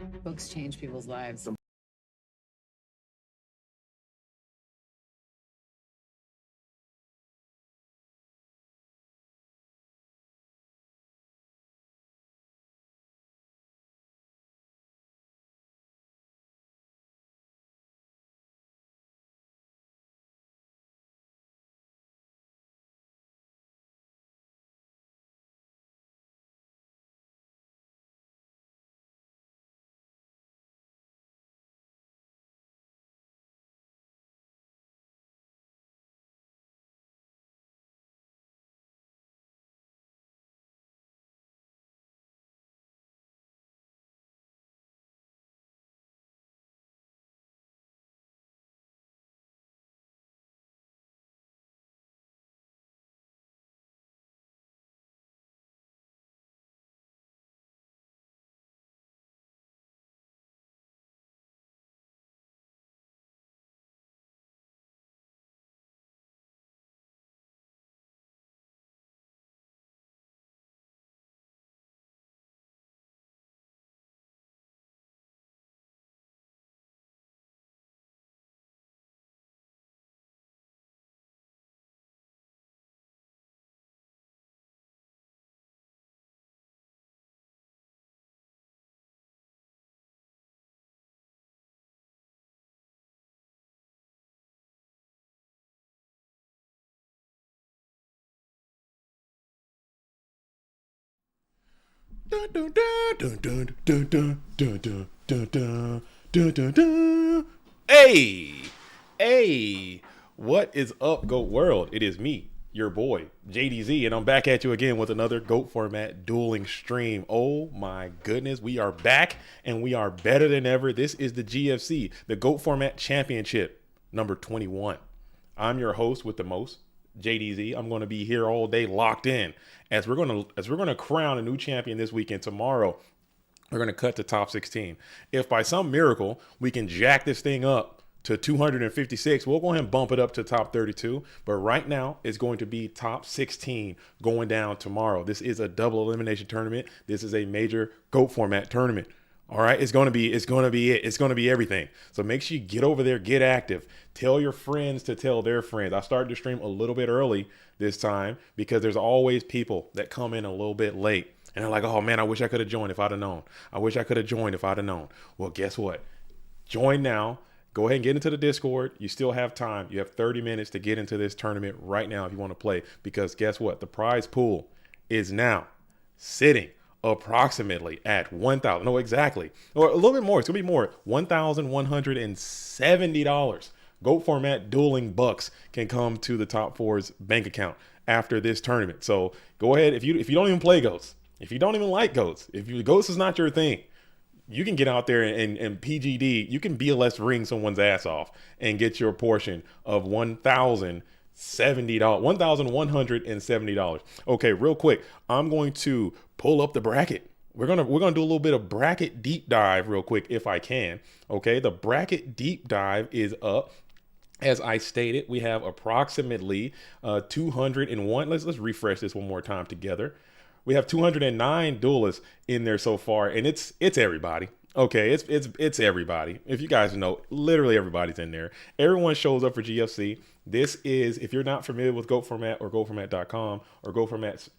Books change people's lives. Dun, dun, dun, dun, dun, dun, dun, dun, dun, dun, dun, dun, dun, dun. Hey, hey, what is up, Goat World? It is me, your boy, JDZ, and I'm back at you again with another Goat format dueling stream. Oh my goodness, we are back and we are better than ever. This is the GFC, the Goat format championship, number 21. I'm your host with the most, JDZ. I'm going to be here all day locked in as we're going to crown a new champion this weekend. Tomorrow, we're going to cut to top 16. If by some miracle we can jack this thing up to 256, we'll go ahead and bump it up to top 32. But right now, it's going to be top 16 going down tomorrow. This is a double elimination tournament. This is a major GOAT format tournament. All right, it's going to be it. It's going to be everything. So make sure you get over there, get active. Tell your friends to tell their friends. I started to stream a little bit early this time because there's always people that come in a little bit late. And they're like, oh man, I wish I could have joined if I'd have known. I wish I could have joined if I'd have known. Well, guess what? Join now. Go ahead and get into the Discord. You still have time. You have 30 minutes to get into this tournament right now if you want to play. Because guess what? The prize pool is now sitting approximately at 1,000. No, exactly. Or a little bit more. It's going to be more. $1,170. GOAT format dueling bucks can come to the top four's bank account after this tournament. So go ahead. If you don't even play goats, if you don't even like goats, if goats is not your thing, you can get out there and PGD. You can BLS ring someone's ass off and get your portion of $1,170. Okay, real quick, I'm going to pull up the bracket. We're gonna do a little bit of bracket deep dive real quick if I can. Okay, the bracket deep dive is up. As I stated, we have approximately 201. Let's refresh this one more time together. We have 209 duelists in there so far, and it's everybody. Okay, it's everybody. If you guys know, literally everybody's in there. Everyone shows up for GFC. This is, if you're not familiar with GOAT Format or GoFormat.com or GOAT Format's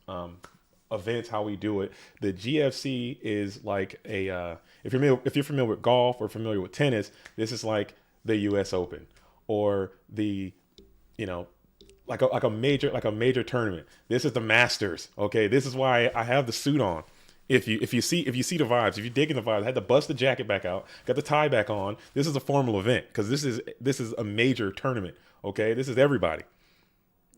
events, how we do it, the GFC is like a if you're familiar with golf or familiar with tennis, this is like the U.S. Open or the, you know, like a major tournament. This is the Masters. Okay, this is why I have the suit on. If you see the vibes, if you're digging the vibes, I had to bust the jacket back out, got the tie back on. This is a formal event because this is a major tournament. Okay, this is everybody.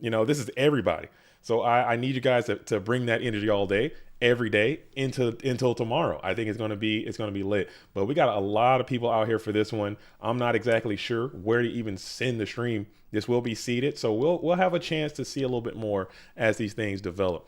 This is everybody. So I need you guys to bring that energy all day, every day until tomorrow. I think it's gonna be lit. But we got a lot of people out here for this one. I'm not exactly sure where to even send the stream. This will be seeded, so we'll have a chance to see a little bit more as these things develop.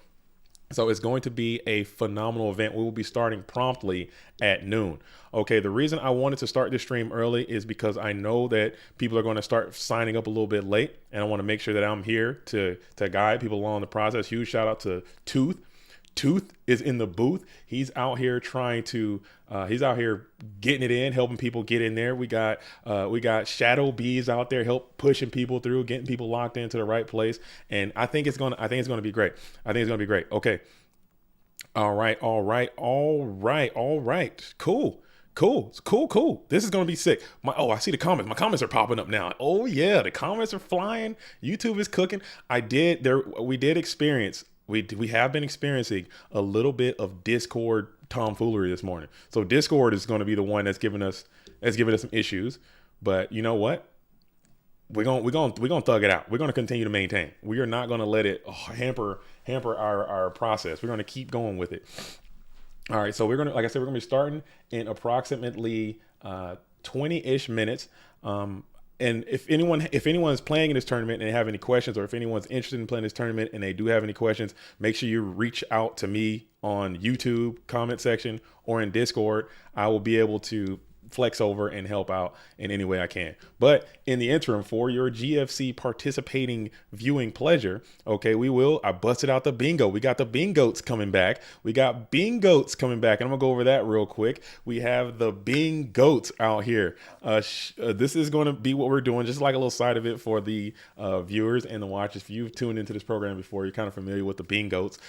So it's going to be a phenomenal event. We will be starting promptly at noon. Okay, the reason I wanted to start this stream early is because I know that people are going to start signing up a little bit late, and I want to make sure that I'm here to guide people along the process. Huge shout out to Tooth. Tooth is in the booth. He's out here trying to he's out here getting it in, helping people get in there. We got Shadow Bees out there help pushing people through, getting people locked into the right place. And I think it's gonna be great. I think it's gonna be great. Okay. All right. Cool. This is gonna be sick. I see the comments. My comments are popping up now. Oh yeah, the comments are flying. YouTube is cooking. We have been experiencing a little bit of Discord tomfoolery this morning. So Discord is going to be the one that's giving us some issues. But you know what? We're gonna thug it out. We're gonna continue to maintain. We are not gonna let it hamper our process. We're gonna keep going with it. All right. So we're gonna, like I said, we're gonna be starting in approximately 20-ish minutes. And if anyone's playing in this tournament and they have any questions, or if anyone's interested in playing this tournament and they do have any questions, make sure you reach out to me on YouTube comment section or in Discord. I will be able to flex over and help out in any way I can. But in the interim, for your GFC participating viewing pleasure, okay, I busted out the bingo. We got the bingoats coming back. And I'm gonna go over that real quick. We have the bingoats out here. This is going to be what we're doing, just like a little side of it for the viewers and the watchers. If you've tuned into this program before, you're kind of familiar with the bingoats.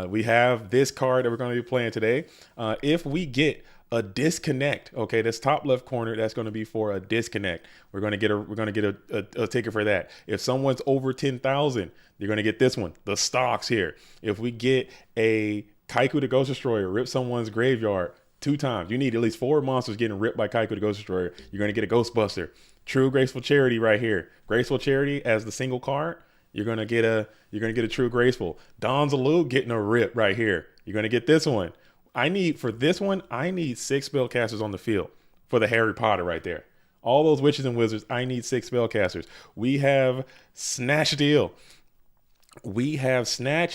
We have this card that we're going to be playing today. If we get a disconnect, okay, this top left corner, that's going to be for a disconnect. We're going to get a ticket for that. If someone's over 10,000, you're going to get this one, the stocks here. If we get a Kaiku the Ghost Destroyer, rip someone's graveyard 2 times, you need at least 4 monsters getting ripped by Kaiku the Ghost Destroyer, you're going to get a Ghostbuster. True Graceful Charity right here. Graceful Charity as the single card, you're gonna get a True Graceful. Don's Allude getting a rip right here. You're gonna get this one. I need 6 spellcasters on the field for the Harry Potter right there. All those witches and wizards, I need 6 spellcasters. We have Snatch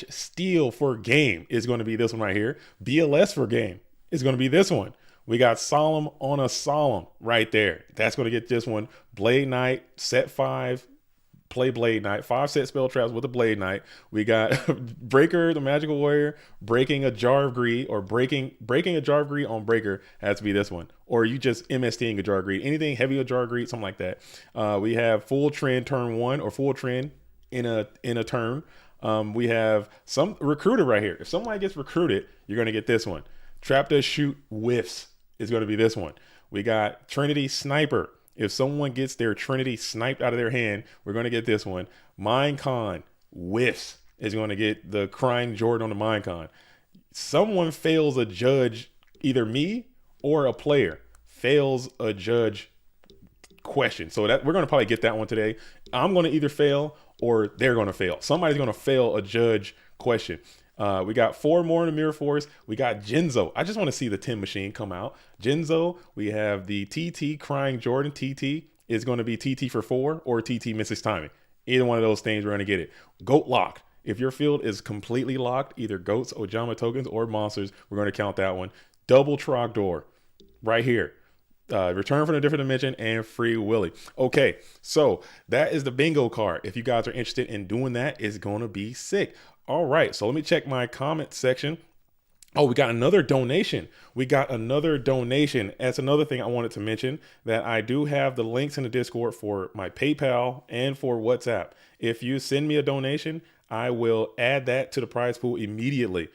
Steal. For game is going to be this one right here. BLS for game is going to be this one. We got Solemn on a Solemn right there. That's going to get this one. Blade Knight, set 5. Play Blade Knight, 5 set spell traps with a Blade Knight. We got Breaker, the Magical Warrior, breaking a Jar of Greed, or breaking a Jar of Greed on Breaker has to be this one. Or you just MSTing a Jar of Greed, anything heavy with Jar of Greed, something like that. We have Full Trend turn 1, or Full Trend in a turn. We have some Recruiter right here. If somebody gets recruited, you're gonna get this one. Trap Does Shoot Whiffs is gonna be this one. We got Trinity Sniper. If someone gets their Trinity sniped out of their hand, we're going to get this one. Minecon Whiffs is going to get the Crying Jordan on the Minecon. Someone fails a judge, either me or a player fails a judge question. So that we're going to probably get that one today. I'm going to either fail or they're going to fail. Somebody's going to fail a judge question. We got 4 more in the Mirror Force. We got Jinzo. I just want to see the 10 machine come out. Jinzo. We have the TT Crying Jordan. TT is going to be TT for 4 or TT misses timing. Either one of those things, we're going to get it. Goat Lock. If your field is completely locked, either goats, Ojama tokens, or monsters, we're going to count that one. Double Trogdor right here. Return from a different dimension and Free Willy. Okay, so that is the bingo card. If you guys are interested in doing that, it's going to be sick. All right, so let me check my comment section. Oh, we got another donation. That's another thing I wanted to mention, that I do have the links in the Discord for my PayPal and for WhatsApp. If you send me a donation, I will add that to the prize pool immediately.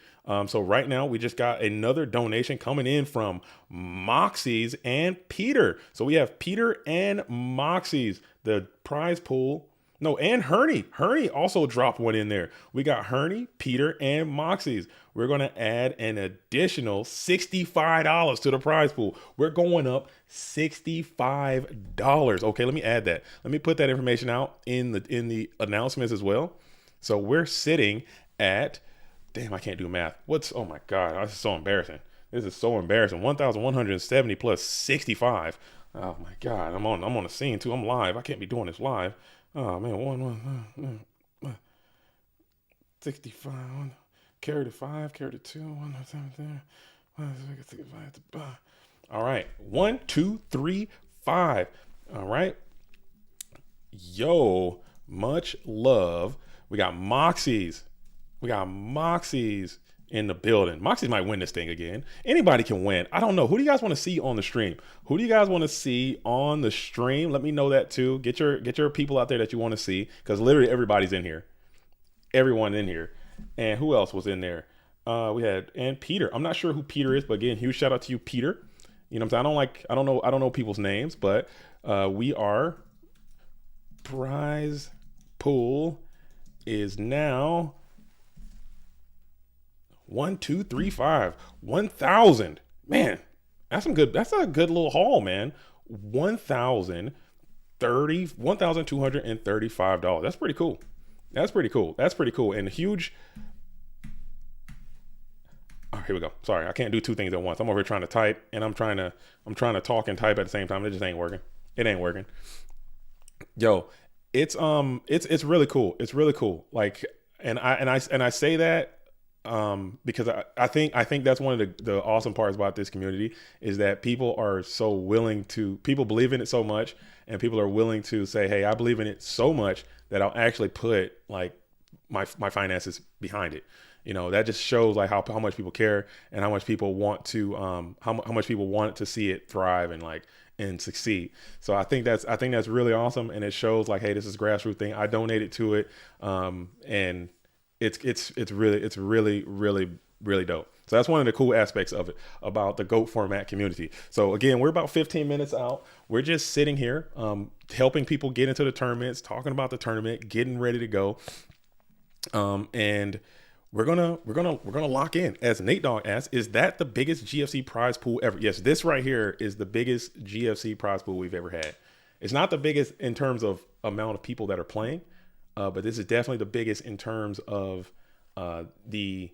So right now we just got another donation coming in from Moxies and Peter. So we have Peter and Moxies, the prize pool. No, and Herney. Herney also dropped one in there. We got Herney, Peter, and Moxies. We're going to add an additional $65 to the prize pool. We're going up $65. Okay, let me add that. Let me put that information out in the announcements as well. So we're sitting at, damn, I can't do math. Oh my God, this is so embarrassing. 1,170 plus 65. Oh my God, I'm on the scene too. I'm live. I can't be doing this live. Oh man, 65. Carry to 5, carry to 2, 1, 7, all right, 1, 2, 3, 5. All right, yo, much love. We got Moxies. in the building. Moxie might win this thing again. Anybody can win. I don't know. Who do you guys want to see on the stream? Who do you guys want to see on the stream? Let me know that too. Get your people out there that you want to see, because literally everybody's in here. Everyone in here. And who else was in there? We had, and Peter. I'm not sure who Peter is, but again, huge shout out to you, Peter. You know what I'm saying? I don't know people's names, but we are, prize pool is now 1, 2, 3, 5, 1,000. Man, that's a good little haul, man. $1,235. That's pretty cool. That's pretty cool. And huge. Oh, here we go. Sorry, I can't do two things at once. I'm over here trying to type, and I'm trying to talk and type at the same time. It just ain't working. It ain't working. Yo, it's really cool. It's really cool. Like, and I say that because I think that's one of the awesome parts about this community, is that people are so willing to, people believe in it so much, and people are willing to say, hey, I believe in it so much that I'll actually put like my finances behind it. You know, that just shows like how much people care, and how much people want to how much people want to see it thrive and succeed. So I think that's really awesome, and it shows like, hey, this is a grassroots thing. I donated to it, and it's really dope. So that's one of the cool aspects of it, about the GOAT format community. So again, we're about 15 minutes out. We're just sitting here, helping people get into the tournaments, talking about the tournament, getting ready to go, and we're gonna lock in. As Nate Dogg asked, is that the biggest GFC prize pool ever? Yes, this right here is the biggest GFC prize pool we've ever had. It's not the biggest in terms of amount of people that are playing, but this is definitely the biggest in terms of the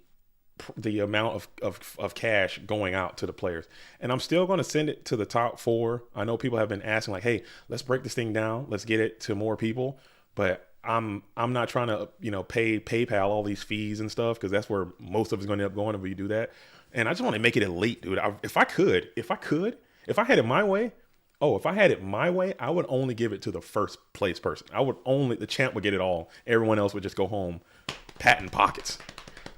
amount of cash going out to the players. And I'm still going to send it to the top 4. I know people have been asking like, hey, let's break this thing down. Let's get it to more people. But I'm not trying to, pay PayPal all these fees and stuff, because that's where most of it's going to end up going if we do that. And I just want to make it elite, dude. If I had it my way, I would only give it to the first place person. The champ would get it all. Everyone else would just go home patting pockets.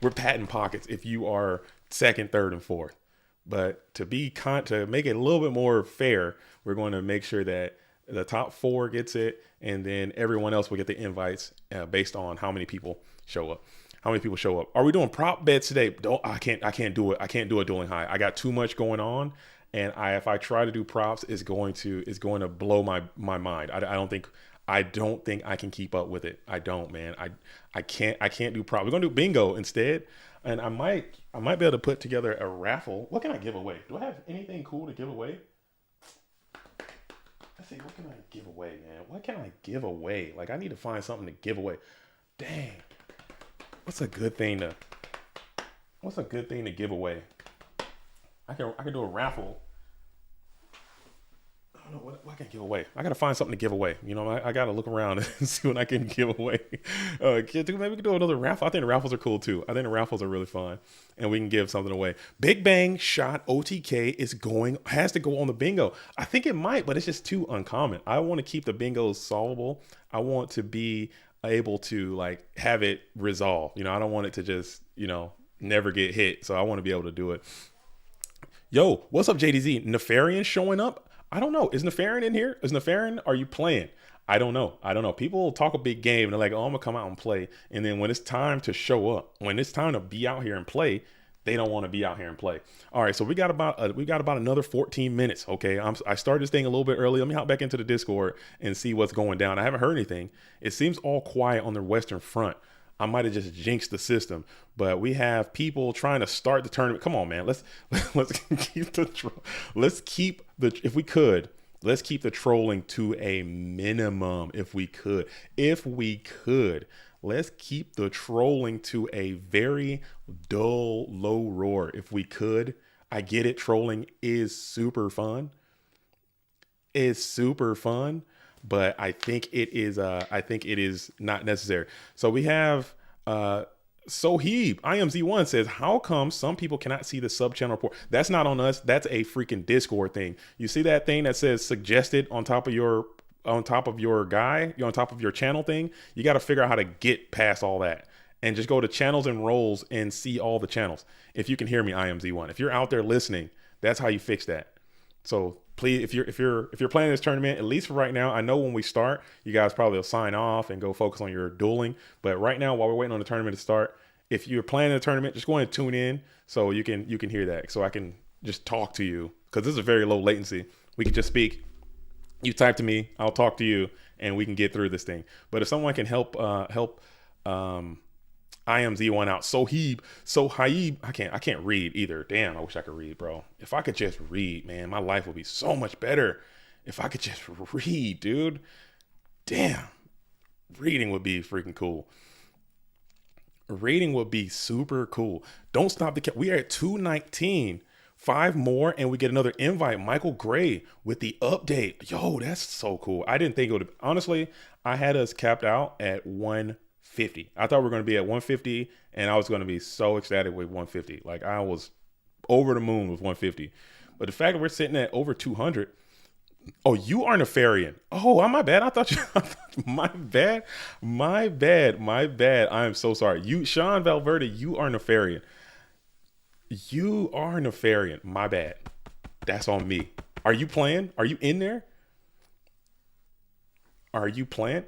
We're patting pockets if you are second, third, and fourth. But to make it a little bit more fair, we're going to make sure that the top 4 gets it, and then everyone else will get the invites based on how many people show up. Are we doing prop bets today? I can't do it. I can't do a dueling high. I got too much going on, and if I try to do props, it's going to blow my mind. I don't think I can keep up with it. I don't, man. I can't do props. We're gonna do bingo instead, and I might be able to put together a raffle. What can I give away? Do I have anything cool to give away? Let's see, what can I give away, man? What can I give away? Like, I need to find something to give away. Dang. What's a good thing to give away? I can do a raffle. I don't know what I can give away. I gotta find something to give away. I gotta look around and see what I can give away. Maybe we can do another raffle. I think the raffles are cool too. I think the raffles are really fun, and we can give something away. Big Bang Shot OTK has to go on the bingo. I think it might, but it's just too uncommon. I want to keep the bingos solvable. I want to be able to like have it resolved. I don't want it to just never get hit. So I want to be able to do it. Yo, what's up, JDZ? Nefarian showing up? I don't know. Is Nefarian in here? Are you playing? I don't know. People talk a big game and they're like, oh, I'm gonna come out and play. And then when it's time to show up, when it's time to be out here and play, they don't want to be out here and play. All right. So we got about another 14 minutes. Okay. I started this thing a little bit early. Let me hop back into the Discord and see what's going down. I haven't heard anything. It seems all quiet on the Western Front. I might have just jinxed the system, but we have people trying to start the tournament. Come on, man. Let's keep the trolling to a minimum. If we could, let's keep the trolling to a very dull, low roar. If we could, I get it. Trolling is super fun. But I think it is not necessary. So we have Soheeb, IMZ1 says, how come some people cannot see the sub channel report? That's not on us. That's a freaking Discord thing. You see that thing that says suggested on top of your channel thing? You got to figure out how to get past all that. and just go to channels and roles and see all the channels. If you can hear me, I am Z1. If you're out there listening, that's how you fix that. So please, if you're playing this tournament, at least for right now, I know when we start, you guys probably will sign off and go focus on your dueling. But right now, while we're waiting on the tournament to start, if you're playing the tournament, just go ahead and tune in so you can hear that. So I can just talk to you, because this is a very low latency. We can just speak. You type to me, I'll talk to you, and we can get through this thing. But if someone can help I am Z1 out. Sohaib, I can't read either. Damn, I wish I could read, bro. If I could just read, man, my life would be so much better. If I could just read, dude. Damn. Reading would be freaking cool. Reading would be super cool. Don't stop the count. We are at 219. 5 more, and we get another invite. Michael Gray with the update. Yo, that's so cool. I didn't think it would. Honestly, I had us capped out at 150. I thought we were going to be at 150, and I was going to be so ecstatic with 150. Like, I was over the moon with 150. But the fact that we're sitting at over 200. Oh, you are Nefarian. Oh, my bad. I thought you. My bad. I am so sorry. You, Sean Valverde, you are Nefarian. You are Nefarian. My bad. That's on me. Are you playing? Are you in there? Are you playing?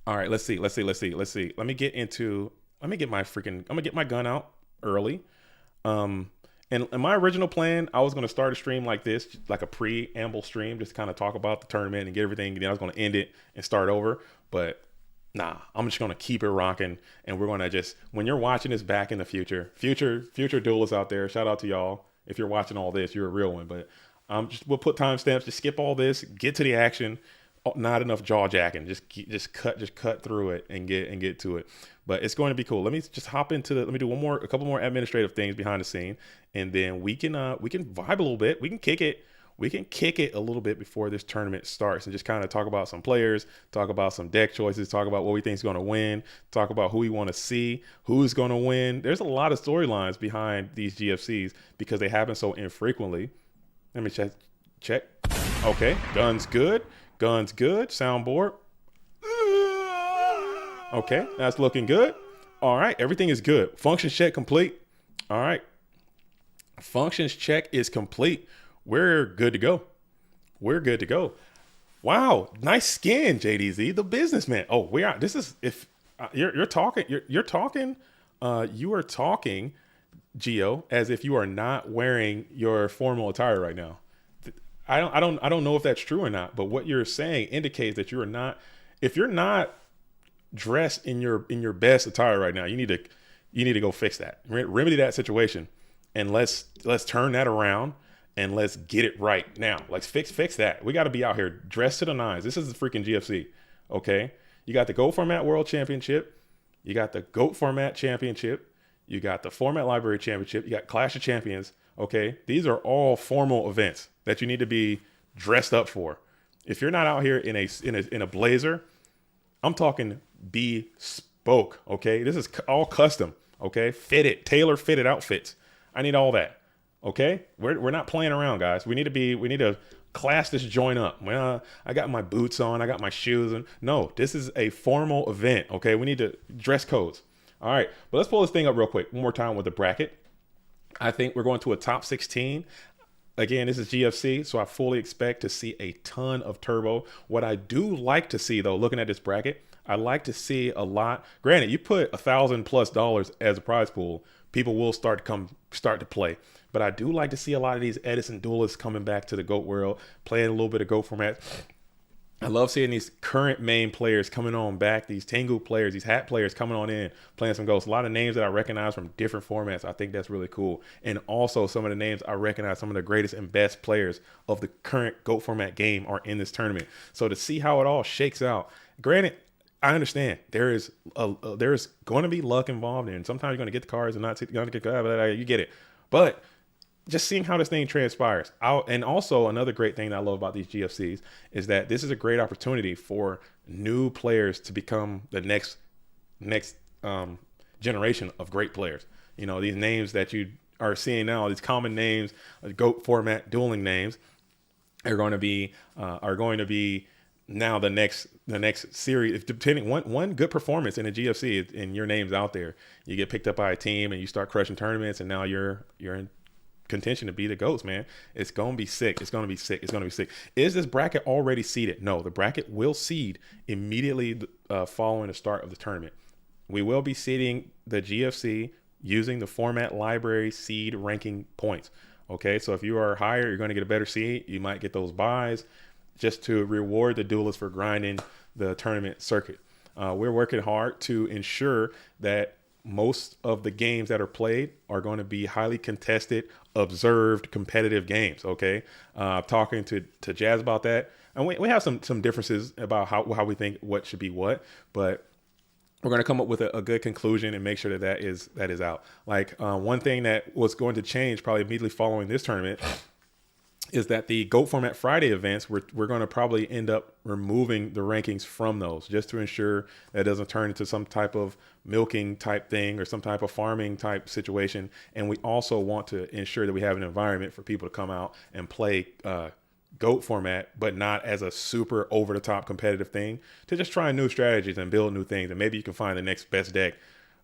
All right, let's see. Let me get I'm gonna get my gun out early. And in my original plan, I was gonna start a stream like this, like a preamble stream, just kind of talk about the tournament and get everything. And then I was gonna end it and start over. But nah, I'm just gonna keep it rocking, and we're gonna just, when you're watching this back in the future duelists out there, shout out to y'all. If you're watching all this, you're a real one. But we'll put timestamps, just skip all this, get to the action. Not enough jaw jacking. Just cut through it and get to it. But it's going to be cool. Let me just hop into let me do a couple more administrative things behind the scene, and then we can vibe a little bit. We can kick it a little bit before this tournament starts, and just kind of talk about some players, talk about some deck choices, talk about what we think is going to win, talk about who we want to see, who's going to win. There's a lot of storylines behind these GFCs because they happen so infrequently. Let me check. Okay, guns good. Soundboard. Okay, that's looking good. All right, everything is good. Functions check complete. All right. Functions check is complete. We're good to go. Wow, nice skin, JDZ, the businessman. Oh, we are. This is, if you're talking, you are talking, Gio, as if you are not wearing your formal attire right now. I don't know if that's true or not, but what you're saying indicates that you are not. If you're not dressed in your best attire right now, you need to go fix that, remedy that situation, and let's turn that around and let's get it right now. Let's fix that. We got to be out here dressed to the nines. This is the freaking GFC, okay? You got the Go Format World Championship, you got the GOAT Format Championship, you got the Format Library Championship, you got Clash of Champions. Okay, these are all formal events that you need to be dressed up for. If you're not out here in a blazer, I'm talking bespoke. Okay, this is all custom. Okay, tailor fitted outfits. I need all that. Okay, we're not playing around, guys. We need to class this joint up. Well, I got my boots on, I got my shoes, and no, this is a formal event. Okay, we need to dress codes. All right, but let's pull this thing up real quick one more time with the bracket. I think we're going to a top 16. Again, this is GFC, so I fully expect to see a ton of turbo. What I do like to see, though, looking at this bracket, I like to see a lot. Granted, you put $1,000+ as a prize pool, people will start to play. But I do like to see a lot of these Edison duelists coming back to the GOAT world, playing a little bit of GOAT format. I love seeing these current main players coming on back, these Tengu players, these hat players coming on in, playing some GOATs. A lot of names that I recognize from different formats. I think that's really cool. And also some of the names I recognize, some of the greatest and best players of the current GOAT format game are in this tournament. So to see how it all shakes out, granted, I understand there is going to be luck involved, and sometimes you're going to get the cards and not going to get, you get it. But just seeing how this thing transpires. And also another great thing that I love about these GFCs is that this is a great opportunity for new players to become the next generation of great players. You know, these names that you are seeing now, these common names, GOAT format dueling names, are going to be now the next series, if depending one good performance in a GFC and your name's out there, you get picked up by a team and you start crushing tournaments, and now you're in contention to be the GOATs, man. It's gonna be sick. It's gonna be sick. It's gonna be sick. Is this bracket already seeded? No, the bracket will seed immediately following the start of the tournament. We will be seeding the GFC using the format library seed ranking points. Okay, so if you are higher, you're going to get a better seed. You might get those buys just to reward the duelists for grinding the tournament circuit. We're working hard to ensure that most of the games that are played are going to be highly contested, observed, competitive games. Okay, talking to Jazz about that, and we have some differences about how we think what should be what, but we're going to come up with a good conclusion and make sure that is out. Like one thing that was going to change probably immediately following this tournament is that the GOAT Format Friday events, we're going to probably end up removing the rankings from those, just to ensure that it doesn't turn into some type of milking type thing or some type of farming type situation. And we also want to ensure that we have an environment for people to come out and play GOAT format, but not as a super over the top competitive thing, to just try new strategies and build new things. And maybe you can find the next best deck.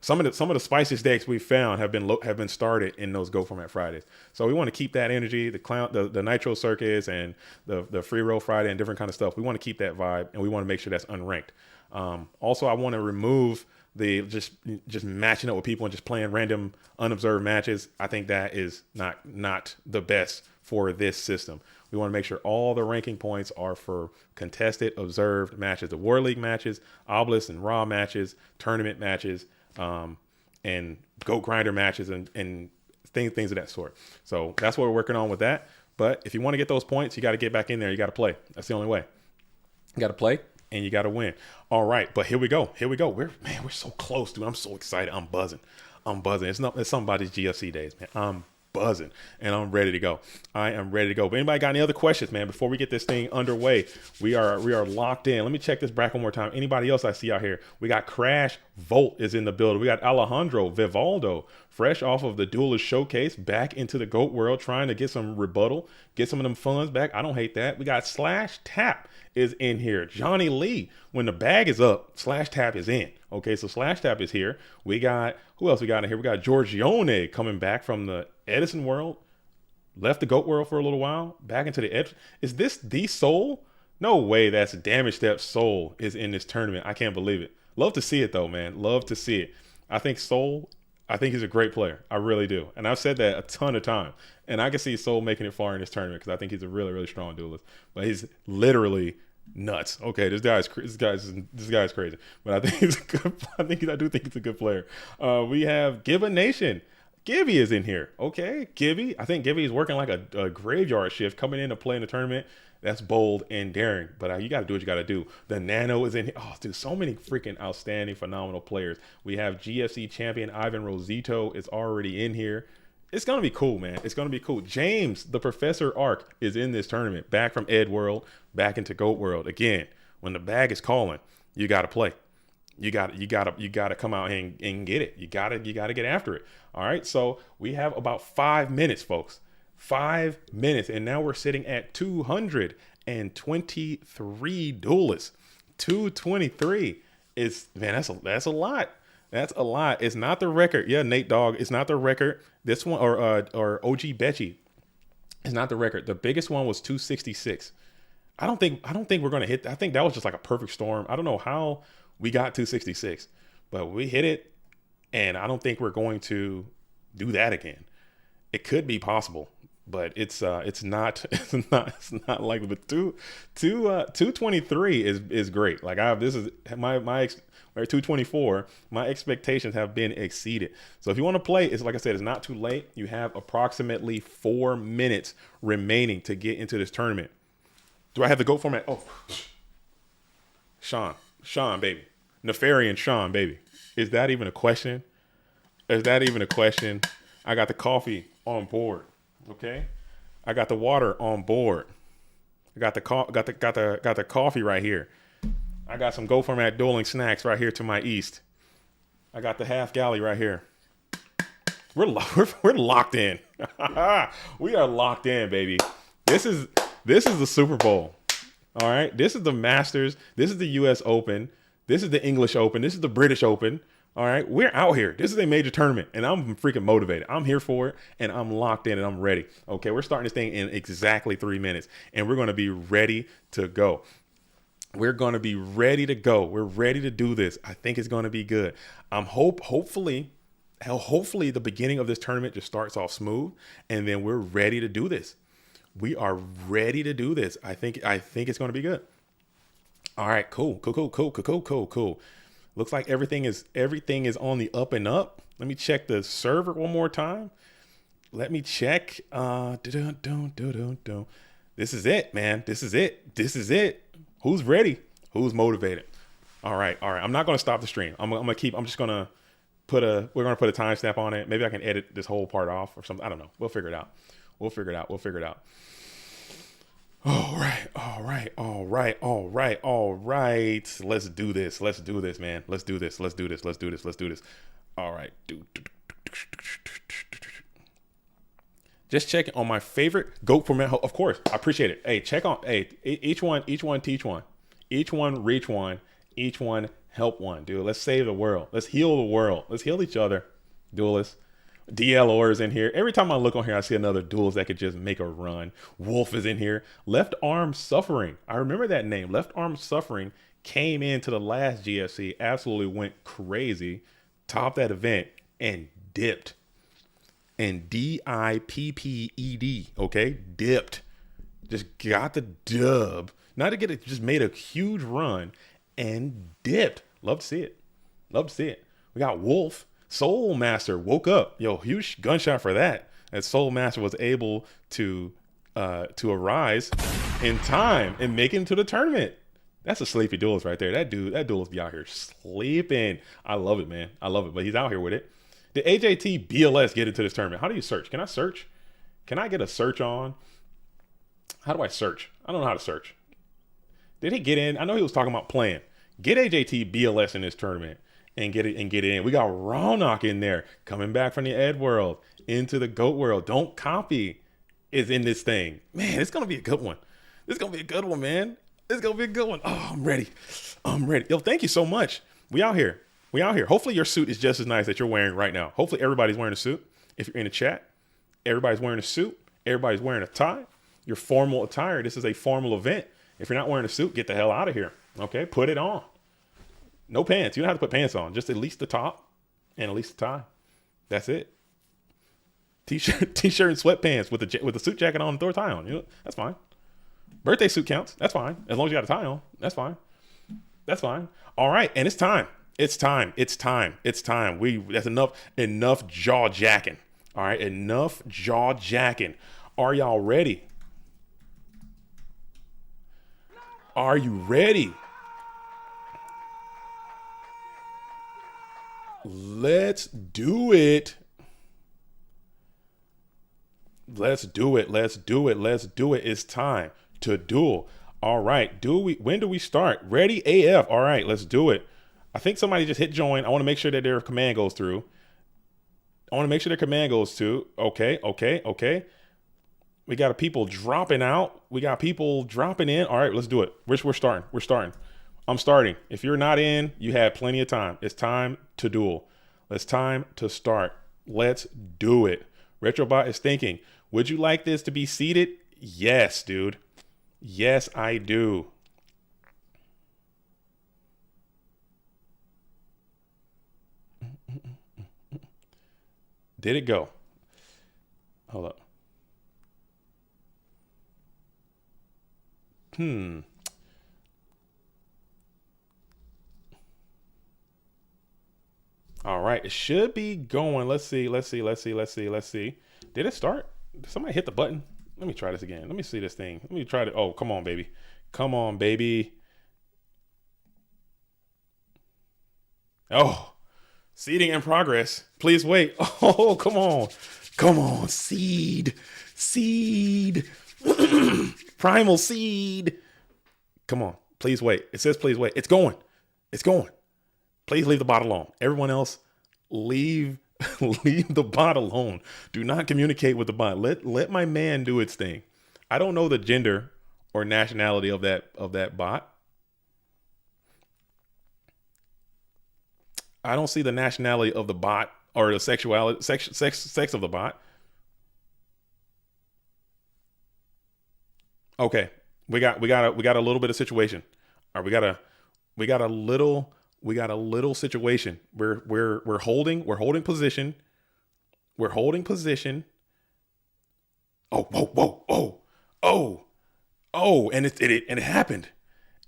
Some of the spiciest decks we've found have been started in those GOAT Format Fridays. So we want to keep that energy, the Nitro Circus and the Free Roll Friday and different kind of stuff. We want to keep that vibe, and we want to make sure that's unranked. Also, I want to remove the just matching up with people and just playing random unobserved matches. I think that is not the best for this system. We want to make sure all the ranking points are for contested, observed matches, the War League matches, Obelisk and Raw matches, tournament matches, and GOAT Grinder matches, and things of that sort. So that's what we're working on with that. But if you want to get those points, you got to get back in there. You got to play. That's the only way. You got to play and you got to win. All right, but here we go. We're so close, dude. I'm so excited. I'm buzzing. It's something about these GFC days, man. I'm buzzing and I'm ready to go. I am ready to go. But anybody got any other questions, man, before we get this thing underway? We are locked in. Let me check this bracket one more time. Anybody else I see out here? We got Crash Volt is in the building. We got Alejandro Vivaldo, fresh off of the Duelist Showcase, back into the GOAT world, trying to get some rebuttal, get some of them funds back. I don't hate that. We got Slash Tap is in here. Johnny Lee, when the bag is up, Slash Tap is in. Okay, so Slash Tap is here. We got, who else we got in here? We got Giorgione coming back from the Edison world, left the GOAT world for a little while, back into the Ed. Is this the Soul? No way that's Damage Step Soul is in this tournament. I can't believe it. Love to see it though, man. Love to see it. I think he's a great player. I really do. And I've said that a ton of time. And I can see Soul making it far in this tournament because I think he's a really, really strong duelist. But he's literally nuts. Okay, this guy's crazy. But I think he's a good. I do think he's a good player. We have Give a Nation. Gibby is in here. Okay, Gibby. I think Gibby is working like a graveyard shift coming in to play in the tournament. That's bold and daring, but you got to do what you got to do. The Nano is in here. Oh, dude, so many freaking outstanding, phenomenal players. We have GFC champion Ivan Rosito is already in here. It's going to be cool, man. It's going to be cool. James, the Professor Arc, is in this tournament, back from Ed World, back into GOAT World. Again, when the bag is calling, you got to play. You got to come out and get it. You got to get after it. All right, so we have about 5 minutes, folks. 5 minutes, and now we're sitting at 223 duelists. 223 is, man, that's a lot. That's a lot. It's not the record. Yeah, Nate Dogg, it's not the record. This one or OG Betchy, it's not the record. The biggest one was 266. I don't think we're gonna hit. I think that was just like a perfect storm. I don't know how we got 266, but we hit it, and I don't think we're going to do that again. It could be possible, but it's not likely. But 223 is great. Like this is my 224. My expectations have been exceeded. So if you want to play, it's like I said, it's not too late. You have approximately 4 minutes remaining to get into this tournament. Do I have the GOAT format? Oh, Sean, baby, Nefarian Sean, baby. Is that even a question? I got the coffee on board. Okay, I got the water on board. I got the coffee right here. I got some GOAT format dueling snacks right here to my east. I got the half galley right here. We're locked in. We are locked in, baby. This is the Super Bowl. All right. This is the Masters. This is the US Open. This is the English Open. This is the British Open. All right. We're out here. This is a major tournament and I'm freaking motivated. I'm here for it and I'm locked in and I'm ready. Okay. We're starting this thing in exactly 3 minutes and we're going to be ready to go. We're going to be ready to go. We're ready to do this. I think it's going to be good. Hopefully the beginning of this tournament just starts off smooth and then we're ready to do this. We are ready to do this. I think it's going to be good. All right, cool. Looks like everything is on the up and up. Let me check the server one more time. Let me check. This is it, man. This is it. Who's ready? Who's motivated? All right. I'm not going to stop the stream. We're going to put a timestamp on it. Maybe I can edit this whole part off or something. I don't know. We'll figure it out. All right. Let's do this, man. Let's do this. All right. Just checking on my favorite GOAT format. Of course, I appreciate it. Hey, check on. Hey, each one teach one. Each one reach one. Each one help one, dude. Let's save the world. Let's heal the world. Let's heal each other. Duelists. DLOR is in here. Every time I look on here, I see another duelist that could just make a run. Wolf is in here. Left Arm Suffering. I remember that name. Left Arm Suffering came into the last GFC, absolutely went crazy, topped that event, and dipped. And DIPPED, okay? Dipped. Just got the dub. Not to get it, just made a huge run and dipped. Love to see it. We got Wolf. Soul Master woke up. Yo, huge gunshot for that. As Soul Master was able to arise in time and make it into the tournament. That's a sleepy duelist right there. That duelist be out here sleeping. I love it, man. I love it. But he's out here with it. Did AJT BLS get into this tournament? How do you search? Can I search? Can I get a search on? How do I search? I don't know how to search. Did he get in? I know he was talking about playing. Get AJT BLS in this tournament. And get it in. We got Rawnock in there, coming back from the Ed world into the GOAT world. Don't copy is in this thing. Man, it's gonna be a good one. This is gonna be a good one, man. It's gonna be a good one. Oh, I'm ready. Yo, thank you so much. We out here. Hopefully your suit is just as nice that you're wearing right now. Hopefully everybody's wearing a suit. If you're in the chat, everybody's wearing a suit. Everybody's wearing a tie. Your formal attire. This is a formal event. If you're not wearing a suit, get the hell out of here. Okay, put it on. No pants. You don't have to put pants on. Just at least the top and at least the tie. That's it. T-shirt and sweatpants with a suit jacket on and throw a tie on. You know, that's fine. Birthday suit counts. That's fine. As long as you got a tie on. That's fine. All right. And it's time. That's enough jaw jacking. All right. Enough jaw jacking. Are y'all ready? Are you ready? Let's do it. It's time to duel. All right. When do we start? Ready AF. All right, let's do it. I think somebody just hit join. I want to make sure that their command goes through. Okay. We got people dropping out. We got people dropping in. All right, let's do it. We're starting. I'm starting. If you're not in, you have plenty of time. It's time to duel. It's time to start. Let's do it. Retrobot is thinking, would you like this to be seated? Yes, dude. Yes, I do. Did it go? Hold up. All right, it should be going. Let's see. Did it start? Did somebody hit the button? Let me try this again. Let me see this thing. Let me try to. Oh, come on, baby. Oh, seeding in progress. Please wait. Oh, come on. Seed. Primal seed. Come on. Please wait. It says please wait. It's going. Please leave the bot alone. Everyone else, leave the bot alone. Do not communicate with the bot. Let my man do its thing. I don't know the gender or nationality of that bot. I don't see the nationality of the bot or the sexuality sex of the bot. Okay. We got a little bit of situation. All right, we got a little situation. We're holding position. We're holding position. Oh, whoa, whoa, oh, oh, oh, and it happened.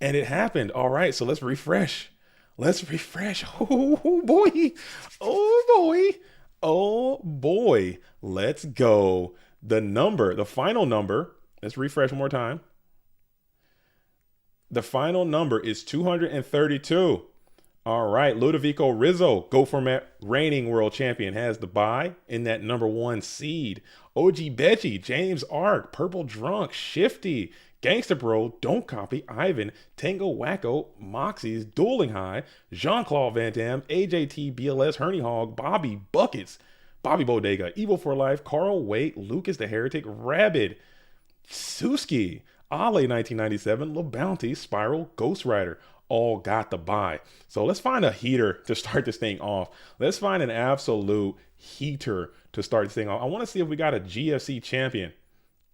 And it happened. All right, so let's refresh. Let's refresh. Oh boy. Oh boy. Oh boy. Let's go. The final number. Let's refresh one more time. The final number is 232. All right, Ludovico Rizzo, Go Format reigning world champion, has the bye in that number 1 seed. OG Betchy, James Ark, Purple Drunk, Shifty, Gangster Bro, Don't Copy, Ivan, Tango Wacko, Moxie's, Dueling High, Jean-Claude Van Damme, AJT, BLS, Herney Hog, Bobby Buckets, Bobby Bodega, Evil for Life, Carl Waite, Lucas the Heretic, Rabid, Suski, Ale 1997, Lil Bounty, Spiral, Ghost Rider, all got the bye. So let's find a heater to start this thing off. Let's find an absolute heater to start this thing off. I want to see if we got a GFC champion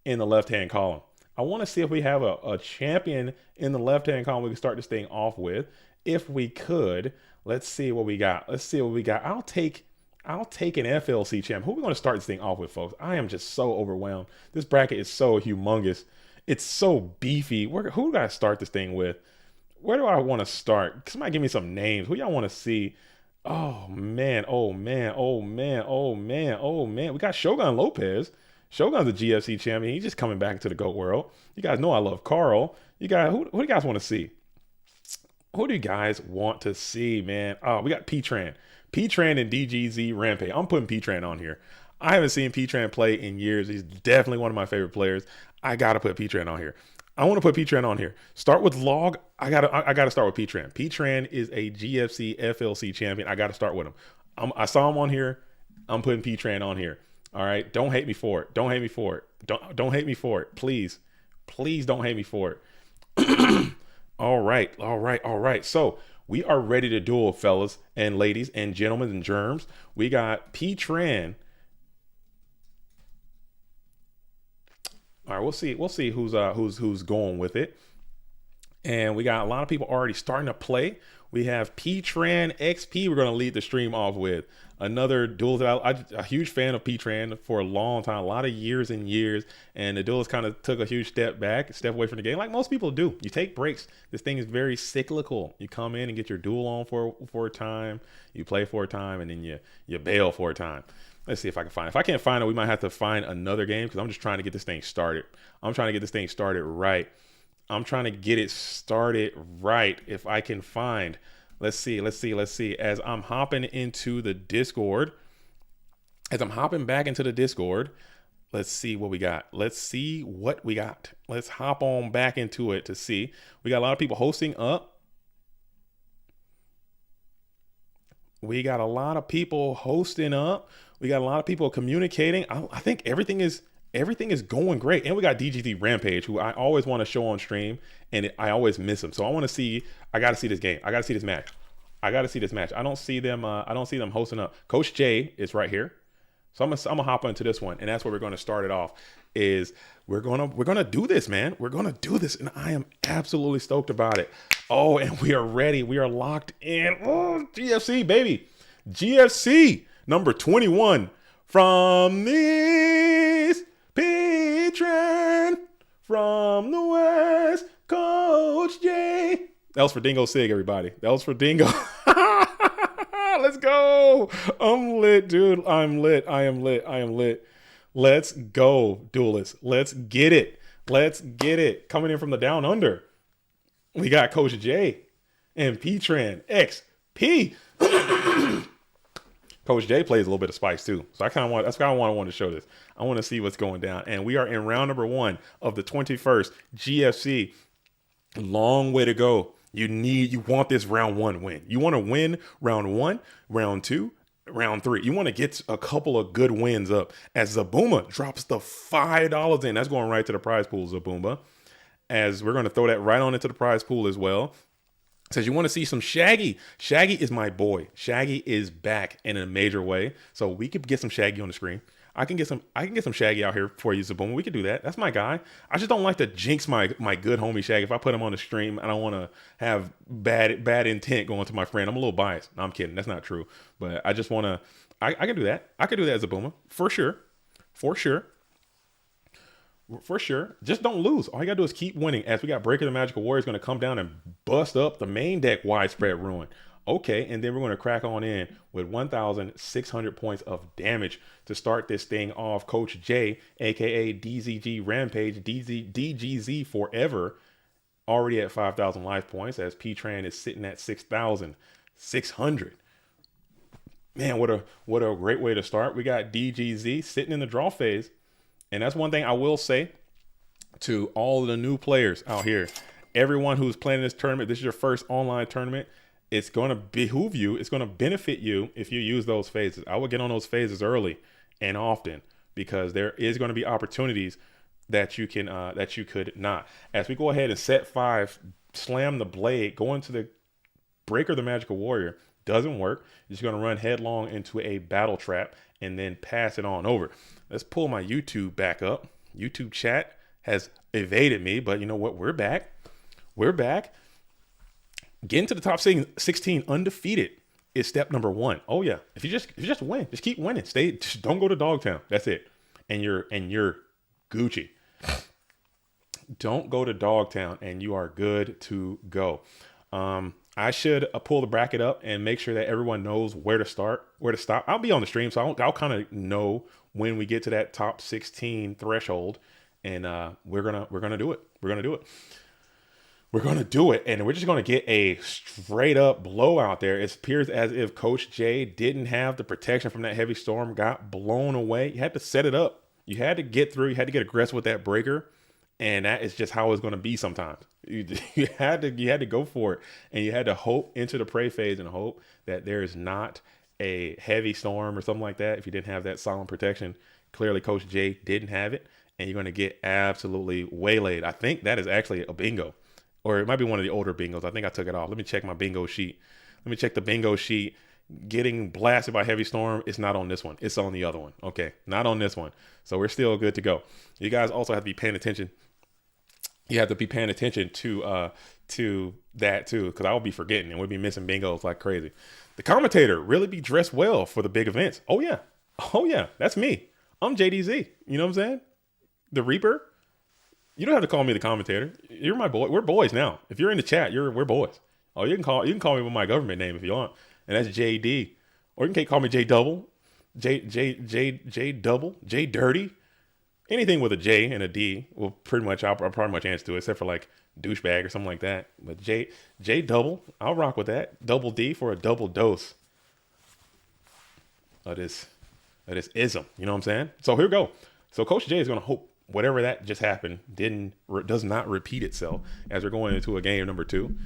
in the left-hand column. I want to see if we have a champion in the left-hand column we can start this thing off with. If we could, let's see what we got. Let's see what we got. I'll take an FLC champ. Who are we going to start this thing off with, folks? I am just so overwhelmed. This bracket is so humongous. It's so beefy. Who do I start this thing with? Where do I want to start? Somebody give me some names. Who y'all want to see? Oh man, oh man, oh man, oh man, oh man. We got Shogun Lopez. Shogun's a GFC champion. He's just coming back into the GOAT world. You guys know I love Carl. You guys, who do you guys want to see? Who do you guys want to see, man? Oh, we got P-Tran. P-Tran and DGZ Rampage. I'm putting P-Tran on here. I haven't seen P-Tran play in years. He's definitely one of my favorite players. I gotta put P-Tran on here. I want to put P-Tran on here. Start with Log. I gotta start with P-Tran. P-Tran is a GFC FLC champion. I gotta start with him. I saw him on here. I'm putting P-Tran on here. All right. Don't hate me for it. Don't hate me for it. Don't hate me for it. Please don't hate me for it. All right. So we are ready to duel, fellas and ladies and gentlemen and germs. We got P-Tran. All right, we'll see who's going with it. And we got a lot of people already starting to play. We have P-Tran XP we're going to lead the stream off with. Another duelist. I'm a huge fan of P-Tran for a long time, a lot of years and years. And the duelist kind of took a huge step away from the game, like most people do. You take breaks. This thing is very cyclical. You come in and get your duel on for a time. You play for a time, and then you bail for a time. Let's see if I can find it. If I can't find it, we might have to find another game because I'm just trying to get this thing started. I'm trying to get this thing started right. If I can find. Let's see. As I'm hopping into the Discord, as I'm hopping back into the Discord, let's see what we got. Let's hop on back into it to see. We got a lot of people hosting up. We got a lot of people hosting up. We got a lot of people communicating. I think everything is going great. And we got DGT Rampage, who I always want to show on stream, and I always miss him. So I got to see this game. I got to see this match. I don't see them hosting up. Coach J is right here. So I'm gonna hop into this one, and that's where we're gonna start it off. Is we're gonna do this, man. We're gonna do this, and I am absolutely stoked about it. Oh, and we are ready. We are locked in. Oh, GFC, baby. GFC number 21 from this P-Tran from the West, Coach J. That was for Dingo Sig, everybody. That was for Dingo. Let's go. I'm lit, dude. I'm lit. I am lit. Let's go, duelists. Let's get it. Coming in from the down under, we got Coach J and P-Tran XP. Coach J plays a little bit of spice too. So that's kind of why I wanted to show this. I want to see what's going down. And we are in round number 1 of the 21st GFC. Long way to go. You want this round 1 win. You want to win round 1, round 2, round 3. You want to get a couple of good wins up as Zabuma drops the $5 in. That's going right to the prize pool, Zabuma. as we're going to throw that right on into the prize pool as well. Says you want to see some Shaggy. Shaggy is my boy. Shaggy is back in a major way. So we could get some Shaggy on the screen. I can get some Shaggy out here for you, Zaboom. We could do that. That's my guy. I just don't like to jinx my good homie Shaggy. If I put him on the stream, I don't want to have bad intent going to my friend. I'm a little biased. No, I'm kidding. That's not true. But I just want to. I can do that. I could do that as a boomer for sure. For sure. For sure. Just don't lose. All you got to do is keep winning. As we got Breaker the Magical Warrior is going to come down and bust up the main deck Widespread Ruin. Okay, and then we're going to crack on in with 1,600 points of damage to start this thing off. Coach J, a.k.a. DZG Rampage, DGZ Forever, already at 5,000 life points as P-Tran is sitting at 6,600. Man, what a great way to start. We got DGZ sitting in the draw phase. And that's one thing I will say to all of the new players out here. Everyone who's playing this tournament, this is your first online tournament. It's going to behoove you. It's going to benefit you if you use those phases. I would get on those phases early and often because there is going to be opportunities that you could not. As we go ahead and set 5, slam the blade, go into the Breaker the Magical Warrior. Doesn't work. You're just going to run headlong into a battle trap and then pass it on over. Let's pull my YouTube back up. YouTube chat has evaded me, but you know what? We're back. We're back. Getting to the top 16 undefeated is step number 1. Oh yeah. If you just win, just keep winning. Just don't go to Dogtown. That's it. And you're Gucci. Don't go to Dogtown and you are good to go. I should pull the bracket up and make sure that everyone knows where to start, where to stop. I'll be on the stream, so I'll kind of know when we get to that top 16 threshold, and we're gonna do it. We're gonna do it. We're gonna do it, and we're just gonna get a straight up blowout there. It appears as if Coach J didn't have the protection from that heavy storm, got blown away. You had to set it up. You had to get through. You had to get aggressive with that breaker. And that is just how it's going to be sometimes. You had to go for it, and you had to hope into the prey phase and hope that there is not a heavy storm or something like that. If you didn't have that solemn protection, clearly Coach J didn't have it, and you're going to get absolutely waylaid. I think that is actually a bingo, or it might be one of the older bingos. I think I took it off. Let me check my bingo sheet. Let me check the bingo sheet. Getting blasted by heavy storm, it's not on this one. It's on the other one. Okay, not on this one. So we're still good to go. You guys also have to be paying attention. You have to be paying attention to that too, because I will be forgetting and we'll be missing bingos like crazy. The commentator really be dressed well for the big events. Oh yeah, that's me. I'm JDZ. You know what I'm saying? The Reaper. You don't have to call me the commentator. You're my boy. We're boys now. If you're in the chat, we're boys. Oh, you can call me with my government name if you want, and that's JD, or you can call me J Double, J Double, J Dirty. Anything with a J and a D will I'll pretty much answer to it, except for like douchebag or something like that. But J double, I'll rock with that. Double D for a double dose of this ism. You know what I'm saying? So here we go. So Coach J is going to hope whatever that just happened does not repeat itself as we're going into a game number 2.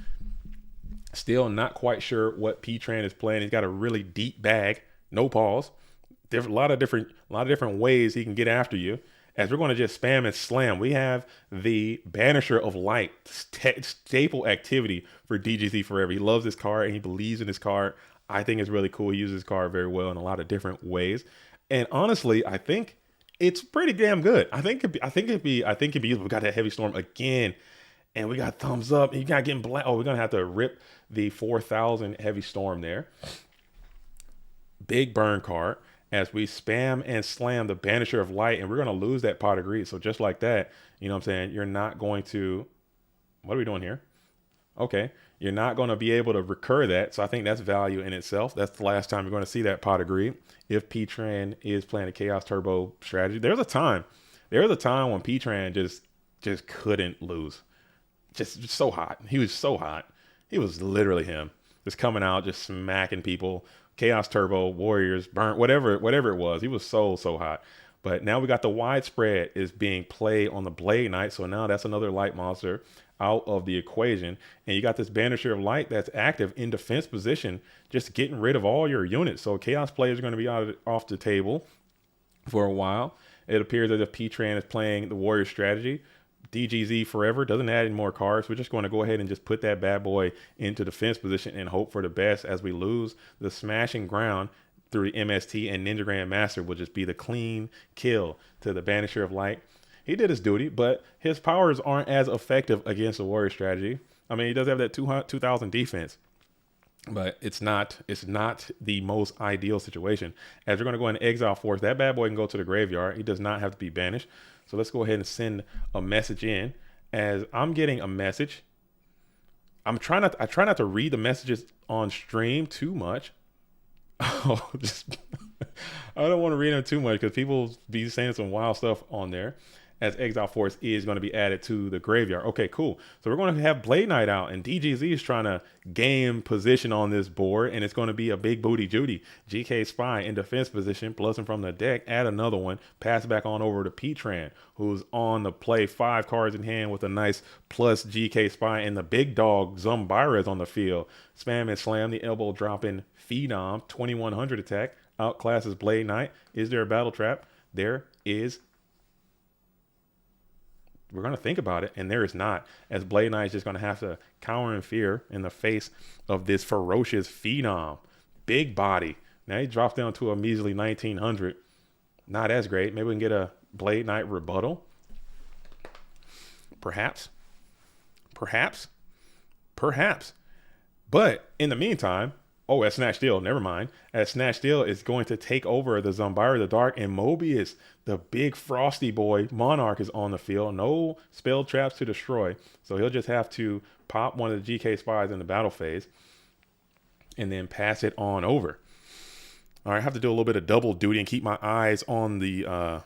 Still not quite sure what P-Tran is playing. He's got a really deep bag, no pause. There's a lot of different ways he can get after you. As we're going to just spam and slam, we have the Banisher of Light, staple activity for DGZ Forever. He loves this card and he believes in this card. I think it's really cool. He uses this card very well in a lot of different ways. And honestly, I think it's pretty damn good. I think it'd be we got that heavy storm again, and we got thumbs up. You got getting black. Oh, we're gonna have to rip the 4,000 heavy storm there. Big burn card. As we spam and slam the Banisher of Light, and we're going to lose that pot of greed. So just like that, you know what I'm saying? You're not going to, what are we doing here? Okay. You're not going to be able to recur that. So I think that's value in itself. That's the last time you're going to see that pot of greed. If P-Tran is playing a Chaos Turbo strategy, there's a time when P-Tran just couldn't lose. Just so hot. He was so hot. He was literally him. Just coming out, just smacking people. Chaos Turbo, Warriors, Burnt, whatever it was. He was so hot. But now we got the Widespread is being played on the Blade Knight. So now that's another light monster out of the equation. And you got this Banisher of Light that's active in defense position, just getting rid of all your units. So Chaos players are going to be off the table for a while. It appears as if P-Tran is playing the Warrior strategy. DGZ forever, doesn't add any more cards. We're just going to go ahead and just put that bad boy into defense position and hope for the best as we lose. The smashing ground through the MST and Ninja Grandmaster will just be the clean kill to the Banisher of Light. He did his duty, but his powers aren't as effective against the warrior strategy. I mean, he does have that 2000 defense, but it's not the most ideal situation. As we're going to go in Exile Force, that bad boy can go to the graveyard. He does not have to be banished. So let's go ahead and send a message in. As I'm getting a message, I try not to read the messages on stream too much. Oh, just I don't want to read them too much because people be saying some wild stuff on there. As Exile Force is going to be added to the graveyard. Okay, cool. So we're going to have Blade Knight out, and DGZ is trying to gain position on this board, and it's going to be a big booty Judy. GK Spy in defense position, plus him from the deck, add another one, pass back on over to P-Tran, who's on the play, 5 cards in hand with a nice plus GK Spy, and the big dog Zumbira is on the field. Spam and slam, the elbow dropping Phenom, 2100 attack, outclasses Blade Knight. Is there a battle trap? There is. We're going to think about it, and there is not, as Blade Knight is just going to have to cower in fear in the face of this ferocious Phenom. Big body. Now he drops down to a measly 1900. Not as great. Maybe we can get a Blade Knight rebuttal. Perhaps. But in the meantime, as Snatch Steel, never mind. As Snatch Steel is going to take over the Zumbira the Dark, and Mobius, the big frosty boy Monarch, is on the field. No spell traps to destroy. So he'll just have to pop one of the GK Spies in the battle phase and then pass it on over. All right, I have to do a little bit of double duty and keep my eyes on the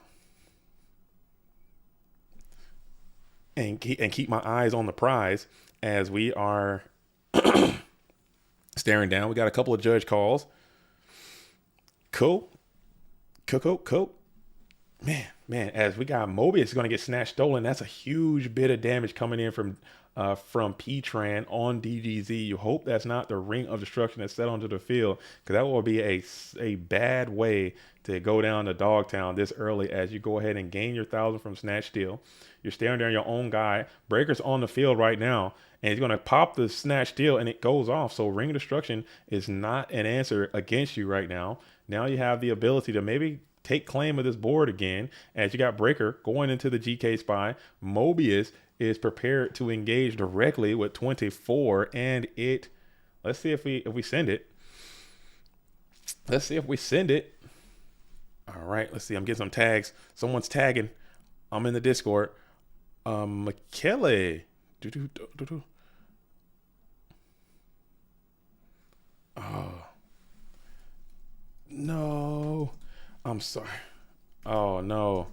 keep my eyes on the prize as we are staring down. We got a couple of judge calls. Cool. Man, as we got Mobius going to get snatched stolen. That's a huge bit of damage coming in from P-Tran on DGZ. You hope that's not the Ring of Destruction that's set onto the field, because that will be a bad way to go down to Dogtown this early as you go ahead and gain your 1,000 from Snatch Steel. You're staring down your own guy. Breaker's on the field right now, and he's going to pop the Snatch Steel, and it goes off. So Ring of Destruction is not an answer against you right now. Now you have the ability to maybe take claim of this board again, as you got Breaker going into the GK Spy. Mobius is prepared to engage directly with 24, and let's see if we send it. All right, let's see. I'm getting some tags. Someone's tagging. I'm in the Discord. Michele. Oh. No. I'm sorry. Oh, no.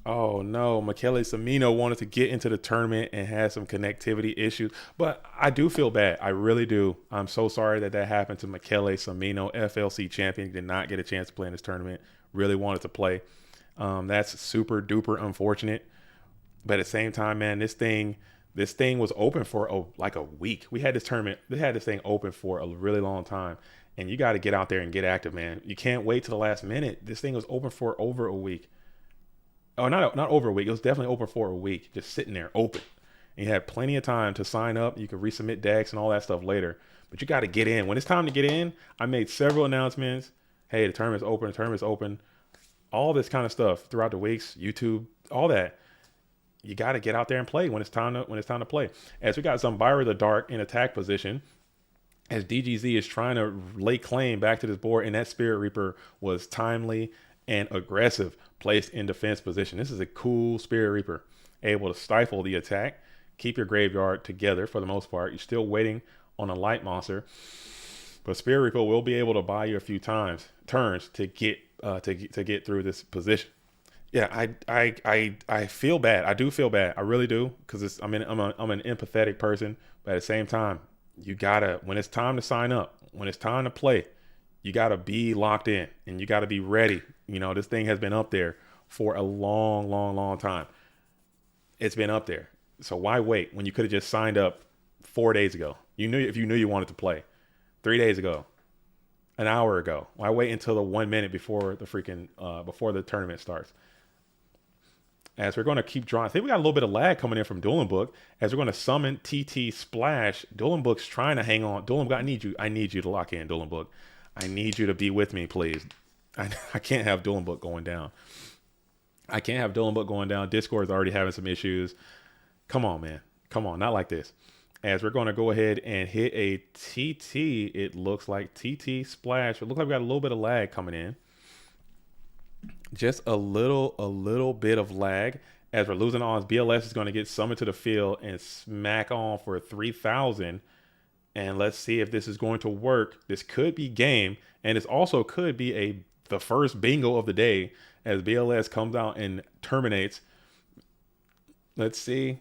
Michele Samino wanted to get into the tournament and had some connectivity issues. But I do feel bad. I really do. I'm so sorry that happened to Michele Samino, FLC champion. Did not get a chance to play in this tournament. Really wanted to play. That's super duper unfortunate. But at the same time, man, this thing was open for like a week. We had this thing open for a really long time. And you got to get out there and get active, man. You can't wait till the last minute. This thing was open for over a week. Oh, not over a week. It was definitely open for a week, just sitting there open. And you had plenty of time to sign up. You could resubmit decks and all that stuff later. But you got to get in. When it's time to get in, I made several announcements. Hey, the tournament's open. All this kind of stuff throughout the weeks, YouTube, all that. You got to get out there and play when it's time to play. As we got Zumbira the Dark in attack position, as DGZ is trying to lay claim back to this board, and that Spirit Reaper was timely and aggressive, placed in defense position. This is a cool Spirit Reaper, able to stifle the attack, keep your graveyard together for the most part. You're still waiting on a light monster, but Spirit Reaper will be able to buy you a few turns to get through this position. Yeah, I feel bad. I do feel bad. I really do, because I'm an empathetic person, but at the same time, you gotta, when it's time to sign up, when it's time to play, you gotta be locked in and you gotta be ready. You know, this thing has been up there for a long time. It's been up there. So why wait when you could have just signed up 4 days ago? If you knew you wanted to play 3 days ago, an hour ago. Why wait until the 1 minute before the tournament starts? As we're going to keep drawing, I think we got a little bit of lag coming in from Dueling Book. As we're going to summon TT Splash, Dueling Book's trying to hang on. Dueling Book, I need you to lock in, Dueling Book. I need you to be with me, please. I can't have Dueling Book going down. I can't have Dueling Book going down. Discord is already having some issues. Come on, man. Come on, not like this. As we're going to go ahead and hit a TT, it looks like TT Splash. It looks like we got a little bit of lag coming in. Just a little bit of lag. As we're losing on, BLS is going to get summoned to the field and smack on for 3,000. And let's see if this is going to work. This could be game, and this also could be the first bingo of the day as BLS comes out and terminates. Let's see.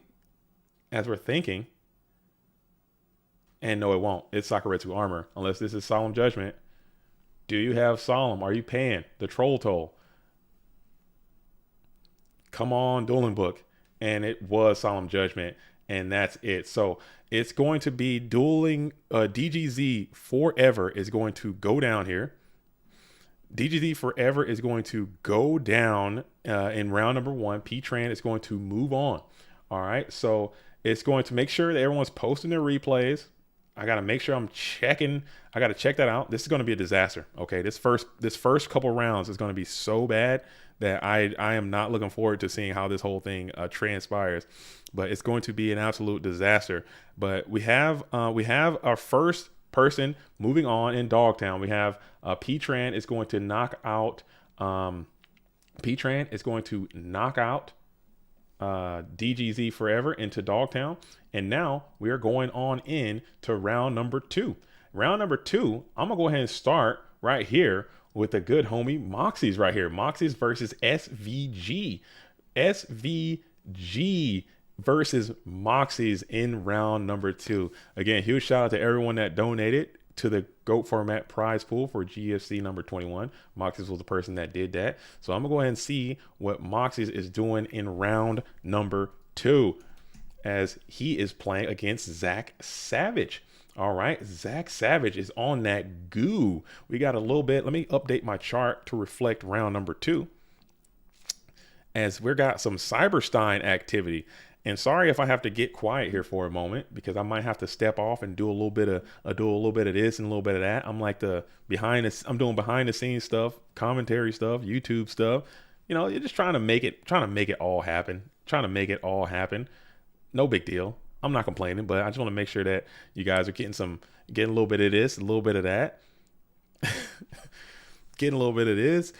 As we're thinking. And no, it won't. It's Sakuretsu Armor, unless this is Solemn Judgment. Do you have Solemn? Are you paying the troll toll? Come on, Dueling Book. And it was Solemn Judgment, and that's it. So it's going to be dueling. DGZ Forever is going to go down here. DGZ Forever is going to go down in round number 1. P-Tran is going to move on. All right, so it's going to make sure that everyone's posting their replays. I got to make sure I'm checking. I got to check that out. This is going to be a disaster. Okay, this first couple rounds is going to be so bad that I am not looking forward to seeing how this whole thing transpires. But it's going to be an absolute disaster. But we have our first person moving on in Dogtown. We have P-Tran is going to knock out P-Tran is going to knock out DGZ Forever into Dogtown. And now we are going on in to round number 2. Round number 2, I'm gonna go ahead and start right here with the good homie Moxie's right here. Moxie's versus SVG. SVG versus Moxie's in round number 2. Again, huge shout out to everyone that donated to the GOAT format prize pool for GFC number 21. Moxie's was the person that did that. So I'm gonna go ahead and see what Moxie's is doing in round number 2 as he is playing against Zach Savage. All right, Zach Savage is on that goo. We got a little bit. Let me update my chart to reflect round number 2 as we got some Cyberstein activity. And sorry if I have to get quiet here for a moment because I might have to step off and do a little bit of this and a little bit of that. I'm like I'm doing behind the scenes stuff, commentary stuff, YouTube stuff. You know, you're just trying to make it all happen. Trying to make it all happen. No big deal. I'm not complaining, but I just want to make sure that you guys are getting a little bit of this, a little bit of that. Getting a little bit of this.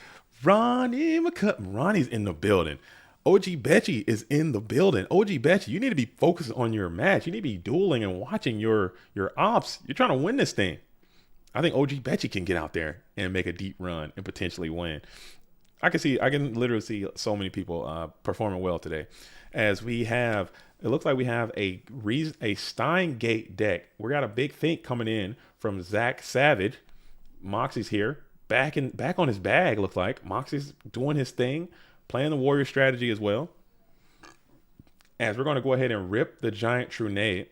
Ronnie's in the building. OG Betchy is in the building. OG Betchy, you need to be focused on your match. You need to be dueling and watching your ops. You're trying to win this thing. I think OG Betchy can get out there and make a deep run and potentially win. I can literally see so many people performing well today. As it looks like we have a Steingate deck. We got a big think coming in from Zach Savage. Moxie's here, back on his bag. Looks like Moxie's doing his thing, playing the warrior strategy as well. As we're going to go ahead and rip the giant Trunade.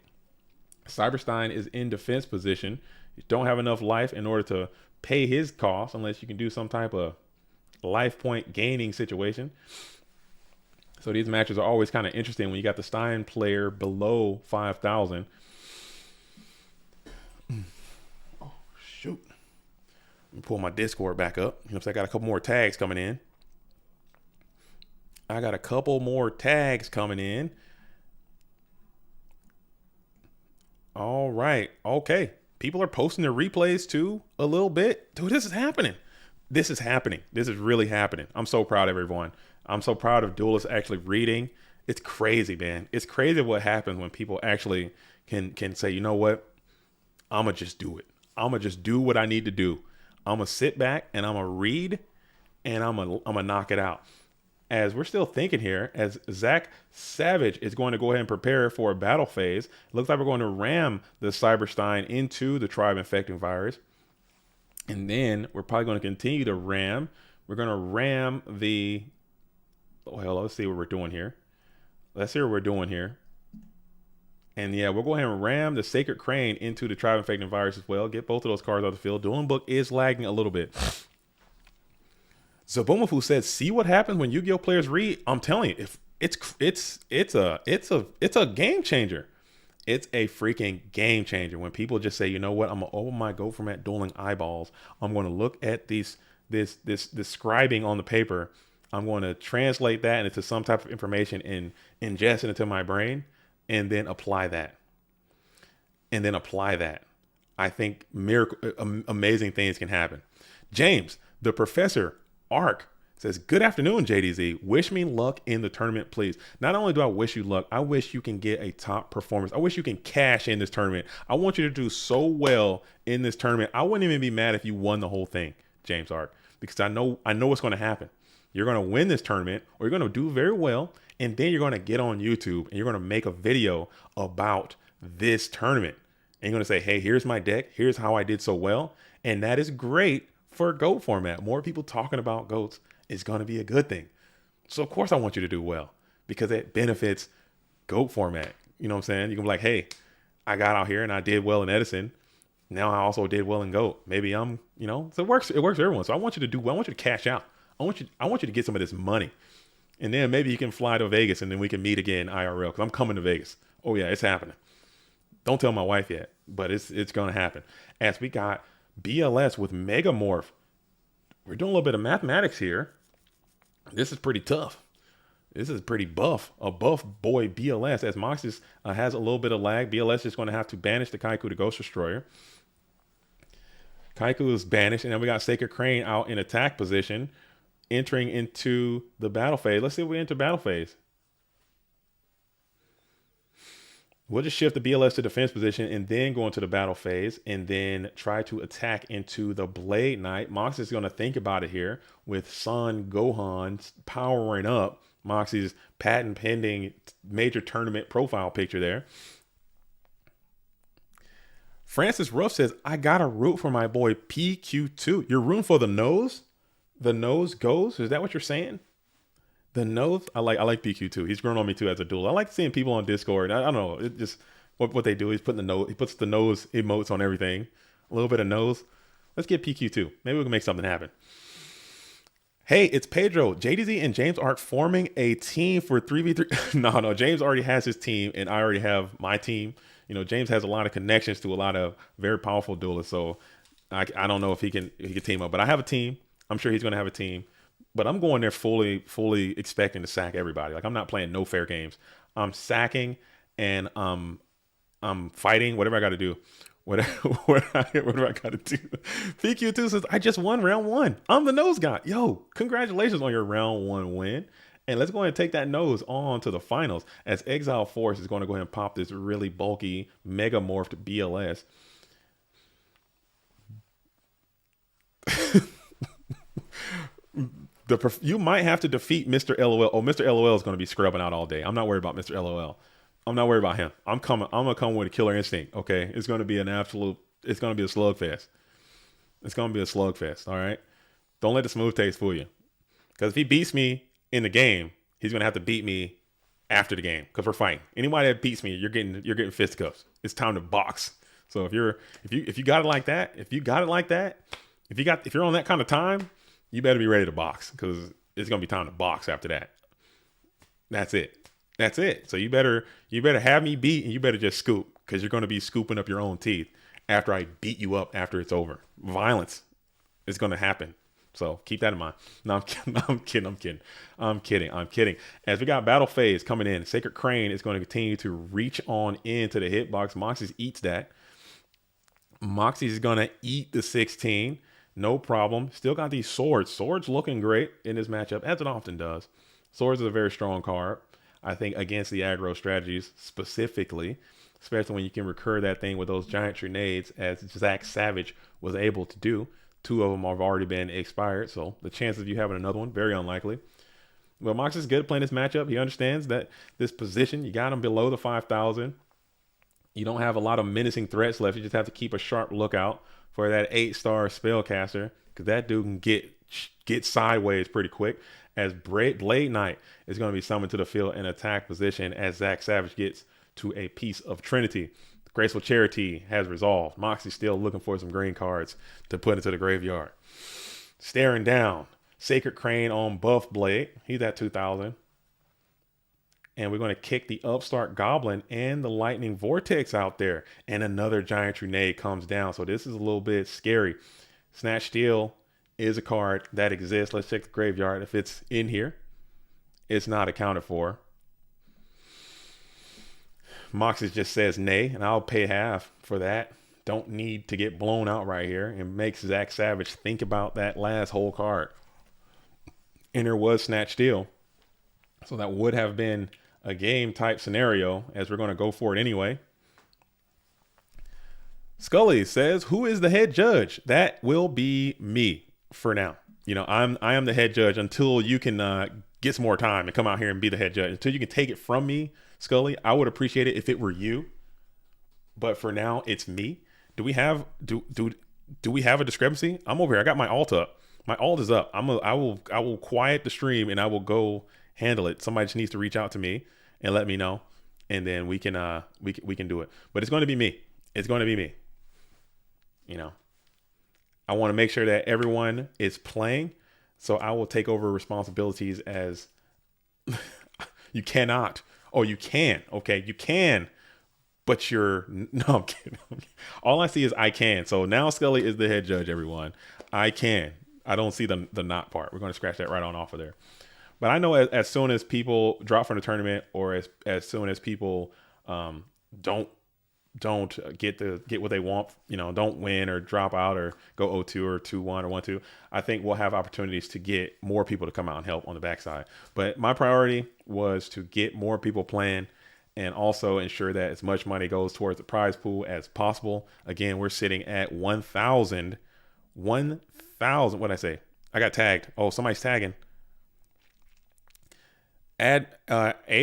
Cyberstein is in defense position. You don't have enough life in order to pay his cost unless you can do some type of life point gaining situation. So these matches are always kind of interesting when you got the Stein player below 5,000. Oh, shoot. Let me pull my Discord back up. Looks like I got a couple more tags coming in. All right. Okay. People are posting their replays too a little bit. Dude, this is happening. This is really happening. I'm so proud of everyone. I'm so proud of duelists actually reading. It's crazy, man. It's crazy what happens when people actually can say, you know what? I'm going to just do it. I'm going to just do what I need to do. I'm going to sit back and I'm going to read and I'm going to knock it out. As we're still thinking here, as Zach Savage is going to go ahead and prepare for a battle phase, it looks like we're going to ram the Cyberstein into the tribe infecting virus. And then we're probably going to continue to ram. We're going to ram the... Well, let's see what we're doing here. And yeah, we'll go ahead and ram the Sacred Crane into the tribe infecting virus as well. Get both of those cards off the field. Dueling Book is lagging a little bit. Zabomafu said, see what happens when Yu-Gi-Oh players read? I'm telling you, It's a game changer. It's a freaking game changer when people just say, you know what, I'm gonna open my Go format dueling eyeballs. I'm going to look at this scribing on the paper. I'm going to translate that into some type of information and ingest it into my brain, and then apply that. And then apply that. I think amazing things can happen. James, the professor, Ark, says, good afternoon, JDZ. Wish me luck in the tournament, please. Not only do I wish you luck, I wish you can get a top performance. I wish you can cash in this tournament. I want you to do so well in this tournament. I wouldn't even be mad if you won the whole thing, James Ark, because I know what's going to happen. You're going to win this tournament, or you're going to do very well, and then you're going to get on YouTube and you're going to make a video about this tournament. And you're going to say, hey, here's my deck. Here's how I did so well. And that is great for GOAT format. More people talking about GOATs is going to be a good thing. So, of course, I want you to do well because it benefits GOAT format. You know what I'm saying? You can be like, hey, I got out here and I did well in Edison. Now I also did well in GOAT. Maybe I'm, so it works for everyone. So I want you to do well. I want you to cash out. I want you to get some of this money. And then maybe you can fly to Vegas and then we can meet again IRL because I'm coming to Vegas. Oh, yeah, it's happening. Don't tell my wife yet, but it's going to happen. As we got BLS with Megamorph, we're doing a little bit of mathematics here. This is pretty tough. This is pretty buff. A buff boy BLS, as Moxis has a little bit of lag. BLS is going to have to banish the Kaiku to Ghost Destroyer. Kaiku is banished, and then we got Sacred Crane out in attack position, entering into the battle phase. Let's see if we enter battle phase. We'll just shift the BLS to defense position and then go into the battle phase and then try to attack into the Blade Knight. Moxie is going to think about it here with Son Gohan powering up. Moxie's patent pending major tournament profile picture there. Francis Ruff says, I got to root for my boy PQ2. You're rooting for the nose? The nose goes? Is that what you're saying? The nose, I like PQ2. He's grown on me too as a duel. I like seeing people on Discord. I don't know. It just what they do. He puts the nose emotes on everything. A little bit of nose. Let's get PQ2. Maybe we can make something happen. Hey, it's Pedro. JDZ and James aren't forming a team for 3v3. No. James already has his team, and I already have my team. James has a lot of connections to a lot of very powerful duelists. So I don't know if he can team up. But I have a team. I'm sure he's going to have a team. But I'm going there fully expecting to sack everybody. Like, I'm not playing no fair games. I'm sacking and I'm fighting, whatever I got to do. Whatever I got to do. PQ2 says, I just won round 1. I'm the nose guy. Yo, congratulations on your round 1 win. And let's go ahead and take that nose on to the finals as Exile Force is going to go ahead and pop this really bulky Mega Morphed BLS. You might have to defeat Mr. LOL. Oh, Mr. LOL is going to be scrubbing out all day. I'm not worried about Mr. LOL. I'm not worried about him. I'm going to come with a killer instinct. Okay. It's going to be it's going to be a slugfest. It's going to be a slugfest. All right. Don't let the smooth taste fool you. Because if he beats me in the game, he's going to have to beat me after the game because we're fighting. Anybody that beats me, you're getting fisticuffs. It's time to box. So if you got it like that, if you're on that kind of time, you better be ready to box because it's going to be time to box after that. That's it. So you better have me beat and you better just scoop because you're going to be scooping up your own teeth after I beat you up after it's over. Violence is going to happen. So keep that in mind. No, I'm kidding. As we got battle phase coming in, Sacred Crane is going to continue to reach on into the hitbox. Moxie eats that. Moxie is going to eat the 16. No problem. Still got these swords. Swords looking great in this matchup, as it often does. Swords is a very strong card, I think, against the aggro strategies specifically, especially when you can recur that thing with those giant grenades, as Zach Savage was able to do. 2 of them have already been expired, so the chances of you having another one, very unlikely. But Mox is good at playing this matchup. He understands that this position, you got him below the 5,000. You don't have a lot of menacing threats left. You just have to keep a sharp lookout for that 8-star spellcaster because that dude can get sideways pretty quick. As Blade Knight is going to be summoned to the field in attack position as Zach Savage gets to a piece of Trinity. Graceful Charity has resolved. Moxie's still looking for some green cards to put into the graveyard. Staring down. Sacred Crane on buff Blade. He's at 2,000. and we're going to kick the upstart goblin and the lightning vortex out there, and another giant grenade comes down. So this is a little bit scary. Snatch Steal is a card that exists. Let's check the graveyard. If it's in here, it's not accounted for. Moxie just says nay, and I'll pay half for that. Don't need to get blown out right here. And makes Zach Savage think about that last whole card. And there was Snatch Steal. So that would have been a game type scenario, as we're going to go for it anyway. Scully says, who is the head judge? That will be me for now. You know, I am the head judge until you can get some more time and come out here and be the head judge. Until you can take it from me, Scully, I would appreciate it if it were you. But for now, it's me. Do we have a discrepancy? I'm over here. I got my alt up. My alt is up. I will quiet the stream and I will go handle it. Somebody just needs to reach out to me and let me know, and then we can do it. But it's going to be me. It's going to be me. You know, I want to make sure that everyone is playing, so I will take over responsibilities as you cannot. Oh, you can. Okay, you can. But no, I'm kidding. All I see is I can. So now Scully is the head judge, everyone. I can. I don't see the not part. We're going to scratch that right on off of there. But I know as soon as people drop from the tournament, or as soon as people don't get what they want, you know, don't win or drop out or go 0-2 or 2-1 or 1-2, I think we'll have opportunities to get more people to come out and help on the backside. But my priority was to get more people playing, and also ensure that as much money goes towards the prize pool as possible. Again, we're sitting at 1,000. What did I say? I got tagged. Oh, somebody's tagging. Arlarian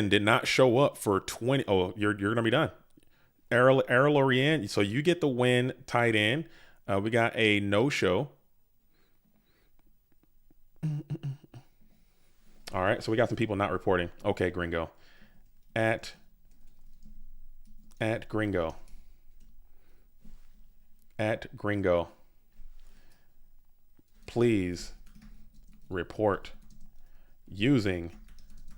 did not show up for 20. Oh, you're gonna be done. Arlarian. So you get the win tight end. We got a no-show. All right, so we got some people not reporting. Okay, Gringo. At Gringo. At Gringo. Please report using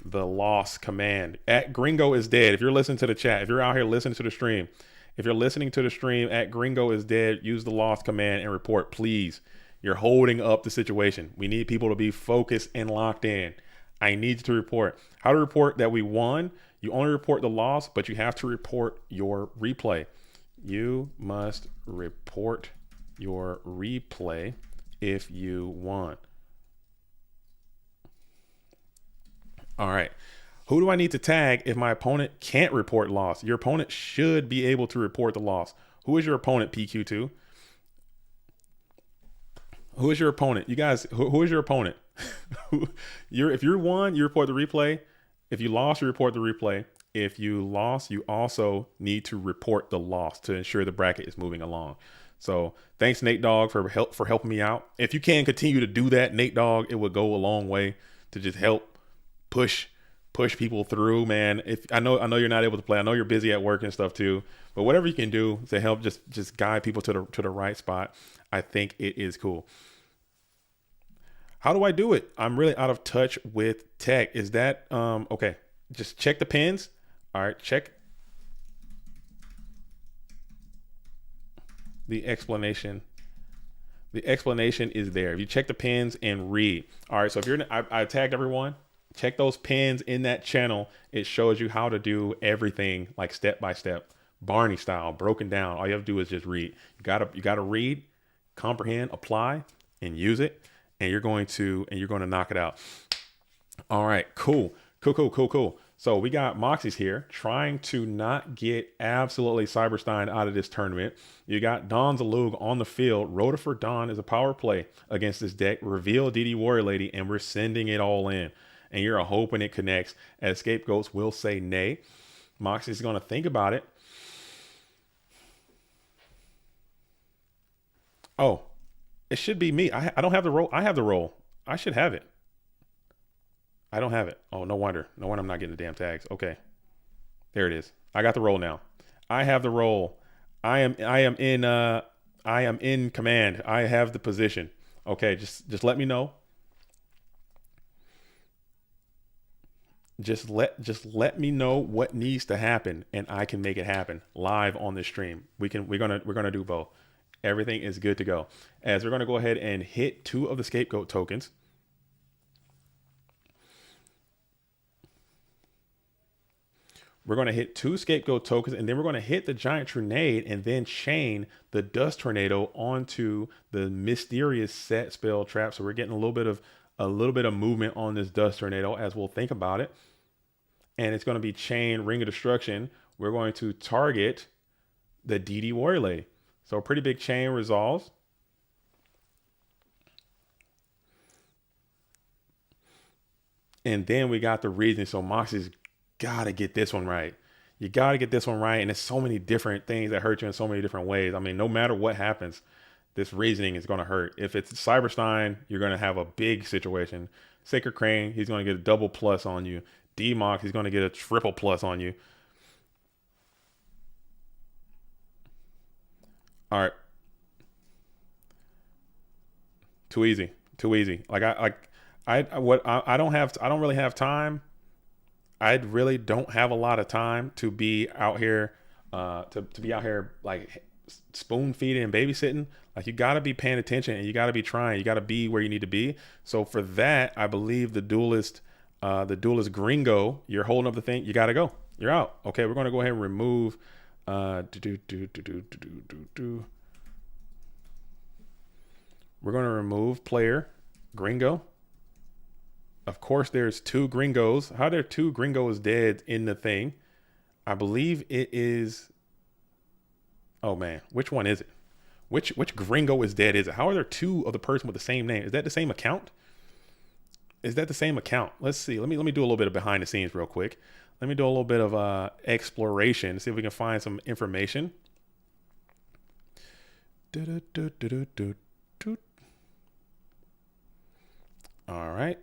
the loss command. At Gringo is dead. If you're listening to the chat, if you're out here listening to the stream, if you're listening to the stream, at Gringo is dead, use the loss command and report, please. You're holding up the situation. We need people to be focused and locked in. I need you to report. How to report that we won? You only report the loss, but you have to report your replay. You must report your replay if you won. All right. Who do I need to tag if my opponent can't report loss? Your opponent should be able to report the loss. Who is your opponent, PQ2? Who is your opponent? You guys, who is your opponent? If you won, you report the replay. If you lost, you report the replay. If you lost, you also need to report the loss to ensure the bracket is moving along. So thanks, Nate Dogg, for helping me out. If you can continue to do that, Nate Dogg, it would go a long way to just help push people through, man. If I know you're not able to play. I know you're busy at work and stuff too. But whatever you can do to help just guide people to the right spot, I think it is cool. How do I do it? I'm really out of touch with tech. Is that okay? Just check the pins. All right, check the explanation. The explanation is there. If you check the pins and read. All right, so if I tagged everyone. Check those pins in that channel. It shows you how to do everything like step by step, Barney style, broken down. All you have to do is just read. You gotta read, comprehend, apply, and use it, and you're going to knock it out. All right, cool. So we got Moxie's here trying to not get absolutely Cyberstein out of this tournament. You got Don Zalug on the field. Rhoda for Don is a power play against this deck. Reveal DD Warrior Lady, and we're sending it all in. And you're hoping it connects, as Scapegoats will say nay. Moxie's going to think about it. Oh, it should be me. I don't have the role. I have the role. I should have it. I don't have it. Oh, no wonder. No wonder I'm not getting the damn tags. Okay. There it is. I got the role now. I have the role. I am in command. I have the position. Okay, just let me know. Just let me know what needs to happen, and I can make it happen live on the stream. We're gonna do both. Everything is good to go. As we're gonna go ahead and hit 2 of the scapegoat tokens. We're going to hit 2 scapegoat tokens, and then we're going to hit the giant tornado and then chain the dust tornado onto the mysterious set spell trap. So we're getting a little bit of movement on this dust tornado as we'll think about it. And it's going to be chain ring of destruction. We're going to target the DD warrior lady. So a pretty big chain resolves. And then we got the reasoning. So Moxie's gotta get this one right. You gotta get this one right. And there's so many different things that hurt you in so many different ways. I mean, no matter what happens, this reasoning is gonna hurt. If it's Cyberstein, you're gonna have a big situation. Sacred Crane, he's gonna get a double plus on you. D-Mox, he's gonna get a triple plus on you. All right. Too easy. Too easy. I don't really have time. I really don't have a lot of time to be out here, to be out here like spoon feeding and babysitting. Like, you got to be paying attention, and you got to be trying. You got to be where you need to be. So for that, I believe the duelist Gringo, you're holding up the thing. You got to go. You're out. Okay, we're going to go ahead and remove. We're going to remove player Gringo. Of course, there's 2 gringos. How are there 2 gringos dead in the thing? I believe it is. Oh man, which one is it? Which gringo is dead? Is it? How are there 2 of the person with the same name? Is that the same account? Is that the same account? Let's see. Let me do a little bit of behind the scenes real quick. Let me do a little bit of exploration. See if we can find some information. All right.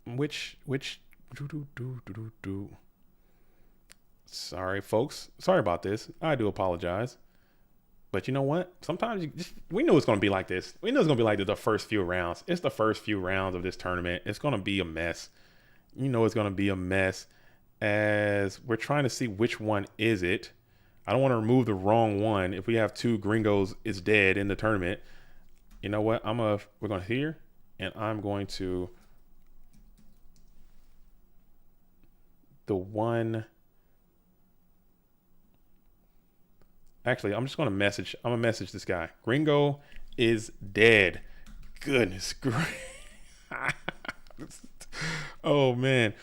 Which Sorry folks, sorry about this. I do apologize, but you know what, sometimes we knew it's going to be like this. We knew it's going to be like this the first few rounds. It's the first few rounds of this tournament. It's going to be a mess. You know it's going to be a mess, as we're trying to see which one is it. I don't want to remove the wrong one. If we have 2 gringos is dead in the tournament, you know what, we're going to here, and I'm going to the one. Actually, I'm just going to message. I'm going to message this guy. Gringo is dead. Goodness gracious. Oh man.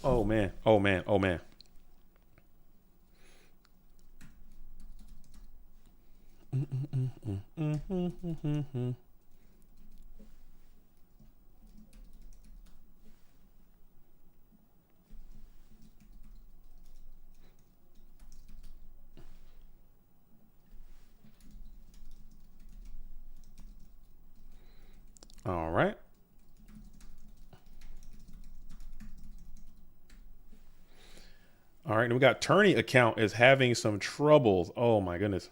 Oh man. Oh man. Oh man. All right. All right. And we got Tourney account is having some troubles. Oh my goodness.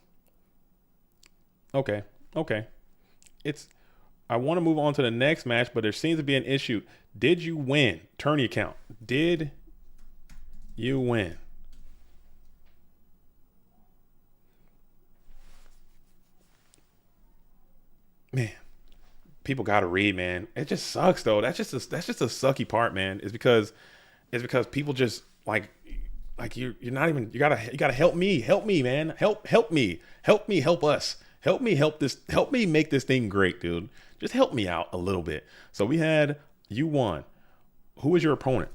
Okay. Okay. I want to move on to the next match, but there seems to be an issue. Did you win? Tourney account. Did you win? Man, people got to read, man. It just sucks though. That's just a sucky part, man. It's because people just like you're not even, you gotta help me, man. Help me. Help us. Help me make this thing great, dude. Just help me out a little bit. So you won. Who was your opponent?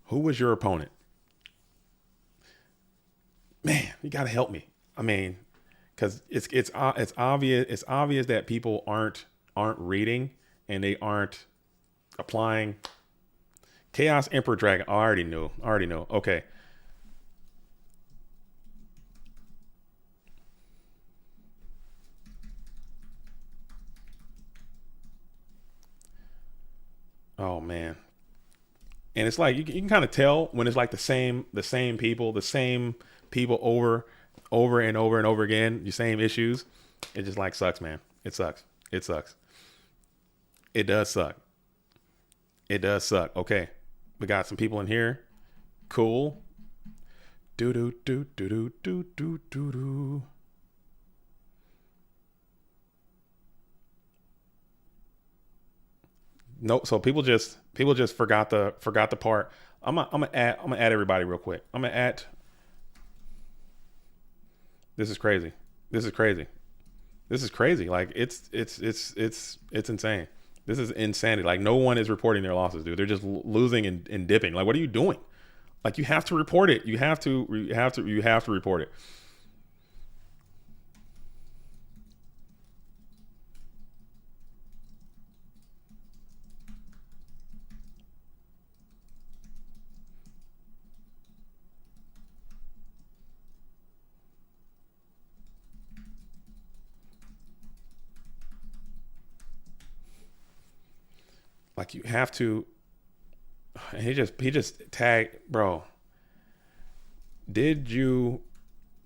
Who was your opponent? Man, you gotta help me. I mean, because it's obvious that people aren't reading, and they aren't applying. Chaos Emperor Dragon. Oh, I already knew. Okay. Oh man. And it's like you can kind of tell when it's like the same people over and over and over again, the same issues. It just like sucks, man. It sucks. It sucks. It does suck. It does suck. Okay, we got some people in here. Cool. Do do do do do do do do do. Nope. So people just forgot the part. I'm gonna add everybody real quick. I'm gonna add. This is crazy. This is crazy. This is crazy. Like it's insane. This is insanity. Like no one is reporting their losses, dude. They're just losing and dipping. Like what are you doing? Like you have to report it. You have to report it. Like you have to. And he just tagged, bro. Did you?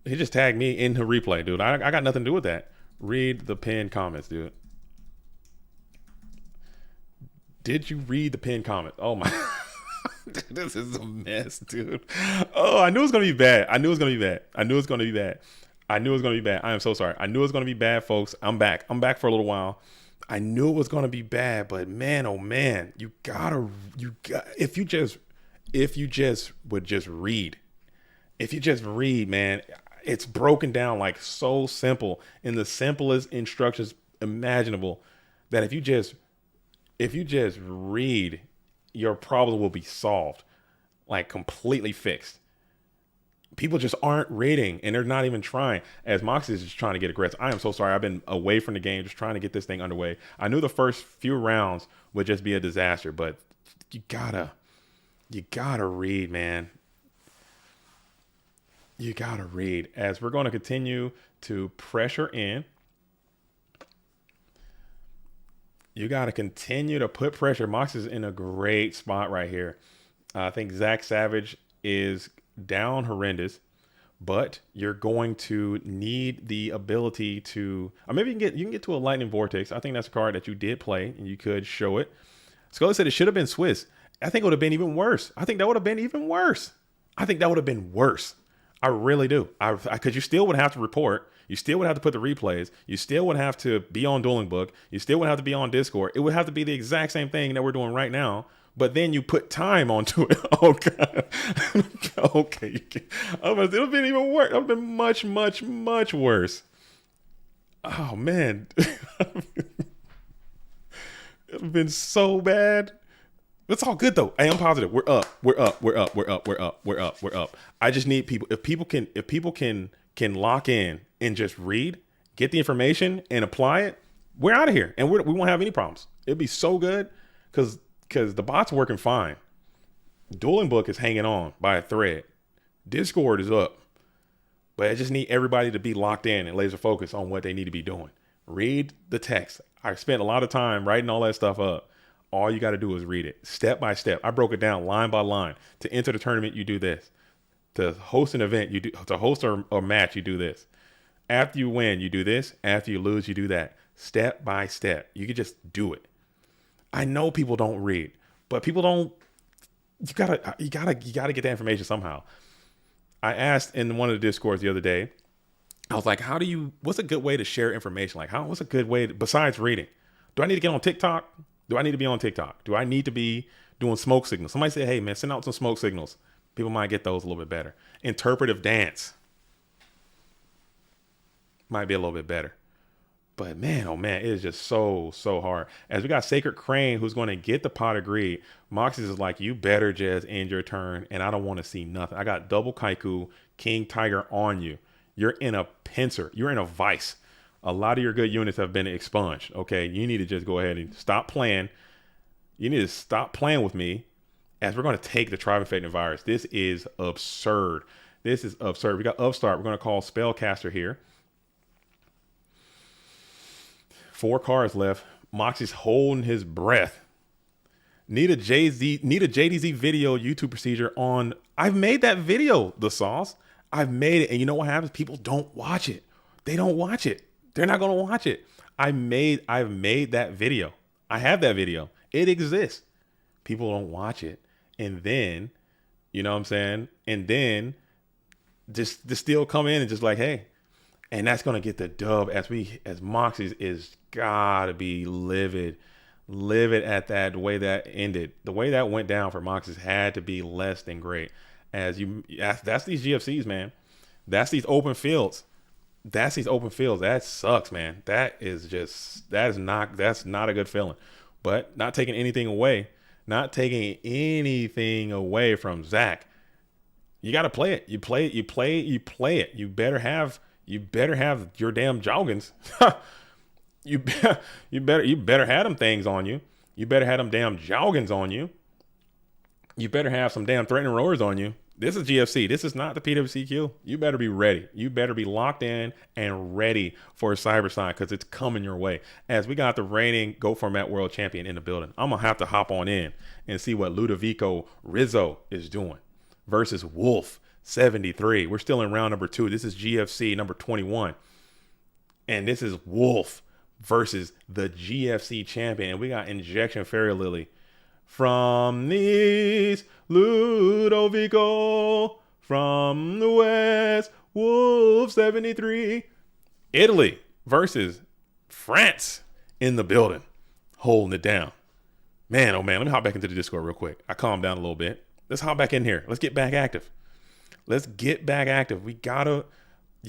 He just tagged me in the replay, dude. I got nothing to do with that. Read the pinned comments, dude. Did you read the pinned comments? Oh my. This is a mess, dude. Oh, I knew it was gonna be bad. I knew it was gonna be bad. I knew it was gonna be bad. I knew it was gonna be bad. I am so sorry. I knew it was gonna be bad, folks. I'm back. I'm back for a little while. I knew it was gonna be bad, but man, oh man, if you just would just read. If you just read, man, it's broken down like so simple in the simplest instructions imaginable that if you just read, your problem will be solved, like completely fixed. People just aren't reading and they're not even trying. As Moxie is just trying to get aggressive. I am so sorry. I've been away from the game, just trying to get this thing underway. I knew the first few rounds would just be a disaster, but you gotta read, man. You gotta read. As we're going to continue to pressure in, you got to continue to put pressure. Mox is in a great spot right here. I think Zach Savage is down horrendous, but you're going to need the ability to, or maybe you can get to a lightning vortex. I think that's a card that you did play and you could show it. Scully said it should have been Swiss. I think it would have been even worse. I think that would have been even worse. I think that would have been worse. I really do. Because you still would have to report. You still would have to put the replays. You still would have to be on Dueling Book. You still would have to be on Discord. It would have to be the exact same thing that we're doing right now. But then you put time onto it. Oh, God. Okay. It would have been even worse. It would have been much, much, much worse. Oh, man. It would have been so bad. It's all good though. Hey, I'm positive. We're up. We're up. We're up. We're up. We're up. We're up. We're up. I just need people. If people can lock in and just read, get the information and apply it, we're out of here and we won't have any problems. It'd be so good because the bot's working fine. Dueling Book is hanging on by a thread. Discord is up, but I just need everybody to be locked in and laser focused on what they need to be doing. Read the text. I spent a lot of time writing all that stuff up. All you got to do is read it step by step. I broke it down line by line. To enter the tournament, you do this. To host an event, you do. To host a match, you do this. After you win, you do this. After you lose, you do that. Step by step. You can just do it. I know people don't read, but people don't. You gotta get that information somehow. I asked in one of the Discords the other day. I was like, what's a good way to share information? Like, what's a good way besides reading? Do I need to get on TikTok? Do I need to be on TikTok? Do I need to be doing smoke signals? Somebody say, hey, man, send out some smoke signals. People might get those a little bit better. Interpretive dance might be a little bit better. But man, oh man, it is just so hard. As we got Sacred Crane, who's going to get the pot of greed. Moxie is like, you better just end your turn, and I don't want to see nothing. I got double Kaiku, King Tiger on you. You're in a pincer. You're in a vice. A lot of your good units have been expunged. Okay, you need to just go ahead and stop playing. You need to stop playing with me as we're going to take the Tribe Infected Virus. This is absurd. This is absurd. We got Upstart. We're going to call Spellcaster here. 4 cards left. Moxie's holding his breath. Need a JDZ video YouTube procedure on. I've made that video, the sauce. I've made it, and you know what happens? People don't watch it. They don't watch it. They're not gonna watch it. I've made that video. I have that video. It exists. People don't watch it, and then, you know what I'm saying? And then just still come in and just like, hey, and that's gonna get the dub as Moxie's is gotta be livid at that the way that ended. The way that went down for Moxie's had to be less than great. That's these GFCs, man. That's these open fields. That sucks, man. That's not a good feeling. But not taking anything away from Zach. You got to play it. You play it. You better have your damn joggins. you better have them things on you. You better have them damn joggins on you. You better have some damn threatening roars on you. This is GFC. This is not the PWCQ. You better be ready. You better be locked in and ready for a cyber sign because it's coming your way. As we got the reigning Go Format World Champion in the building, I'm going to have to hop on in and see what Ludovico Rizzo is doing versus Wolf 73. We're still in round number 2. This is GFC number 21. And this is Wolf versus the GFC champion. And we got Injection Fairy Lily from Nice, Ludovico from the West, Wolf 73. Italy versus France in the building, holding it down. Man, oh man, let me hop back into the Discord real quick. I calmed down a little bit. Let's hop back in here. Let's get back active. You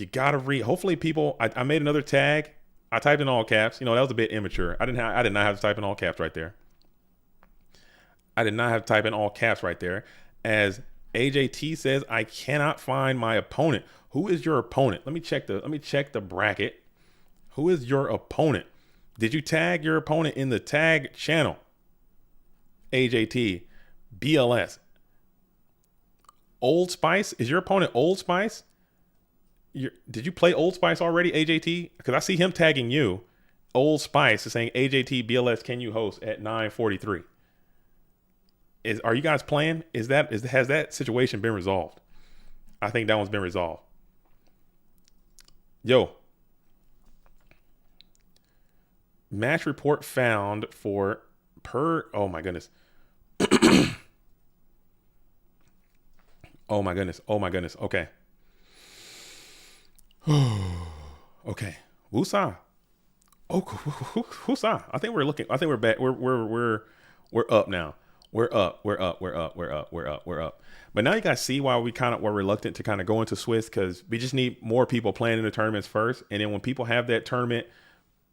gotta read. Hopefully people, I made another tag. I typed in all caps. You know, that was a bit immature. I did not have to type in all caps right there. As AJT says, I cannot find my opponent. Who is your opponent? Let me check the bracket. Who is your opponent? Did you tag your opponent in the tag channel? AJT, BLS. Old Spice? Is your opponent Old Spice? Did you play Old Spice already, AJT? Because I see him tagging you. Old Spice is saying, AJT, BLS, can you host at 9:43? Are you guys playing? Has that situation been resolved? I think that one's been resolved. Yo. Match report found for oh my goodness. Oh my goodness. Okay. Okay. Wusa. Oh, Wusa. I think we're back. We're up now. We're up. But now you guys see why we kind of were reluctant to kind of go into Swiss, because we just need more people playing in the tournaments first. And then when people have that tournament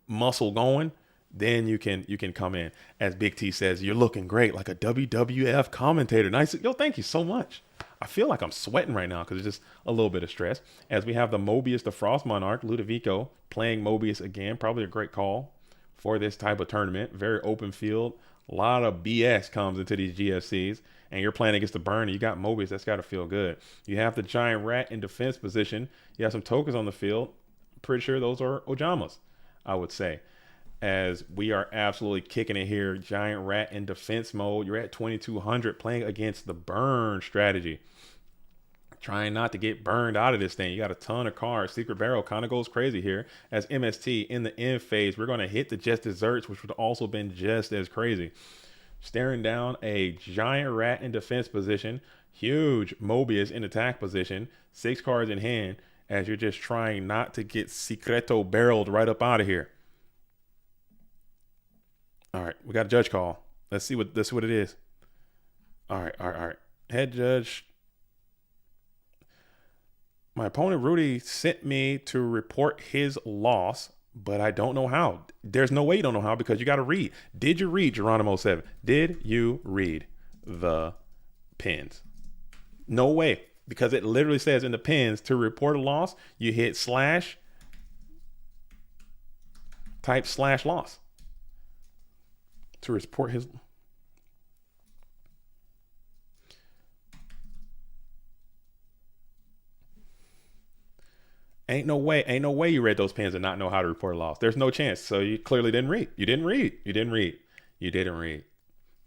muscle going, then you can come in. As Big T says, you're looking great like a WWF commentator. Nice. Yo, thank you so much. I feel like I'm sweating right now because it's just a little bit of stress. As we have the Mobius, the Frost Monarch, Ludovico playing Mobius again. Probably a great call for this type of tournament. Very open field. A lot of BS comes into these GFCs, and you're playing against the burn. You got Mobius. That's got to feel good. You have the Giant Rat in defense position. You have some tokens on the field. Pretty sure those are Ojamas, I would say. As we are absolutely kicking it here. Giant Rat in defense mode. You're at 2200 playing against the burn strategy. Trying not to get burned out of this thing. You got a ton of cards. Secret Barrel kind of goes crazy here. As MST in the end phase, we're going to hit the Just Desserts, which would also been just as crazy. Staring down a Giant Rat in defense position. Huge Mobius in attack position. 6 cards in hand as you're just trying not to get Secreto barreled right up out of here. All right, we got a judge call. Let's see what it is. All right. Head judge. My opponent, Rudy, sent me to report his loss, but I don't know how. There's no way you don't know how because you got to read. Did you read Geronimo 7? Did you read the pins? No way, because it literally says in the pins to report a loss, you hit / type / loss to report his. Ain't no way you read those pins and not know how to report a loss. There's no chance. So you clearly didn't read. You didn't read.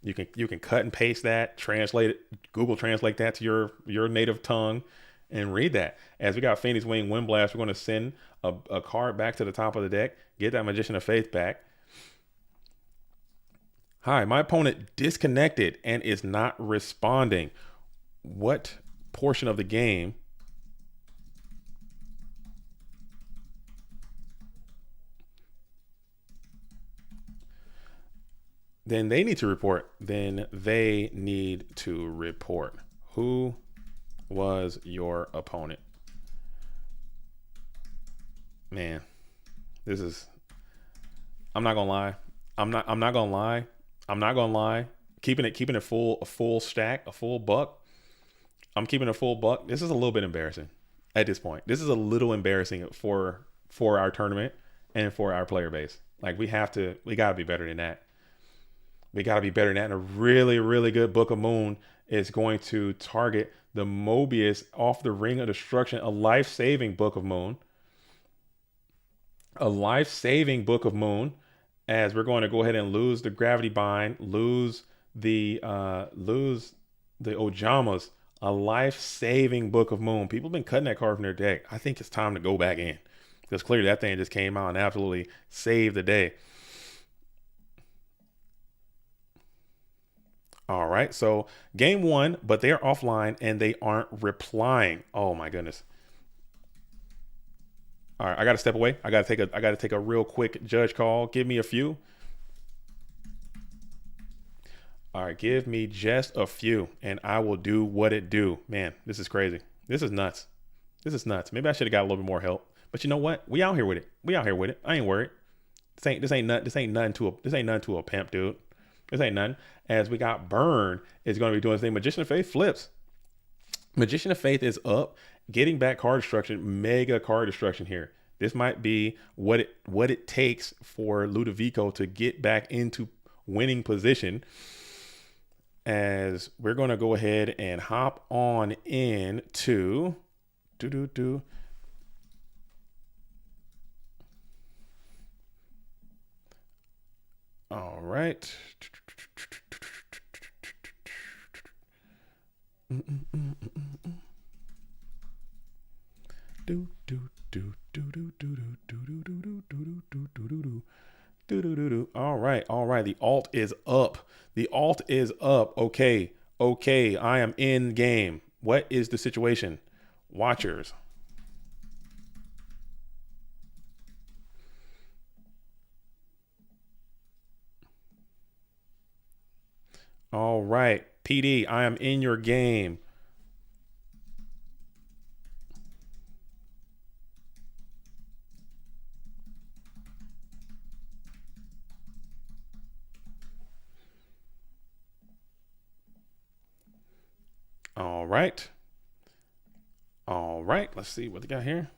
You can cut and paste that, translate it, Google Translate that to your native tongue, and read that. As we got Phoenix Wing Wind Blast, we're going to send a card back to the top of the deck, get that Magician of Faith back. Hi, my opponent disconnected and is not responding. What portion of the game? Then they need to report. Then they need to report. Who was your opponent? Man, this is. I'm not gonna lie. I'm not gonna lie. I'm not gonna lie. Keeping it full, a full stack, a full buck. I'm keeping a full buck. This is a little bit embarrassing at this point. This is a little embarrassing for our tournament and for our player base. Like we gotta be better than that. We gotta be better than that. And a really, really good Book of Moon is going to target the Mobius off the Ring of Destruction, a life-saving Book of Moon. A life-saving Book of Moon, as we're going to go ahead and lose the Gravity Bind, lose the Ojamas, a life-saving Book of Moon. People have been cutting that card from their deck. I think it's time to go back in, because clearly that thing just came out and absolutely saved the day. All right, so game one, but they are offline and they aren't replying. Oh my goodness. All right, I got to step away. I got to take a real quick judge call. Give me a few. All right, give me just a few and I will do what it do. Man, this is crazy. This is nuts. This is nuts. Maybe I should have got a little bit more help. But you know what? We out here with it. We out here with it. I ain't worried. This ain't nothing to a pimp, dude. This ain't nothing. As we got Burn is going to be doing the thing. Magician of Faith flips. Magician of Faith is up, getting back card destruction, mega card destruction here. This might be what it takes for Ludovico to get back into winning position. As we're going to go ahead and hop on in to All right. All right, all right. The alt is up. The alt is up. Okay, okay. I am in game. What is the situation? Watchers. All right, PD, I am in your game. All right. All right. Let's see what they got here.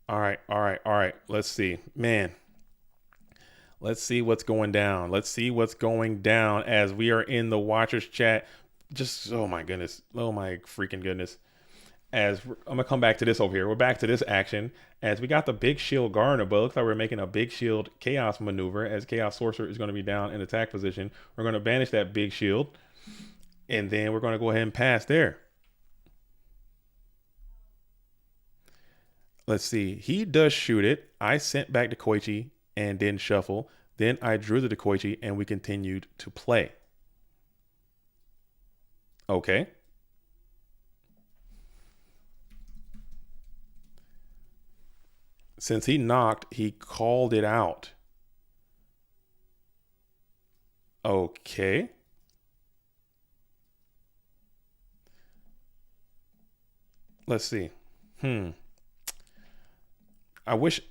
All right. All right. All right. Let's see. Man, let's see what's going down. Let's see what's going down as we are in the watchers chat. Just, oh my goodness. Oh my freaking goodness. I'm gonna come back to this over here. We're back to this action as we got the big shield Gardener, but it looks like we're making a big shield chaos maneuver as Chaos Sorcerer is going to be down in attack position. We're going to banish that big shield, and then we're going to go ahead and pass there. Let's see. He does shoot it. I sent back to Koichi and then shuffle. Then I drew the Koichi and we continued to play. Okay. Since he knocked, he called it out. Okay. Let's see. I wish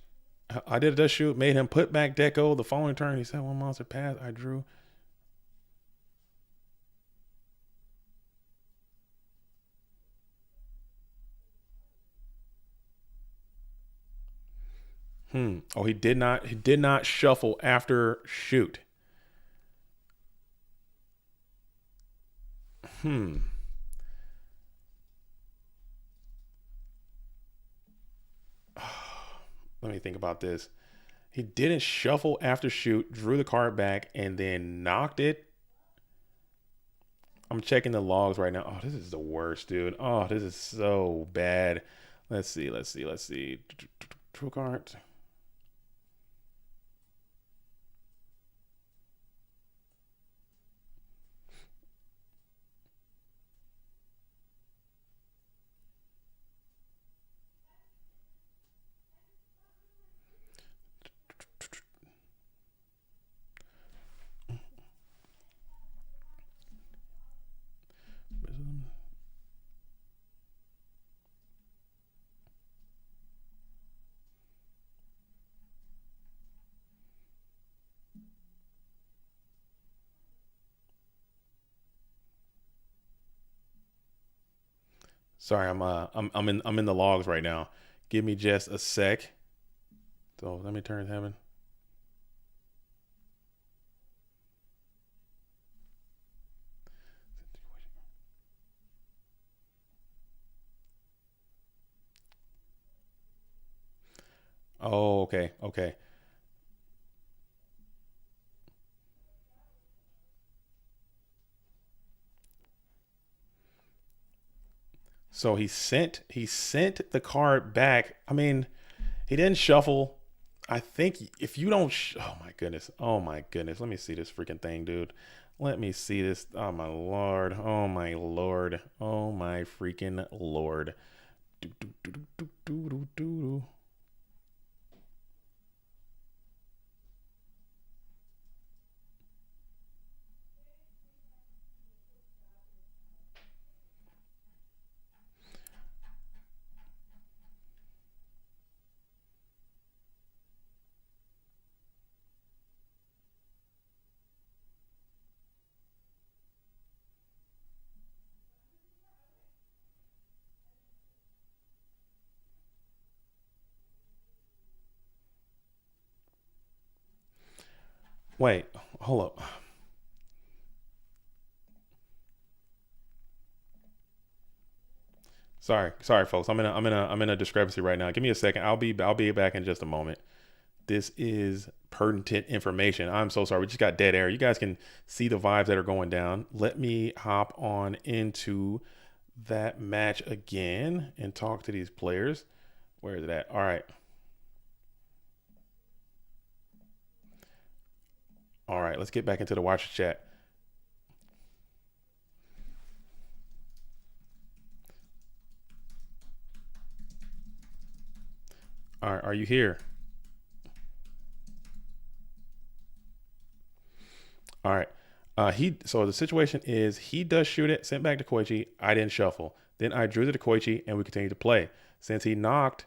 I did a dust shoot, made him put back Deco. The following turn, he said one monster pass. I drew. Oh, he did not shuffle after shoot. let me think about this. He didn't shuffle after shoot, drew the card back, and then knocked it. I'm checking the logs right now. Oh, this is the worst, dude. Oh, this is so bad. Let's see. Let's see. True card. Sorry, I'm in the logs right now. Give me just a sec. So let me turn heaven. Oh, okay, okay. So he sent the card back. I mean, he didn't shuffle. I think if you don't, oh my goodness, oh my goodness, let me see this freaking thing, dude. Let me see this. Oh my lord, oh my lord, oh my freaking lord. Do, do, do, do, do, do, do, do. Wait, hold up. Sorry, folks. I'm in a discrepancy right now. Give me a second. I'll be back in just a moment. This is pertinent information. I'm so sorry. We just got dead air. You guys can see the vibes that are going down. Let me hop on into that match again and talk to these players. Where is it at? All right. All right. Let's get back into the watcher chat. All right. Are you here? All right. So the situation is he does shoot it, sent back to Koichi. I didn't shuffle. Then I drew to Koichi and we continued to play. Since he knocked,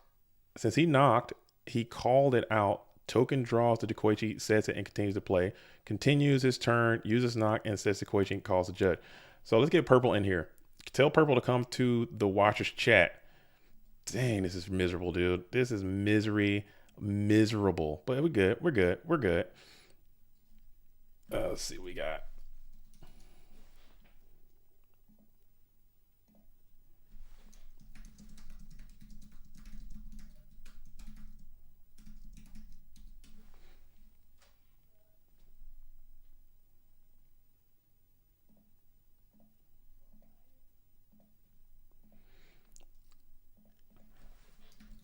since he knocked, he called it out. Token draws to Koichi, sets it and continues to play. Continues his turn, uses knock and sets to Koichi and calls the judge. So let's get purple in here. Tell purple to come to the watchers chat. Dang, this is miserable, dude. This is miserable. But we're good. We're good. We're good. Let's see what we got.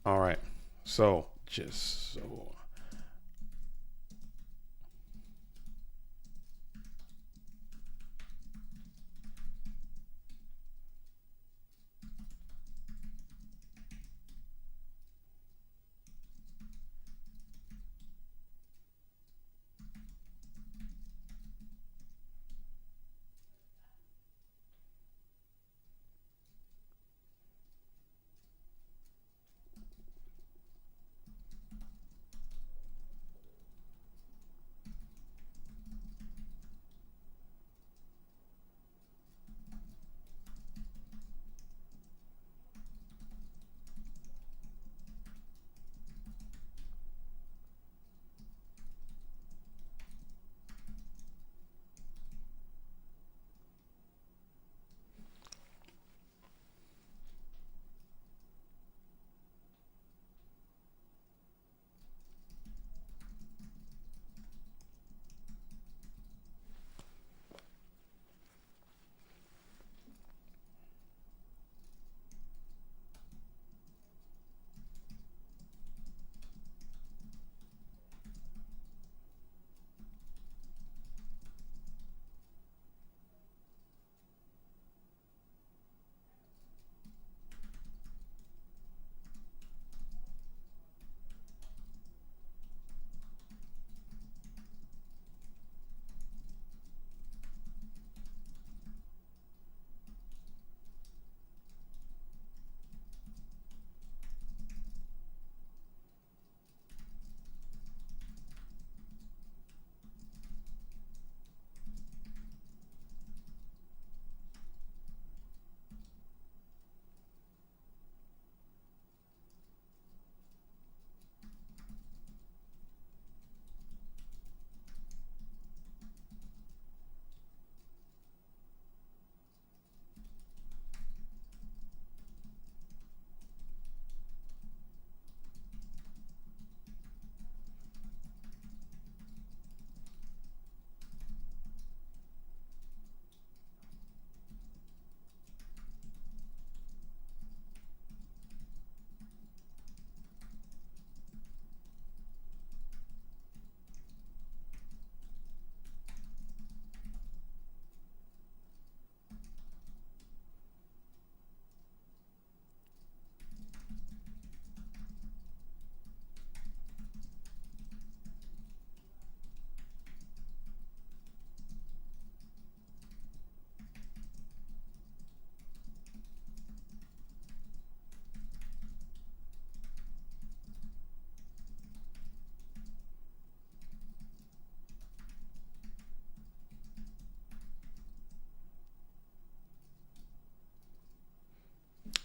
All right. So just so.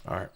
All right.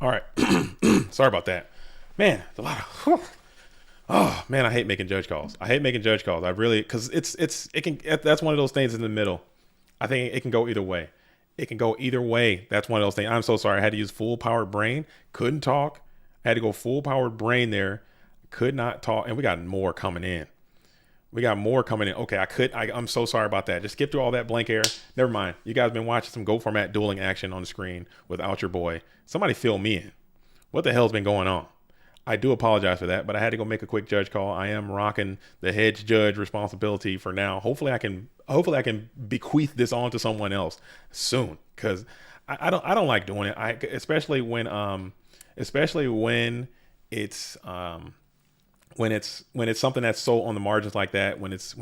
All right. Sorry about that. Man, a lot of. Whew. Oh man, I hate making judge calls. I hate making judge calls. I really, because it can, that's one of those things in the middle. I think it can go either way. It can go either way. That's one of those things. I'm so sorry. I had to use full powered brain. Couldn't talk. I had to go full powered brain there. Could not talk. And we got more coming in. We got more coming in. Okay, I'm so sorry about that. Just skip through all that blank air. Never mind. You guys been watching some Go Format dueling action on the screen without your boy. Somebody fill me in. What the hell's been going on? I do apologize for that, but I had to go make a quick judge call. I am rocking the head judge responsibility for now. Hopefully I can bequeath this on to someone else soon, because I don't like doing it. Especially when it's when it's something that's so on the margins like that, when it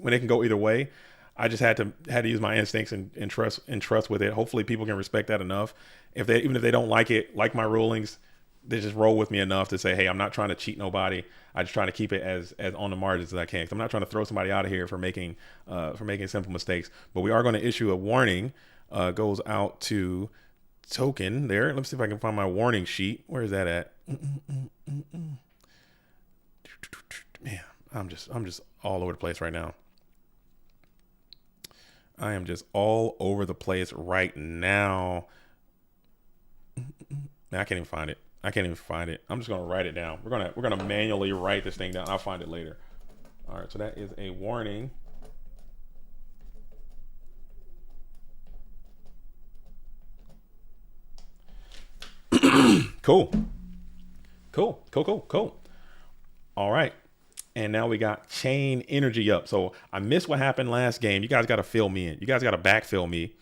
can go either way. I just had to use my instincts and trust with it. Hopefully people can respect that enough. Even if they don't like my rulings, they just roll with me enough to say, hey, I'm not trying to cheat nobody. I just trying to keep it as on the margins as I can. 'Cause I'm not trying to throw somebody out of here for making simple mistakes. But we are going to issue a warning. Goes out to Token there. Let me see if I can find my warning sheet. Where is that at? Man, I'm just all over the place right now. I am just all over the place right now. Man, I can't even find it. I'm just gonna write it down. We're gonna manually write this thing down. I'll find it later. All right, so that is a warning. Cool. All right. And now we got chain energy up. So I missed what happened last game. You guys got to fill me in. You guys got to backfill me.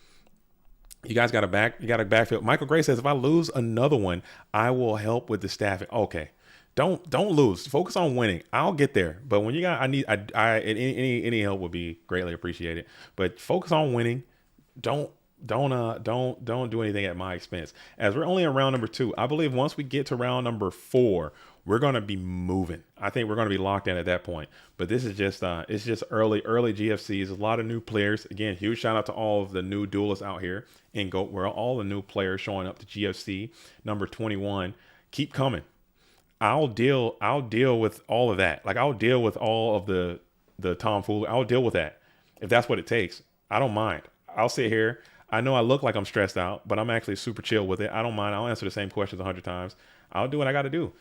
You got to backfill. Michael Gray says, if I lose another one, I will help with the staffing. Okay. Don't lose. Focus on winning. I'll get there. But when you got, any help would be greatly appreciated. But focus on winning. Don't don't do anything at my expense. As we're only in round number 2, I believe once we get to round number 4, we're gonna be moving. I think we're gonna be locked in at that point. But this is just it's just early GFCs. A lot of new players. Again, huge shout out to all of the new duelists out here in GOAT World. All the new players showing up to GFC number 21. Keep coming. I'll deal with all of that. Like I'll deal with all of the tomfoolery. I'll deal with that if that's what it takes. I don't mind. I'll sit here. I know I look like I'm stressed out, but I'm actually super chill with it. I don't mind. I'll answer the same questions 100 times. I'll do what I got to do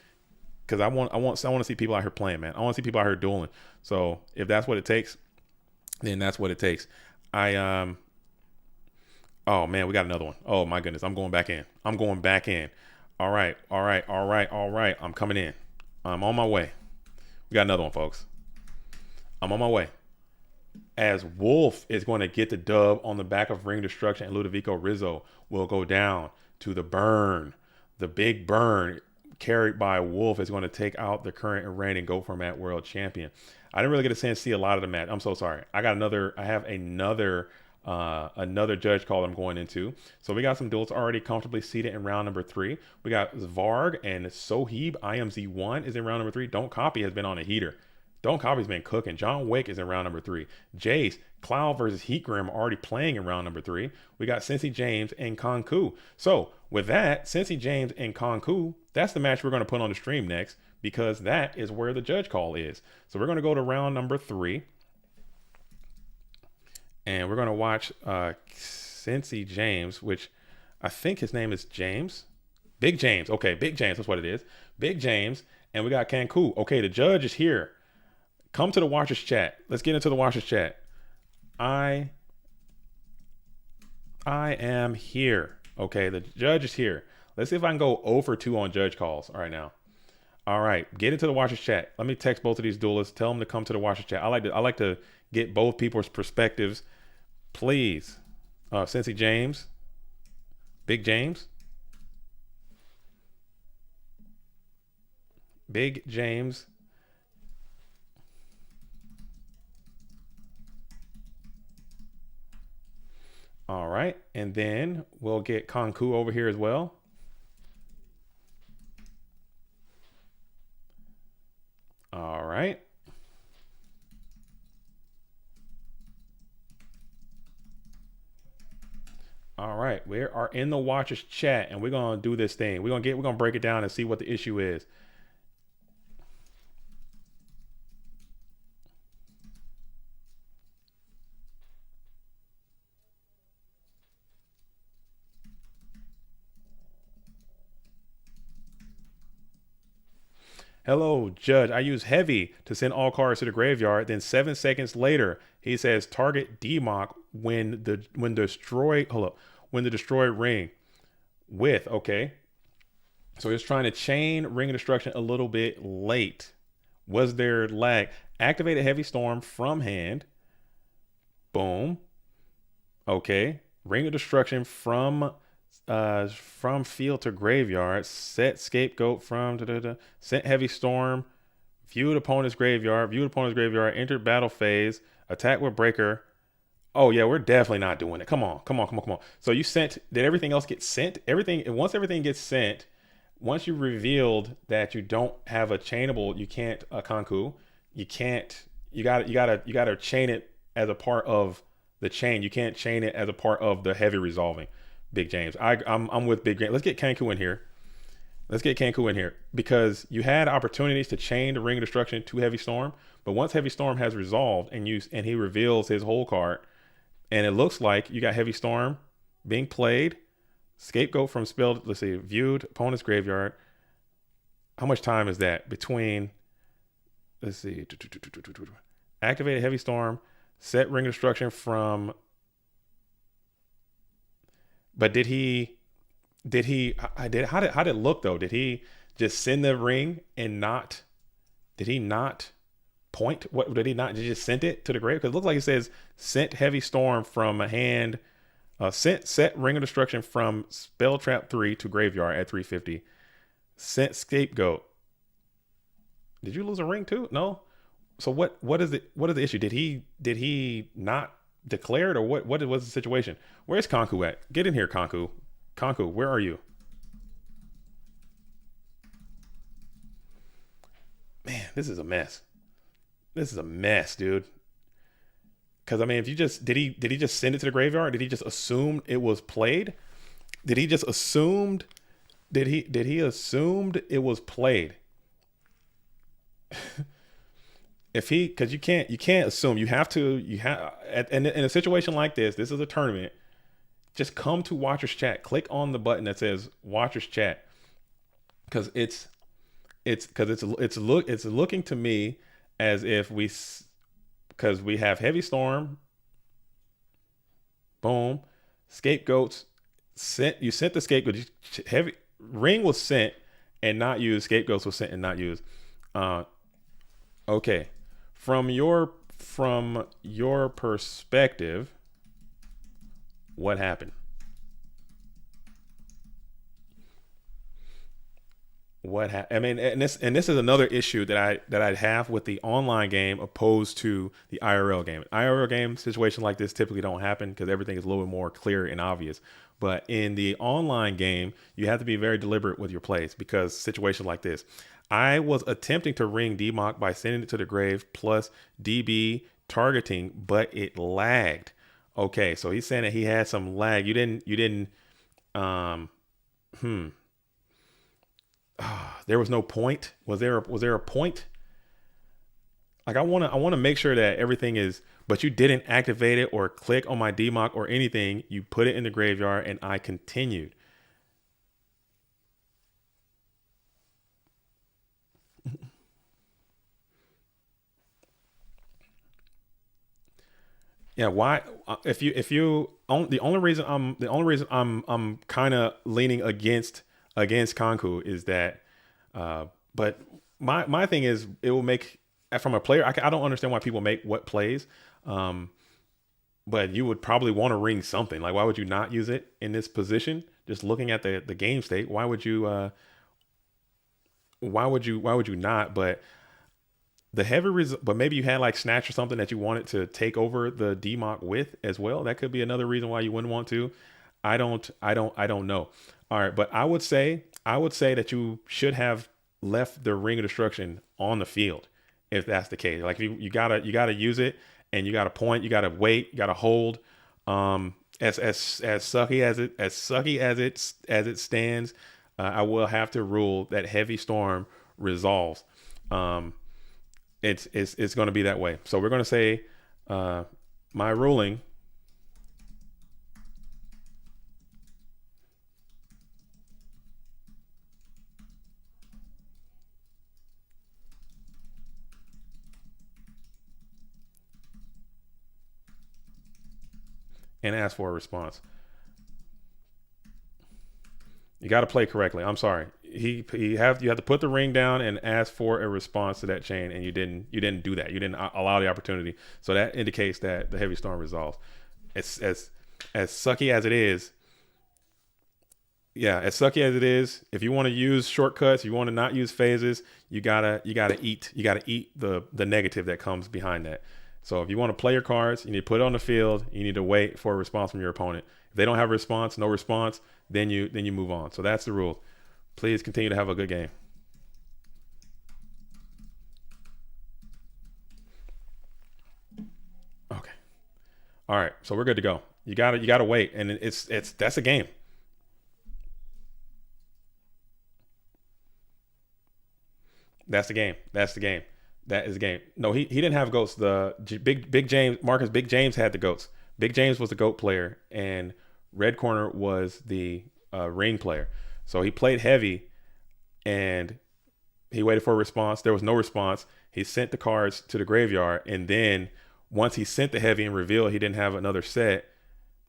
because I want to see people out here playing, man. I want to see people out here dueling. So if that's what it takes, then that's what it takes. Oh man, we got another one. Oh my goodness, I'm going back in. All right. I'm coming in. I'm on my way. We got another one, folks. I'm on my way. As Wolf is going to get the dub on the back of Ring Destruction, and Ludovico Rizzo will go down to the burn. The big burn carried by Wolf is going to take out the current and reigning Go Format World Champion. I didn't really get a chance to see a lot of the match. I'm so sorry. I have another judge call I'm going into. So we got some duels already comfortably seated in round number 3. We got Varg and Sohib. IMZ1 is in round number 3. Don't Copy has been on a heater. Don't Copy's been cooking. John Wick is in round number 3. Jace, Cloud versus Heatgrim already playing in round number 3. We got Cincy James and Konku. So with that, Cincy James and Konku, that's the match we're going to put on the stream next because that is where the judge call is. So we're going to go to round number 3. And we're going to watch Cincy James, which I think his name is James. Big James. Okay, Big James. That's what it is. Big James. And we got Kanku. Okay, the judge is here. Come to the watchers chat. Let's get into the watchers chat. I am here. Okay, the judge is here. Let's see if I can go 0 for 2 on judge calls right now. All right, get into the watchers chat. Let me text both of these duelists. Tell them to come to the watchers chat. I like to get both people's perspectives. Please. Cincy James. Big James. Big James. All right. And then we'll get Konku over here as well. All right. All right, we are in the watchers chat and we're going to do this thing. We're going to break it down and see what the issue is. Hello, Judge. I use heavy to send all cards to the graveyard. Then 7 seconds later, he says target DMOC when the destroyed ring with. Okay, so he's trying to chain Ring of Destruction a little bit late. Was there lag? Activated Heavy Storm from hand. Boom. Okay, Ring of Destruction from field to graveyard. Set Scapegoat from sent Heavy Storm. Viewed opponent's graveyard. Entered battle phase. Attack with Breaker. Oh yeah, we're definitely not doing it. Come on. So you sent? Did everything else get sent? Once everything gets sent, once you revealed that you don't have a chainable, you can't Konku. You can't. You gotta chain it as a part of the chain. You can't chain it as a part of the heavy resolving. Big James. I'm with Big James. Let's get Kanku in here. Because you had opportunities to chain the Ring of Destruction to Heavy Storm, but once Heavy Storm has resolved and he reveals his whole card, and it looks like you got Heavy Storm being played, Scapegoat from spelled. Let's see, viewed opponent's graveyard. How much time is that between? Let's see. Activated Heavy Storm, set Ring of Destruction from. But how did it look though? Did he just send the ring and did he not point? What did he not just sent it to the grave? Because it looks like it says sent Heavy Storm from a hand, set Ring of Destruction from Spell Trap 3 to graveyard at 350. Sent Scapegoat. Did you lose a ring too? No. So what is the issue? Did he not declared, or what was the situation? Where's Konku at? Get in here, Konku. Konku, where are you? Man, this is a mess. This is a mess, dude. Because I mean, if you just did he just send it to the graveyard? Did he just assume it was played? Did he just assumed? Did he assumed it was played? If he, because you can't assume. You have in a situation like this is a tournament. Just come to Watchers Chat. Click on the button that says Watchers Chat, because it's looking to me as if because we have Heavy Storm, boom, scapegoats. You sent the scapegoat. Heavy Ring was sent and not used. Scapegoats was sent and not used. Okay, from your perspective, what happened? I mean, and this is another issue that I'd have with the online game opposed to the IRL game. IRL game situations like this typically don't happen because everything is a little bit more clear and obvious. But in the online game, you have to be very deliberate with your plays, because situations like this. I was attempting to ring DMOC by sending it to the grave plus DB targeting, but it lagged. Okay, so he's saying that he had some lag. You didn't um hmm there was no point. Was there a point? Like, I want to make sure that everything is, but you didn't activate it or click on my DMOC or anything. You put it in the graveyard and I continued. Yeah, why? The only reason I'm kind of leaning against Konku is that, but my thing is, it will make, from a player. I don't understand why people make what plays, um, but you would probably want to ring something. Like, why would you not use it in this position? Just looking at the game state, why would you? Why would you not? But maybe you had like Snatch or something that you wanted to take over the DMOC with as well. That could be another reason why you wouldn't want to. I don't know. All right, but I would say that you should have left the Ring of Destruction on the field if that's the case. Like, you gotta use it, and you gotta point, you gotta wait, you gotta hold. As sucky as it stands, I will have to rule that Heavy Storm resolves. Um, it's going to be that way. So we're going to say, my ruling. And ask for a response. You got to play correctly. I'm sorry. You have to put the ring down and ask for a response to that chain, and you didn't do that. You didn't allow the opportunity. So that indicates that the Heavy Storm resolves. It's as sucky as it is. Yeah, as sucky as it is, if you want to use shortcuts, you want to not use phases, you gotta eat the negative that comes behind that. So if you want to play your cards, you need to put it on the field. You need to wait for a response from your opponent. If they don't have a response, no response, then you move on. So that's the rule. Please continue to have a good game. Okay. All right. So we're good to go. You gotta wait, and it's that's a game. That's the game. That's the game. That is the game. No, he didn't have goats. Big James, Marcus Big James had the goats. Big James was the goat player, and Red Corner was the ring player. So he played heavy, and he waited for a response. There was no response. He sent the cards to the graveyard, and then once he sent the heavy and revealed he didn't have another set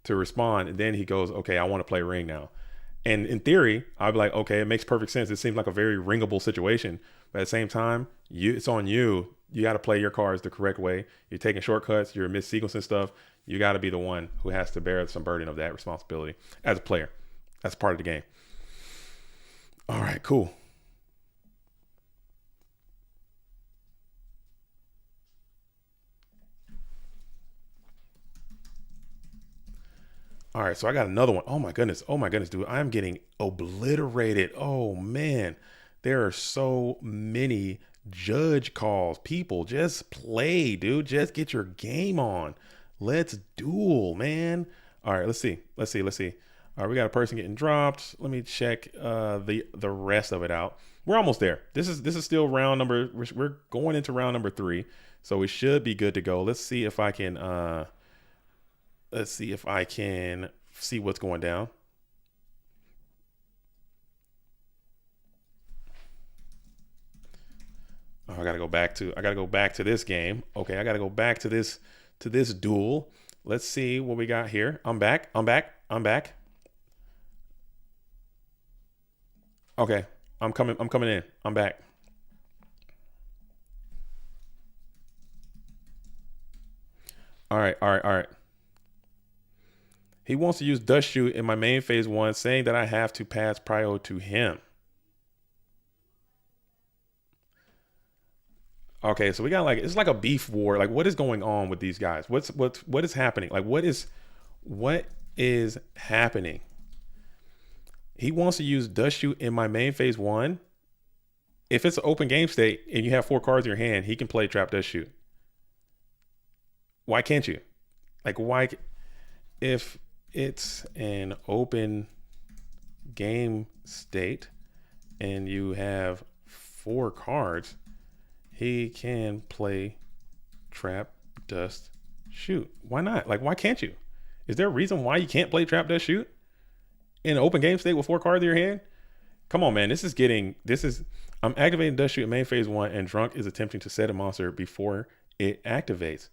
to respond, and then he goes, "Okay, I want to play ring now." And in theory, I'd be like, okay, it makes perfect sense. It seems like a very ringable situation. But at the same time, it's on you. You got to play your cards the correct way. You're taking shortcuts. You're mis-sequencing stuff. You got to be the one who has to bear some burden of that responsibility as a player. That's part of the game. All right, cool. All right, so I got another one. Oh my goodness. Oh my goodness, dude. I'm getting obliterated. Oh man. There are so many judge calls. People just play, dude. Just get your game on. Let's duel, man. All right, let's see. All right, we got a person getting dropped. Let me check the rest of it out. We're almost there. This is still round number. We're going into round number 3, so we should be good to go. Let's see if I can. Let's see if I can see what's going down. Oh, I gotta go back to this game. Okay, I gotta go back to this duel. Let's see what we got here. I'm back. Okay, I'm coming in. I'm back. All right. He wants to use Dust Shoot in my main phase 1, saying that I have to pass prio to him. Okay, so we got like it's like a beef war. Like, what is going on with these guys? What is happening? Like, what is happening? He wants to use Dust Shoot in my main phase 1. If it's an open game state and you have 4 cards in your hand, he can play Trap Dust Shoot. Why can't you? Like, why? If it's an open game state and you have 4 cards, he can play Trap Dust Shoot. Why not? Like, why can't you? Is there a reason why you can't play Trap Dust Shoot in an open game state with 4 cards in your hand? Come on, man. I'm activating Dust Shoot in main phase 1, and Drunk is attempting to set a monster before it activates.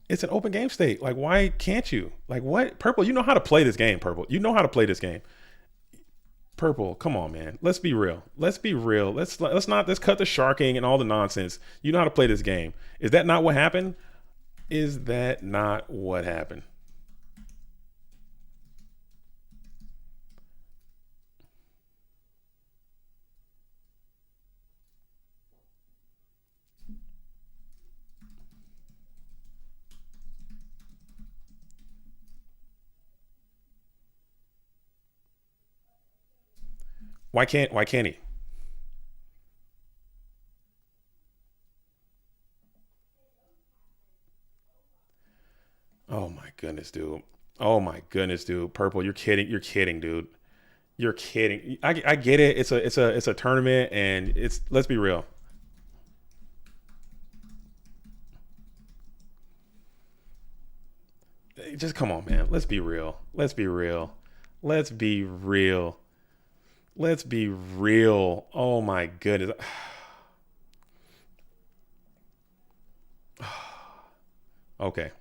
It's an open game state. Like, why can't you? Like, what? Purple, you know how to play this game, Purple. You know how to play this game. Purple, come on, man. Let's be real. Let's cut the sharking and all the nonsense. You know how to play this game. Is that not what happened? Is that not what happened? Why can't he? Oh my goodness, dude. Oh my goodness, dude. Purple, you're kidding. You're kidding, dude. You're kidding. I get it. It's a tournament, and it's let's be real. Just come on, man. Let's be real. Let's be real. Let's be real. Let's be real. Oh my goodness. Okay.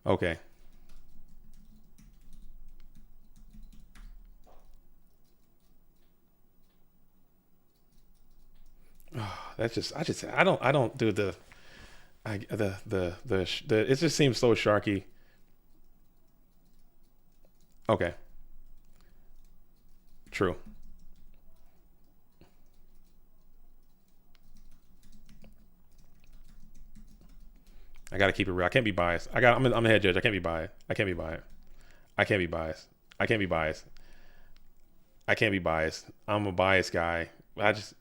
Okay. That's just I don't do the it just seems so sharky. Okay. True. I gotta keep it real. I can't be biased. I'm a head judge. I can't be biased. I can't be biased. I can't be biased. I can't be biased. I can't be biased. I'm a biased guy. I just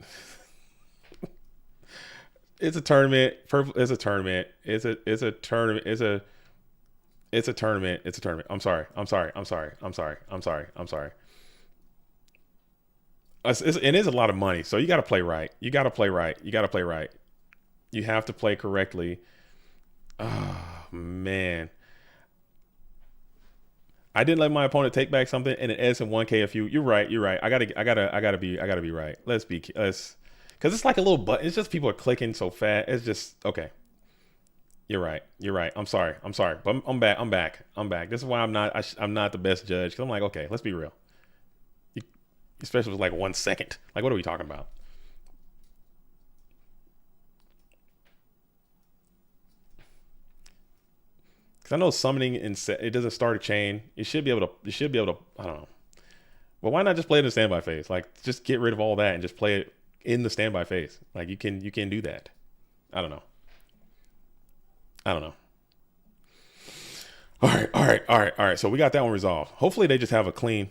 it's a tournament. It's a tournament. It's a tournament. It's a tournament. It's a tournament. I'm sorry. I'm sorry. I'm sorry. I'm sorry. I'm sorry. I'm sorry. It is a lot of money, so you got to play right. You got to play right. You got to play right. You have to play correctly. Oh man, I didn't let my opponent take back something, and it ends in 1K. If you're right. You're right. I gotta be right. Because it's like a little button. It's just people are clicking so fast. It's just okay. You're right. You're right. I'm sorry. I'm sorry. But I'm back. I'm back. I'm back. This is why I'm not the best judge. Because I'm like, okay, let's be real. You, especially with like 1 second. Like, what are we talking about? Because I know summoning it doesn't start a chain. You should be able to. You should be able to. I don't know. But why not just play it in the standby phase? Like, just get rid of all that and just play it in the standby phase. Like, you can do that. I don't know. I don't know. All right, all right, all right, all right. So we got that one resolved. Hopefully they just have a clean.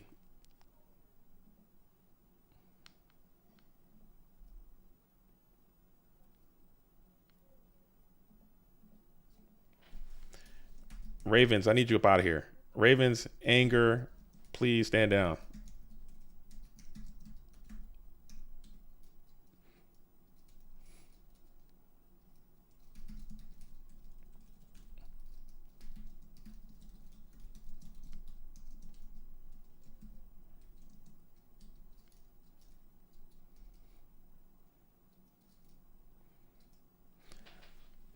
Ravens, I need you up out of here. Ravens, anger, please stand down.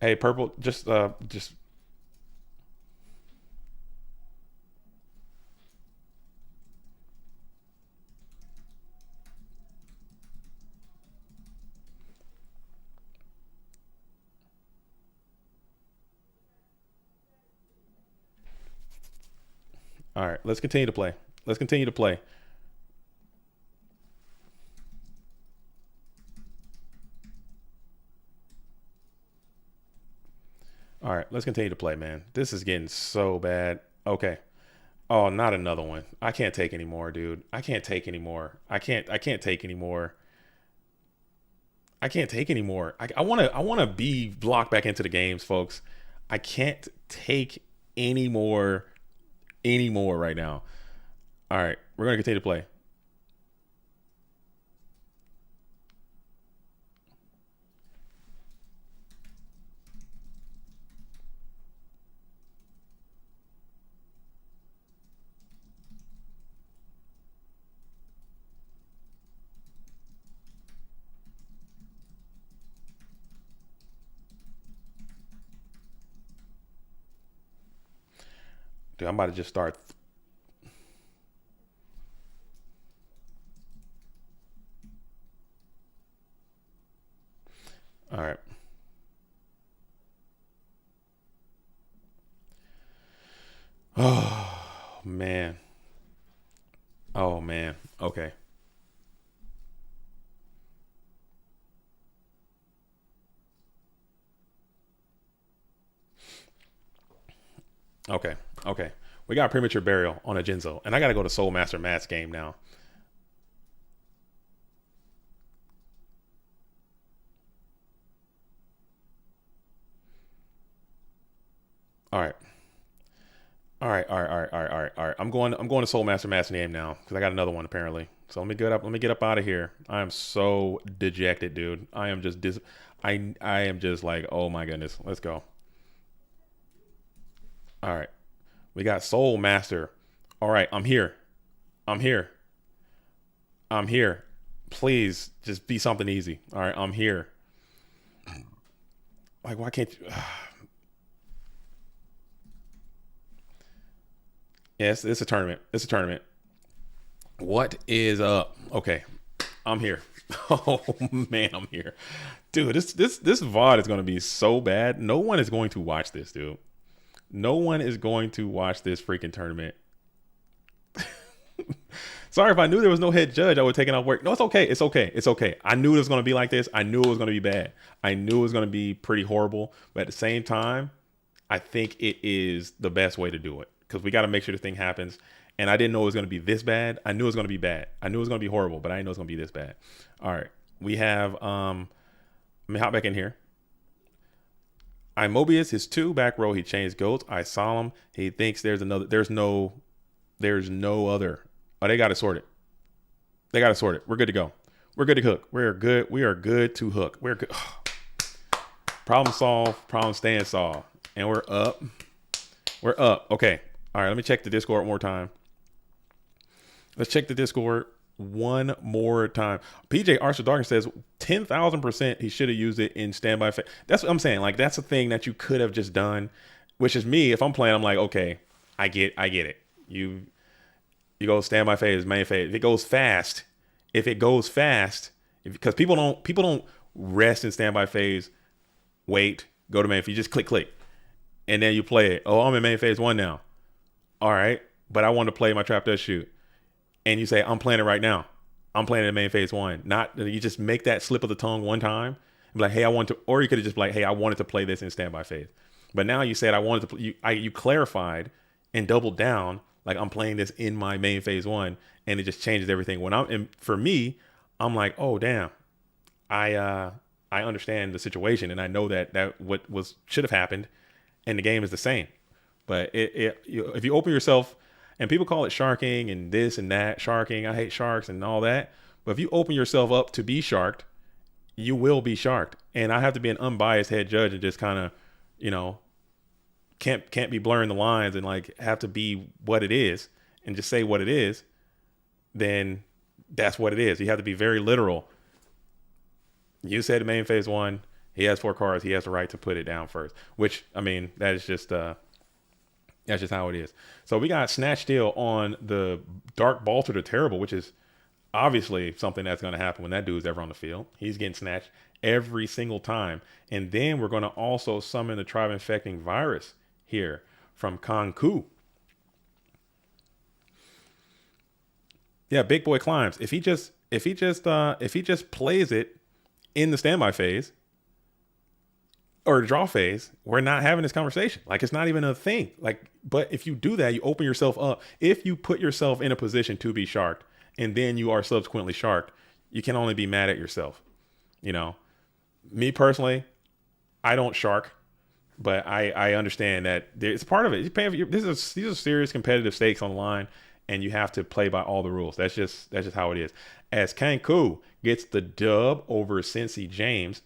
Hey, purple, just. All right, let's continue to play. Let's continue to play. All right, let's continue to play, man. This is getting so bad. Okay. Oh, not another one. I can't take anymore, dude. I can't take anymore. I can't take anymore. I can't take anymore. I wanna be blocked back into the games, folks. I can't take anymore right now. All right, we're gonna continue to play. Dude, I'm about to just start. All right. Oh man. Oh man. Okay. Okay. Okay. We got premature burial on a Jinzo, and I gotta go to Soul Master Matt's game now. All right. All right. All right. All right. All right. All right. All right. I'm going to Soul Master Matt's name now because I got another one apparently. So let me get up out of here. I am so dejected, dude. I am just I am just like, oh my goodness. Let's go. All right. We got Soul Master. All right. I'm here. I'm here. I'm here. Please just be something easy. All right. I'm here. Like, why can't you? Yes, it's a tournament. It's a tournament. What is up? Okay. I'm here. Oh man, I'm here. Dude, this VOD is gonna be so bad. No one is going to watch this, dude. No one is going to watch this freaking tournament. Sorry, if I knew there was no head judge, I would have taken off work. No, it's okay. It's okay. It's okay. I knew it was going to be like this. I knew it was going to be bad. I knew it was going to be pretty horrible. But at the same time, I think it is the best way to do it because we got to make sure this thing happens. And I didn't know it was going to be this bad. I knew it was going to be bad. I knew it was going to be horrible, but I didn't know it was going to be this bad. All right. We have, let me hop back in here. I Mobius, his 2 back row. He changed goats. I Solemn. He thinks there's another, there's no other. Oh, they got it sorted. They got it sorted. We're good to go. We're good to hook. We're good. We are good to hook. We're good. Problem solved. Problem stand solved. And we're up. We're up. Okay. All right. Let me check the Discord one more time. Let's check the Discord one more time. PJ Archer Darkness says 10,000% he should have used it in standby. That's what I'm saying. Like, that's a thing that you could have just done, which is me. If I'm playing, I'm like, okay, I get it. You go standby phase, main phase. If it goes fast, because people don't rest in standby phase, wait, go to main phase. You just click, and then you play it. Oh, I'm in main phase 1 now. All right, but I want to play my trap does shoot, and you say I'm playing it right now. I'm playing it in main phase 1. Not you just make that slip of the tongue one time, Be like, hey, I want to, or you could have just be like, hey, I wanted to play this in standby phase. But now you said I wanted to. You clarified and doubled down. Like I'm playing this in my main phase one, and it just changes everything. When for me, I'm like, oh damn, I understand the situation, and I know that what was should have happened, and the game is the same. But if you open yourself, and people call it sharking and this and that, sharking. I hate sharks and all that. But if you open yourself up to be sharked, you will be sharked. And I have to be an unbiased head judge and just kind of, you know, can't be blurring the lines and like have to be what it is and just say what it is. Then that's what it is. You have to be very literal. You said main phase one. He has 4 cards. He has the right to put it down first. Which I mean, that's just how it is. So we got Snatch Steal on the Dark Balter the Terrible, which is obviously something that's going to happen when that dude's ever on the field. He's getting snatched every single time. And then we're going to also summon the Tribe Infecting Virus here from Kanku. Yeah, Big Boy Climbs. If he just plays it in the standby phase or draw phase, we're not having this conversation. Like it's not even a thing. Like, but if you do that, you open yourself up. If you put yourself in a position to be sharked and then you are subsequently sharked, you can only be mad at yourself. You know, me personally, I don't shark, but I understand that it's part of it. You're paying for these are serious competitive stakes on the line, and you have to play by all the rules. That's just how it is. As Kanku gets the dub over Cincy James,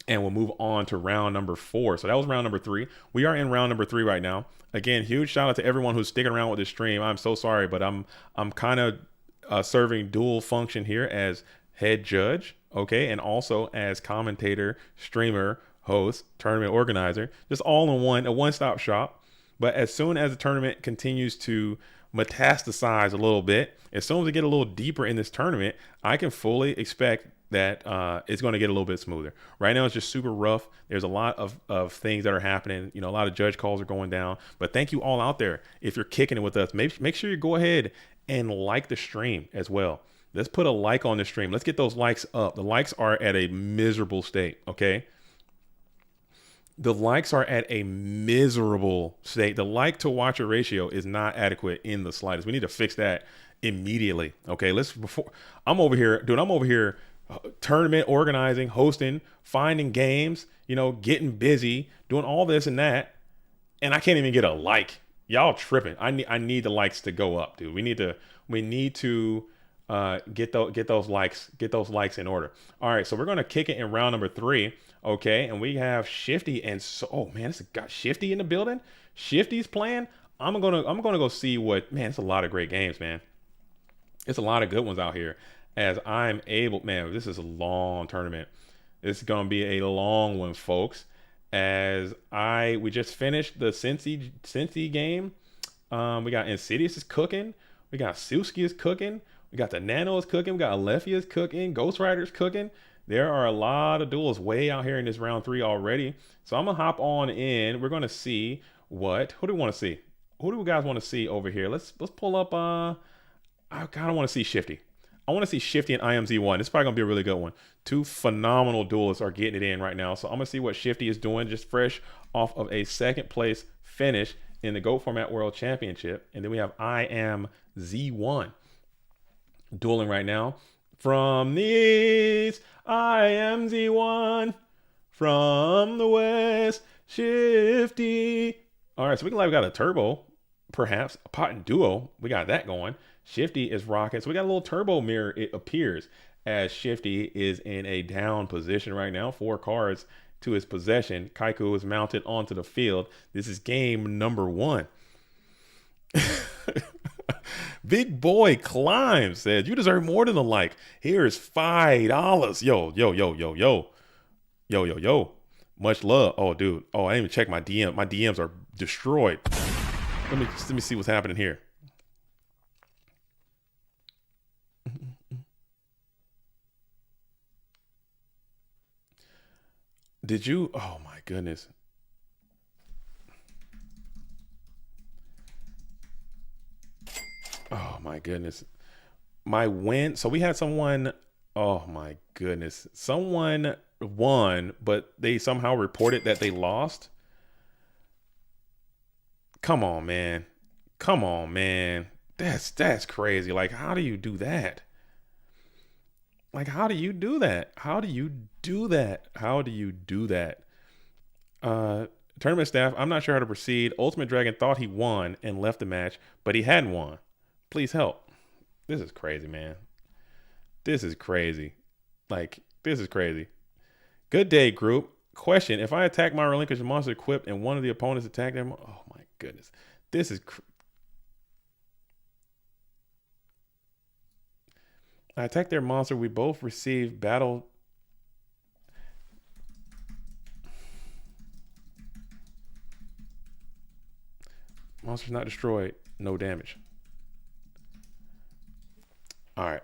and we'll move on to round number 4. So that was round number 3. We are in round number 3 right now. Again, huge shout out to everyone who's sticking around with this stream. I'm so sorry, but I'm kind of serving dual function here as head judge, okay, and also as commentator, streamer, host, tournament organizer, just all in a one-stop shop. But as soon as the tournament continues to metastasize a little bit, as soon as we get a little deeper in this tournament, I can fully expect that it's going to get a little bit smoother. Right now, it's just super rough. There's a lot of things that are happening. You know, a lot of judge calls are going down. But thank you all out there. If you're kicking it with us, make sure you go ahead and like the stream as well. Let's put a like on the stream. Let's get those likes up. The likes are at a miserable state, okay? The likes are at a miserable state. The like to watcher ratio is not adequate in the slightest. We need to fix that immediately, okay? I'm over here tournament organizing, hosting, finding games, you know, getting busy, doing all this and that, and I can't even get a like. Y'all tripping. I need the likes to go up, dude. We need to get those likes in order. All right, so we're gonna kick it in round number 3, okay? And we have Shifty and oh man, it's got Shifty in the building. Shifty's playing. I'm gonna go see what, man. It's a lot of great games, man. It's a lot of good ones out here. As I'm able, man, this is a long tournament. This is gonna be a long one, folks. We just finished the Cincy game. We got Insidious is cooking. We got Suski is cooking. We got the Nano is cooking. We got Alephia is cooking. Ghost Rider is cooking. There are a lot of duels way out here in this round 3 already. So I'm gonna hop on in. We're gonna see who do we want to see? Who do you guys want to see over here? Let's pull up. I kind of want to see Shifty. I want to see Shifty and IMZ1. It's probably going to be a really good one. 2 phenomenal duelists are getting it in right now. So I'm going to see what Shifty is doing, just fresh off of a 2nd place finish in the GOAT Format World Championship. And then we have IMZ1 dueling right now. From the east, IMZ1. From the west, Shifty. All right, so we got a turbo, perhaps a pot and duo. We got that going. Shifty is rocking. So we got a little turbo mirror, it appears, as Shifty is in a down position right now. 4 cards to his possession. Kaiku is mounted onto the field. This is game number 1. Big Boy Climbs says, you deserve more than a like. Here's $5. Yo. Much love. Oh, dude. Oh, I didn't even check my DM. My DMs are destroyed. Let me see what's happening here. Did you? Oh my goodness. Oh my goodness. My win. So we had someone. Oh my goodness. Someone won, but they somehow reported that they lost. Come on, man. Come on, man. That's crazy. Like, how do you do that? Like, how do you do that? How do you do that? How do you do that? Uh, Tournament staff, I'm not sure how to proceed. Ultimate Dragon thought he won and left the match, but he hadn't won. Please help. This is crazy, man. This is crazy. Like, this is crazy. Good day, group. Question: if I attack my relinquished monster equipped and one of the opponents attack them, oh my goodness, this is. I attack their monster. We both receive battle. Monster's not destroyed. No damage. All right.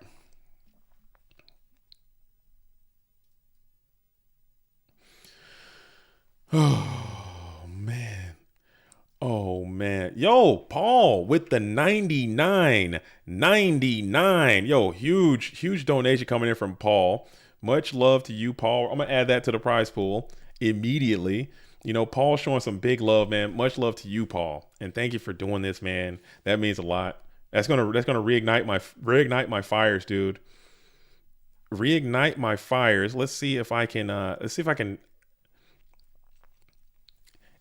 Oh man. Oh man. Yo, Paul with the 99. 99. Yo, huge donation coming in from Paul. Much love to you, Paul. I'm gonna add that to the prize pool immediately. You know, Paul showing some big love, man. Much love to you, Paul. And thank you for doing this, man. That means a lot. That's gonna reignite my fires, dude. Reignite my fires. Let's see if I can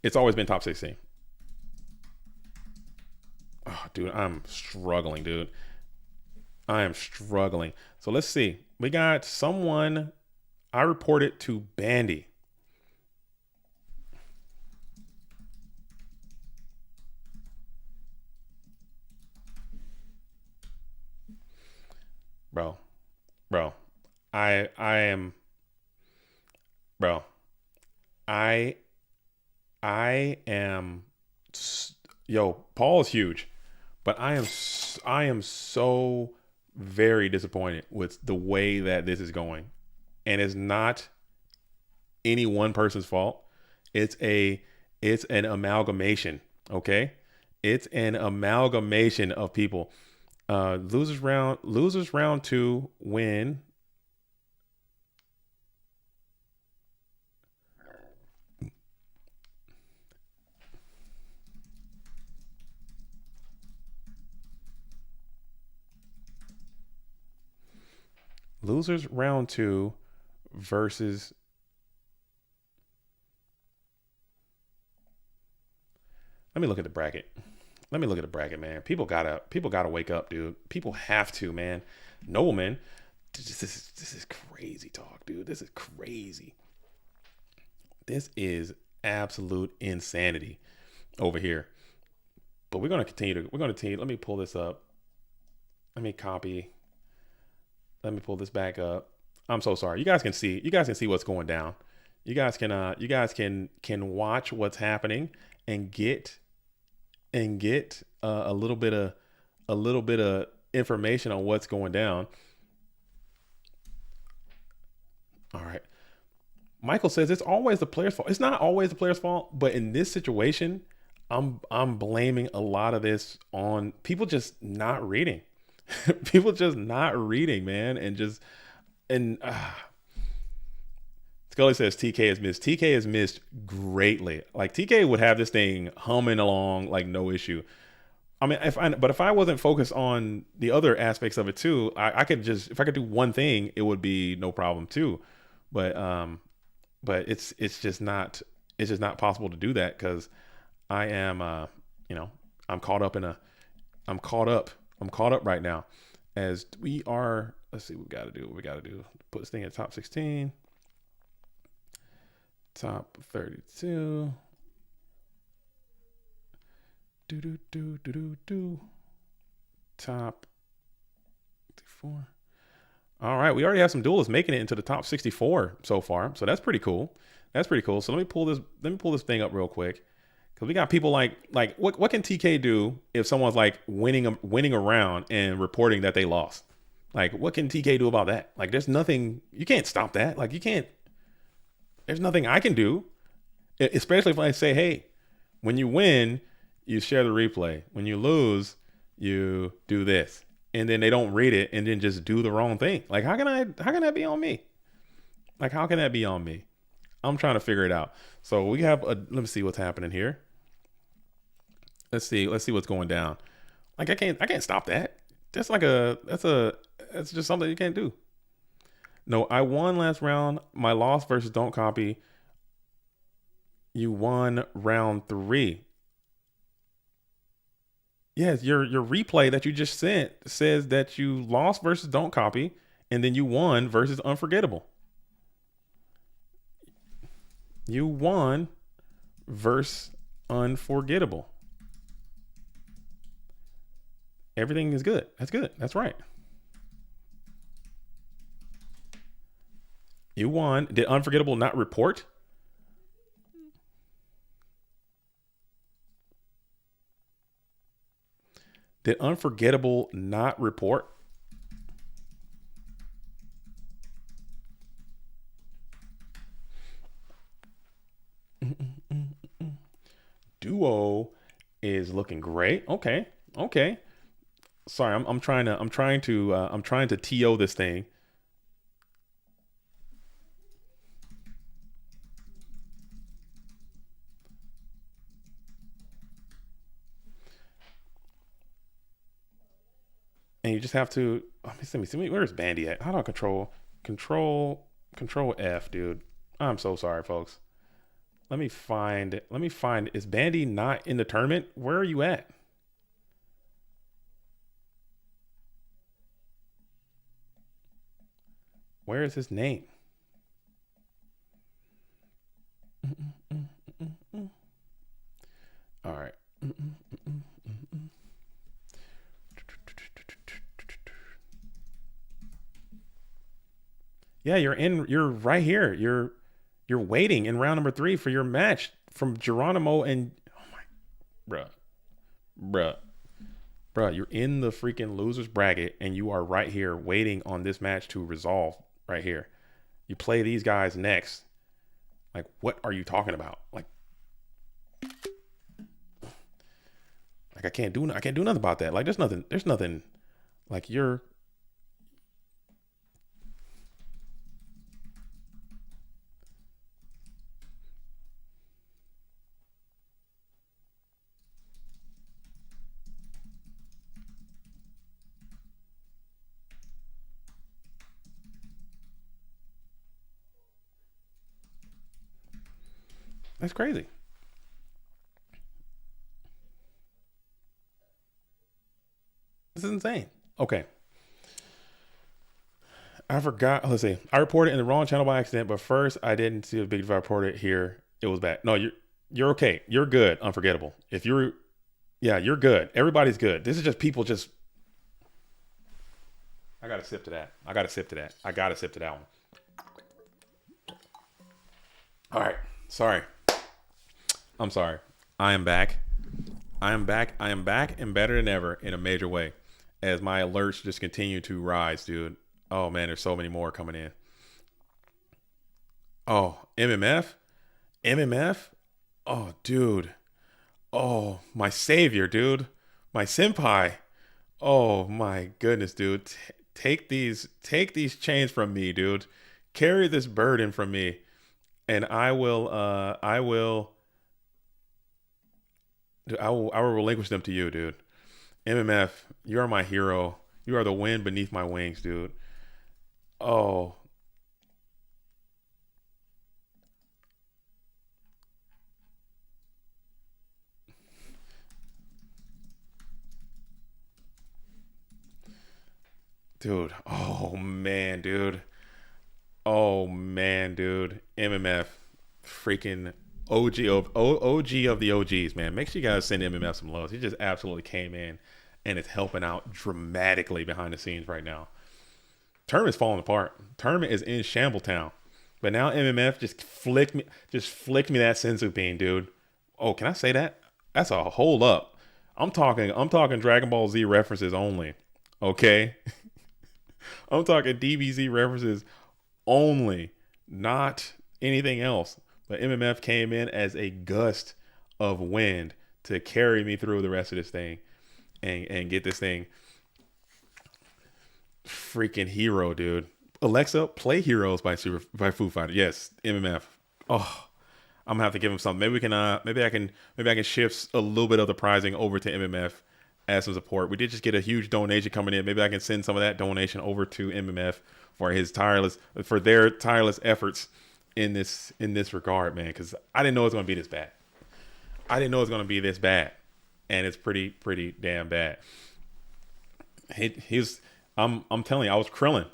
it's always been top 16. Oh, dude, I'm struggling, dude. I am struggling. So let's see. We got someone. I reported to Bandy. Bro. Bro. I am bro. I I am yo, Paul is huge, but I am so very disappointed with the way that this is going. And it's not any one person's fault. It's a it's an amalgamation, okay? It's an amalgamation of people. Losers round 2 win. Losers round 2 versus let me look at the bracket. Let me look at the bracket, man. People gotta wake up, dude. People have to, man. Nobleman, this is crazy talk, dude. This is crazy. This is absolute insanity over here. But we're gonna continue. Let me pull this up. Let me copy. Let me pull this back up. I'm so sorry. You guys can see. You guys can see what's going down. You guys can. You guys can watch what's happening and get a little bit of information on what's going down. All right. Michael says it's always the player's fault. It's not always the player's fault, but in this situation, I'm blaming a lot of this on people just not reading. People just not reading, man, and Scully says TK has missed. TK has missed greatly. Like TK would have this thing humming along like no issue. I mean, if I wasn't focused on the other aspects of it too, I could just if I could do one thing, it would be no problem too. But it's just not possible to do that because I am I'm caught up I'm caught up right now as we are. Let's see what we got to do. What we got to do. Put this thing in top 16, top 32. Top 54. All right, we already have some duelists making it into the top 64 so far, so that's pretty cool. That's pretty cool. So let me pull this thing up real quick because we got people like what can TK do if someone's like winning a round and reporting that they lost? Like what can TK do about that? Like there's nothing you can't stop that. Like you can't. There's nothing I can do, especially if I say, hey, when you win, you share the replay. When you lose, you do this. And then they don't read it and then just do the wrong thing. Like how can that be on me? Like, how can that be on me? I'm trying to figure it out. So we have a, let me see what's happening here. Let's see what's going down. Like I can't stop that. That's like that's just something you can't do. No, I won last round. My loss versus don't copy. You won round 3. Yes, your replay that you just sent says that you lost versus don't copy, and then you won versus unforgettable. You won versus unforgettable. Everything is good. That's good. That's right. You won. Did unforgettable not report? Did unforgettable not report? Duo is looking great. Okay. Okay. Sorry, I'm trying to TO this thing. And you just have to let me where's Bandy at? How do I control F, dude? I'm so sorry, folks. Let me find is Bandy not in the tournament? Where are you at? Where is his name? All right. Yeah, you're right here. You're waiting in round number 3 for your match from Geronimo and oh my bruh. Bruh. Bruh, you're in the freaking losers bracket and you are right here waiting on this match to resolve right here. You play these guys next. Like, what are you talking about? Like I can't do nothing about that. Like there's nothing like you're that's crazy. This is insane. Okay. I forgot. Let's see. I reported in the wrong channel by accident, but first I didn't see a big. If I reported here, it was bad. No, you're okay. You're good. Unforgettable. If you're, yeah, you're good. Everybody's good. This is just people just. I got to sip to that. I got to sip to that. I got to sip to that one. All right. Sorry. I'm sorry. I am back. I am back. I am back and better than ever in a major way as my alerts just continue to rise, dude. Oh man, there's so many more coming in. Oh, MMF? MMF? Oh, dude. Oh, my savior, dude. My senpai. Oh my goodness, dude. Take these chains from me, dude. Carry this burden from me and I will relinquish them to you, dude. MMF, you are my hero. You are the wind beneath my wings, dude. Oh, dude. Oh man, dude. Oh man, dude. MMF, freaking OG of the OGs, man. Make sure you guys send MMF some love. He just absolutely came in and is helping out dramatically behind the scenes right now. Tournament's falling apart. Tournament is in Shambletown. But now MMF just flicked me that sensu bean, dude. Oh, can I say that? That's a hold up. I'm talking Dragon Ball Z references only. Okay? I'm talking DBZ references only, not anything else. But MMF came in as a gust of wind to carry me through the rest of this thing and get this thing freaking hero, dude. Alexa, play Heroes by Foo Fighters. Yes, MMF. Oh, I'm gonna have to give him something. Maybe we can. Maybe I can shift a little bit of the prizing over to MMF as some support. We did just get a huge donation coming in. Maybe I can send some of that donation over to MMF for their tireless efforts in this regard, man. Because I didn't know it was gonna be this bad. I didn't know it was gonna be this bad, and it's pretty damn bad. I'm telling you, I was krilling.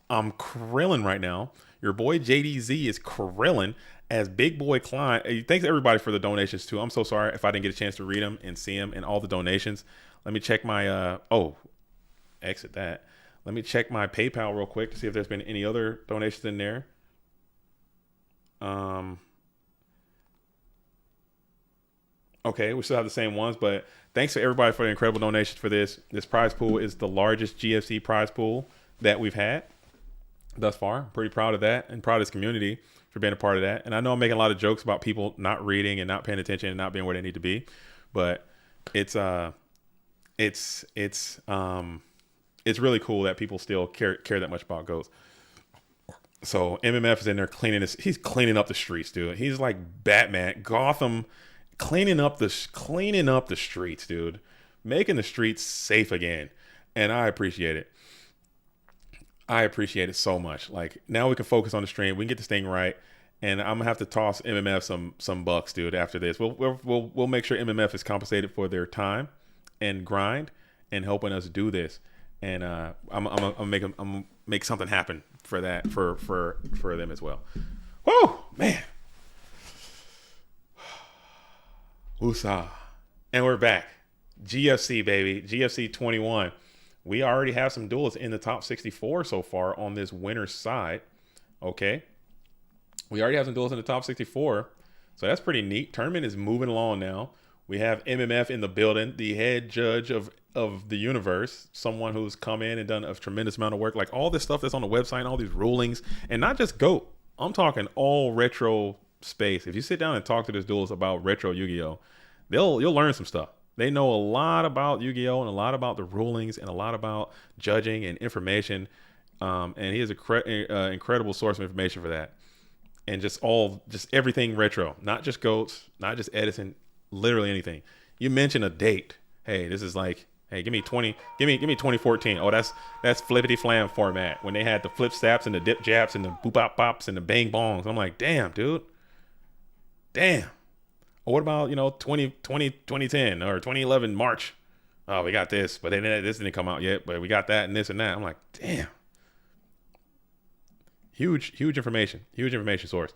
I'm krilling right now. Your boy JDZ is krilling as Big Boy Klein. Thanks everybody for the donations too. I'm so sorry if I didn't get a chance to read them and see them and all the donations. Let me check my exit that. Let me check my PayPal real quick to see if there's been any other donations in there. Okay, we still have the same ones, but thanks to everybody for the incredible donations for this. This prize pool is the largest GFC prize pool that we've had thus far. I'm pretty proud of that and proud of this community for being a part of that. And I know I'm making a lot of jokes about people not reading and not paying attention and not being where they need to be, but it's really cool that people still care that much about goats. So MMF is in there he's cleaning up the streets, dude. He's like Batman, Gotham, cleaning up the streets, dude, making the streets safe again. And I appreciate it. I appreciate it so much. Like, now we can focus on the stream. We can get this thing right. And I'm gonna have to toss MMF some bucks, dude. After this, we'll make sure MMF is compensated for their time and grind and helping us do this. And I'm make something happen for that for them as well. Whoa, man. Woosah. And we're back. GFC, baby. GFC 21. We already have some duelists in the top 64 so far on this winner's side. Okay. We already have some duelists in the top 64. So that's pretty neat. Tournament is moving along now. We have MMF in the building, the head judge of the universe, someone who's come in and done a tremendous amount of work. Like all this stuff that's on the website, all these rulings, and not just GOAT. I'm talking all retro space. If you sit down and talk to this duelist about retro Yu-Gi-Oh, you'll learn some stuff. They know a lot about Yu-Gi-Oh and a lot about the rulings and a lot about judging and information. And he is a incredible source of information for that. And just everything retro, not just GOATs, not just Edison, literally anything. You mention a date. Hey, this is like, hey, give me 2014. Oh, that's flippity flam format when they had the flip snaps and the dip japs and the boop bop bops and the bang bongs. I'm like, damn, dude. Damn. Or what about, 2010 or 2011 March? Oh, we got this, but then this didn't come out yet, but we got that and this and that. I'm like, damn. Huge information source.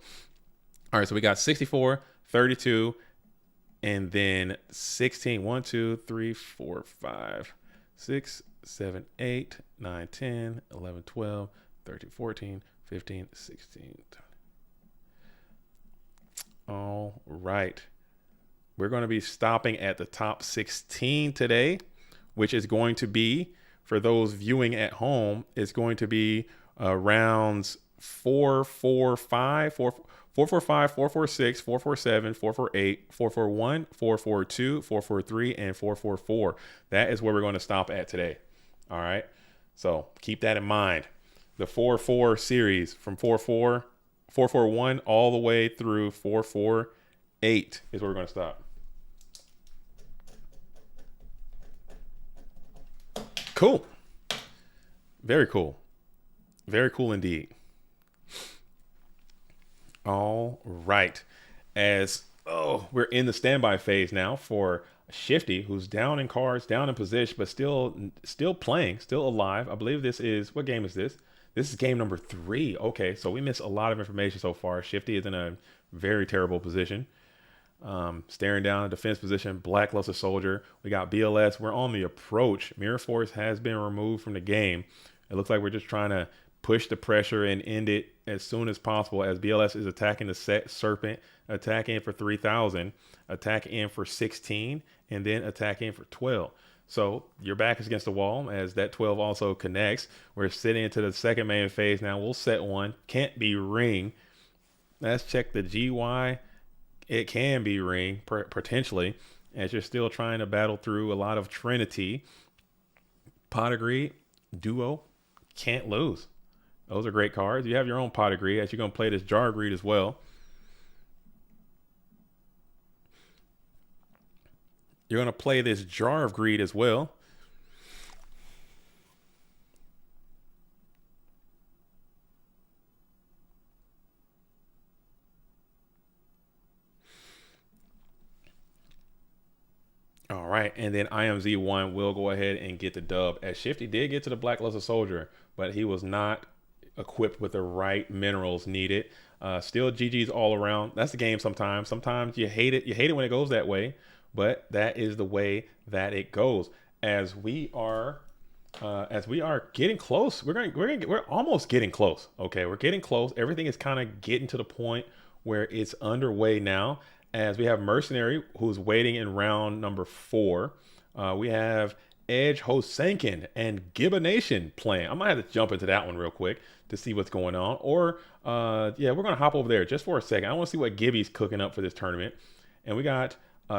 All right, so we got 64, 32, and then 16. 1, 2, 3, 4, 5, 6, 7, 8, 9, 10, 11, 12, 13, 14, 15, 16. All right. We're going to be stopping at the top 16 today, which is going to be, for those viewing at home, it's going to be rounds 4, 4, 5, 4, 4, 4, 5, 4, 4, 6, 4, 4, 7, 4, 4, 8, 4, 4, 1, 4, 4, 2, 4, 4, 3, and 4, 4, 4. That is where we're going to stop at today. All right. So keep that in mind. The 4, 4 series from 4, 4, 4, 4, 1 all the way through 4, 4, 8 is where we're going to stop. Cool. Very cool. Very cool indeed. All right. We're in the standby phase now for Shifty, who's down in cards, down in position, but still playing, still alive. I believe this is, what game is this? This is game number 3. Okay, so we missed a lot of information so far. Shifty is in a very terrible position. Staring down a defense position, Blackluster Soldier. We got BLS. We're on the approach. Mirror Force has been removed from the game. It looks like we're just trying to push the pressure and end it as soon as possible, as BLS is attacking the set Serpent, attack in for 3,000, attack in for 16, and then attack in for 12. So your back is against the wall as that 12 also connects. We're sitting into the second main phase now. We'll set one. Can't be ring. Let's check the GY. It can be ring, potentially, as you're still trying to battle through a lot of Trinity. Pot Agreed, Duo, can't lose. Those are great cards. You have your own pot of greed as you're going to play this jar of greed as well. You're going to play this jar of greed as well. All right, and then IMZ1 will go ahead and get the dub. As Shifty did get to the Blackluster Soldier, but he was not equipped with the right minerals needed. Still GG's all around. That's the game sometimes. Sometimes you hate it. You hate it when it goes that way, but that is the way that it goes. As we are getting close, we're almost getting close. Okay, we're getting close. Everything is kind of getting to the point where it's underway now. As we have Mercenary, who's waiting in round number 4. We have Edge Hosenkin and Gibbonation playing. I might have to jump into that one real quick to see what's going on. Or, yeah, we're going to hop over there just for a second. I want to see what Gibby's cooking up for this tournament. And we got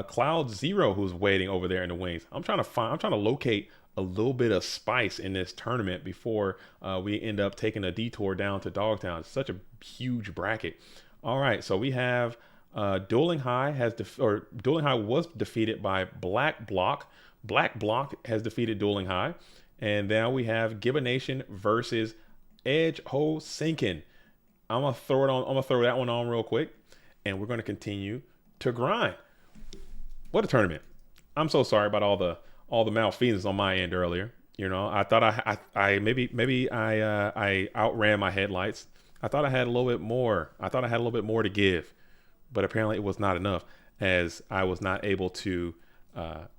Cloud Zero, who's waiting over there in the wings. I'm trying to locate a little bit of spice in this tournament before we end up taking a detour down to Dogtown. It's such a huge bracket. All right, so we have Dueling High Dueling High was defeated by Black Block. Black Block has defeated Dueling High, and now we have Gibbonation versus Edge Ho Sinkin. I'm gonna throw that one on real quick, and we're gonna continue to grind. What a tournament! I'm so sorry about all the malfeasance on my end earlier. You know, I thought I outran my headlights. I thought I had a little bit more. I thought I had a little bit more to give, but apparently it was not enough, as I was not able to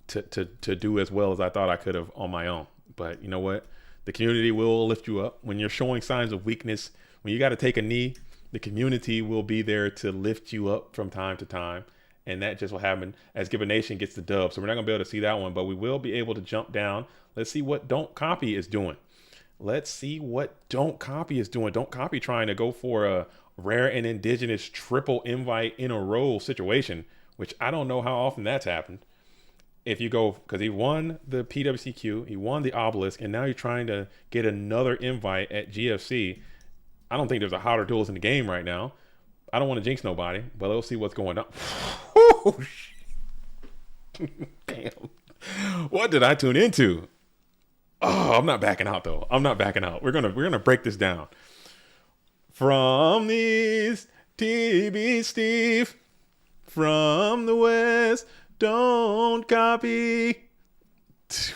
do as well as I thought I could have on my own. But you know what? The community will lift you up when you're showing signs of weakness. When you got to take a knee, the community will be there to lift you up from time to time. And that just will happen as Gibbonation gets the dub. So we're not going to be able to see that one, but we will be able to jump down. Let's see what Don't Copy is doing. Let's see what Don't Copy is doing. Don't Copy trying to go for a rare and indigenous triple invite in a row situation, which I don't know how often that's happened. If you go, because he won the PWCQ, he won the Obelisk, and now you're trying to get another invite at GFC. I don't think there's a hotter duelist in the game right now. I don't want to jinx nobody, but let's see what's going on. Oh, damn. What did I tune into? Oh, I'm not backing out though. I'm not backing out. We're gonna break this down. From the East, TB Steve. From the West, Don't Copy.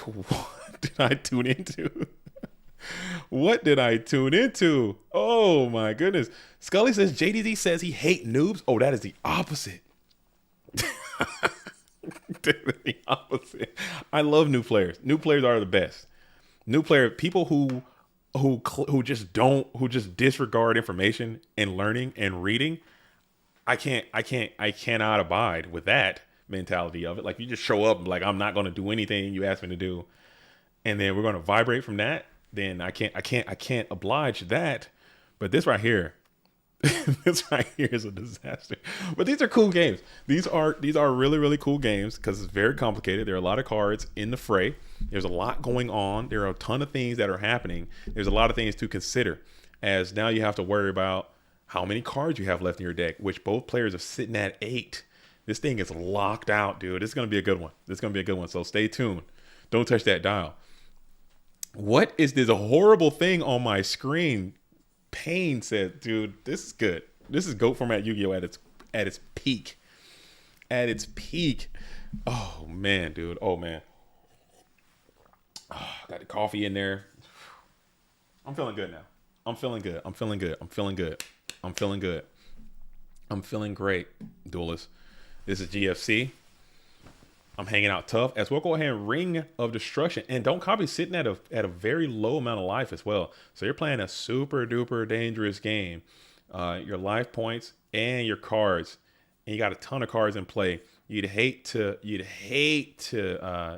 What did I tune into? What did I tune into? Oh my goodness. Scully says JDZ says he hate noobs. Oh, that is the opposite. The opposite. I love new players. New players are the best. New player people who just disregard information and learning and reading. I cannot abide with that mentality of it. Like, you just show up like, I'm not going to do anything you ask me to do, and then we're going to vibrate from that. Then I can't oblige that. But this right here, this right here is a disaster. But these are cool games. These are really, really cool games because it's very complicated. There are a lot of cards in the fray. There's a lot going on. There are a ton of things that are happening. There's a lot of things to consider, as now you have to worry about how many cards you have left in your deck, which both players are sitting at 8. This thing is locked out, dude. It's going to be a good one. This is going to be a good one. So stay tuned. Don't touch that dial. What is this horrible thing on my screen? Pain said, dude, this is good. This is GOAT format Yu-Gi-Oh! At its peak. At its peak. Oh man, dude. Oh man. Oh, got the coffee in there. I'm feeling good now. I'm feeling good. I'm feeling good. I'm feeling good. I'm feeling good. I'm feeling great, duelist. This is GFC. I'm hanging out tough as we'll go ahead and Ring of Destruction. And Don't Copy sitting at a very low amount of life as well. So you're playing a super duper dangerous game. Your life points and your cards. And you got a ton of cards in play. You'd hate to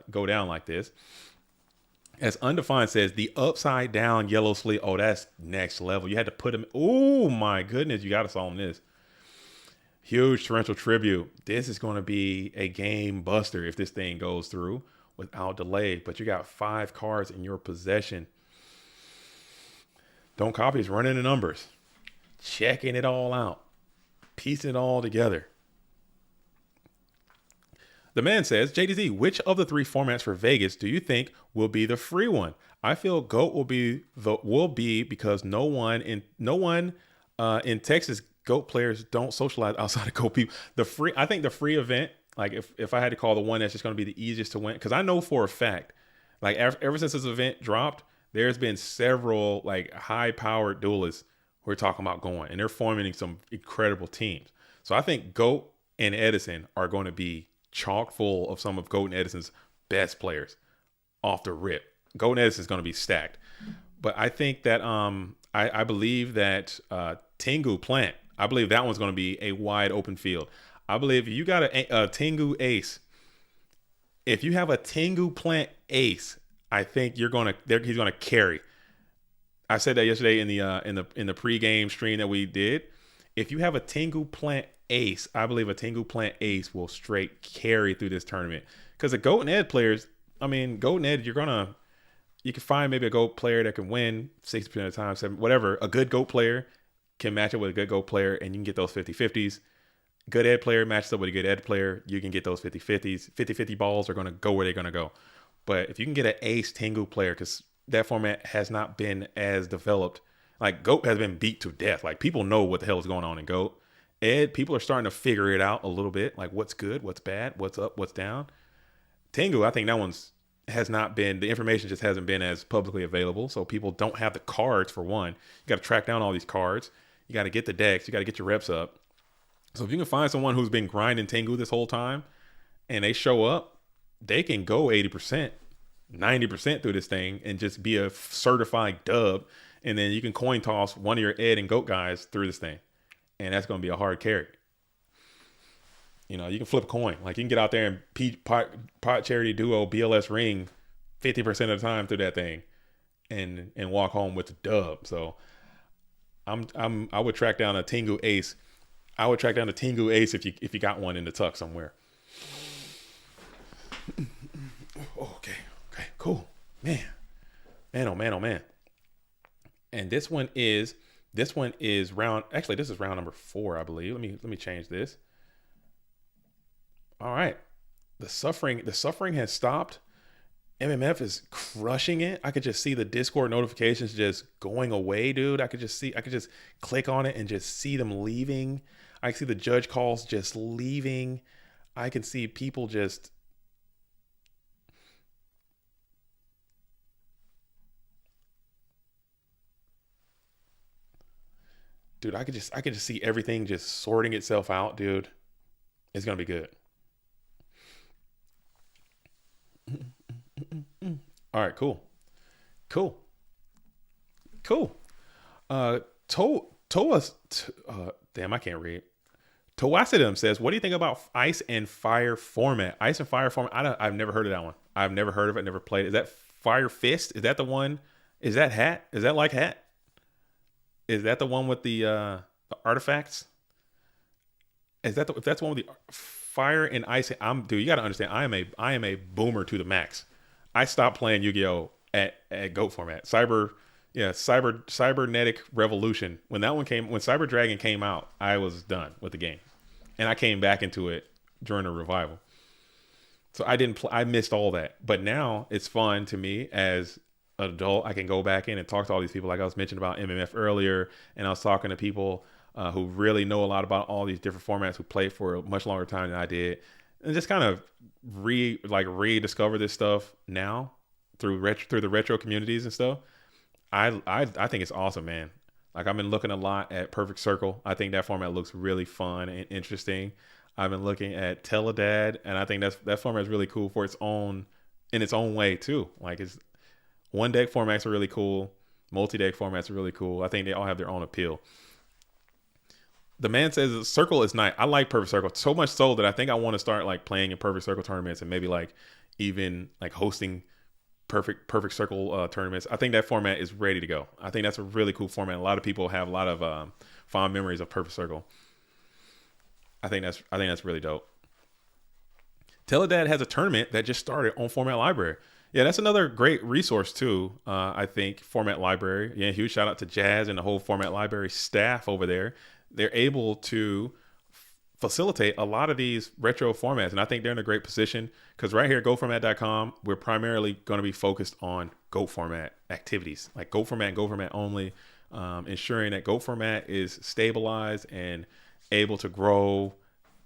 go down like this. As Undefined says, the upside down yellow sleeve. Oh, that's next level. You had to put him. Oh my goodness, you got us on this. Huge torrential tribute. This is going to be a game buster if this thing goes through without delay. But you got 5 cards in your possession. Don't copy is running the numbers, checking it all out, piecing it all together. The man says, JDZ, which of the three formats for Vegas do you think will be the free one? I feel GOAT will be because no one in Texas GOAT players don't socialize outside of GOAT people. I think the free event, like if I had to call the one that's just going to be the easiest to win, because I know for a fact, like ever since this event dropped, there's been several like high powered duelists who are talking about going, and they're forming some incredible teams. So I think GOAT and Edison are going to be chock full of some of GOAT and Edison's best players off the rip. GOAT and Edison is going to be stacked. But I think that I believe that Tengu Plant, I believe that one's going to be a wide open field. I believe you got a Tengu ace. If you have a Tengu Plant ace, I think he's going to carry. I said that yesterday in the pregame stream that we did. If you have a Tengu Plant ace, I believe a Tengu Plant ace will straight carry through this tournament. Because the GOAT and Ed players, I mean, GOAT and Ed, you can find maybe a GOAT player that can win 60% of the time, whatever. A good GOAT player can match up with a good GOAT player, and you can get those 50-50s. Good Ed player matches up with a good Ed player, you can get those 50-50s. 50-50 balls are going to go where they're going to go. But if you can get an ace Tengu player, because that format has not been as developed. Like, GOAT has been beat to death. Like, people know what the hell is going on in GOAT. Ed, people are starting to figure it out a little bit. Like, what's good, what's bad, what's up, what's down. Tengu, I think that has not been, the information just hasn't been as publicly available. So people don't have the cards for one. You got to track down all these cards. You got to get the decks. You got to get your reps up. So if you can find someone who's been grinding Tengu this whole time and they show up, they can go 80%, 90% through this thing and just be a certified dub. And then you can coin toss one of your Ed and GOAT guys through this thing. And that's going to be a hard carry. You know, you can flip a coin. Like, you can get out there and pot charity duo BLS ring 50% of the time through that thing and walk home with the dub. So I would track down a Tengu ace. I would track down a Tengu ace if you got one in the tuck somewhere. Okay, cool. Man, oh man. And this one is round. Actually, this is round number 4, I believe. Let me change this. All right, the suffering has stopped. MMF is crushing it. I could just see the Discord notifications just going away, dude. I could just click on it and just see them leaving. I can see the judge calls just leaving. I can see people just. Dude, I could just see everything just sorting itself out, dude. It's gonna be good. All right, cool. Damn, I can't read. Towasidum says, what do you think about Ice and Fire format? Ice and Fire format, I've never heard of that one. I've never heard of it, never played it. Is that Fire Fist? Is that the one? Is that Hat? Is that like Hat? Is that the one with the artifacts? If that's the one with the Fire and Ice, dude, you got to understand, I am a boomer to the max. I stopped playing Yu-Gi-Oh at GOAT format. Cybernetic Revolution. When Cyber Dragon came out, I was done with the game, and I came back into it during the revival. So I missed all that. But now it's fun to me as an adult. I can go back in and talk to all these people, like I was mentioning about MMF earlier, and I was talking to people who really know a lot about all these different formats, who played for a much longer time than I did, and just kind of rediscover this stuff now through the retro communities and stuff. I think it's awesome, man. Like, I've been looking a lot at Perfect Circle. I think that format looks really fun and interesting. I've been looking at Teledad, and I think that format is really cool in its own way too. Like, it's one deck formats are really cool. Multi-deck formats are really cool. I think they all have their own appeal. The man says Circle is nice. I like Perfect Circle so much so that I think I want to start like playing in Perfect Circle tournaments and maybe like even like hosting Perfect Circle tournaments. I think that format is ready to go. I think that's a really cool format. A lot of people have a lot of fond memories of Perfect Circle. I think that's really dope. Teledad has a tournament that just started on Format Library. Yeah, that's another great resource too. I think Format Library. Yeah, huge shout out to Jazz and the whole Format Library staff over there. They're able to facilitate a lot of these retro formats, and I think they're in a great position because right here at GoFormat.com, we're primarily going to be focused on Go Format activities, like Go Format and Go Format only, ensuring that Go Format is stabilized and able to grow,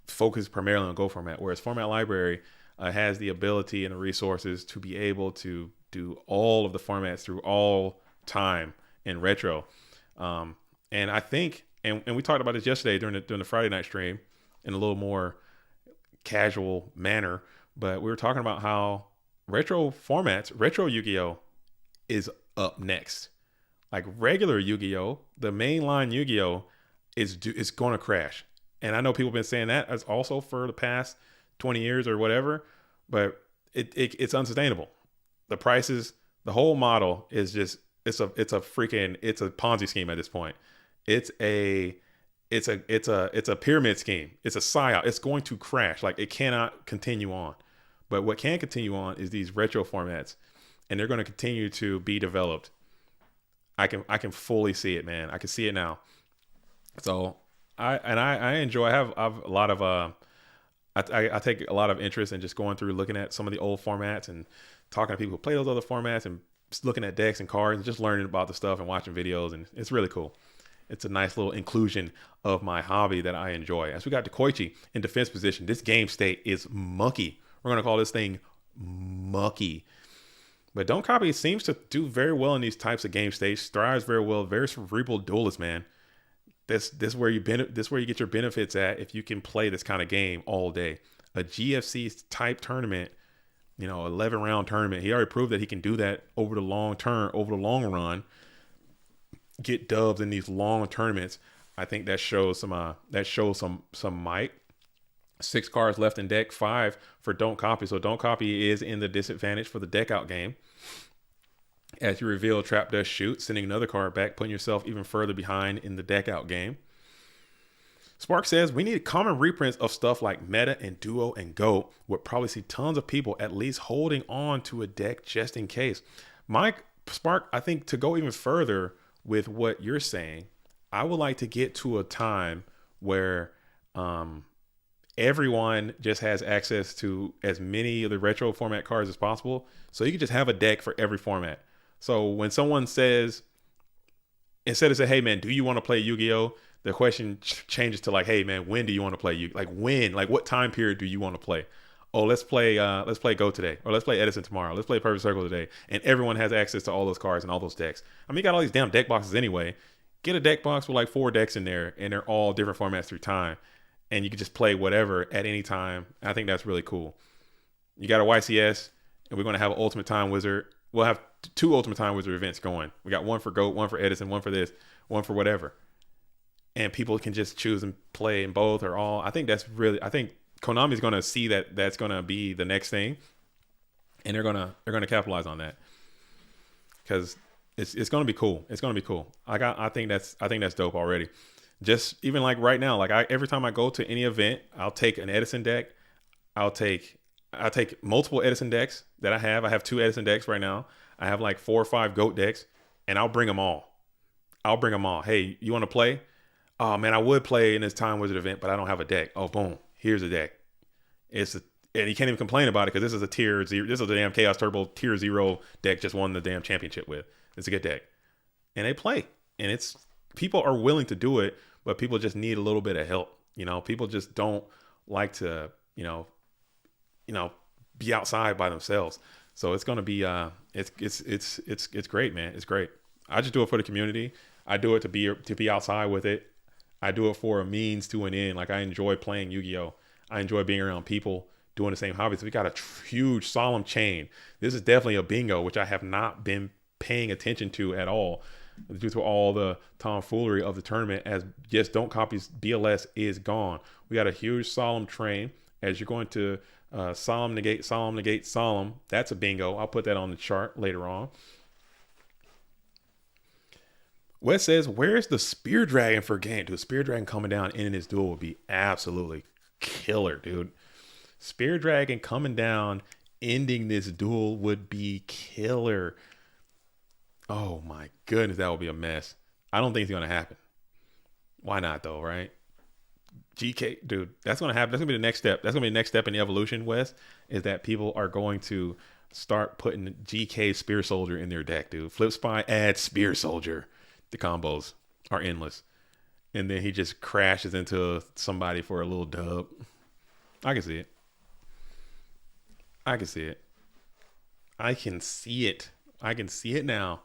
focus primarily on Go Format, whereas Format Library has the ability and the resources to be able to do all of the formats through all time in retro. And I think, and we talked about this yesterday during the Friday night stream in a little more casual manner, but we were talking about how retro formats, retro Yu-Gi-Oh is up next. Like regular Yu-Gi-Oh, the mainline Yu-Gi-Oh is going to crash. And I know people have been saying that as also for the past 20 years or whatever, but it's unsustainable. The prices, the whole model is just, it's a Ponzi scheme at this point. It's a pyramid scheme. It's a psyop. It's going to crash. Like it cannot continue on. But what can continue on is these retro formats, and they're going to continue to be developed. I can fully see it, man. I can see it now. So I enjoy. I have a lot of I take a lot of interest in just going through looking at some of the old formats and talking to people who play those other formats and just looking at decks and cards and just learning about the stuff and watching videos, and it's really cool. It's a nice little inclusion of my hobby that I enjoy. As we got to Koichi in defense position, this game state is mucky. We're going to call this thing mucky. But Don't Copy seems to do very well in these types of game states. Thrives very well. Very cerebral duelist, man. This where you get your benefits at if you can play this kind of game all day. A GFC type tournament, 11 round tournament. He already proved that he can do that over the long run. Get dubs in these long tournaments. I think that shows some might. 6 cards left in deck, 5 for Don't Copy. So Don't Copy is in the disadvantage for the deck out game. As you reveal Trap Does Shoot, sending another card back, putting yourself even further behind in the deck out game. Spark says, we need common reprints of stuff like Meta and Duo and Go. Would probably see tons of people at least holding on to a deck just in case. Mike, Spark, I think to go even further with what you're saying, I would like to get to a time where everyone just has access to as many of the retro format cards as possible. So you can just have a deck for every format. So when someone says, instead of say, hey man, do you want to play Yu-Gi-Oh? The question changes to like, hey man, when do you want to play Yu-Gi-Oh? Like when, like what time period do you want to play? Oh, let's play Go today, or let's play Edison tomorrow. Let's play Perfect Circle today. And everyone has access to all those cards and all those decks. I mean, you got all these damn deck boxes anyway. Get a deck box with like 4 decks in there, and they're all different formats through time. And you can just play whatever at any time. I think that's really cool. You got a YCS, and we're going to have an Ultimate Time Wizard. We'll have 2 Ultimate Time Wizard events going. We got one for GOAT, one for Edison, one for this, one for whatever. And people can just choose and play in both or all. I think Konami's going to see that that's going to be the next thing, and they're going to capitalize on that because it's going to be cool. It's going to be cool. I think that's dope already. Just even like right now, like every time I go to any event, I'll take an Edison deck. I'll take multiple Edison decks that I have. I have 2 Edison decks right now. I have like 4 or 5 GOAT decks, and I'll bring them all. Hey, you want to play? Oh man, I would play in this Time Wizard event, but I don't have a deck. Oh, boom. Here's a deck. And you can't even complain about it because this is a tier 0. This is a damn Chaos Turbo tier 0 deck just won the damn championship with. It's a good deck. And they play. And people are willing to do it, but people just need a little bit of help. People just don't like to, be outside by themselves. So it's going to be, it's great, man. It's great. I just do it for the community. I do it to be outside with it. I do it for a means to an end. Like I enjoy playing Yu-Gi-Oh. I enjoy being around people doing the same hobbies. We got a huge solemn chain. This is definitely a bingo, which I have not been paying attention to at all due to all the tomfoolery of the tournament, as just Don't Copy's BLS is gone. We got a huge solemn train as you're going to solemn negate solemn. That's a bingo. I'll put that on the chart later on. Wes says, where's the Spear Dragon for game? Dude, Spear Dragon coming down in his duel would be absolutely killer, dude. Spear Dragon coming down ending this duel would be killer. Oh my goodness, that would be a mess. I don't think it's gonna happen. Why not though, right? GK, dude, that's gonna happen. That's gonna be the next step. That's gonna be the next step in the evolution, Wes, is that people are going to start putting GK Spear Soldier in their deck, dude. Flip Spy, add Spear Soldier. The combos are endless. And then he just crashes into somebody for a little dub. I can see it. I can see it. I can see it. I can see it now.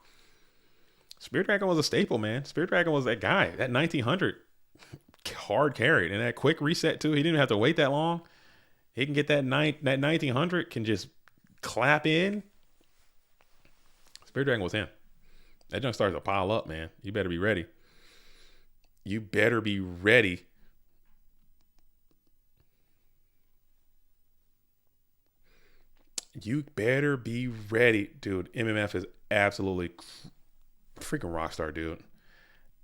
Spirit Dragon was a staple, man. Spirit Dragon was that guy. That 1900 hard carried. And that quick reset, too. He didn't even have to wait that long. He can get that 1900, can just clap in. Spirit Dragon was him. That junk starts to pile up, man. You better be ready. You better be ready. You better be ready, dude. MMF is absolutely freaking rockstar, dude.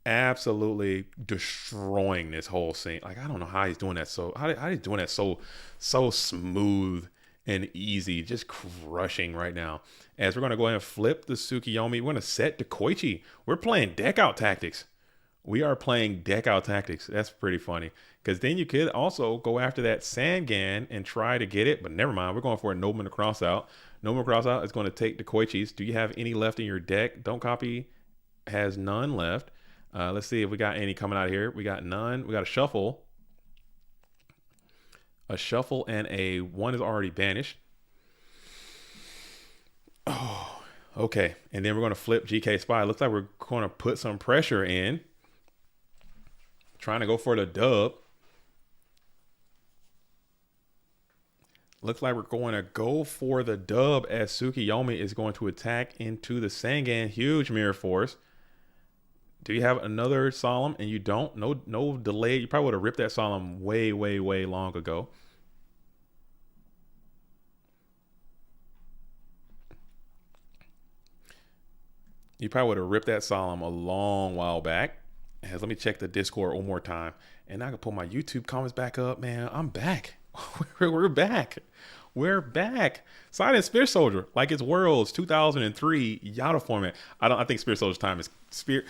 Absolutely destroying this whole scene. Like, I don't know how he's doing that. How he's doing that so smooth and easy, just crushing right now. As we're going to go ahead and flip the Tsukiyomi, we're going to set the Koichi. We're playing deck out tactics. We are playing deck out tactics. That's pretty funny. Because then you could also go after that Sangan and try to get it. But never mind. We're going for a Nobleman to cross out. Nobleman cross out is going to take the Koichis. Do you have any left in your deck? Don't copy has none left. Let's see if we got any coming out of here. We got none. We got a shuffle. A shuffle and a one is already banished. Oh, okay. And then we're going to flip GK Spy. Looks like we're going to put some pressure in. Trying to go for the dub. Looks like we're going to go for the dub as Tsukiyomi is going to attack into the Sangan. Huge mirror force. Do you have another Solemn? And you don't? No delay. You probably would have ripped that Solemn way long ago. You probably would have ripped that Solemn a long while back. Let me check the Discord one more time. And I can pull my YouTube comments back up, man. I'm back. We're back. We're back. Silent Spear Soldier, like it's Worlds 2003 Yada format. I think Spear Soldier's time is Spear.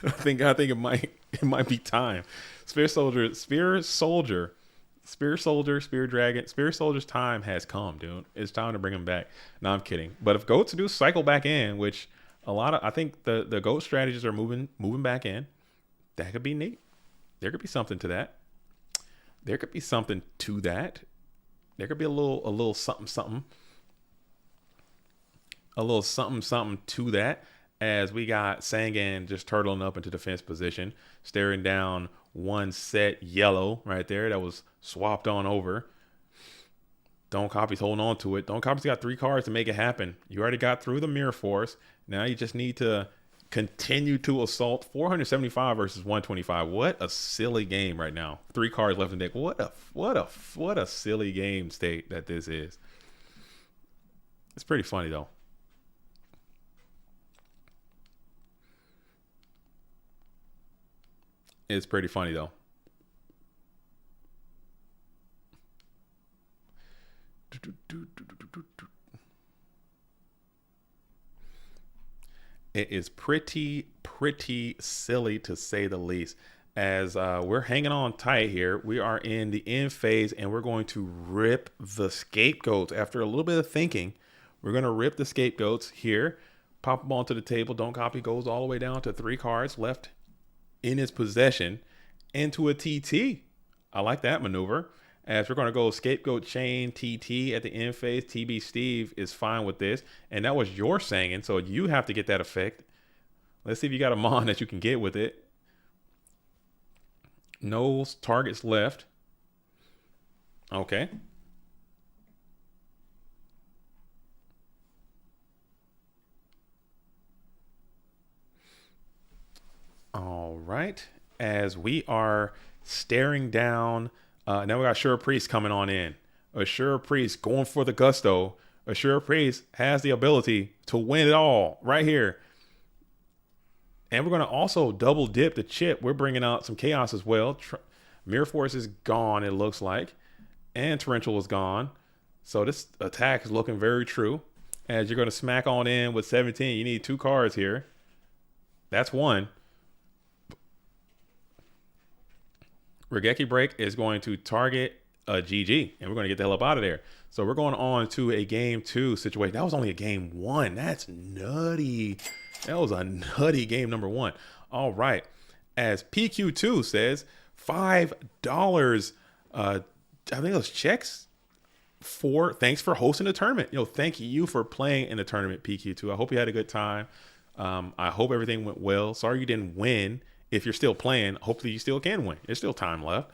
I think it might be time. Spear Soldier, Spear Dragon, Spear Soldier's time has come, dude. It's time to bring him back. No, I'm kidding. But if Goats do cycle back in, which I think the Goat strategies are moving back in. That could be neat. There could be something to that. There could be something to that. There could be a little something. A little something to that. As we got Sangan just turtling up into defense position, staring down one set yellow right there that was swapped on over. Don't Copy's holding on to it. Don't Copy's got 3 cards to make it happen. You already got through the Mirror Force. Now you just need to continue to assault. 475 versus 125. What a silly game right now. 3 cards left in deck. What a silly game state that this is. It's pretty funny though. It's pretty funny though. It is pretty silly to say the least. As we're hanging on tight here, we are in the end phase and we're going to rip the scapegoats. After a little bit of thinking, we're going to rip the scapegoats here, pop them onto the table. Don't Copy goes all the way down to 3 cards left in his possession into a TT. I like that maneuver. As we're going to go scapegoat chain TT at the end phase. TB Steve is fine with this. And that was your saying, so you have to get that effect. Let's see if you got a mon that you can get with it. No targets left. Okay. All right. As we are staring down, now we got Sure Priest coming on in. Assure Priest going for the gusto. Assure Priest has the ability to win it all right here. And we're going to also double dip the chip. We're bringing out some chaos as well. Mirror Force is gone, it looks like. And Torrential is gone. So this attack is looking very true. As you're going to smack on in with 17, you need 2 cards here. That's 1. Regeki Break is going to target a GG, and we're going to get the hell up out of there. So we're going on to a game 2 situation. That was only a game 1. That's nutty. That was a nutty game number 1. All right. As PQ2 says, $5. I think it was checks for thanks for hosting the tournament. Thank you for playing in the tournament, PQ2. I hope you had a good time. I hope everything went well. Sorry you didn't win. If you're still playing, hopefully you still can win. There's still time left.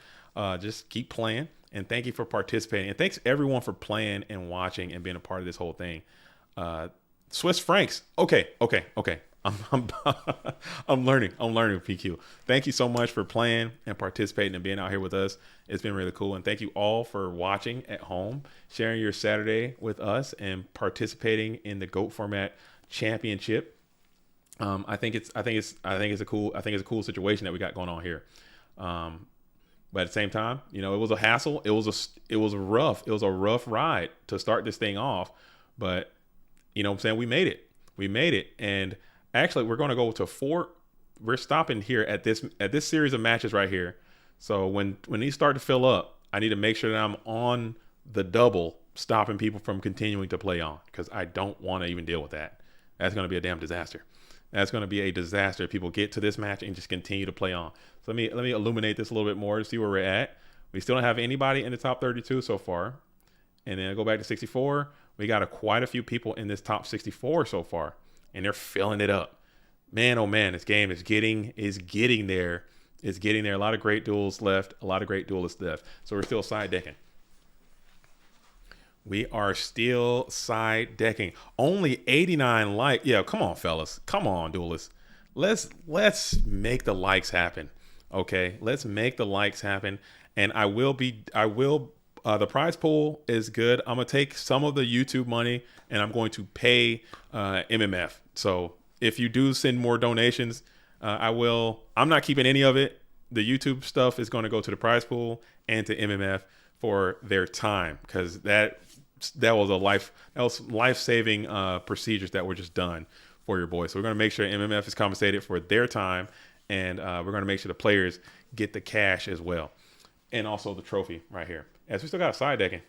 Just keep playing. And thank you for participating. And thanks everyone for playing and watching and being a part of this whole thing. Swiss francs. Okay. I'm learning, PQ. Thank you so much for playing and participating and being out here with us. It's been really cool. And thank you all for watching at home, sharing your Saturday with us, and participating in the GOAT format championship. I think it's a cool situation that we got going on here. But at the same time, it was a hassle. It was a rough ride to start this thing off. But what I'm saying? We made it. And actually, we're going to go to 4. We're stopping here at this series of matches right here. So when these start to fill up, I need to make sure that I'm on the double, stopping people from continuing to play on, because I don't want to even deal with that. That's going to be a damn disaster. That's going to be a disaster if people get to this match and just continue to play on. So let me illuminate this a little bit more to see where we're at. We still don't have anybody in the top 32 so far. And then I go back to 64. We got quite a few people in this top 64 so far, and they're filling it up. Man, oh man, this game is getting there. It's getting there. A lot of great duels left. A lot of great duelists left. So we're still side decking. We are still side decking. Only 89 likes. Yeah, come on, fellas. Come on, duelists. Let's make the likes happen. Okay, let's make the likes happen. And the prize pool is good. I'm gonna take some of the YouTube money and I'm going to pay MMF. So if you do send more donations, I will. I'm not keeping any of it. The YouTube stuff is going to go to the prize pool and to MMF for their time, because that was life-saving procedures that were just done for your boys. So we're going to make sure MMF is compensated for their time, and we're going to make sure the players get the cash as well, and also the trophy right here. As we still got a side decking.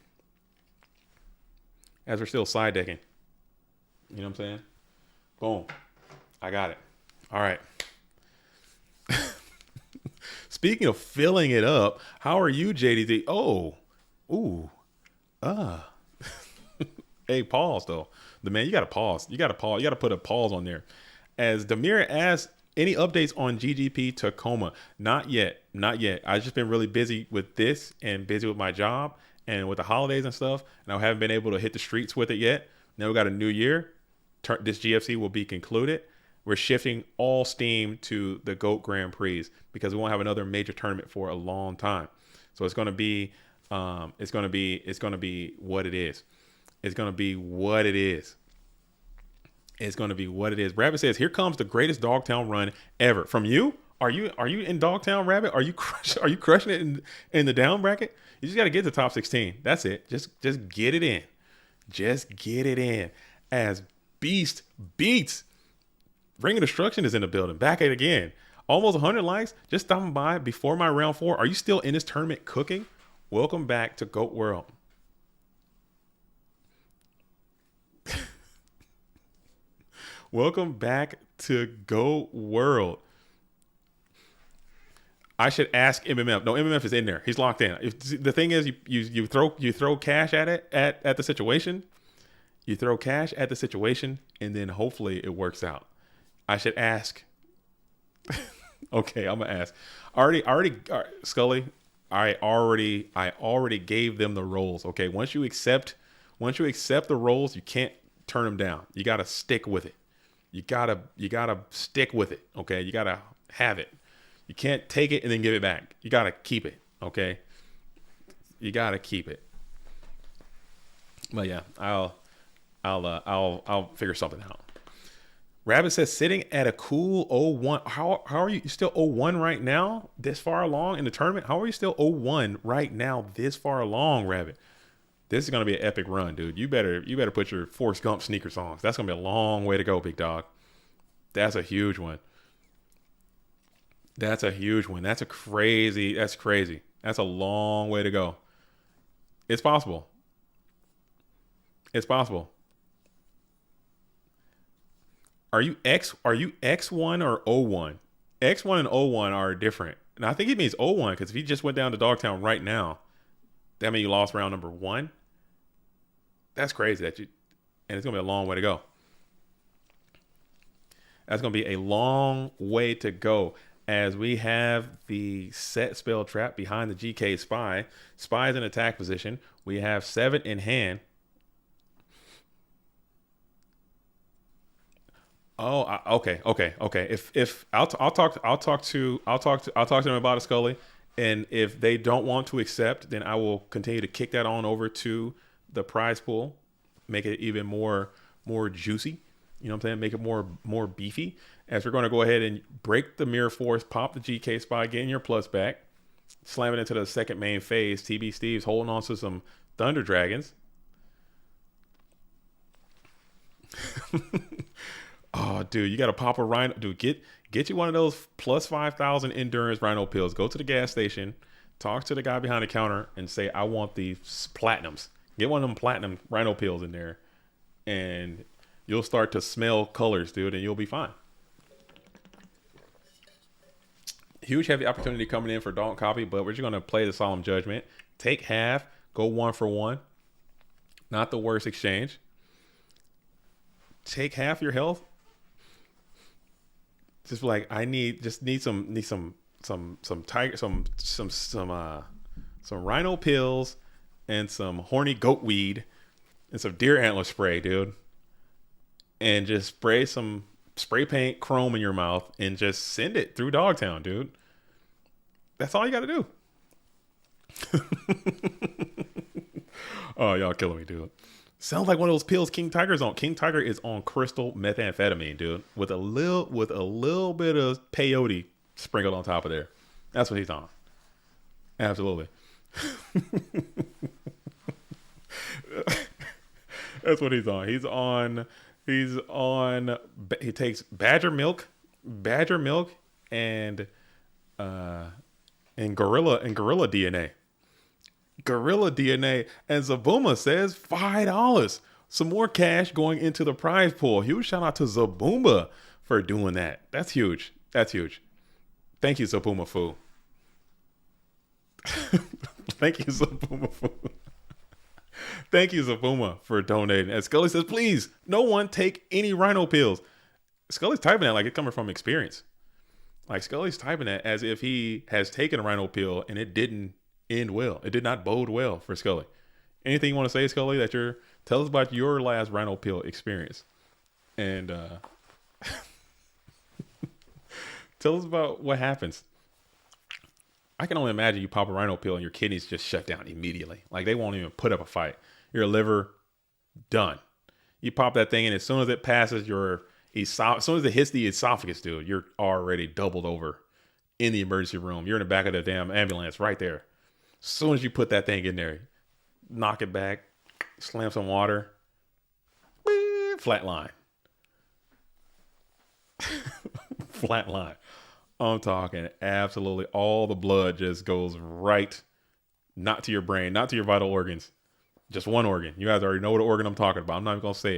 As we're still side decking. You know what I'm saying? Boom. I got it. All right. Speaking of filling it up, how are you, JDD? Oh. Ooh. Hey, pause though. You got to pause. You got to pause. You got to put a pause on there. As Demir asks, any updates on GGP Tacoma? Not yet. I've just been really busy with this and busy with my job and with the holidays and stuff. And I haven't been able to hit the streets with it yet. Now we got a new year. This GFC will be concluded. We're shifting all steam to the GOAT Grand Prix because we won't have another major tournament for a long time. So it's going to be what it is. It's going to be what it is. It's going to be what it is. Rabbit says, "Here comes the greatest Dogtown run ever." From you? Are you in Dogtown, Rabbit? Are you crushing it in the down bracket? You just got to get to top 16. That's it. Just get it in. Just get it in. As Beast beats, Ring of Destruction is in the building. Back at it again. Almost 100 likes. Just stopping by before my round 4. Are you still in this tournament cooking? Welcome back to GOAT World. Welcome back to GOAT World. I should ask MMF. No, MMF is in there. He's locked in. The thing is, you throw cash at it at the situation. You throw cash at the situation, and then hopefully it works out. I should ask. Okay, I'm gonna ask. Scully. I already gave them the roles. Okay, once you accept the roles, you can't turn them down. You gotta stick with it. You gotta stick with it. Okay, you gotta have it. You can't take it and then give it back. You gotta keep it. Okay, you gotta keep it. But yeah, I'll figure something out. Rabbit says, sitting at a cool 0-1. How are you still 0-1 right now? This far along in the tournament? How are you still 0-1 right now? This far along, Rabbit? This is gonna be an epic run, dude. You better put your Forrest Gump sneakers on. That's gonna be a long way to go, big dog. That's a huge one. That's a huge one. That's a crazy. That's crazy. That's a long way to go. It's possible. It's possible. Are you X? Are you X1 or O1? X1 and O1 are different. And I think he means O1 because if he just went down to Dogtown right now, that means you lost round number one. That's crazy that you, and it's gonna be a long way to go. That's gonna be a long way to go as we have the set spell trap behind the GK spy. Spy is in attack position. We have 7 in hand. Oh, okay. If I'll talk to them about a Scully, and if they don't want to accept, then I will continue to kick that on over to the prize pool, make it even more juicy. You know what I'm saying? Make it more beefy. As we're going to go ahead and break the mirror force, pop the GK spy, getting your plus back, slam it into the second main phase. TB Steve's holding on to some Thunder Dragons. Oh, dude, you got to pop a rhino. Dude, get you one of those plus 5,000 endurance rhino pills. Go to the gas station, talk to the guy behind the counter, and say, I want these platinums. Get one of them platinum rhino pills in there, and you'll start to smell colors, dude, and you'll be fine. Huge heavy opportunity coming in for Don't Copy, but we're just going to play the Solemn Judgment. Take half, go 1 for 1. Not the worst exchange. Take half your health. Just like need some tiger some rhino pills and some horny goat weed and some deer antler spray, dude. And just spray some spray paint chrome in your mouth and just send it through Dogtown, dude. That's all you got to do. Oh, y'all killing me, dude. Sounds like one of those pills King Tiger's on. King Tiger is on crystal methamphetamine, dude, with a little bit of peyote sprinkled on top of there. That's what he's on. Absolutely. That's what he's on. He takes badger milk and gorilla DNA. Gorilla DNA, and Zabuma says $5. Some more cash going into the prize pool. Huge shout out to Zabuma for doing that. That's huge. That's huge. Thank you, Zabuma Fu. Thank you, Zabuma Fu. Thank you, Zabuma, for donating. And Scully says, please, no one take any rhino pills. Scully's typing that like it's coming from experience. Like Scully's typing that as if he has taken a rhino pill and it didn't end well. It did not bode well for Scully. Anything you want to say, Scully, tell us about your last rhino pill experience. And tell us about what happens. I can only imagine you pop a rhino pill and your kidneys just shut down immediately. Like they won't even put up a fight. Your liver, done. You pop that thing and as soon as it passes as soon as it hits the esophagus, dude, you're already doubled over in the emergency room. You're in the back of the damn ambulance right there. As soon as you put that thing in there, knock it back, slam some water, flat line. Flat line. I'm talking absolutely all the blood just goes right, not to your brain, not to your vital organs, just one organ. You guys already know what organ I'm talking about. I'm not even going to say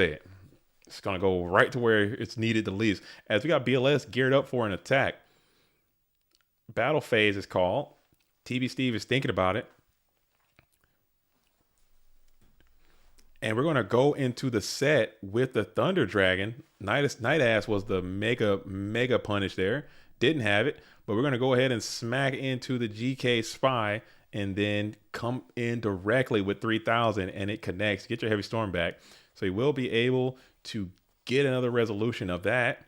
it. It's going to go right to where it's needed the least. As we got BLS geared up for an attack. Battle phase is called. TB Steve is thinking about it. And we're going to go into the set with the Thunder Dragon. Night Ass was the mega punish there. Didn't have it. But we're going to go ahead and smack into the GK Spy and then come in directly with 3,000 and it connects. Get your Heavy Storm back. So you will be able to get another resolution of that.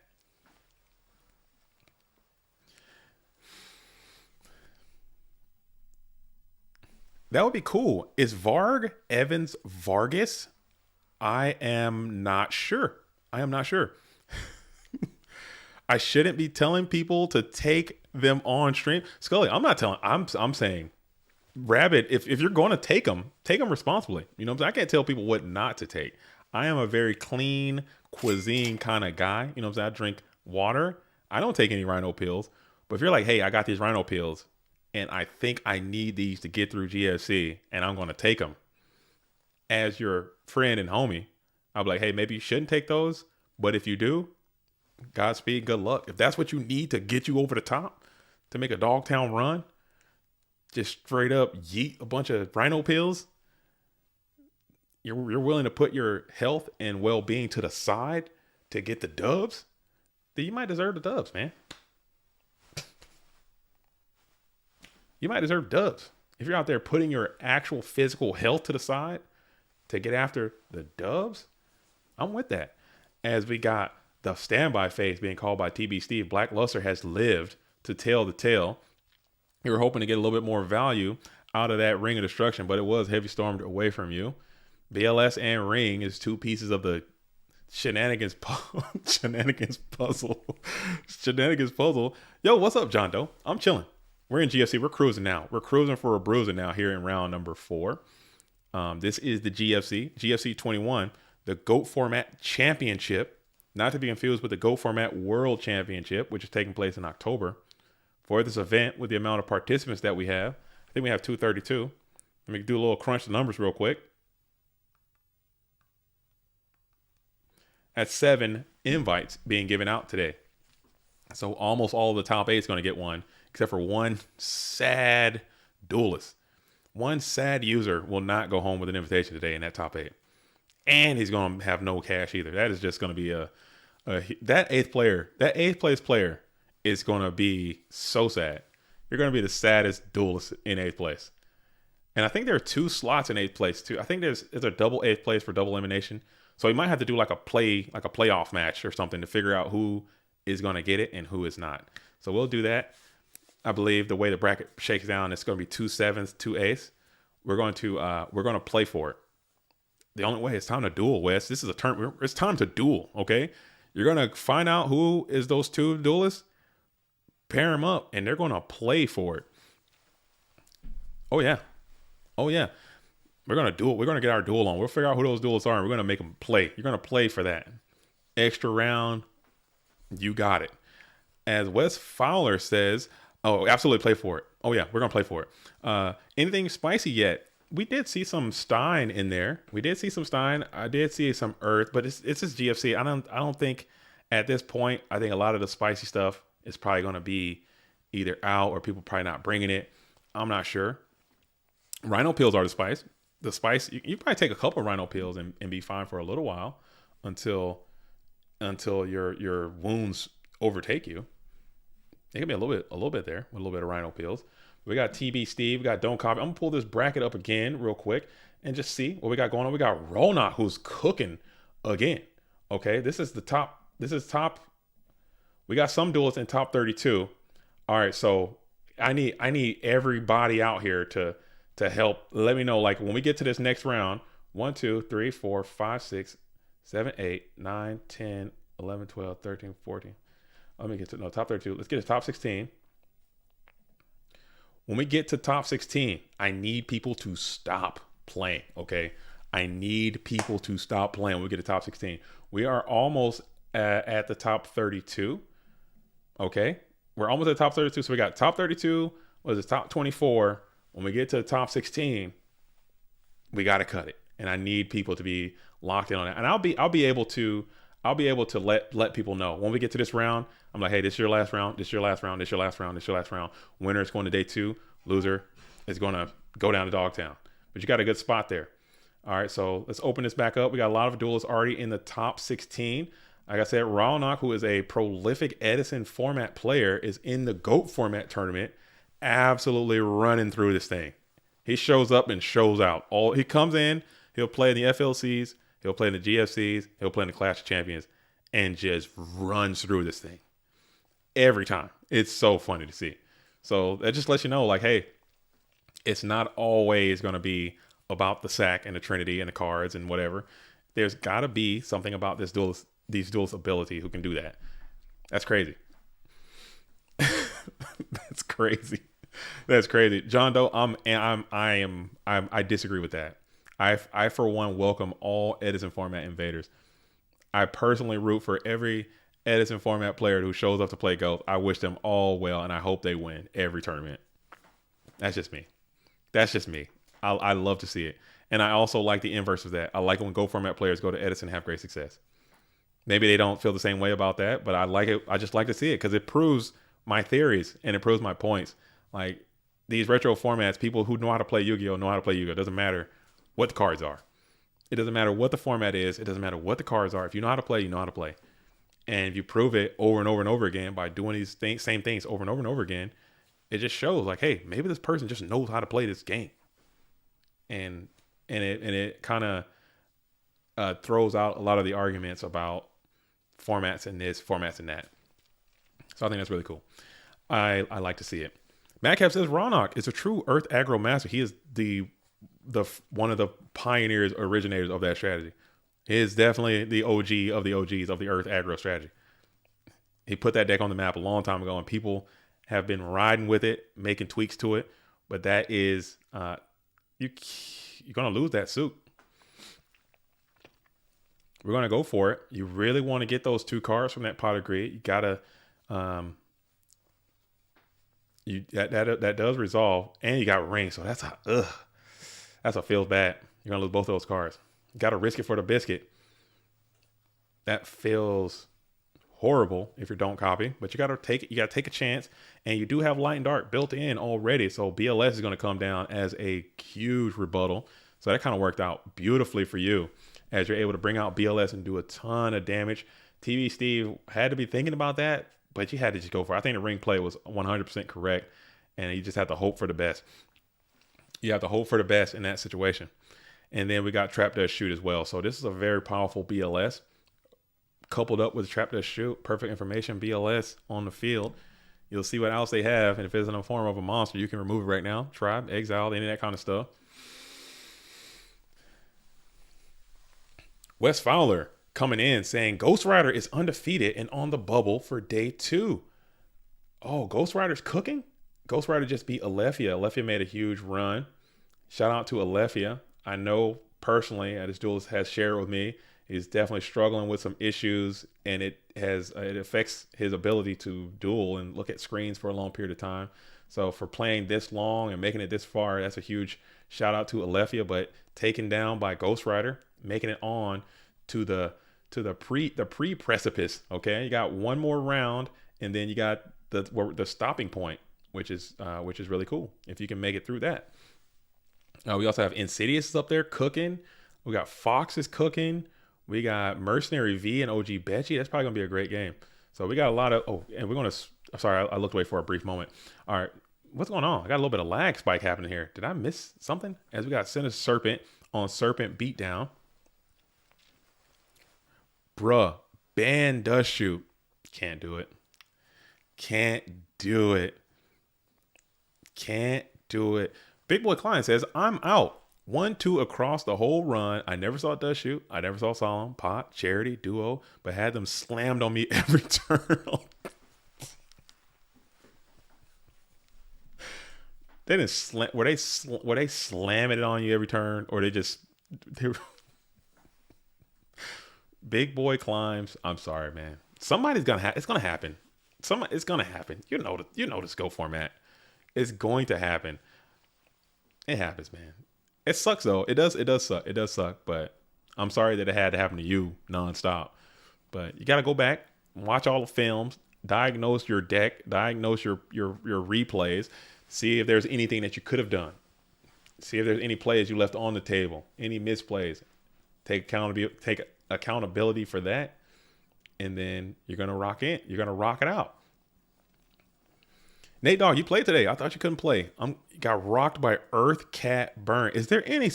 That would be cool. Is Varg Evans Vargas? I am not sure. I shouldn't be telling people to take them on stream. Scully, I'm not telling. I'm saying Rabbit, if you're going to take them responsibly. You know what I'm saying? I can't tell people what not to take. I am a very clean cuisine kind of guy. You know what I'm saying? I drink water. I don't take any rhino pills. But if you're like, hey, I got these rhino pills and I think I need these to get through GFC and I'm going to take them as your friend and homie, I'll be like, hey, maybe you shouldn't take those. But if you do, Godspeed, good luck. If that's what you need to get you over the top to make a Dogtown run, just straight up yeet a bunch of rhino pills, you're willing to put your health and well-being to the side to get the dubs, then you might deserve the dubs, man. You might deserve dubs. If you're out there putting your actual physical health to the side to get after the dubs, I'm with that. As we got the standby phase being called by TB Steve, Black Luster has lived to tell the tale. You were hoping to get a little bit more value out of that Ring of Destruction, but it was heavy stormed away from you. BLS and Ring is two pieces of the shenanigans puzzle. Shenanigans puzzle. Yo, what's up, John Doe? I'm chilling. We're in GFC. We're cruising now. We're cruising for a bruising now here in round number 4. This is the GFC 21, the GOAT Format Championship, not to be confused with the GOAT Format World Championship, which is taking place in October. For this event, with the amount of participants that we have, I think we have 232. Let me do a little crunch the numbers real quick. That's 7 invites being given out today. So almost all of the top 8 is going to get one, except for one sad duelist. One sad user will not go home with an invitation today in that top 8. And he's going to have no cash either. That is just going to be that 8th place player is going to be so sad. You're going to be the saddest duelist in 8th place. And I think there are 2 slots in 8th place too. I think there's a double 8th place for double elimination. So you might have to do like a playoff match or something to figure out who is going to get it and who is not. So we'll do that. I believe the way the bracket shakes down, it's going to be 2 7s, 2 8s. We're going to play for it. The only way, it's time to duel, Wes. This is a turn. It's time to duel. Okay, you're going to find out who is those 2 duelists, pair them up, and they're going to play for it. Oh yeah. We're going to duel. We're going to get our duel on. We'll figure out who those duelists are, and we're going to make them play. You're going to play for that extra round. You got it. As Wes Fowler says, oh, absolutely play for it. Oh yeah, we're going to play for it. Anything spicy yet? We did see some Stein in there. I did see some Earth, but it's just GFC. I don't think at this point, I think a lot of the spicy stuff is probably going to be either out or people probably not bringing it. I'm not sure. Rhino pills are the spice. The spice, you probably take a couple of rhino pills and be fine for a little while until your wounds overtake you. It can be a little bit there with a little bit of rhino pills. We got TB Steve, we got Don't Copy. I'm gonna pull this bracket up again real quick and just see what we got going on. We got Ronach, who's cooking again. Okay, this is top. We got some duelists in top 32. All right, so I need everybody out here to help. Let me know, like, when we get to this next round, 1 2 3 4 5 6 7 8 9 10 11 12 13 14. Let me get to top 32. Let's get to top 16. When we get to top 16, I need people to stop playing, okay? I need people to stop playing when we get to top 16. We are almost at the top 32, okay? We're almost at the top 32, so we got top 32, was it top 24? When we get to the top 16, we got to cut it. And I need people to be locked in on it. And I'll be able to let people know when we get to this round. I'm like, hey, this is your last round. This is your last round. This is your last round. This is your last round. Winner is going to day 2. Loser is going to go down to Dogtown. But you got a good spot there. All right, so let's open this back up. We got a lot of duelists already in the top 16. Like I said, Ronach, who is a prolific Edison format player, is in the GOAT format tournament, absolutely running through this thing. He shows up and shows out. He comes in, he'll play in the FLCs, he'll play in the GFCs, he'll play in the Clash of Champions, and just runs through this thing every time. It's so funny to see. So that just lets you know, like, hey, it's not always going to be about the sack and the Trinity and the cards and whatever. There's got to be something about these duelist ability who can do that. That's crazy. That's crazy. That's crazy, John Doe. I disagree with that. I for one welcome all Edison format invaders. I personally root for every Edison format player who shows up to play Ghost. I wish them all well, and I hope they win every tournament. That's just me. That's just me. I love to see it. And I also like the inverse of that. I like when Go format players go to Edison and have great success. Maybe they don't feel the same way about that, but I like it. I just like to see it because it proves my theories and it proves my points. Like these retro formats, people who know how to play Yu-Gi-Oh know how to play Yu-Gi-Oh. It doesn't matter what the cards are. It doesn't matter what the format is. It doesn't matter what the cards are. If you know how to play, you know how to play. And if you prove it over and over and over again by doing these same things over and over and over again, it just shows like, hey, maybe this person just knows how to play this game. And it kind of throws out a lot of the arguments about formats and this, formats and that. So I think that's really cool. I like to see it. Madcap says Ronok is a true Earth aggro master. He is the one of the pioneers, originators of that strategy. He is definitely the OG of the OGs of the Earth aggro strategy. He put that deck on the map a long time ago, and people have been riding with it, making tweaks to it. But that is you're gonna lose that suit. We're gonna go for it. You really want to get those 2 cards from that pot of greed. You gotta that does resolve, and you got ring. So that's a feels bad. You're gonna lose both of those cards. You gotta risk it for the biscuit. That feels horrible if you don't copy, but you gotta take it. You gotta take a chance, and you do have light and dark built in already. So BLS is gonna come down as a huge rebuttal. So that kind of worked out beautifully for you, as you're able to bring out BLS and do a ton of damage. TV Steve had to be thinking about that, but you had to just go for it. I think the ring play was 100% correct, and you just have to hope for the best. You have to hope for the best in that situation. And then we got Trap Does Shoot as well. So this is a very powerful BLS coupled up with Trap Does Shoot. Perfect information BLS on the field. You'll see what else they have, and if it's in the form of a monster, you can remove it right now. Tribe, exile, any of that kind of stuff. Wes Fowler coming in saying Ghost Rider is undefeated and on the bubble for day 2. Oh, Ghost Rider's cooking? Ghost Rider just beat Alephia. Alephia made a huge run. Shout out to Alephia. I know personally, this duelist has shared with me, he's definitely struggling with some issues, and it affects his ability to duel and look at screens for a long period of time. So for playing this long and making it this far, that's a huge shout out to Alephia. But taken down by Ghost Rider, making it on to the pre precipice. Okay, you got one more round, and then you got the stopping point, which is really cool if you can make it through that. We also have Insidious is up there cooking. We got Fox is cooking. We got Mercenary V and OG Betchy. That's probably gonna be a great game. So we got a lot of and we're gonna. Sorry, I looked away for a brief moment. All right, what's going on? I got a little bit of lag spike happening here. Did I miss something? As we got Sinister Serpent on Serpent Beatdown. Bruh, ban Does Shoot. Can't do it. Can't do it. Can't do it. Big Boy Klein says, I'm out. 1-2 across the whole run. I never saw Does Shoot. I never saw Solemn, Pot, Charity, Duo, but had them slammed on me every turn. They didn't slam. Were they slamming it on you every turn, or they were... Big Boy Climbs. I'm sorry, man. Somebody's gonna it's gonna happen. It's gonna happen. You know the scope format. It's going to happen. It happens, man. It sucks though. It does suck. It does suck, but I'm sorry that it had to happen to you nonstop. But you gotta go back, watch all the films, diagnose your deck, diagnose your replays, see if there's anything that you could have done. See if there's any plays you left on the table, any misplays. Take accountability for that, and then you're gonna rock it. You're gonna rock it out. Nate Dogg, you played today. I thought you couldn't play. Got rocked by Earth Cat Burn. Is there any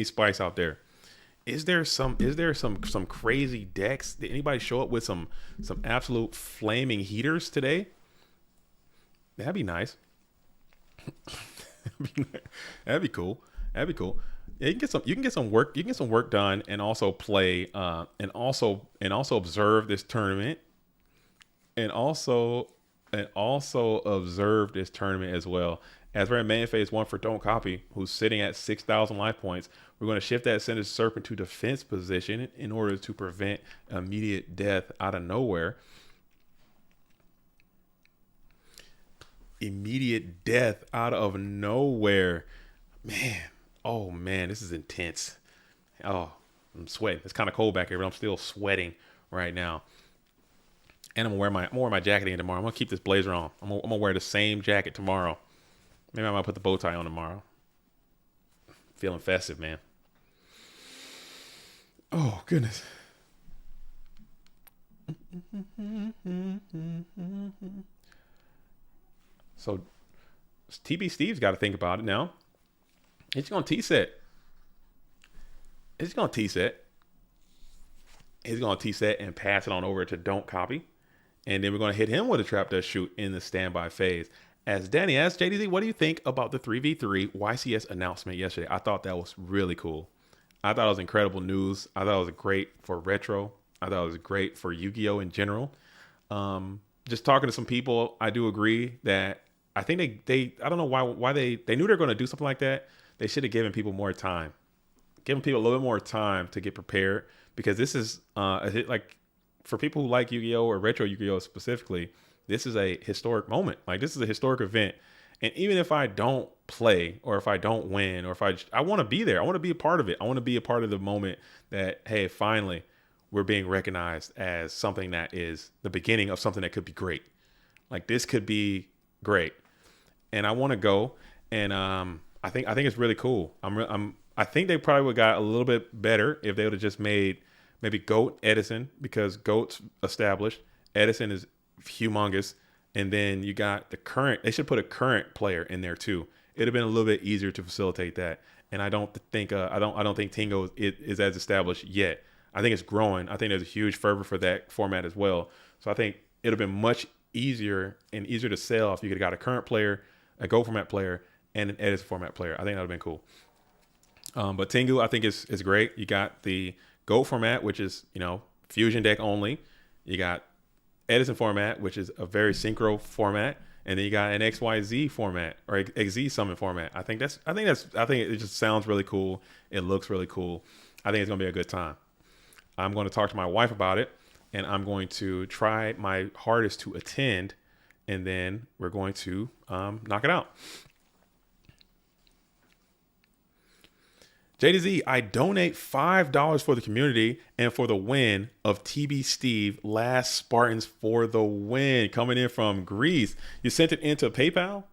spice out there? Is there some crazy decks? Did anybody show up with some absolute flaming heaters today? That'd be nice. That'd be cool. That'd be cool. Yeah, you can get some work done, and also play and also observe this tournament, and also and also observe this tournament as well. As we're in main phase one for Don't Copy, who's sitting at 6,000 life points, we're going to shift that Sinister Serpent to defense position in order to prevent immediate death out of nowhere. Immediate death out of nowhere. Man, oh man, this is intense. Oh, I'm sweating. It's kind of cold back here, but I'm still sweating right now. And I'm gonna wear my jacket in tomorrow. I'm gonna keep this blazer on. I'm gonna wear the same jacket tomorrow. Maybe I might put the bow tie on tomorrow. Feeling festive, man. Oh goodness. So TB Steve's got to think about it now. He's gonna T-set. He's gonna T-set. He's gonna T-set and pass it on over to Don't Copy. And then we're going to hit him with a trap dust shoot in the standby phase. As Danny asked, JDZ, what do you think about the 3v3 YCS announcement yesterday? I thought that was really cool. I thought it was incredible news. I thought it was great for Retro. I thought it was great for Yu-Gi-Oh! In general. Just talking to some people, I do agree that I think they I don't know why they knew they were going to do something like that. They should have given people more time. Given people a little bit more time to get prepared, because this is like, for people who like Yu-Gi-Oh! Or Retro Yu-Gi-Oh! Specifically, this is a historic moment. Like, this is a historic event. And even if I don't play, or if I don't win, or if I want to be there, I want to be a part of it. I want to be a part of the moment that, hey, finally, we're being recognized as something that is the beginning of something that could be great. Like, this could be great. And I want to go. And I think it's really cool. I think they probably would have got a little bit better if they would have just made maybe GOAT Edison, because GOAT's established. Edison is humongous. And then you got the current. They should put a current player in there too. It'd have been a little bit easier to facilitate that. And I don't think Tingo is as established yet. I think it's growing. I think there's a huge fervor for that format as well. So I think it'd have been much easier to sell if you could have got a current player, a GOAT format player, and an Edison format player. I think that would have been cool. But Tengu, I think is great. You got the GOAT format, which is, fusion deck only. You got Edison format, which is a very synchro format, and then you got an XYZ format or XZ summon format. I think it just sounds really cool. It looks really cool. I think it's gonna be a good time. I'm going to talk to my wife about it, and I'm going to try my hardest to attend, and then we're going to knock it out. JDZ, I donate $5 for the community and for the win of TB Steve, last Spartans for the win, coming in from Greece. You sent it into PayPal?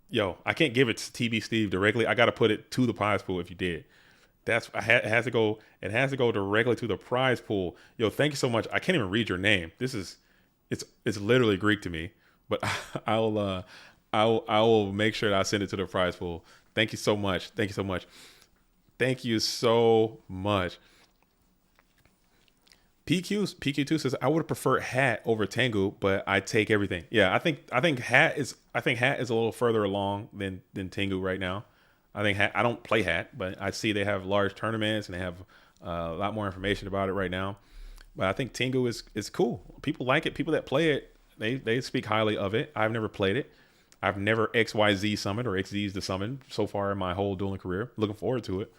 Yo, I can't give it to TB Steve directly. I got to put it to the prize pool if you did. It has to go directly to the prize pool. Yo, thank you so much. I can't even read your name. It's literally Greek to me, but I will make sure that I send it to the prize pool. Thank you so much. Thank you so much. Thank you so much. PQ2 says, I would have preferred Hat over Tengu, but I take everything. Yeah, I think Hat is a little further along than Tengu right now. I don't play Hat, but I see they have large tournaments and they have a lot more information about it right now. But I think Tengu is cool. People like it. People that play it, they speak highly of it. I've never played it. I've never XYZ summoned or XZ'd the summon so far in my whole dueling career. Looking forward to it.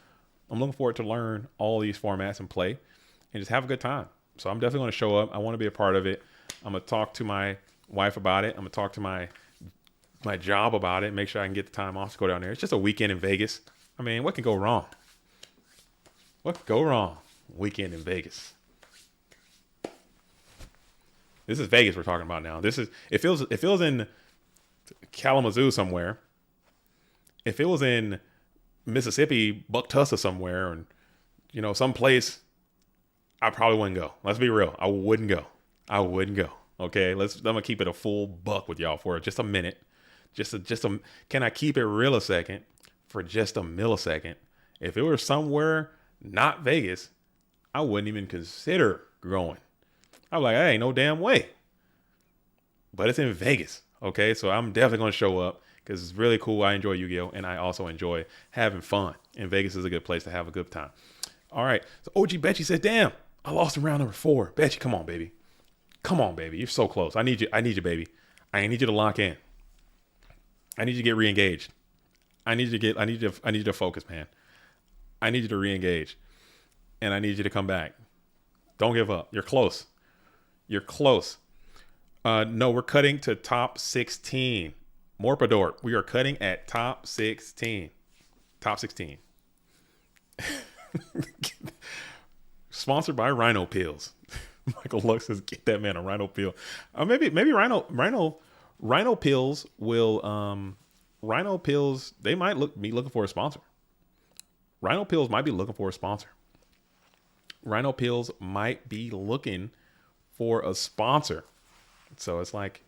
I'm looking forward to learn all these formats and play and just have a good time. So I'm definitely going to show up. I want to be a part of it. I'm going to talk to my wife about it. I'm going to talk to my job about it. Make sure I can get the time off to go down there. It's just a weekend in Vegas. I mean, what can go wrong? What could go wrong? Weekend in Vegas. This is Vegas we're talking about now. It feels in Kalamazoo somewhere. If it was in Mississippi, Bucktussa somewhere, and some place, I probably wouldn't go. Let's be real. I wouldn't go. Okay, I'm gonna keep it a full buck with y'all for just a minute. Can I keep it real a second for just a millisecond? If it were somewhere not Vegas, I wouldn't even consider going. I'm like, hey, no damn way. But it's in Vegas. Okay, so I'm definitely gonna show up, because it's really cool. I enjoy Yu-Gi-Oh! And I also enjoy having fun. And Vegas is a good place to have a good time. All right. So OG Betchy said, damn, I lost in round number 4. Betchy, come on, baby. Come on, baby. You're so close. I need you, baby. I need you to lock in. I need you to get re-engaged. I need you to focus, man. I need you to re-engage. And I need you to come back. Don't give up. You're close. You're close. No, we're cutting to top 16. Morpador. We are cutting at top 16. Top 16. Sponsored by Rhino Pills. Michael Lux says, "Get that man a Rhino pill." Maybe Rhino Pills will. Rhino Pills. They might be looking for a sponsor. Rhino Pills might be looking for a sponsor. Rhino Pills might be looking for a sponsor. So it's like,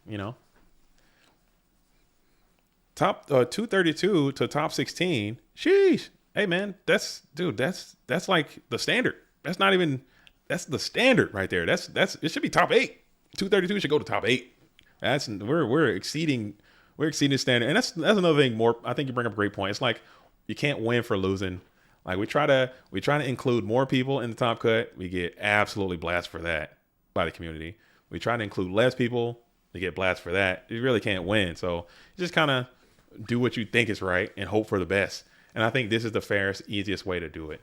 top 232 to top 16. Sheesh. Hey man, that's like the standard. That's the standard right there. It should be top 8. 232 should go to top 8. We're exceeding the standard. And that's another thing more. I think you bring up a great point. It's like you can't win for losing. Like we try to include more people in the top cut. We get absolutely blasted for that by the community. We try to include less people. We get blasted for that. You really can't win. So you just kind of do what you think is right and hope for the best. And I think this is the fairest, easiest way to do it.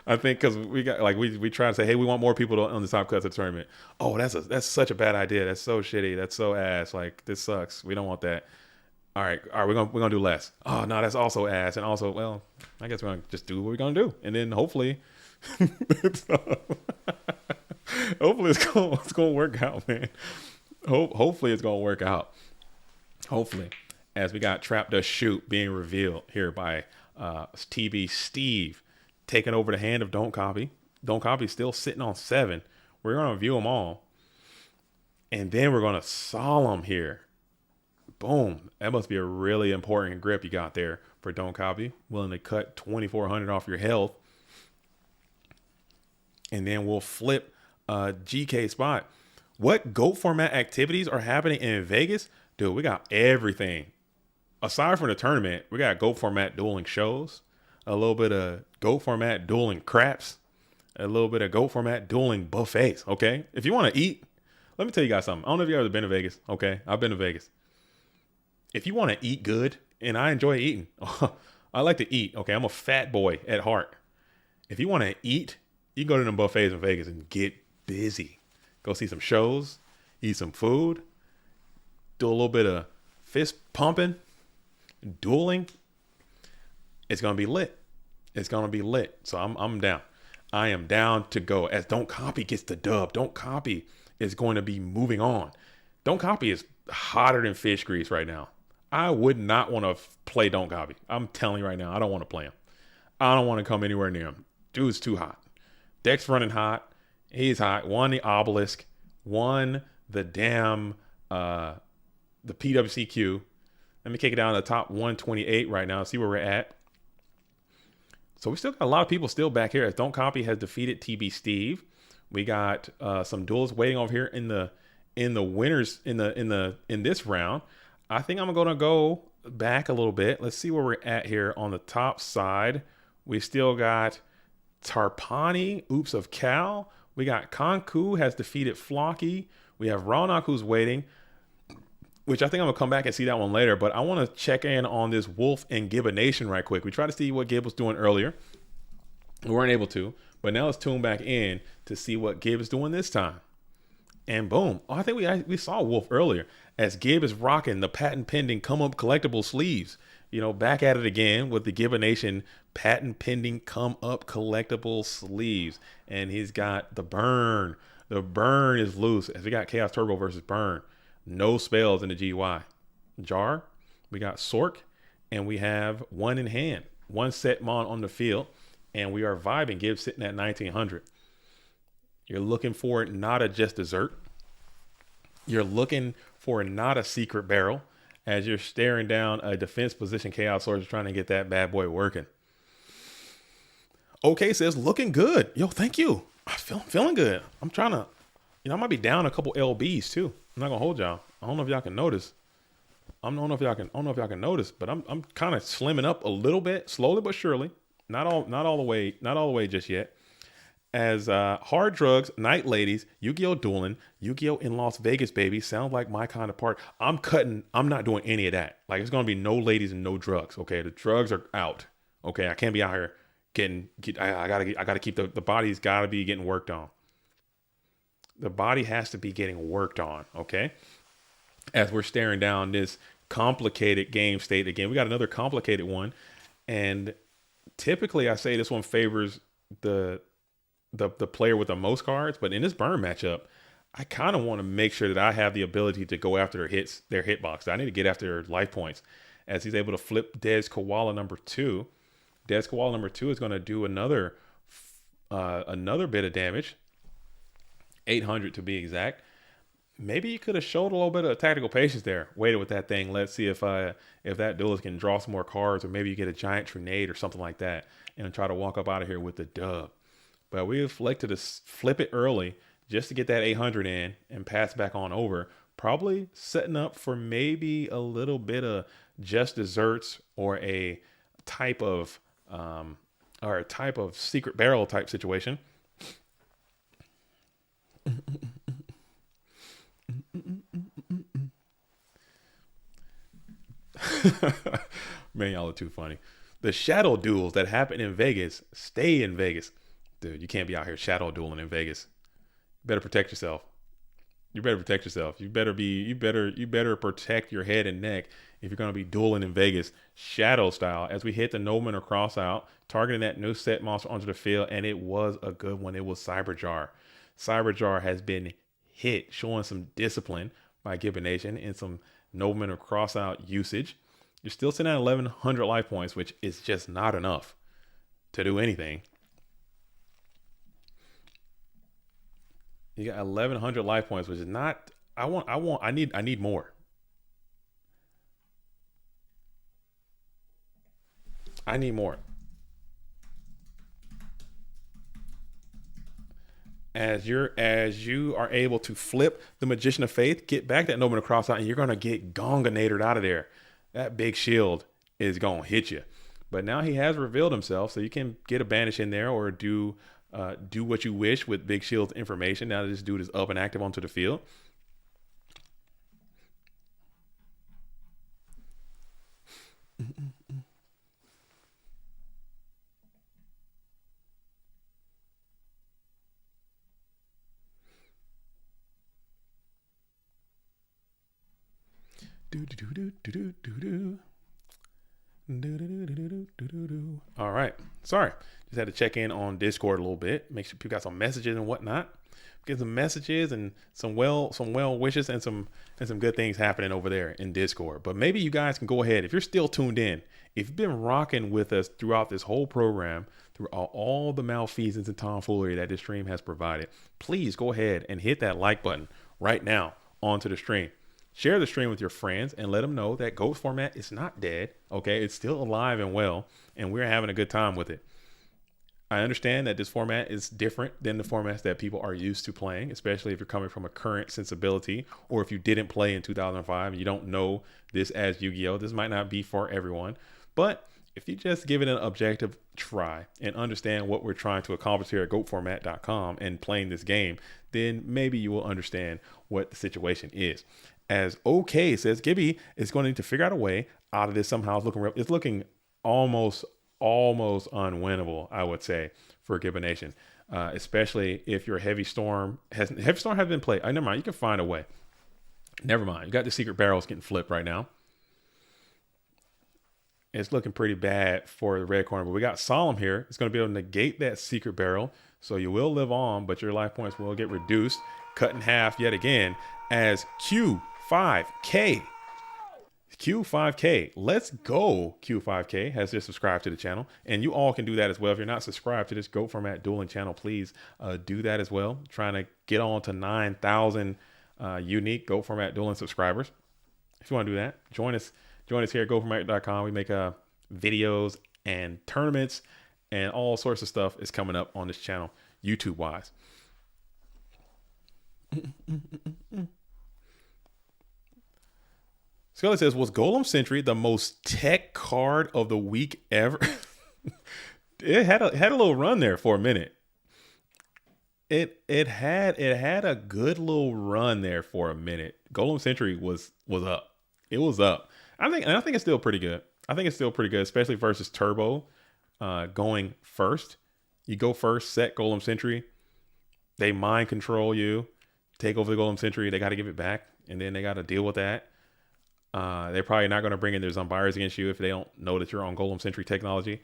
I think because we got we try to say, hey, we want more people on the top cuts of the tournament. Oh, that's such a bad idea. That's so shitty. That's so ass. Like this sucks. We don't want that. All right, we're gonna do less. Oh no, that's also ass. And also, well, I guess we're gonna just do what we're gonna do, and then hopefully, hopefully it's gonna work out, man. Hopefully it's gonna work out. Hopefully, as we got Trap Does Shoot being revealed here by TB Steve taking over the hand of Don't Copy. Don't Copy still sitting on 7. We're gonna view them all, and then we're gonna Solemn here. Boom. That must be a really important grip you got there for Don't Copy. Willing to cut 2,400 off your health. And then we'll flip GK spot. What GOAT format activities are happening in Vegas? Dude, we got everything. Aside from the tournament, we got GOAT format dueling shows. A little bit of GOAT format dueling craps. A little bit of GOAT format dueling buffets. Okay? If you want to eat, let me tell you guys something. I don't know if you've ever been to Vegas. Okay? I've been to Vegas. If you want to eat good, and I enjoy eating, I like to eat. Okay, I'm a fat boy at heart. If you want to eat, you can go to them buffets in Vegas and get busy. Go see some shows, eat some food, do a little bit of fist pumping, dueling. It's gonna be lit. It's gonna be lit. So I'm down. I am down to go. As Don't Copy gets the dub, Don't Copy is going to be moving on. Don't Copy is hotter than fish grease right now. I would not want to play Don't Copy. I'm telling you right now, I don't want to play him. I don't want to come anywhere near him. Dude's too hot. Deck's running hot. He's hot. Won the obelisk. Won the damn the PWCQ. Let me kick it down to the top 128 right now. See where we're at. So we still got a lot of people still back here as Don't Copy has defeated TB Steve. We got some duels waiting over here in the winners in this round. I think I'm gonna go back a little bit. Let's see where we're at here on the top side. We still got Tarpani, Oops of Cal. We got Kanku has defeated Flocky. We have Ronak who's waiting, which I think I'm gonna come back and see that one later. But I want to check in on this Wolf and Gibbonation right quick. We tried to see what Gibb was doing earlier. We weren't able to, but now let's tune back in to see what Gibb is doing this time. And boom. Oh, I think we saw Wolf earlier as Gibb is rocking the patent pending come up collectible sleeves. Back at it again with the Gibbonation patent pending come up collectible sleeves. And he's got the burn. The burn is loose as we got Chaos Turbo versus Burn. No spells in the GY. Jar, we got Sork, and we have one in hand. One set mon on the field. And we are vibing. Gibb sitting at 1,900. You're looking for not a just dessert. You're looking for not a secret barrel as you're staring down a defense position Chaos Swords trying to get that bad boy working. Okay says looking good. Yo, thank you. I'm feeling good. I'm trying to, I might be down a couple LBs too. I'm not gonna hold y'all. I don't know if y'all can notice. I don't know if y'all can notice, but I'm kind of slimming up a little bit, slowly but surely. Not all the way just yet. as hard drugs, night ladies, Yu-Gi-Oh dueling, Yu-Gi-Oh in Las Vegas, baby. Sound like my kind of part. I'm cutting. I'm not doing any of that. Like it's gonna be no ladies and no drugs. Okay, the drugs are out. Okay, I can't be out here I gotta keep the body's gotta be getting worked on. The body has to be getting worked on. Okay, as we're staring down this complicated game state again, we got another complicated one, and typically I say this one favors the player with the most cards, but in this burn matchup, I kind of want to make sure that I have the ability to go after their hitbox. I need to get after their life points, as he's able to flip Des Koala number 2. Des Koala number 2 is going to do another bit of damage, 800 to be exact. Maybe you could have showed a little bit of tactical patience there. Waited with that thing. Let's see if that duelist can draw some more cards, or maybe you get a giant Trinade or something like that, and try to walk up out of here with the dub. But we elected to flip it early just to get that 800 in and pass back on over. Probably setting up for maybe a little bit of just desserts or a type of secret barrel type situation. Man, y'all are too funny. The shadow duels that happen in Vegas stay in Vegas. Dude, you can't be out here shadow dueling in Vegas. You better protect yourself. You better protect yourself. You better protect your head and neck if you're going to be dueling in Vegas shadow style. As we hit the Nomen or cross out, targeting that new set monster onto the field, and it was a good one. It was Cyberjar. Cyberjar has been hit, showing some discipline by Gibbon Nation and some Nomen or cross out usage. You're still sitting at 1,100 life points, which is just not enough to do anything. You got 1,100 life points, which is not. I need more. I need more. As you are able to flip the Magician of Faith, get back that Nomen across out, and you're gonna get Gonganated out of there. That big shield is gonna hit you. But now he has revealed himself, so you can get a banish in there or do what you wish with Big Shield's information. Now that this dude is up and active onto the field. All right. Sorry. Just had to check in on Discord a little bit. Make sure people got some messages and whatnot. Get some messages and some well wishes and some good things happening over there in Discord. But maybe you guys can go ahead, if you're still tuned in, if you've been rocking with us throughout this whole program, through all the malfeasance and tomfoolery that this stream has provided, please go ahead and hit that like button right now onto the stream. Share the stream with your friends and let them know that GOAT format is not dead. Okay, it's still alive and well, and we're having a good time with it. I understand that this format is different than the formats that people are used to playing, especially if you're coming from a current sensibility, or if you didn't play in 2005 and you don't know this as Yu-Gi-Oh! This might not be for everyone. But if you just give it an objective try and understand what we're trying to accomplish here at goatformat.com and playing this game, then maybe you will understand what the situation is. As OK says, Gibby is going to need to figure out a way out of this somehow. It's looking almost unwinnable, I would say, for Gibbon Nation, especially if your Heavy Storm has been played. Never mind, you can find a way. Never mind, you got the secret barrels getting flipped right now. It's looking pretty bad for the red corner, but we got Solemn here. It's going to be able to negate that secret barrel, so you will live on, but your life points will get reduced, cut in half yet again, as Q5K. Let's go. Q5K has just subscribed to the channel, and you all can do that as well. If you're not subscribed to this GOAT Format dueling channel, please do that as well. Trying to get on to 9,000 unique GOAT Format dueling subscribers. If you want to do that, join us here at goatformat.com. We make videos and tournaments and all sorts of stuff is coming up on this channel, YouTube wise. Scully says, was Golem Sentry the most tech card of the week ever? It had a little run there for a minute. It had a good little run there for a minute. Golem Century was up. It was up. I think it's still pretty good. I think it's still pretty good, especially versus Turbo. Going first, you go first, set Golem Century. They mind control you, take over the Golem Century. They got to give it back, and then they got to deal with that. They're probably not going to bring in their Zombiers against you if they don't know that you're on Golem Century technology.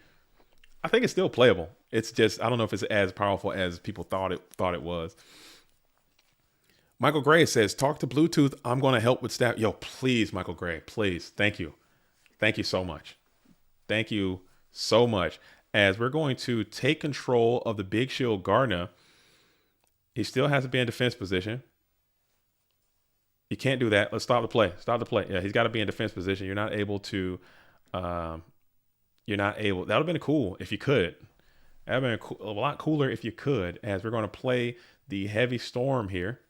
I think it's still playable. It's just I don't know if it's as powerful as people thought it was. Michael Gray says, "Talk to Bluetooth. I'm going to help with staff." Yo, please, Michael Gray, please. Thank you so much. Thank you so much. As we're going to take control of the Big Shield Gardener, he still has to be in defense position. You can't do that. Let's stop the play. Stop the play. Yeah, he's got to be in defense position. You're not able to. You're not able. That would have been cool if you could. That would have been a lot cooler if you could. As we're going to play the Heavy Storm here.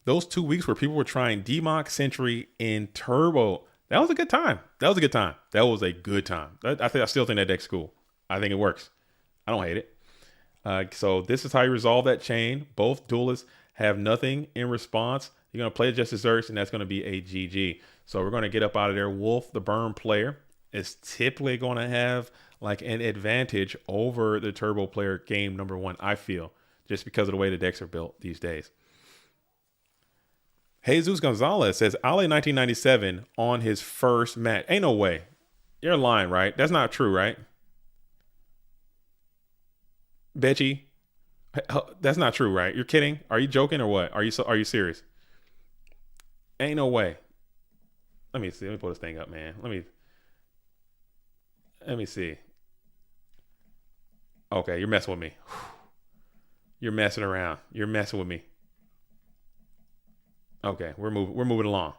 Those 2 weeks where people were trying Democ, Sentry, and Turbo. That was a good time. That was a good time. I still think that deck's cool. I think it works. I don't hate it. So this is how you resolve that chain. Both duelists have nothing in response. You're going to play Justice Search, and that's going to be a GG. So we're going to get up out of there. Wolf, the burn player, is typically going to have like an advantage over the Turbo player game number one, I feel, just because of the way the decks are built these days. Jesus Gonzalez says, Ale 1997 on his first match. Ain't no way. You're lying, right? That's not true, right? Betchy, that's not true, right? You're kidding? Are you joking or what? Are you serious? Ain't no way. Let me see. Let me pull this thing up, man. Let me see. Okay, you're messing with me. You're messing around. You're messing with me. Okay, we're moving along.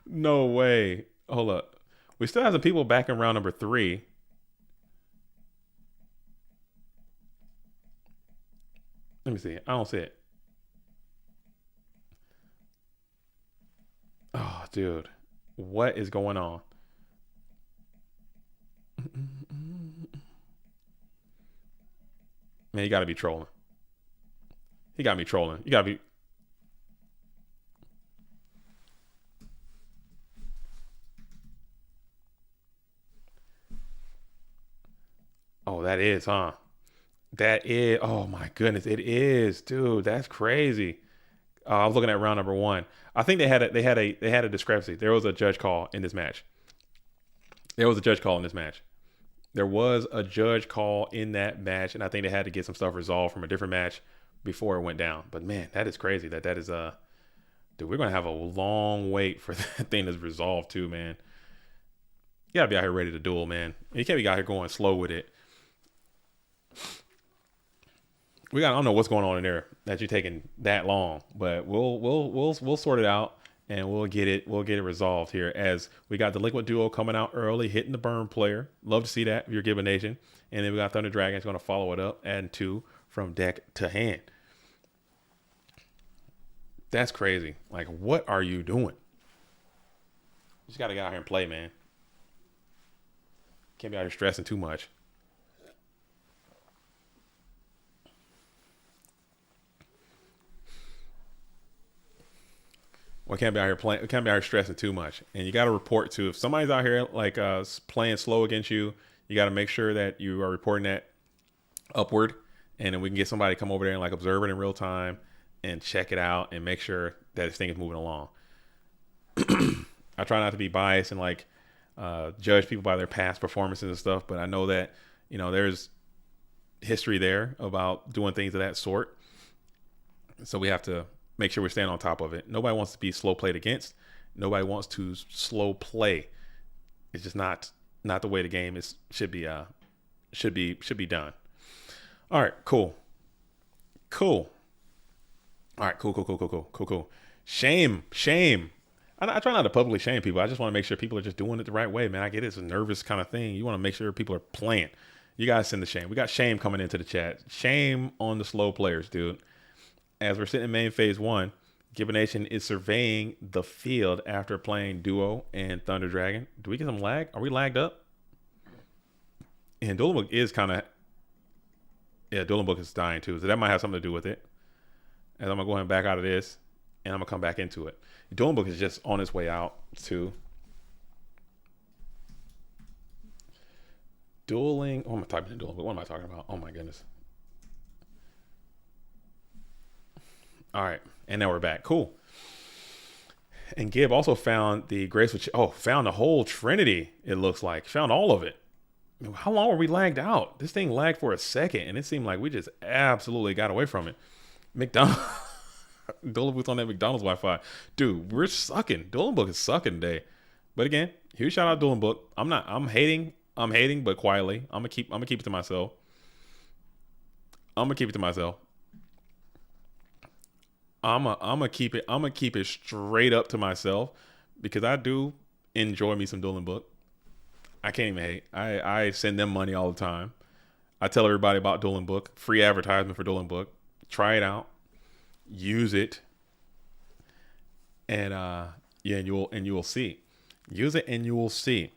No way. Hold up. We still have some people back in round number 3. Let me see. I don't see it. Oh, dude. What is going on? Man, you got to be trolling. He got me trolling. You got to be. Oh, that is, huh? That is. Oh my goodness, it is, dude. That's crazy. I was looking at round number 1. I think they had a discrepancy. There was a judge call in this match. There was a judge call in this match. There was a judge call in that match, and I think they had to get some stuff resolved from a different match before it went down. But man, that is crazy. That is dude, we're gonna have a long wait for that thing to resolve too, man. You gotta be out here ready to duel, man. You can't be out here going slow with it. I don't know what's going on in there that you're taking that long, but we'll sort it out and we'll get it resolved here as we got the Liquid Duo coming out early, hitting the burn player. Love to see that if you're Gibbon Nation. And then we got Thunder Dragon's going to follow it up, adding 2 from deck to hand. That's crazy. Like, what are you doing? You just got to get out here and play, man. Can't be out here stressing too much. We can't be out here playing. We can't be out here stressing too much. And you got to report to if somebody's out here like playing slow against you. You got to make sure that you are reporting that upward, and then we can get somebody to come over there and like observe it in real time and check it out and make sure that this thing is moving along. I try not to be biased and like judge people by their past performances and stuff, but I know that there's history there about doing things of that sort. So we have to make sure we're staying on top of it. Nobody wants to be slow played against. Nobody wants to slow play. It's just not the way the game should be done. All right, cool. All right, cool. Shame. I try not to publicly shame people. I just want to make sure people are just doing it the right way, man. I get it's a nervous kind of thing. You want to make sure people are playing. You guys send the shame. We got shame coming into the chat. Shame on the slow players, dude. As we're sitting in main phase 1, Gibbon Nation is surveying the field after playing Duo and Thunder Dragon. Do we get some lag? Are we lagged up? And Dueling Book is kind of, yeah, Dueling Book is dying too. So that might have something to do with it. And I'm going to go ahead and back out of this. And I'm going to come back into it. Dueling Book is just on its way out too. Dueling. Oh, I'm typing in Dueling Book. What am I talking about? Oh my goodness. All right. And now we're back. Cool. And Gib also found the graceful. Found the whole Trinity. It looks like found all of it. How long were we lagged out? This thing lagged for a second, and it seemed like we just absolutely got away from it. McDonald's. Dueling Book's on that McDonald's Wi-Fi, dude. We're sucking. Dueling Book is sucking today. But again, huge shout out Dueling Book. I'm hating, but quietly. I'm gonna keep it to myself. I'm gonna keep it straight up to myself because I do enjoy me some Dueling Book. I can't even hate. I send them money all the time. I tell everybody about Dueling Book. Free advertisement for Dueling Book. Try it out. Use it. And and you will see. Use it and you will see.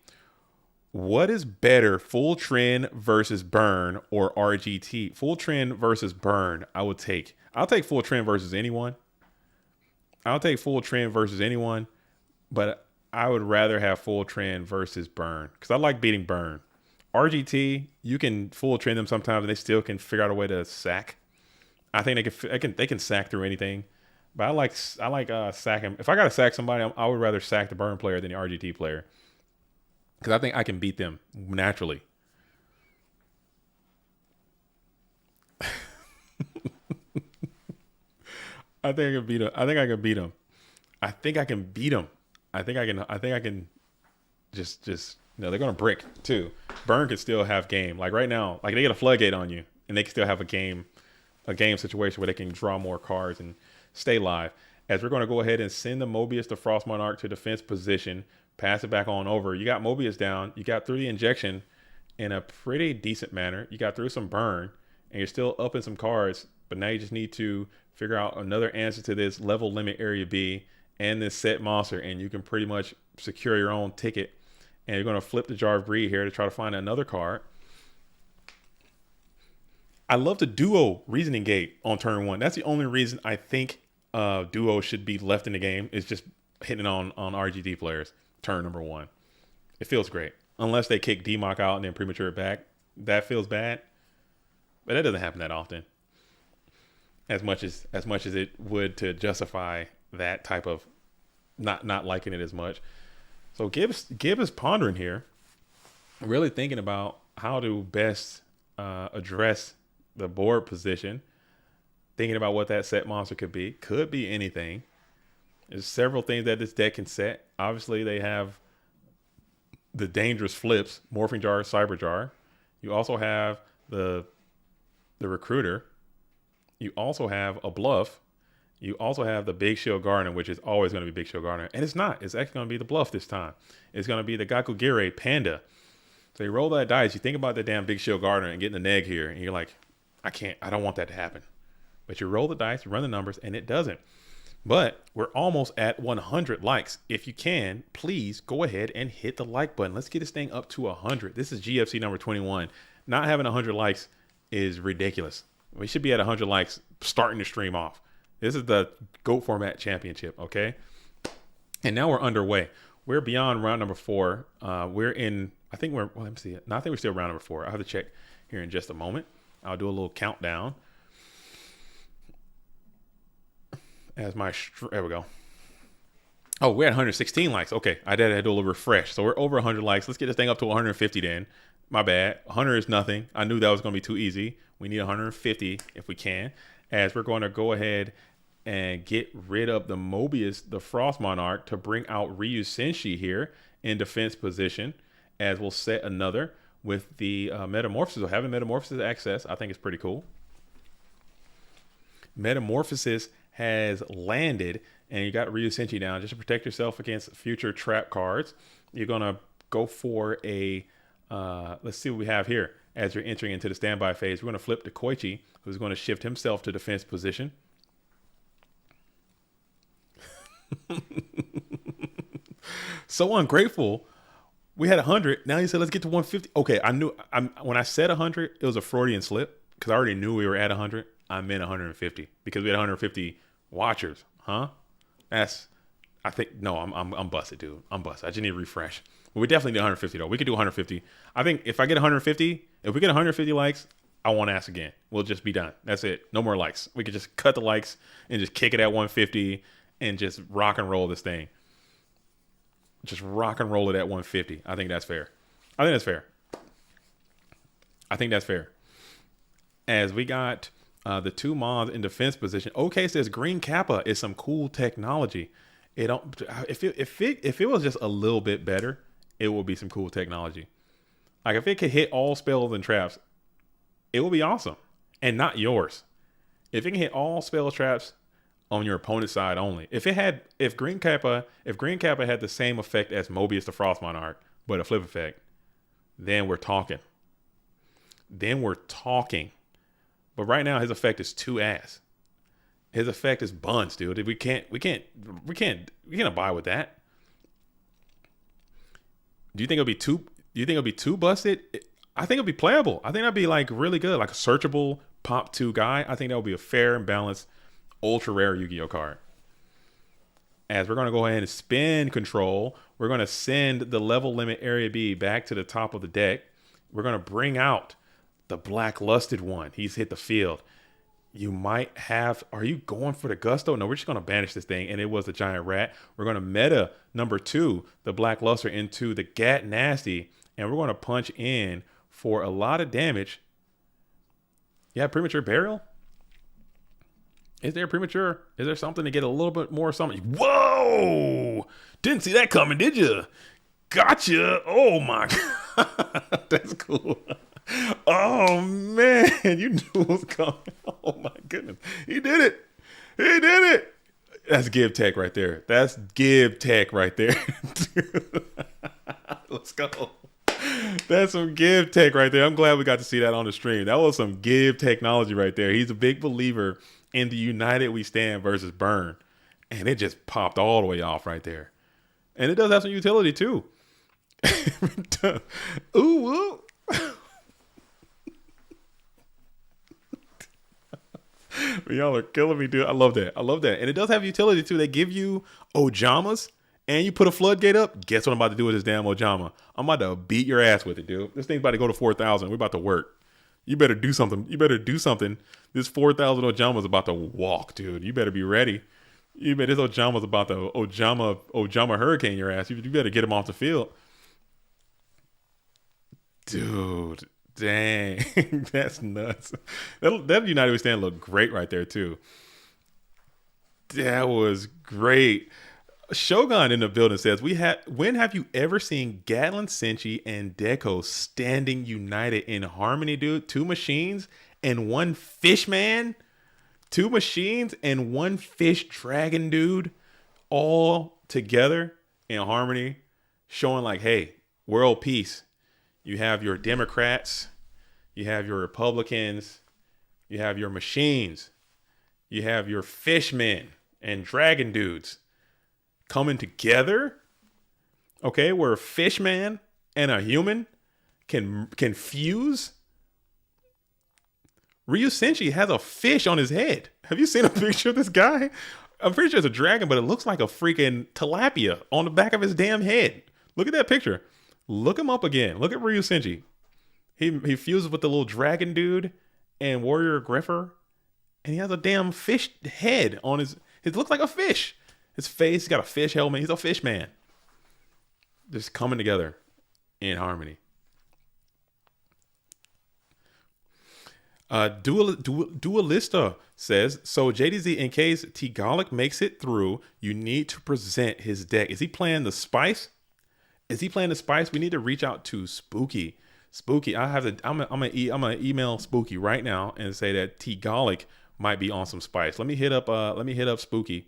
What is better, Full Trend versus Burn or RGT? Full Trend versus Burn. I'll take Full Trend versus anyone. But I would rather have Full Trend versus Burn because I like beating Burn. RGT, you can Full Trend them sometimes and they still can figure out a way to sack. I think they can sack through anything. But I like sacking. If I gotta sack somebody, I would rather sack the Burn player than the RGT player. Because I think I can beat them naturally. I think I can beat them. I think I can just no, they're gonna brick too. Burn can still have game. Like right now, like they get a floodgate on you and they can still have a game situation where they can draw more cards and stay live. As we're gonna go ahead and send the Mobius the Frost Monarch to defense position. Pass it back on over. You got Mobius down. You got through the injection in a pretty decent manner. You got through some burn, and you're still up in some cards. But now you just need to figure out another answer to this level limit area B and this set monster, and you can pretty much secure your own ticket. And you're going to flip the Jar of Greed here to try to find another card. I love the duo reasoning gate on turn one. That's the only reason I think duo should be left in the game is just hitting on RGT players. Turn number one. It feels great. Unless they kick DMOC out and then premature it back. That feels bad. But that doesn't happen that often. As much as it would to justify that type of not liking it as much. So Gib is pondering here. Really thinking about how to best address the board position. Thinking about what that set monster could be. Could be anything. There's several things that this deck can set. Obviously, they have the dangerous flips, Morphing Jar, Cyber Jar. You also have the Recruiter. You also have a Bluff. You also have the Big Shield Gardener, which is always going to be Big Shield Gardener. And it's not. It's actually going to be the Bluff this time. It's going to be the Gakugire Panda. So you roll that dice. You think about the damn Big Shield Gardener and getting the neg here. And you're like, I don't want that to happen. But you roll the dice, you run the numbers, and it doesn't. But we're almost at 100 likes. If you can, please go ahead and hit the like button. Let's get this thing up to 100. This is GFC number 21. Not having 100 likes is ridiculous. We should be at 100 likes starting the stream off. This is the GOAT Format Championship, okay? And now we're underway. We're beyond round number 4. We're in, I think we're, well, let me see. No, I think we're still round number 4. I'll have to check here in just a moment. I'll do a little countdown. As my, there we go. Oh, we're at 116 likes. Okay, I did do a little refresh. So we're over 100 likes. Let's get this thing up to 150 then. My bad. 100 is nothing. I knew that was going to be too easy. We need 150 if we can. As we're going to go ahead and get rid of the Mobius, the Frost Monarch, to bring out Ryu Senshi here in defense position. As we'll set another with the Metamorphosis. So having Metamorphosis access, I think is pretty cool. Metamorphosis has landed, and you got Ryu Senshi down just to protect yourself against future trap cards. You're going to go for a, let's see what we have here. As you're entering into the standby phase, we're going to flip to Koichi, who's going to shift himself to defense position. So ungrateful. We had 100. Now you said let's get to 150. Okay, I knew. When I said 100, it was a Freudian slip because I already knew we were at 100. I meant 150 because we had 150 watchers. Huh? That's. I think no. I'm busted, dude. I'm busted. I just need to refresh. But we definitely need 150 though. We could do 150. I think if I get 150, if we get 150 likes, I won't ask again. We'll just be done. That's it. No more likes. We could just cut the likes and just kick it at 150 and just rock and roll this thing. Just rock and roll it at 150. I think that's fair. I think that's fair. I think that's fair. As we got the two mods in defense position. OK says Green Kappa is some cool technology. It don't. If it was just a little bit better, it would be some cool technology. Like if it could hit all spells and traps, it would be awesome, and not yours. If it can hit all spell traps on your opponent's side only. If Green Kappa had the same effect as Mobius the Frost Monarch, but a flip effect, then we're talking. But right now his effect is too ass. His effect is buns, dude. We can't abide with that. Do you think it'll be too busted? I think it'll be playable. I think that'd be like really good, like a searchable pop 2 guy. I think that would be a fair and balanced ultra rare Yu-Gi-Oh card. As we're going to go ahead and spin control, we're going to send the level limit area B back to the top of the deck. We're going to bring out the black lusted one. He's hit the field. You might have, are you going for the gusto? No, we're just going to banish this thing. And it was the giant rat. We're going to meta number 2, the black luster, into the Gat Nasty. And we're going to punch in for a lot of damage. Yeah, premature burial. Is there premature? Is there something to get a little bit more something? Whoa! Didn't see that coming, did you? Gotcha. Oh my God. That's cool. Oh man, you knew it was coming. Oh my goodness. He did it. He did it. That's give tech right there. That's give tech right there. Let's go. That's some give tech right there. I'm glad we got to see that on the stream. That was some give technology right there. He's a big believer in the United We Stand versus Burn. And it just popped all the way off right there. And it does have some utility too. Ooh, ooh. Y'all are killing me, dude. I love that. I love that. And it does have utility too. They give you Ojamas and you put a floodgate up. Guess what I'm about to do with this damn Ojama? I'm about to beat your ass with it, dude. This thing's about to go to 4,000. We're about to work. You better do something. You better do something. This 4,000 Ojama's about to walk, dude. You better be ready. You better, this Ojama's about to Ojama hurricane your ass. You better get him off the field. Dude. Dang, that's nuts. That United We Stand looked great right there too. That was great. Shogun in the building says, when have you ever seen Gatlin, Senshi, and Deco standing united in harmony, dude? 2 machines and 1 fish man? 2 machines and 1 fish dragon, dude, all together in harmony, showing like, hey, world peace. You have your Democrats, you have your Republicans, you have your machines, you have your fishmen and dragon dudes coming together. Okay, where a fish man and a human can fuse. Ryu Senshi has a fish on his head. Have you seen a picture of this guy? I'm pretty sure it's a dragon, but it looks like a freaking tilapia on the back of his damn head. Look at that picture. Look him up again. Look at Ryu Senshi. He fuses with the little dragon dude and Warrior Griffer, and he has a damn fish head on his. It looks like a fish. His face, he's got a fish helmet. He's a fish man. Just coming together in harmony. Dualista says, so JDZ, in case Tigalic makes it through, you need to present his deck. Is he playing the Spice? We need to reach out to Spooky. I'm gonna email Spooky right now and say that Tigalic might be on some Spice. Let me hit up Spooky.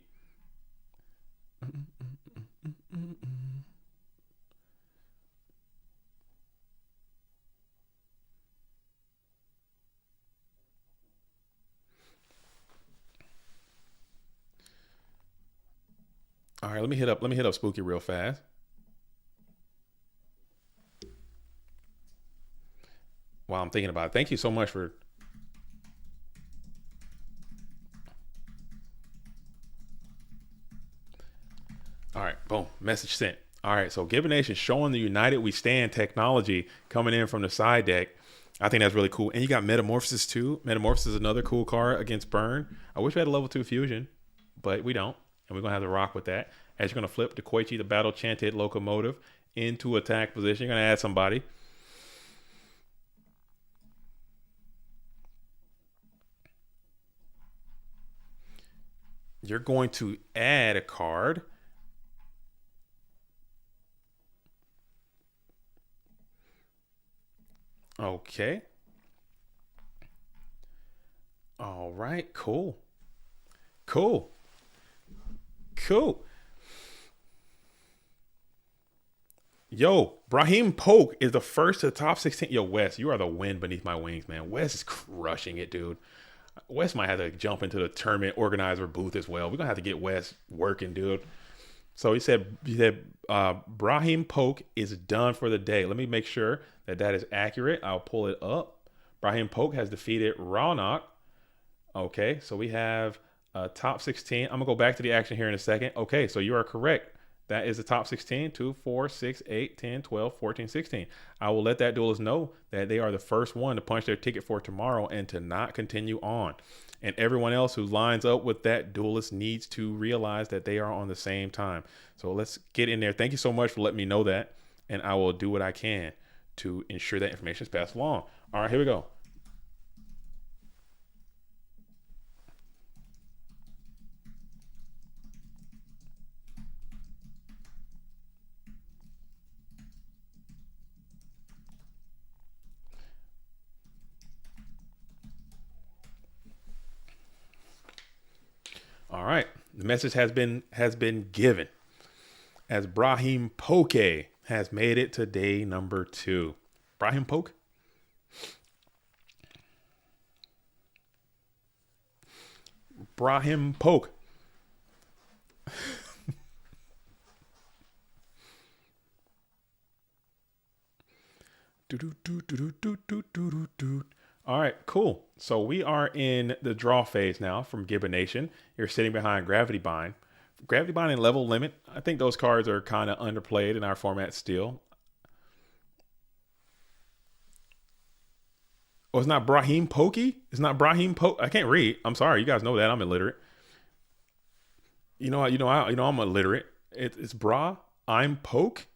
All right, let me hit up Spooky real fast. I'm thinking about it. Thank you so much for. All right, boom, message sent. All right, so Gibbon Nation showing the United We Stand technology coming in from the side deck. I think that's really cool. And you got Metamorphosis too. Metamorphosis is another cool card against Burn. I wish we had a level 2 fusion, but we don't. And we're going to have to rock with that. As you're going to flip the Koichi, the Battle Chanted Locomotive, into attack position. You're going to add somebody. You're going to add a card. Okay. All right. Cool. Cool. Cool. Yo, Brahim Polk is the first to the top 16. Yo, Wes, you are the wind beneath my wings, man. Wes is crushing it, dude. Wes might have to jump into the tournament organizer booth as well. We're gonna have to get Wes working, dude. So he said Brahim Polk is done for the day. Let me make sure that that is accurate. I'll pull it up. Brahim Polk has defeated Rawnok. Okay, so we have top 16. I'm gonna go back to the action here in a second. Okay, so you are correct. That is the top 16, 2, 4, 6, 8, 10, 12, 14, 16. I will let that duelist know that they are the first one to punch their ticket for tomorrow and to not continue on. And everyone else who lines up with that duelist needs to realize that they are on the same time. So let's get in there. Thank you so much for letting me know that. And I will do what I can to ensure that information is passed along. All right, here we go. All right. The message has been given as Brahim Poke has made it to day number 2. Brahim Poke? Brahim Poke. All right, cool. So we are in the draw phase now from Gibbon Nation. You're sitting behind Gravity Bind. Gravity Bind and Level Limit, I think those cards are kind of underplayed in our format still. Oh, it's not Brahim Pokey? It's not Brahim Poke. I can't read. I'm sorry. You guys know that. I'm illiterate. I'm illiterate. It's Bra. I'm Poke.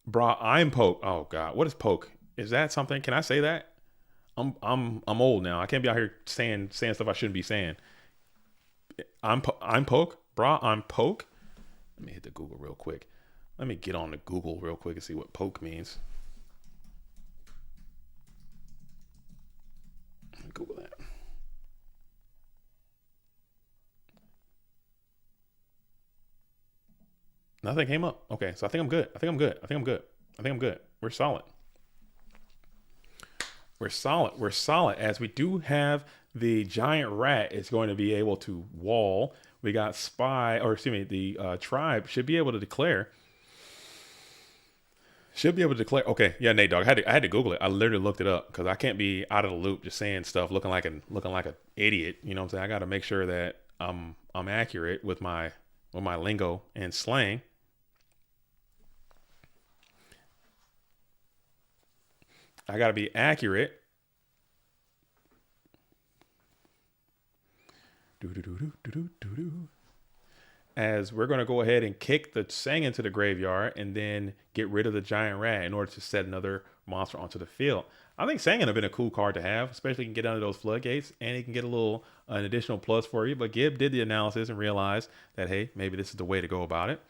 Bra. I'm Poke. Oh God. What is Poke? Is that something? Can I say that? I'm old now. I can't be out here saying stuff I shouldn't be saying. I'm Poke. Bra. I'm Poke. Let me hit the Google real quick. Let me get on the Google real quick and see what Poke means. Google that. Nothing came up. Okay, so I think I'm good. I think I'm good. I think I'm good. I think I'm good. We're solid. We're solid. We're solid. As we do have the giant rat is going to be able to wall. We got spy, or excuse me, the tribe should be able to declare. Should be able to declare. Okay, yeah, Nate Dog. I had to Google it. I literally looked it up because I can't be out of the loop just saying stuff looking like an idiot. You know what I'm saying? I got to make sure that I'm accurate with my lingo and slang. I got to be accurate. As we're going to go ahead and kick the Sang into the graveyard and then get rid of the giant rat in order to set another monster onto the field. I think Sang would have been a cool card to have, especially you can get under those floodgates and he can get an additional plus for you. But Gib did the analysis and realized that, hey, maybe this is the way to go about it.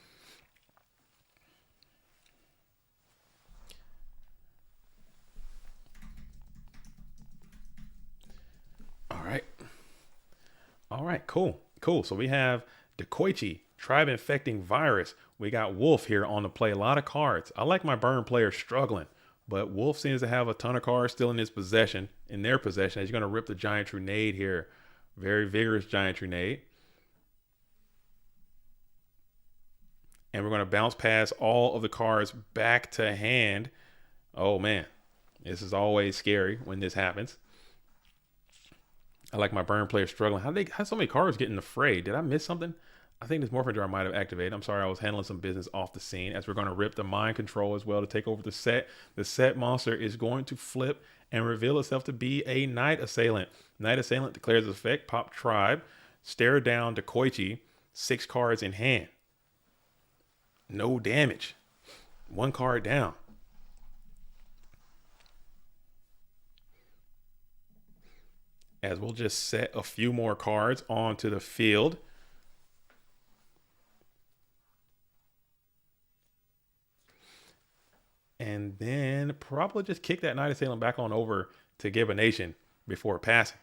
All right, cool. So we have Dekoichi, Tribe Infecting Virus. We got Wolf here on the play. A lot of cards. I like my burn players struggling, but Wolf seems to have a ton of cards still in their possession. As you're going to rip the Giant Trunade here. Very vigorous Giant Trunade. And we're going to bounce past all of the cards back to hand. Oh, man. This is always scary when this happens. I like my burn player struggling. How so many cards get in the fray? Did I miss something? I think this Morphin Jar might have activated. I'm sorry, I was handling some business off the scene as we're going to rip the mind control as well to take over the set. The set monster is going to flip and reveal itself to be a Night Assailant. Night Assailant declares its effect, pop Tribe, stare down to Koichi, 6 cards in hand. No damage. 1 card down. As we'll just set a few more cards onto the field. And then probably just kick that Night Assailant back on over to Give a Nation before passing.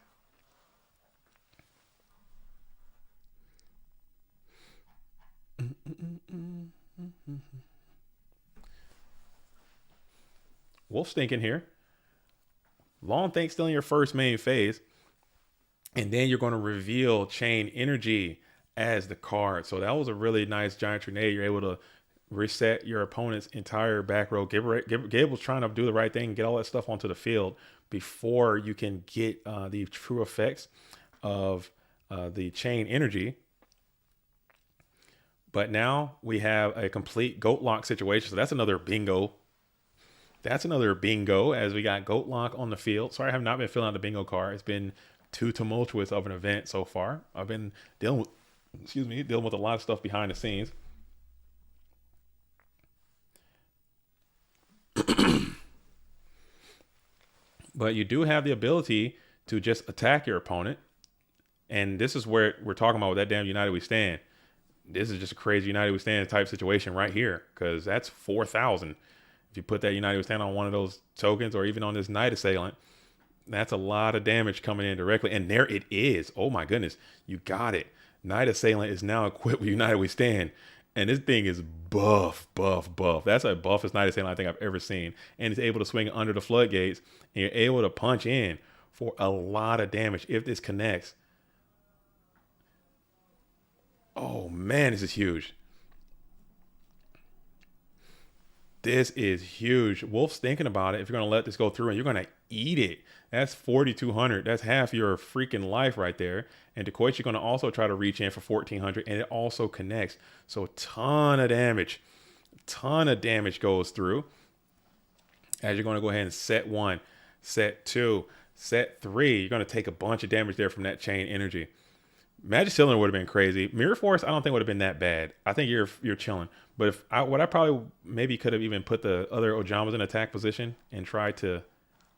Wolf's thinking here. Long Think still in your first main phase. And then you're going to reveal Chain Energy as the card. So that was a really nice Giant Tornado. You're able to reset your opponent's entire back row. Gable's trying to do the right thing, get all that stuff onto the field before you can get the true effects of the Chain Energy. But now we have a complete Goat Lock situation. So that's another bingo. That's another bingo as we got Goat Lock on the field. Sorry, I have not been filling out the bingo card. It's been too tumultuous of an event so far. I've been dealing with a lot of stuff behind the scenes. But you do have the ability to just attack your opponent. And this is where we're talking about with that damn United We Stand. This is just a crazy United We Stand type situation right here, because that's 4,000. If you put that United We Stand on one of those tokens or even on this Night Assailant, that's a lot of damage coming in directly. And there it is. Oh my goodness. You got it. Night Assailant is now equipped with United We Stand. And this thing is buff. That's the buffest Night Assailant I think I've ever seen. And it's able to swing under the floodgates. And you're able to punch in for a lot of damage if this connects. Oh man, this is huge. This is huge. Wolf's thinking about it. If you're going to let this go through and you're going to eat it, that's 4,200. That's half your freaking life right there. And Decoit, you're going to also try to reach in for 1,400, and it also connects. So ton of damage goes through. As you're going to go ahead and set 1, set 2, set 3. You're going to take a bunch of damage there from that Chain Energy. Magic Cylinder would have been crazy. Mirror Force, I don't think would have been that bad. I think you're chilling. But what I probably maybe could have even put the other Ojamas in attack position and tried to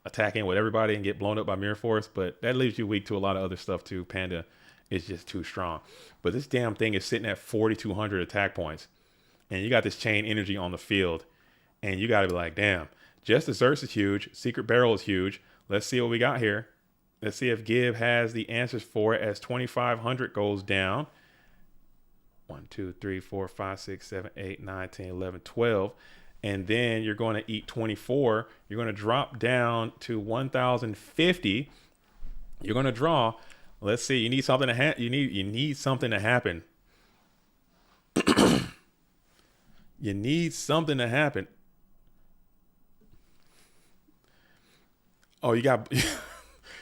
attack in with everybody and get blown up by Mirror Force. But that leaves you weak to a lot of other stuff too. Panda is just too strong. But this damn thing is sitting at 4,200 attack points. And you got this Chain Energy on the field. And you got to be like, damn. Just Desserts is huge. Secret Barrel is huge. Let's see what we got here. Let's see if Gib has the answers for it as 2,500 goes down. 1, 2, 3, 4, 5, 6, 7, 8, 9, 10, 11, 12. And then you're going to eat 24. You're going to drop down to 1,050. You're going to draw. Let's see. You need something to happen. You need something to happen. You need something to happen. Oh, you got...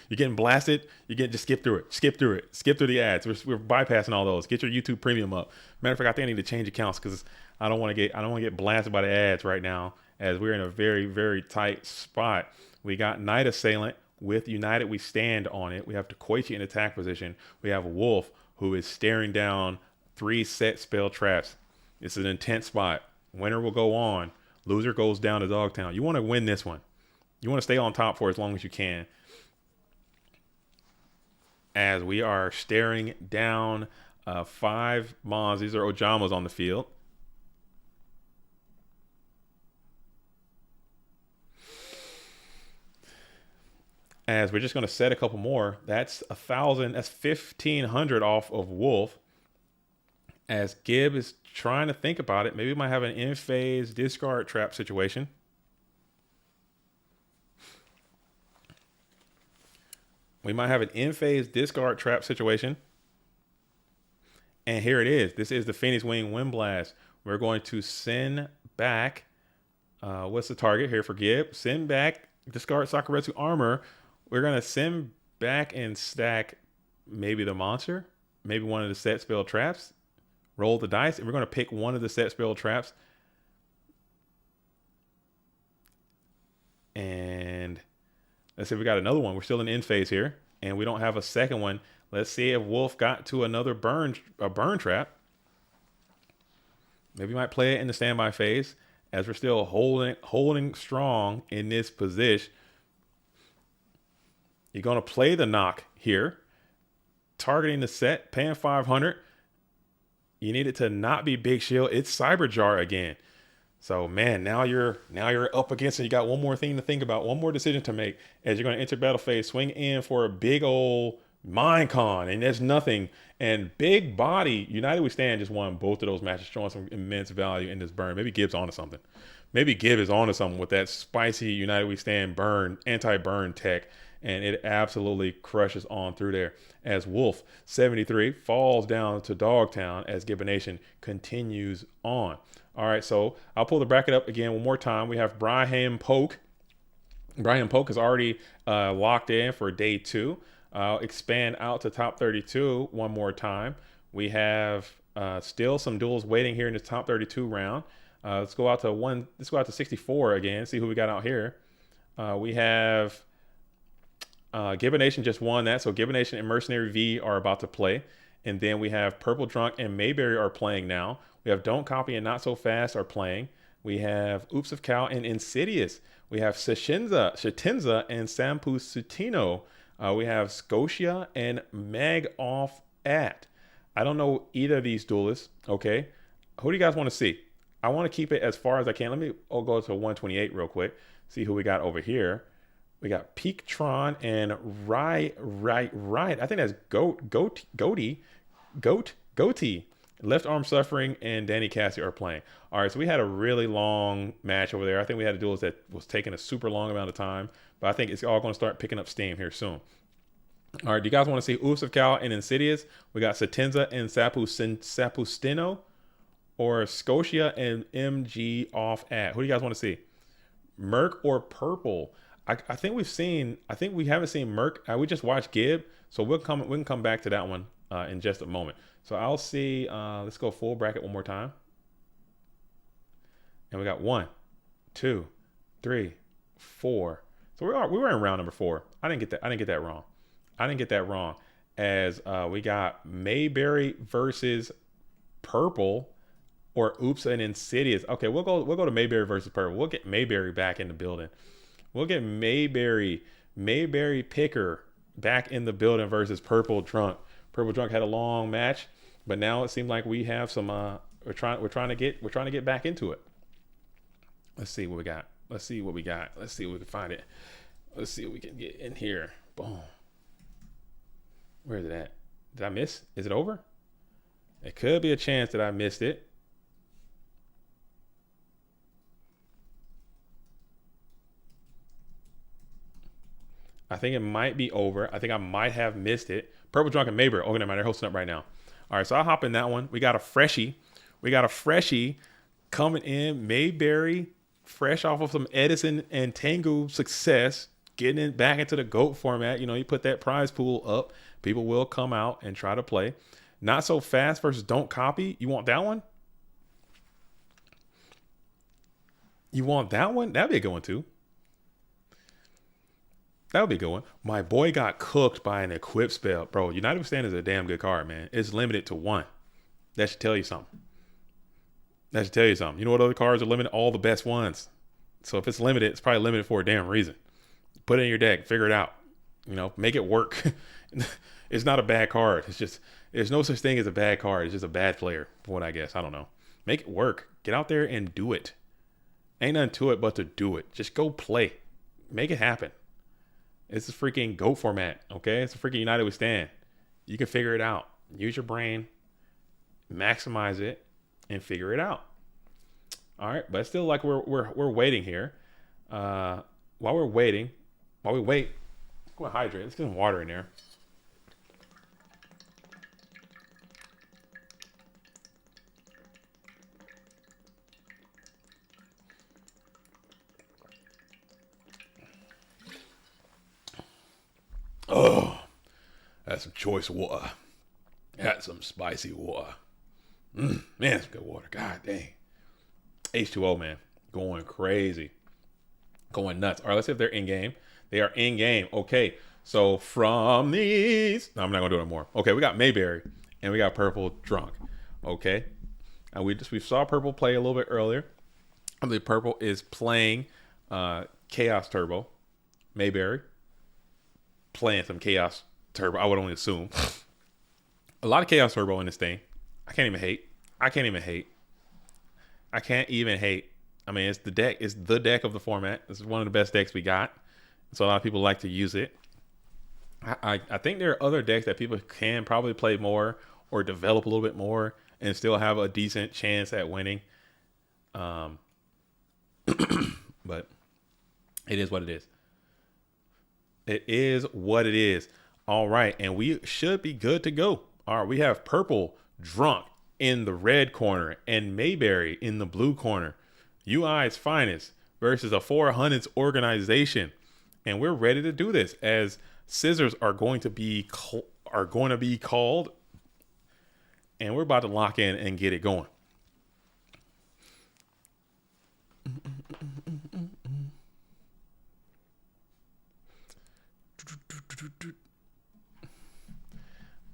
You're getting blasted. Just skip through it. Skip through the ads. We're bypassing all those. Get your YouTube Premium up. Matter of fact, I think I need to change accounts because I don't want to get blasted by the ads right now. As we're in a very, very tight spot. We got Night Assailant with United We Stand on it. We have Takoichi in attack position. We have Wolf who is staring down 3 set spell traps. It's an intense spot. Winner will go on. Loser goes down to Dogtown. You want to win this one. You want to stay on top for as long as you can. As we are staring down 5 Mons. These are Ojamas on the field. As we're just going to set a couple more. That's 1,000. That's 1,500 off of Wolf. As Gib is trying to think about it. Maybe we might have an in-phase discard trap situation. We might have an in-phase discard trap situation. And here it is. This is the Phoenix Wing Wind Blast. We're going to send back. What's the target here for Gib? Send back Discard Sakuretsu armor. We're gonna send back and stack maybe the monster, maybe one of the set spell traps. Roll the dice, and we're gonna pick one of the set spell traps. And let's see if we got another one. We're still in end phase here, and we don't have a second one. Let's see if Wolf got to another burn trap. Maybe we might play it in the standby phase as we're still holding strong in this position. You're gonna play the knock here, targeting the set, paying 500. You need it to not be Big Shield. It's Cyber Jar again. So man, now you're up against it. You got one more thing to think about, one more decision to make as you're going to enter battle phase. Swing in for a big old Mind Con, and there's nothing. And big body United We Stand just won both of those matches, showing some immense value in this burn. Maybe Gibbs onto something. Maybe Gibb is onto something with that spicy United We Stand burn, anti-burn tech, and it absolutely crushes on through there. As Wolf 73 falls down to Dogtown as Gibbonation continues on. All right, so I'll pull the bracket up again one more time. We have Brahim Poke. Brahim Poke is already locked in for day 2. I'll expand out to top 32 one more time. We have still some duels waiting here in the top 32 round. Let's go out to 64 again. See who we got out here. We have Gibbonation just won that, so Gibbonation and Mercenary V are about to play. And then we have Purple Drunk and Mayberry are playing now. We have Don't Copy and Not So Fast are playing. We have Oops of Cow and Insidious. We have Shatinza and Sampu Sutino. We have Scotia and Mag Off At. I don't know either of these duelists. Okay. Who do you guys want to see? I want to keep it as far as I can. I'll go to 128 real quick. See who we got over here. We got Peaktron and Right. I think that's Goatee. Left Arm Suffering and Danny Cassie are playing. All right, so we had a really long match over there. I think we had a duel that was taking a super long amount of time, but I think it's all going to start picking up steam here soon. All right, do you guys want to see Oops of Cow and Insidious? We got Satenza and Sapustino, or Scotia and MG Off At. Who do you guys want to see? Merc or Purple? I think we haven't seen Merc. We just watched Gibb, so we can come back to that one in just a moment. So I'll see. Let's go full bracket one more time. And we got 1, 2, 3, 4. So we were in round number 4. I didn't get that wrong. As we got Mayberry versus Purple, or Oops and Insidious. Okay, we'll go to Mayberry versus Purple. We'll get Mayberry back in the building. We'll get Mayberry Picker back in the building versus Purple Drunk. Purple Drunk had a long match, but now it seemed like we have some. We're trying to get back into it. Let's see what we got. Let's see if we can find it. Let's see if we can get in here. Boom. Where is it at? Did I miss? Is it over? It could be a chance that I missed it. I think it might be over. I think I might have missed it. Purple Drunk and Mayberry. Oh, never mind. They're hosting up right now. All right, so I'll hop in that one. We got a freshie coming in. Mayberry, fresh off of some Edison and Tengu success, getting it back into the GOAT format. You put that prize pool up. People will come out and try to play. Not So Fast versus Don't Copy. You want that one? That'd be a good one, too. That would be a good one. My boy got cooked by an equip spell. Bro, United We Stand is a damn good card, man. It's limited to 1. That should tell you something. You know what other cards are limited? All the best ones. So if it's limited, it's probably limited for a damn reason. Put it in your deck. Figure it out. Make it work. It's not a bad card. It's just, there's no such thing as a bad card. It's just a bad player, from what I guess. I don't know. Make it work. Get out there and do it. Ain't nothing to it but to do it. Just go play. Make it happen. It's a freaking GOAT format, okay? It's a freaking United We Stand. You can figure it out. Use your brain, maximize it, and figure it out. All right, but it's still like we're waiting here. While we wait, go and hydrate. Let's get some water in there. Oh, that's some choice water. That's some spicy water. Man, that's good water. God dang. H2O, man. Going crazy. Going nuts. All right, let's see if they're in game. They are in game. Okay. So from these, no, I'm not gonna do it anymore. Okay, we got Mayberry and we got Purple Drunk. Okay. And we saw Purple play a little bit earlier. I believe Purple is playing Chaos Turbo. Mayberry playing some Chaos Turbo. I would only assume. A lot of Chaos Turbo in this thing. I can't even hate. I can't even hate. I mean, it's the deck. It's the deck of the format. This is one of the best decks we got. So a lot of people like to use it. I think there are other decks that people can probably play more or develop a little bit more and still have a decent chance at winning. But it is what it is. It is what it is. All right. And we should be good to go. All right. We have Purple Drunk in the red corner and Mayberry in the blue corner. UI's finest versus a 400s organization. And we're ready to do this as scissors are going to be called. And we're about to lock in and get it going.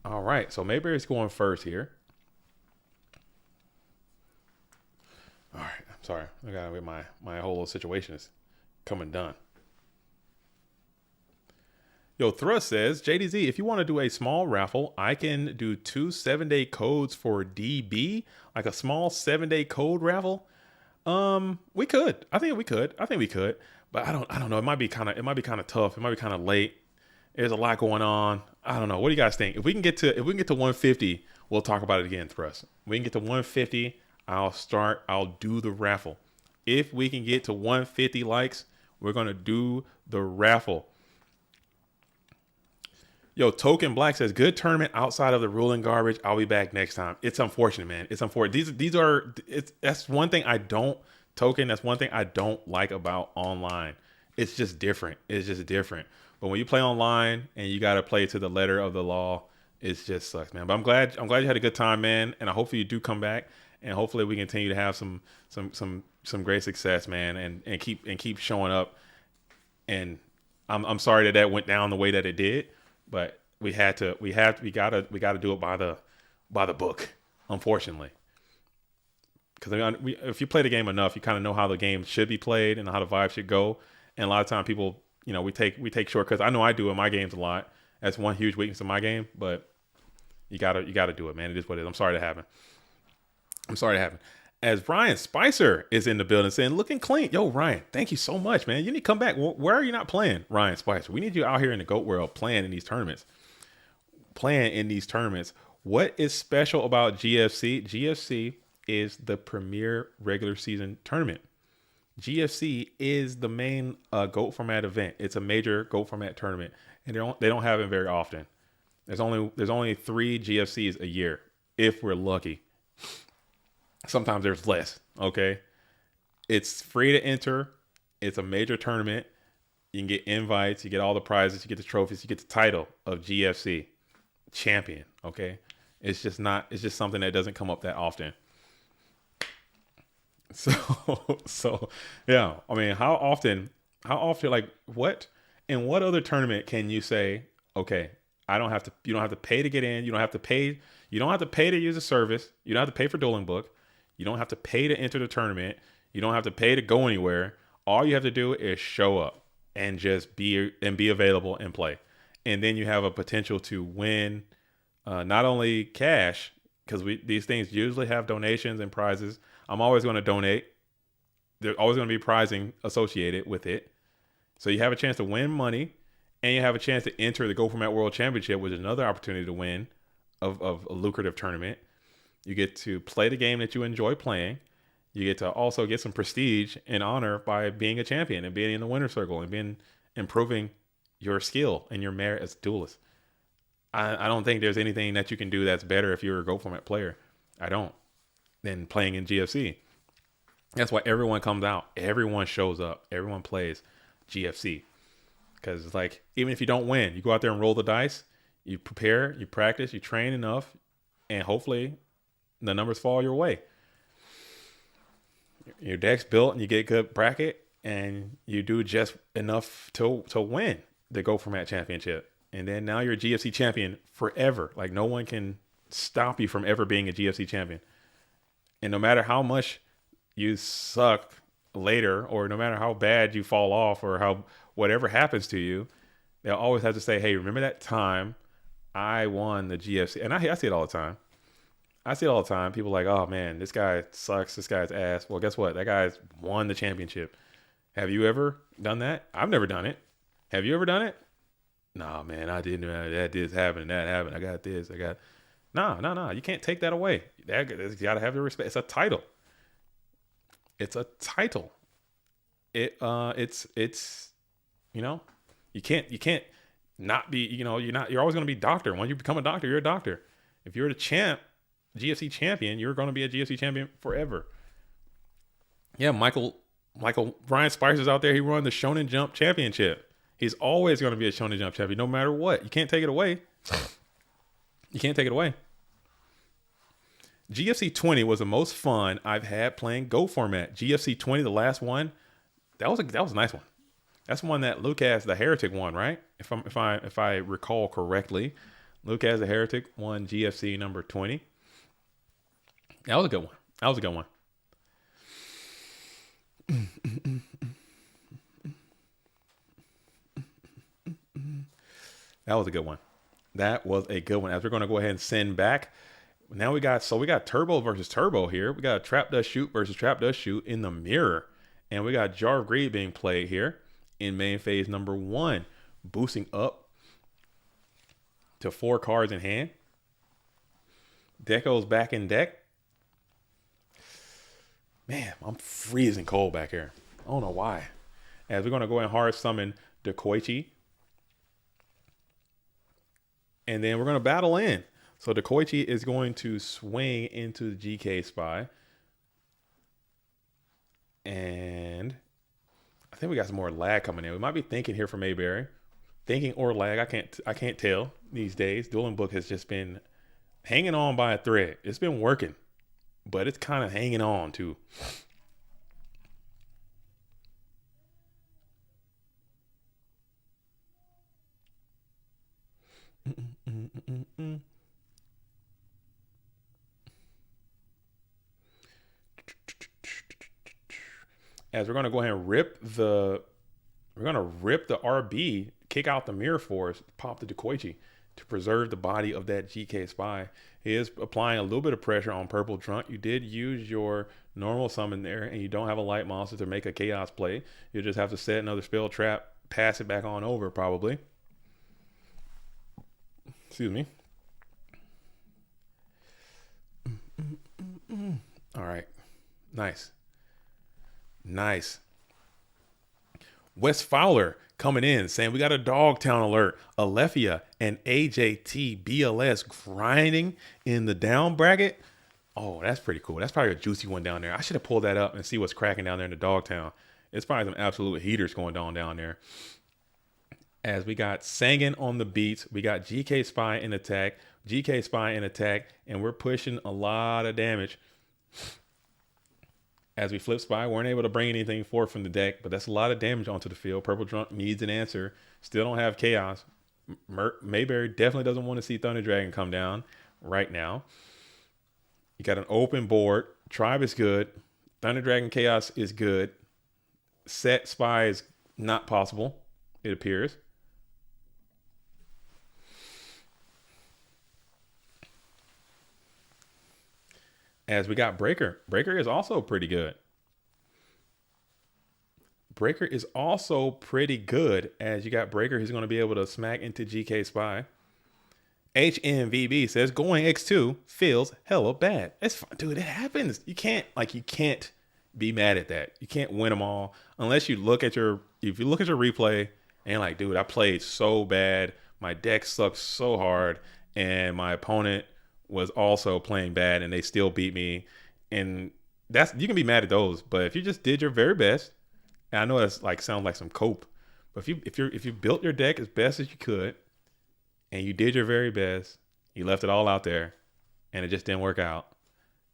All right, so Mayberry's going first here. All right, I'm sorry. I gotta get my whole little situation is coming done. Yo, Thrust says, JDZ, if you want to do a small raffle, I can do 2 7-day codes for DB, like a small 7-day code raffle. We could. I think we could. But I don't know. It might be kind of tough. It might be kind of late. There's a lot going on. I don't know. What do you guys think? If we can get to 150, we'll talk about it again, Thrust. We can get to 150, I'll do the raffle. If we can get to 150 likes, we're going to do the raffle. Yo, Token Black says, good tournament outside of the ruling garbage. I'll be back next time. It's unfortunate, man. It's unfortunate. That's one thing I don't, Token, that's one thing I don't like about online. It's just different. But when you play online and you got to play to the letter of the law, it just sucks, man. But I'm glad you had a good time, man. And I hopefully you do come back and hopefully we continue to have some great success, man, and keep showing up. And I'm sorry that went down the way that it did. But we gotta do it by the book, unfortunately. Because if you play the game enough, you kind of know how the game should be played and how the vibe should go. And a lot of time people, we take shortcuts. I know I do in my games a lot. That's one huge weakness in my game. But you gotta do it, man. It is what it is. I'm sorry to happen. As Ryan Spicer is in the building saying, looking clean. Yo, Ryan, thank you so much, man. You need to come back. Where are you not playing, Ryan Spicer? We need you out here in the GOAT world playing in these tournaments. What is special about GFC? GFC is the premier regular season tournament. GFC is the main GOAT format event. It's a major GOAT format tournament, and they don't have it very often. There's only 3 GFCs a year, if we're lucky. Sometimes there's less, okay? It's free to enter. It's a major tournament. You can get invites. You get all the prizes. You get the trophies. You get the title of GFC champion, okay? It's just something that doesn't come up that often. So yeah. I mean, how often, like in what other tournament can you say, okay, you don't have to pay to get in. You don't have to pay to use a service. You don't have to pay for Dueling Book. You don't have to pay to enter the tournament. You don't have to pay to go anywhere. All you have to do is show up and just be available and play. And then you have a potential to win not only cash, because these things usually have donations and prizes. I'm always going to donate. There's always going to be prizing associated with it. So you have a chance to win money, and you have a chance to enter the Go Format World Championship, which is another opportunity to win of a lucrative tournament. You get to play the game that you enjoy playing. You get to also get some prestige and honor by being a champion and being in the winner's circle and improving your skill and your merit as a duelist. I don't think there's anything that you can do that's better if you're a Go Format player. I don't. Than playing in GFC. That's why everyone comes out. Everyone shows up. Everyone plays GFC. Because like, even if you don't win, you go out there and roll the dice, you prepare, you practice, you train enough, and hopefully the numbers fall your way. Your deck's built and you get good bracket and you do just enough to win the Go Format Championship. And then now you're a GFC champion forever. Like no one can stop you from ever being a GFC champion. And no matter how much you suck later, or no matter how bad you fall off, or how whatever happens to you, they'll always have to say, hey, remember that time I won the GFC? And I see it all the time. I see it all the time. People are like, oh man, this guy sucks. This guy's ass. Well, guess what? That guy's won the championship. Have you ever done that? I've never done it. Have you ever done it? Nah, man, I didn't. That this happened. That happened. I got this. I got. No. You can't take that away. You got to have the respect. It's a title. It's a title. It's you can't not be, you're always going to be doctor. When you become a doctor, you're a doctor. If you're the GFC champion, you're going to be a GFC champion forever. Yeah, Michael Ryan Spicer's out there. He won the Shonen Jump championship. He's always going to be a Shonen Jump champion, no matter what. You can't take it away. You can't take it away. GFC 20 was the most fun I've had playing Go Format. GFC 20, the last one, that was a nice one. That's the one that Lucas the Heretic won, right? If I recall correctly, Lucas the Heretic won GFC number 20. That was a good one. That was a good one. That was a good one. That was a good one. As we're going to go ahead and send back. Now we got Turbo versus Turbo here. We got Trap Dust Shoot versus Trap Dust Shoot in the mirror. And we got Jar of Greed being played here in main phase number 1. Boosting up to 4 cards in hand. Deco's back in deck. Man, I'm freezing cold back here. I don't know why. As we're going to go and hard summon Dekoichi. And then we're going to battle in. So Dekoichi is going to swing into the GK Spy. And I think we got some more lag coming in. We might be thinking here from Mayberry. Thinking or lag. I can't tell these days. Dueling Book has just been hanging on by a thread. It's been working. But it's kind of hanging on too. As we're going to go ahead and rip the RB, kick out the Mirror Force, pop the Dekoichi to preserve the body of that GK Spy. He is applying a little bit of pressure on Purple Trunk. You did use your normal summon there, and you don't have a light monster to make a chaos play. You just have to set another spell trap, pass it back on over probably. Excuse me. All right. Nice. Wes Fowler coming in saying we got a Dogtown alert. Alephia and AJT BLS grinding in the down bracket. Oh, that's pretty cool. That's probably a juicy one down there. I should have pulled that up and see what's cracking down there in the Dogtown. It's probably some absolute heaters going down there. As we got Sangan on the beats, we got GK Spy in attack, and we're pushing a lot of damage. As we flip Spy, weren't able to bring anything forth from the deck, but that's a lot of damage onto the field. Purple Drunk needs an answer. Still don't have Chaos. Mayberry definitely doesn't want to see Thunder Dragon come down right now. You got an open board. Tribe is good. Thunder Dragon Chaos is good. Set Spy is not possible, it appears. As we got Breaker. Breaker is also pretty good. As you got Breaker, he's going to be able to smack into GK Spy. HMVB says going X2 feels hella bad. It's fun. Dude, it happens. You can't be mad at that. You can't win them all unless you look at your replay and like, dude, I played so bad. My deck sucks so hard and my opponent was also playing bad and they still beat me. And you can be mad at those, but if you just did your very best, and I know that's like sounds like some cope, But if you built your deck as best as you could, and you did your very best, you left it all out there, and it just didn't work out,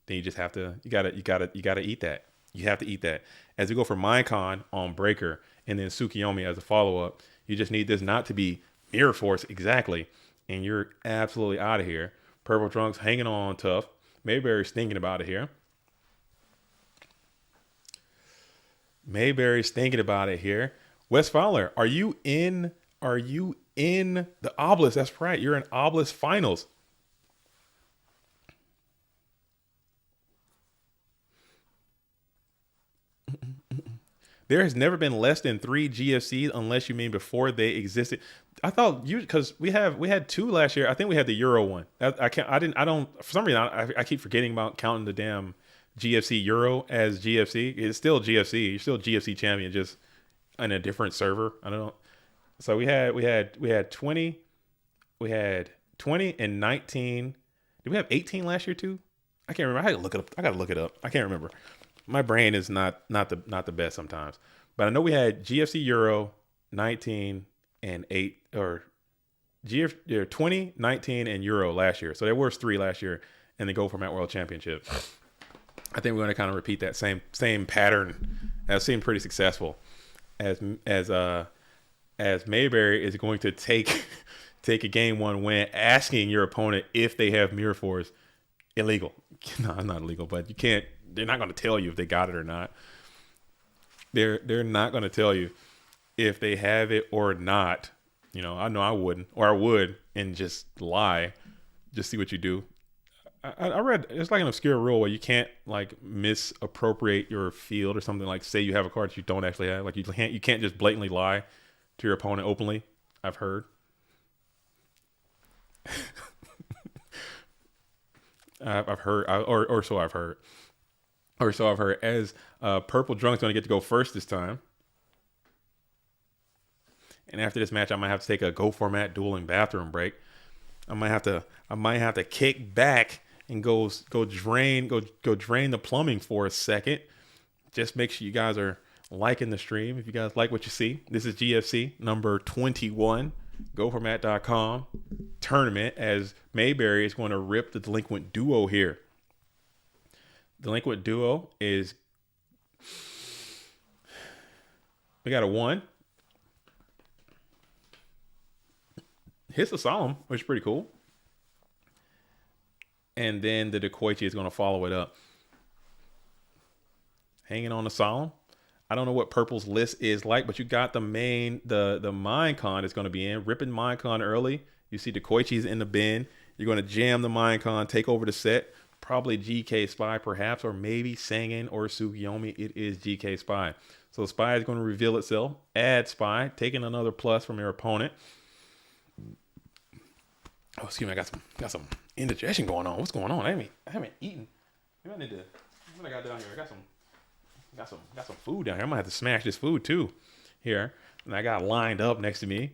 then you just have to you gotta eat that. You have to eat that. As we go for Minecon on Breaker and then Tsukiyomi as a follow up, you just need this not to be Mirror Force exactly, and you're absolutely out of here. Purple Trunks hanging on tough. Mayberry's thinking about it here. Mayberry's thinking about it here. Wes Fowler, are you in the Obelisk? That's right. You're in Obelisk Finals. There has never been less than 3 GFCs unless you mean before they existed. I thought you, because we had 2 last year. I think we had the Euro one. I don't for some reason I keep forgetting about counting the damn GFC Euro as GFC. It's still GFC. You're still GFC champion, just on a different server. I don't know. So we had 20, we had 20 and 19. Did we have 18 last year too? I can't remember. I gotta look it up. I can't remember. My brain is not the best sometimes. But I know we had GFC Euro 19 and 8, or 20, 19 and Euro last year. So there was 3 last year in the Go Format World Championship. I think we're going to kind of repeat that same pattern. That seemed pretty successful. As Mayberry is going to take a game 1 win, asking your opponent if they have Mirror Force. Illegal. No, not illegal, but you can't. They're not going to tell you if they got it or not. They're not going to tell you if they have it or not. You know I wouldn't, or I would, and just lie, just see what you do. I read it's like an obscure rule where you can't like misappropriate your field or something, like say you have a card that you don't actually have. Like you can't just blatantly lie to your opponent openly. I've heard. I've heard, or so I've heard. Or so I've heard. As Purple Drunk's going to get to go first this time. And after this match, I might have to take a Go Format dueling bathroom break. I might have to kick back and go drain the plumbing for a second. Just make sure you guys are liking the stream. If you guys like what you see, this is GFC number 21, GoFormat.com tournament, as Mayberry is going to rip the Delinquent Duo here. Delinquent Duo is, we got a 1. Hits the Solemn, which is pretty cool. And then the Dekoichi is going to follow it up. Hanging on the Solemn. I don't know what Purple's list is like, but you got the main, the Minecon is going to be in. Ripping Minecon early. You see Dekoichi's in the bin. You're going to jam the Minecon, take over the set. Probably GK Spy perhaps, or maybe Sangen or Tsukiyomi. It is GK Spy. So Spy is going to reveal itself. Add Spy, taking another plus from your opponent. Oh, excuse me, I got some indigestion going on. What's going on? I haven't eaten. Maybe I need to. What I got down here? I got some food down here. I'm gonna have to smash this food too. Here, and I got lined up next to me.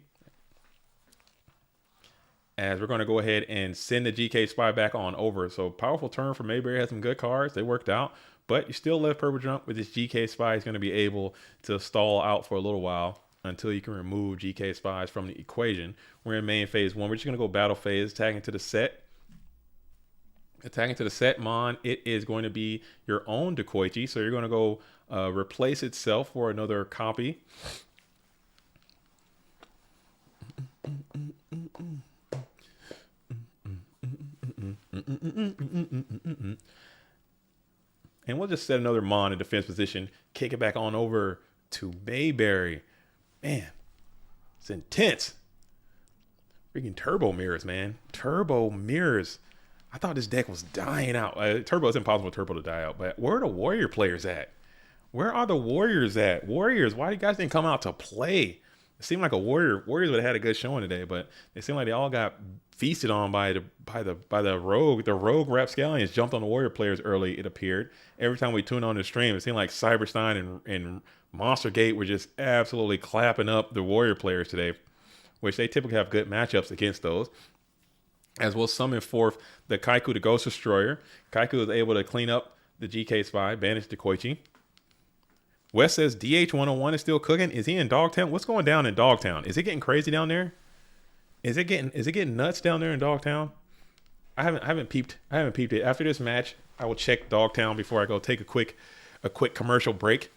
As we're gonna go ahead and send the GK Spy back on over. So powerful turn for Mayberry. Had some good cards. They worked out, but you still left Purple Jump with this GK Spy. He's gonna be able to stall out for a little while until you can remove GK Spies from the equation. We're in main phase 1. We're just going to go battle phase, tagging to the set. Attacking to the set, Mon. It is going to be your own Dekoichi. So you're going to go replace itself for another copy. And we'll just set another Mon in defense position. Kick it back on over to Mayberry. Man, it's intense. Freaking turbo mirrors, man. Turbo mirrors. I thought this deck was dying out. Turbo, it's impossible for turbo to die out. But where are the warrior players at? Where are the warriors at? Warriors, why do you guys didn't come out to play? It seemed like warriors would have had a good showing today, but it seemed like they all got feasted on by the rogue. The rogue rapscallions jumped on the warrior players early, it appeared. Every time we tuned on the stream, it seemed like Cyberstein and Monster Gate were just absolutely clapping up the warrior players today, which they typically have good matchups against those. As we'll summon forth the Kaiku, the Ghost Destroyer. Kaiku is able to clean up the GK Spy, banish Dekoichi. Wes says DH101 is still cooking. Is he in Dogtown? What's going down in Dogtown? Is it getting crazy down there? Is it getting nuts down there in Dogtown? I haven't peeped it. After this match, I will check Dogtown before I go take a quick commercial break.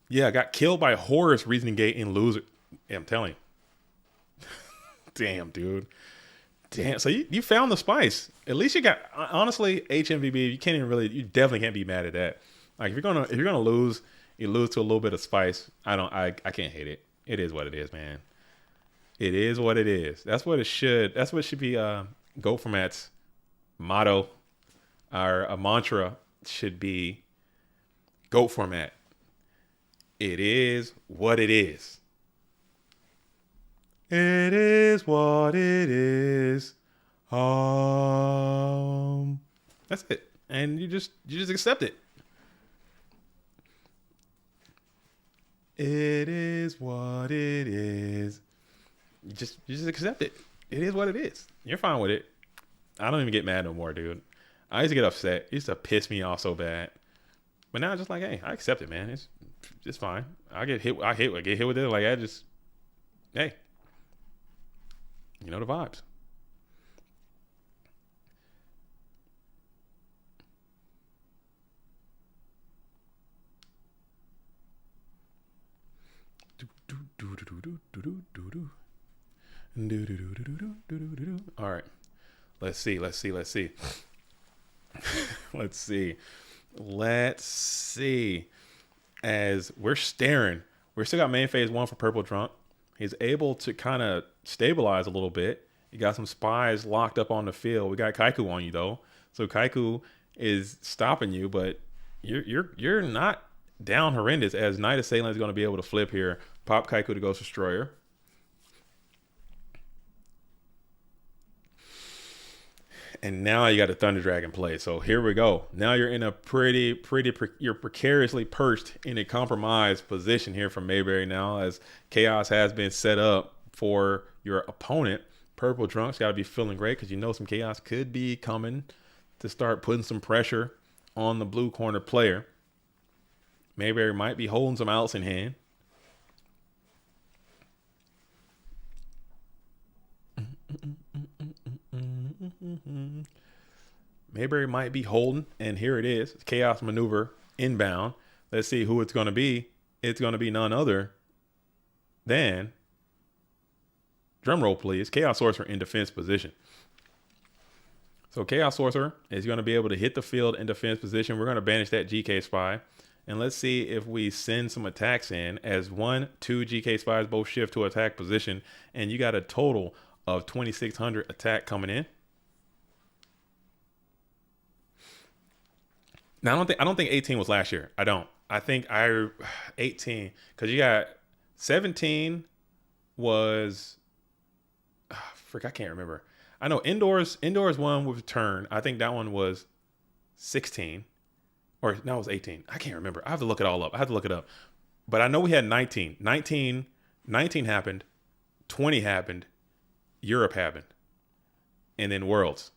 Yeah, I got killed by Horus Reasoning Gate in Loser. Yeah, I'm telling you. Damn, dude. Damn. So you found the spice. At least you got, honestly, HMVB, you definitely can't be mad at that. Like if you're gonna lose, you lose to a little bit of spice. I can't hate it. It is what it is, man. It is what it is. That's what it should be Go Format's motto. Our mantra should be Go Format. It is what it is. It is what it is. That's it. And you just accept it. It is what it is. You just accept it. It is what it is. You're fine with it. I don't even get mad no more, dude. I used to get upset. It used to piss me off so bad. But now I'm just like, hey, I accept it, man. It's fine. I get hit with it. Like I just, hey, you know the vibes. All right. Let's see. Let's see. As we're staring, we still got main phase 1 for Purple Drunk. He's able to kind of stabilize a little bit. You got some spies locked up on the field. We got Kaiku on you though, so Kaiku is stopping you, but you're not down horrendous. As Knight Assailant is going to be able to flip here, pop Kaiku to Ghost Destroyer. And now you got a Thunder Dragon play. So here we go. Now you're in a you're precariously perched in a compromised position here from Mayberry now, as chaos has been set up for your opponent. Purple Drunk's got to be feeling great because you know some chaos could be coming to start putting some pressure on the blue corner player. Mayberry might be holding some outs in hand. Mayberry might be holding, and here it is. Chaos Maneuver inbound. Let's see who it's going to be. It's going to be none other than, drumroll please, Chaos Sorcerer in defense position. So Chaos Sorcerer is going to be able to hit the field in defense position. We're going to banish that GK Spy. And let's see if we send some attacks in, as 1, 2 GK Spies both shift to attack position. And you got a total of 2,600 attack coming in. Now I don't think 18 was last year. I think 18, because you got 17 was I can't remember. I know indoors one with turn. I think that one was 16, or no, it was 18. I can't remember. I have to look it all up. But I know we had 19 happened, 20 happened, Europe happened, and then Worlds.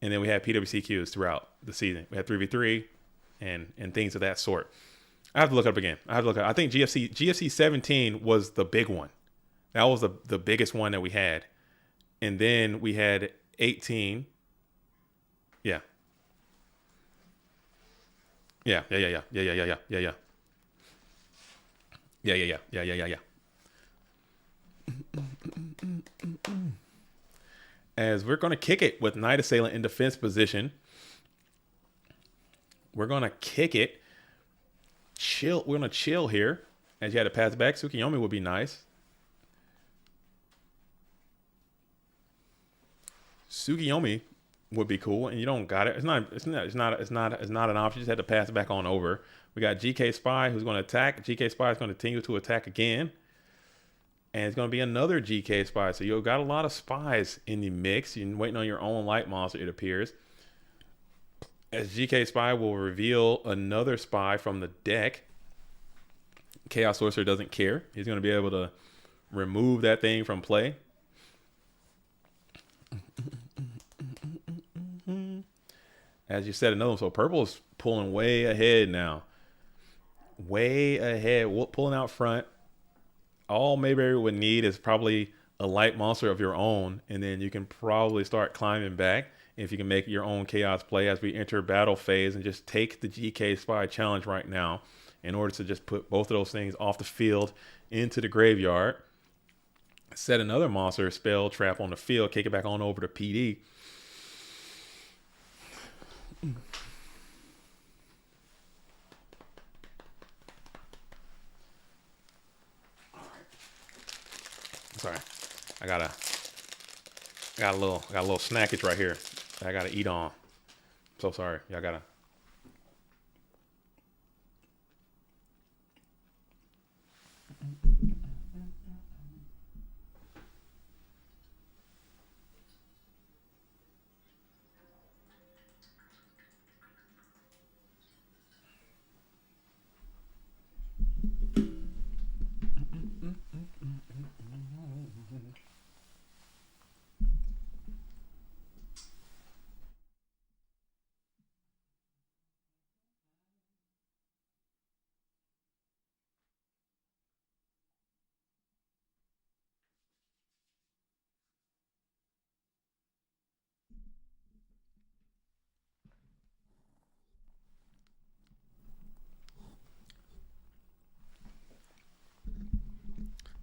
And then we had PWCQs throughout the season. We had 3v3 and things of that sort. I have to look it up again. I think GFC 17 was the big one. That was the biggest one that we had. And then we had 18. Yeah. Yeah. As we're going to kick it with Knight Assailant in defense position. We're going to kick it. Chill. We're going to chill here. As you had to pass it back, Tsukiyomi would be nice. Tsukiyomi would be cool, and you don't got it. It's not an option. You just had to pass it back on over. We got GK Spy who's going to attack. GK Spy is going to continue to attack again. And it's going to be another GK Spy. So you've got a lot of spies in the mix. You're waiting on your own light monster, it appears. As GK Spy will reveal another spy from the deck. Chaos Sorcerer doesn't care. He's going to be able to remove that thing from play. as you said, another one. So purple is pulling way ahead now. Way ahead, pulling out front. All Mayberry would need is probably a light monster of your own, and then you can probably start climbing back if you can make your own chaos play as we enter battle phase and just take the GK Spy challenge right now in order to just put both of those things off the field into the graveyard. Set another monster spell trap on the field, kick it back on over to PD. Sorry, I got a little snackage right here that I gotta eat on. So sorry, y'all gotta.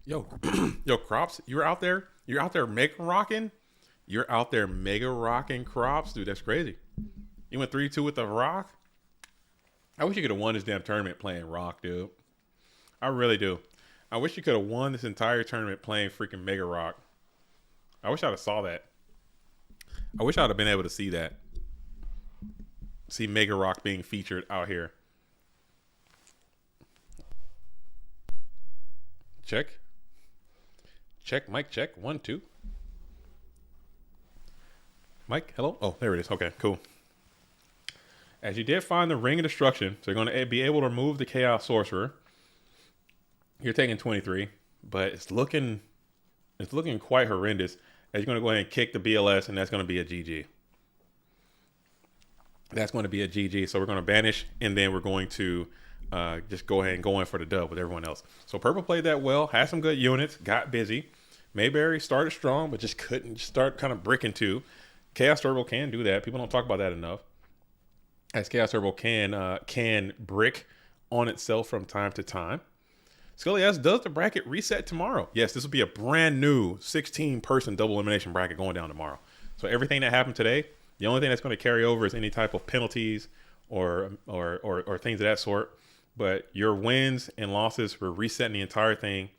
Yo, yo, Crops, you're out there. You're out there mega rocking. You're out there mega rocking Crops, dude. That's crazy. You went 3-2 with the rock. I wish you could have won this damn tournament playing rock, dude. I really do. I wish you could have won this entire tournament playing freaking mega rock. I wish I'd have saw that. I wish I'd have been able to see that. See mega rock being featured out here. Check. Check, mic check. 1, 2. Mike, hello? Oh, there it is. Okay, cool. As you did find the Ring of Destruction, so you're going to be able to remove the Chaos Sorcerer. You're taking 23, but it's looking quite horrendous. As you're going to go ahead and kick the BLS, and that's going to be a GG. That's going to be a GG. So we're going to banish, and then we're going to just go ahead and go in for the dub with everyone else. So purple played that well, had some good units, got busy. Mayberry started strong, but just couldn't start kind of bricking too. Chaos Turbo can do that. People don't talk about that enough. As Chaos Turbo can brick on itself from time to time. Scully asks, does the bracket reset tomorrow? Yes, this will be a brand new 16-person double elimination bracket going down tomorrow. So everything that happened today, the only thing that's going to carry over is any type of penalties or things of that sort. But your wins and losses, we're resetting the entire thing,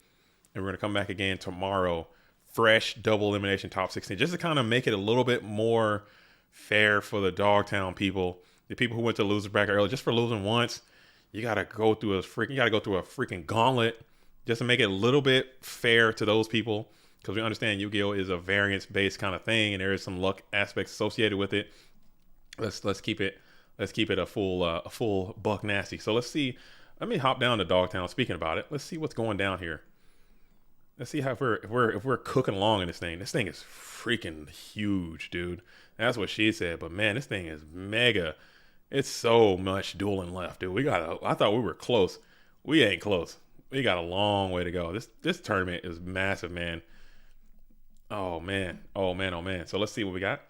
and we're going to come back again tomorrow, fresh double elimination top 16, just to kind of make it a little bit more fair for the Dogtown people, the people who went to loser bracket early. Just for losing once, you got to go through a freaking gauntlet just to make it a little bit fair to those people, because we understand Yu-Gi-Oh is a variance-based kind of thing, and there is some luck aspects associated with it. Let's keep it a full buck nasty. So let's see. Let me hop down to Dogtown. Speaking about it, let's see what's going down here. Let's see how if we're cooking along in this thing. This thing is freaking huge, dude. That's what she said. But man, this thing is mega. It's so much dueling left, dude. I thought we were close. We ain't close. We got a long way to go. This tournament is massive, man. Oh man. Oh man. Oh man. So let's see what we got.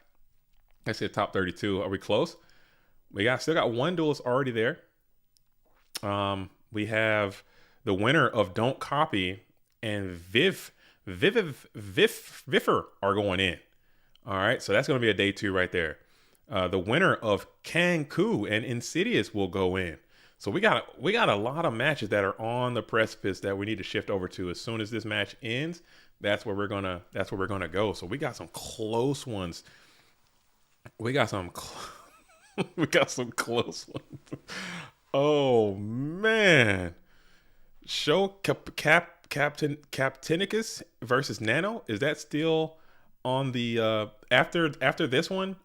Let's see the top 32. Are we close? We still got one duelist already there. We have the winner of Don't Copy and Viffer are going in. All right, so that's going to be a day 2 right there. The winner of Kanku and Insidious will go in. So we got a lot of matches that are on the precipice that we need to shift over to. As soon as this match ends, that's where we're gonna go. So we got some close ones. We got some close ones. Oh man. Show Captainicus versus Nano. Is that still on the after this one?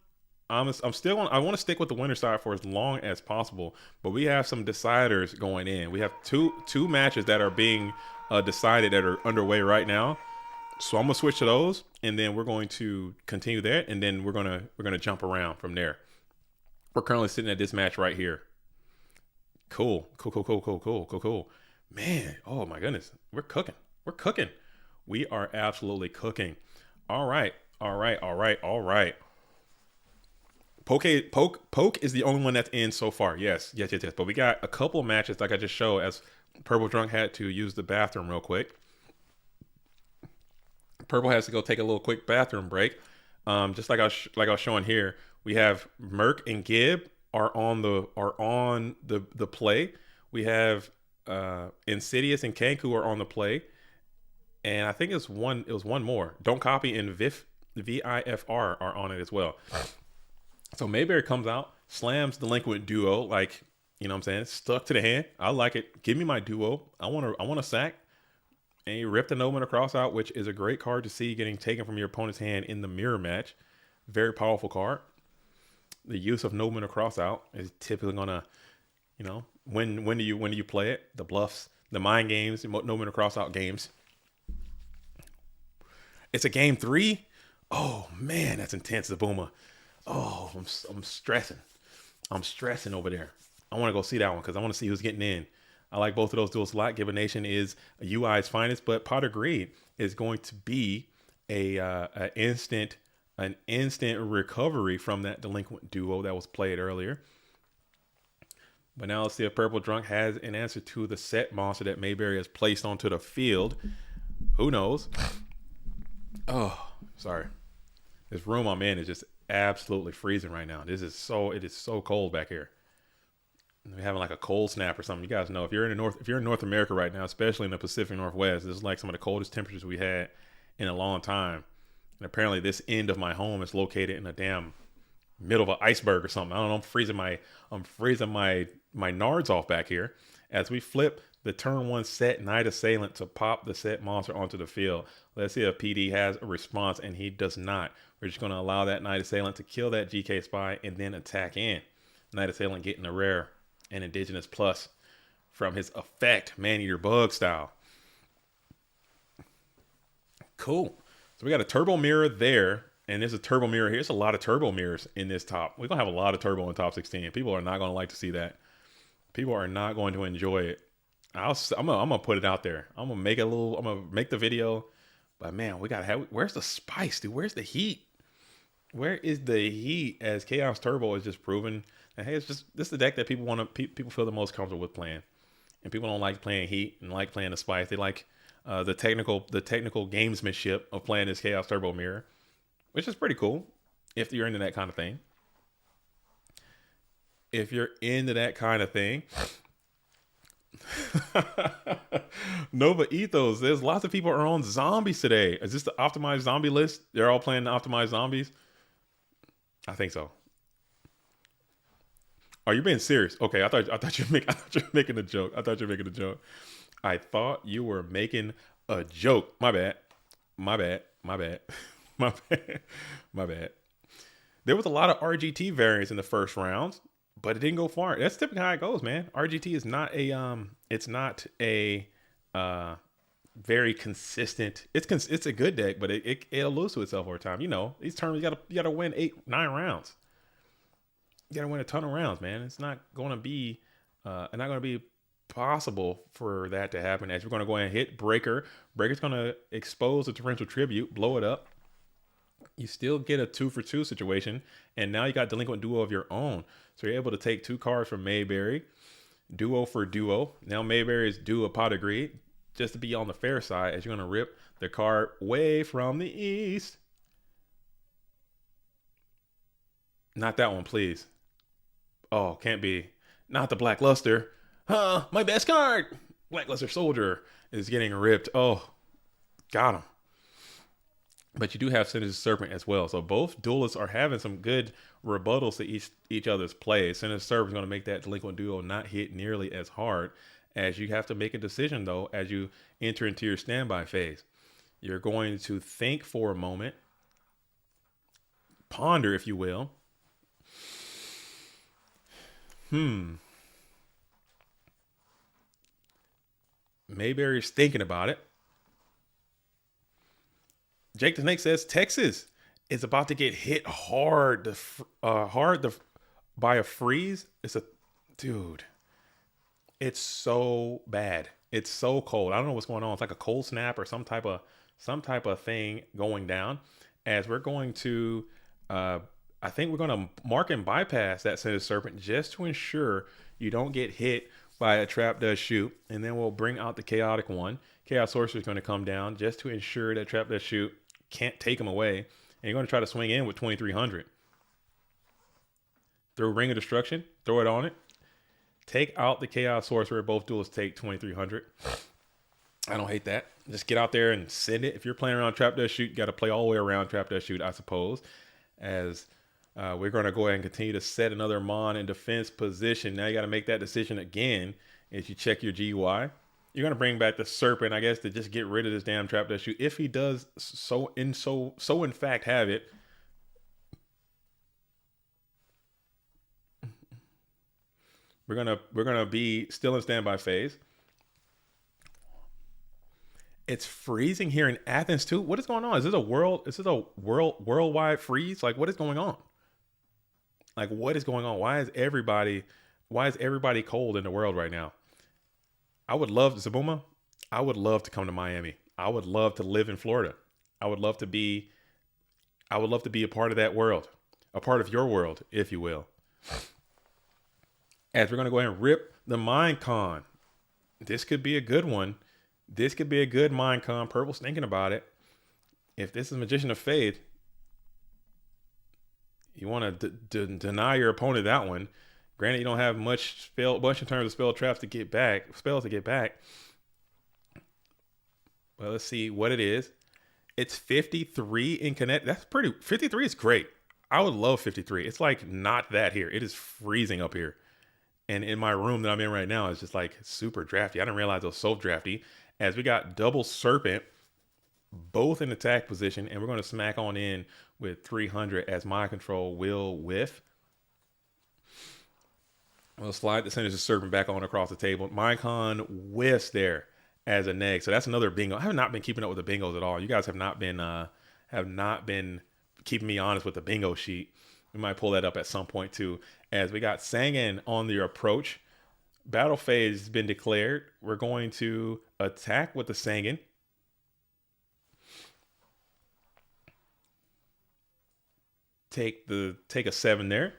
I want to stick with the winner side for as long as possible, but we have some deciders going in. We have two matches that are being decided that are underway right now. So I'm gonna switch to those, and then we're going to continue there, and then we're gonna jump around from there. We're currently sitting at this match right here. Cool. Cool, cool, cool, cool, cool, cool, cool. Man, oh my goodness. We're cooking. We're cooking. We are absolutely cooking. All right. All right. All right. All right. Poke is the only one that's in so far. Yes, yes, yes, yes. But we got a couple of matches like I just showed as Purple Drunk had to use the bathroom real quick. Purple has to go take a little quick bathroom break. Just like I was showing here, we have Merc and Gib are on the play. We have Insidious and Kanku are on the play, and I think it was one more. Don't Copy and VIFR are on it as well. So Mayberry comes out, slams Delinquent Duo, like, you know what I'm saying, stuck to the hand. I like it. Give me my duo. I want a sack. And he ripped the No Man Across out, which is a great card to see getting taken from your opponent's hand in the mirror match. Very powerful card. The use of No Man Across out is typically gonna, you know, when do you play it? The bluffs, the mind games, No Man Across out games. It's a game 3. Oh man, that's intense, the Boomer. Oh, I'm stressing. I'm stressing over there. I want to go see that one because I want to see who's getting in. I like both of those duels a lot. Given Nation is UI's finest, but Pot of Greed is going to be an instant recovery from that Delinquent Duo that was played earlier. But now let's see if Purple Drunk has an answer to the set monster that Mayberry has placed onto the field. Who knows? Oh, sorry. This room I'm in is just absolutely freezing right now. It is so cold back here. We're having like a cold snap or something. You guys know if you're in North America right now, especially in the Pacific Northwest, this is like some of the coldest temperatures we had in a long time. And apparently this end of my home is located in a damn middle of an iceberg or something. I don't know. I'm freezing my nards off back here as we flip the turn 1 set Night Assailant to pop the set monster onto the field. Let's see if PD has a response, and he does not. We're just going to allow that Night Assailant to kill that GK Spy and then attack in. Night Assailant getting a rare and Indigenous Plus from his effect, Man-Eater Bug style. Cool. So we got a Turbo Mirror there, and there's a Turbo Mirror here. There's a lot of Turbo Mirrors in this top. We're going to have a lot of Turbo in top 16. People are not going to like to see that. People are not going to enjoy it. I'm gonna put it out there. I'm gonna make the video. But man, we gotta have. Where's the spice, dude? Where's the heat? Where is the heat? As Chaos Turbo is just proven that hey, this is the deck that people feel the most comfortable with playing, and people don't like playing heat and like playing the spice. They like the technical gamesmanship of playing this Chaos Turbo Mirror, which is pretty cool if you're into that kind of thing. If you're into that kind of thing. Nova Ethos. There's lots of people are on zombies today. Is this the optimized zombie list? They're all playing the optimized zombies. I think so. Are you being serious? Okay, I thought you were making a joke. I thought you were making a joke. I thought you were making a joke. My bad. My bad. My bad. My bad. My bad. There was a lot of RGT variants in the first round, but it didn't go far. That's typically how it goes, man. RGT is not a very consistent. It's a good deck, but it'll lose to itself over time. You know, these tournaments you gotta win 8-9 rounds. You gotta win a ton of rounds, man. It's not gonna be possible for that to happen. As we're gonna go ahead and hit Breaker. Breaker's gonna expose the Torrential Tribute, blow it up. You still get a 2-for-2 situation, and now you got Delinquent Duo of your own. So you're able to take 2 cards from Mayberry, duo for duo. Now Mayberry is due a Pot of Greed, just to be on the fair side, as you're going to rip the card way from the east. Not that one, please. Oh, can't be. Not the Black Luster. My best card. Black Luster Soldier is getting ripped. Oh, got him. But you do have Sinister Serpent as well. So both duelists are having some good rebuttals to each other's plays. Sinister Serpent is going to make that Delinquent Duo not hit nearly as hard, as you have to make a decision, though, as you enter into your standby phase. You're going to think for a moment, ponder, if you will. Mayberry's thinking about it. Jake the Snake says Texas is about to get hit hard, by a freeze, dude, it's so bad. It's so cold. I don't know what's going on. It's like a cold snap or some type of thing going down. As we're going to, I think we're going to mark and bypass that Sinister Serpent just to ensure you don't get hit by a Trap Does Shoot. And then we'll bring out the Chaotic one. Chaos Sorcerer is going to come down just to ensure that Trap Does Shoot can't take him away. And you're going to try to swing in with 2300. Throw Ring of Destruction, throw it on it. Take out the Chaos Sorcerer. Both duelists take 2300. I don't hate that. Just get out there and send it. If you're playing around Trap Does Shoot, you got to play all the way around Trap Does Shoot, I suppose. As we're going to go ahead and continue to set another Mon in defense position. Now you got to make that decision again as you check your GUI. You're going to bring back the Serpent, I guess, to just get rid of this damn Trap Does Shoot. If he does so in fact have it. We're gonna be still in standby phase. It's freezing here in Athens too. What is going on? Is this a worldwide freeze? Like, what is going on? Like, what is going on? Why is everybody cold in the world right now? I would love Zabuma. I would love to come to Miami. I would love to live in Florida. I would love to be a part of that world, a part of your world, if you will. As we're going to go ahead and rip the Mind Con. This could be a good one. This could be a good Mind Con. Purple's thinking about it. If this is Magician of Faith, you want to deny your opponent that one. Granted, you don't have much in terms of spells to get back. Well, let's see what it is. It's 53 in Connect. 53 is great. I would love 53. It's like not that here. It is freezing up here. And in my room that I'm in right now, it's just like super drafty. I didn't realize it was so drafty. As we got double Serpent, both in attack position, and we're going to smack on in with 300 as Mind Control will whiff. We'll slide the Sinister Serpent back on across the table. Minecon whiffs there as a neg. So that's another bingo. I have not been keeping up with the bingos at all. You guys have not been keeping me honest with the bingo sheet. We might pull that up at some point too. As we got Sangan on the approach. Battle phase has been declared. We're going to attack with the Sangan. Take a 7 there.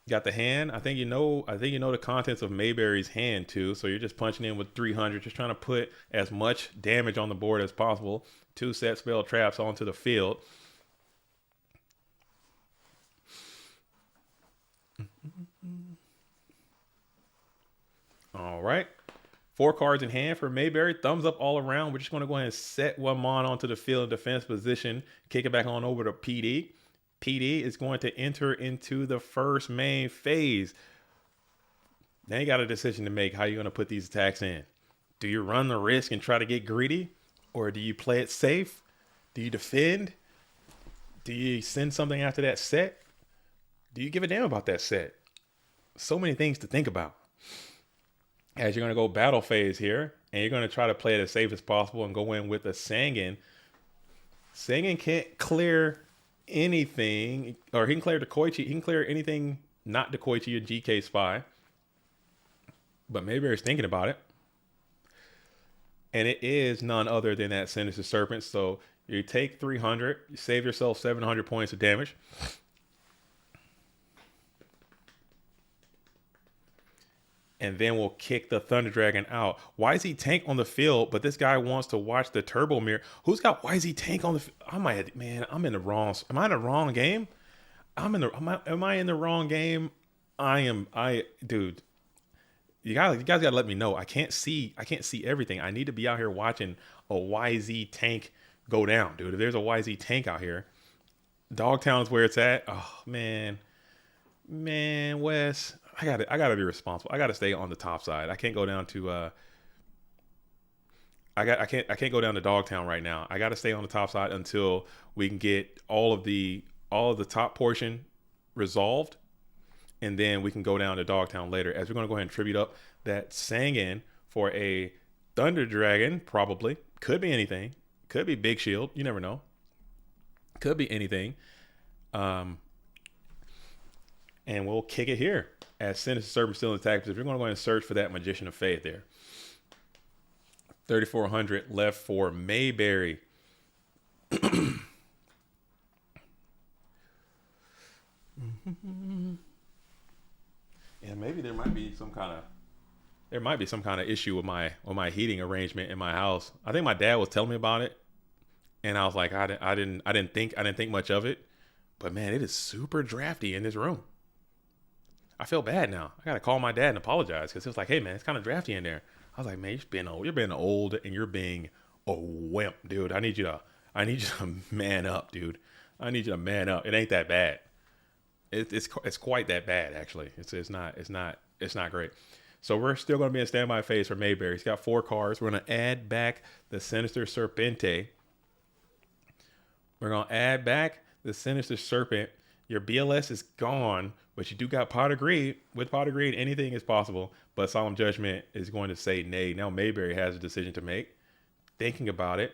Got the hand. I think you know the contents of Mayberry's hand too. So you're just punching in with 300, just trying to put as much damage on the board as possible. 2 set spell traps onto the field. All right. 4 cards in hand for Mayberry. Thumbs up all around. We're just going to go ahead and set one Mon onto the field in defense position. Kick it back on over to PD. PD is going to enter into the first main phase. Now you got a decision to make how you're going to put these attacks in. Do you run the risk and try to get greedy? Or do you play it safe? Do you defend? Do you send something after that set? Do you give a damn about that set? So many things to think about. As you're going to go battle phase here, and you're going to try to play it as safe as possible and go in with a Sangan. Sangan can't clear anything, or he can clear Decoichi. He can clear anything not Decoichi and GK Spy. But Mayberry's thinking about it. And it is none other than that Sinister Serpent. So you take 300, you save yourself 700 points of damage. And then we'll kick the Thunder Dragon out. YZ Tank on the field, but this guy wants to watch the Turbo Mirror. Who's got YZ Tank on the field? I'm in the wrong. Am I in the wrong game? Am I in the wrong game? Dude. You guys gotta let me know. I can't see everything. I need to be out here watching a YZ Tank go down, dude. If there's a YZ Tank out here, Dogtown is where it's at. Oh man, Wes. I gotta be responsible. I gotta stay on the top side. I can't go down to I can't go down to Dogtown right now. I gotta stay on the top side until we can get all of the top portion resolved, and then we can go down to Dogtown later. As we're gonna go ahead and tribute up that Sangan for a Thunder Dragon. Probably could be anything. Could be Big Shield. You never know. Could be anything. And we'll kick it here as Sinister Serpent still in attack. Because if you're going to go ahead and search for that Magician of Faith there. 3,400 left for Mayberry. Yeah, maybe there might be some kind of issue with my heating arrangement in my house. I think my dad was telling me about it, and I was like, I didn't think much of it, but man, it is super drafty in this room. I feel bad now. I gotta call my dad and apologize because he was like, hey man, it's kind of drafty in there. I was like, man, you're being old and you're being a wimp, dude. I need you to man up, dude. I need you to man up. It ain't that bad. It's quite that bad, actually. It's not great. So we're still going to be in standby phase for Mayberry. He's got 4 cards. We're going to add back the Sinister Serpente. We're going to add back the Sinister Serpent. Your BLS is gone, but you do got Pot of Greed. With Pot of Greed, anything is possible, but Solemn Judgment is going to say nay. Now Mayberry has a decision to make. Thinking about it,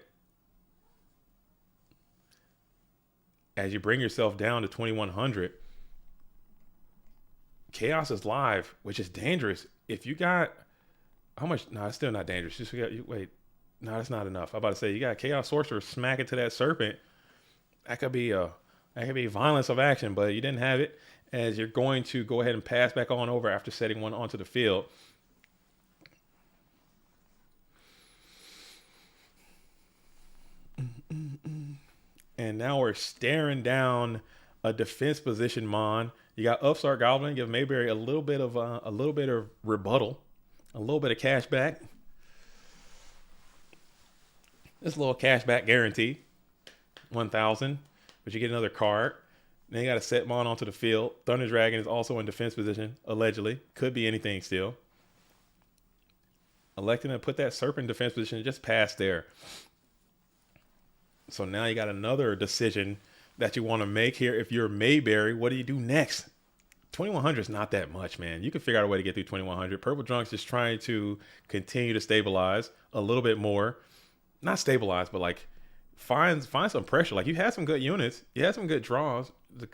as you bring yourself down to 2,100, Chaos is live, which is dangerous. If you got how much? No, it's still not dangerous. Just wait. No, that's not enough. I'm about to say you got Chaos Sorcerer smack it to that serpent. That could be violence of action, but you didn't have it. As you're going to go ahead and pass back on over after setting one onto the field. And now we're staring down a defense position Mon. You got Upstart Goblin, give Mayberry a little bit of rebuttal, a little bit of cash back. This little cash back guarantee, 1,000, but you get another card. Then you got to set Mon onto the field. Thunder Dragon is also in defense position, allegedly. Could be anything still. Electing to put that Serpent in defense position just past there. So now you got another decision that you want to make here. If you're Mayberry, what do you do next? 2,100 is not that much, man. You can figure out a way to get through 2,100. Purple Drunk's just trying to continue to stabilize a little bit more. Not stabilize, but like find some pressure. Like you had some good units. You had some good draws.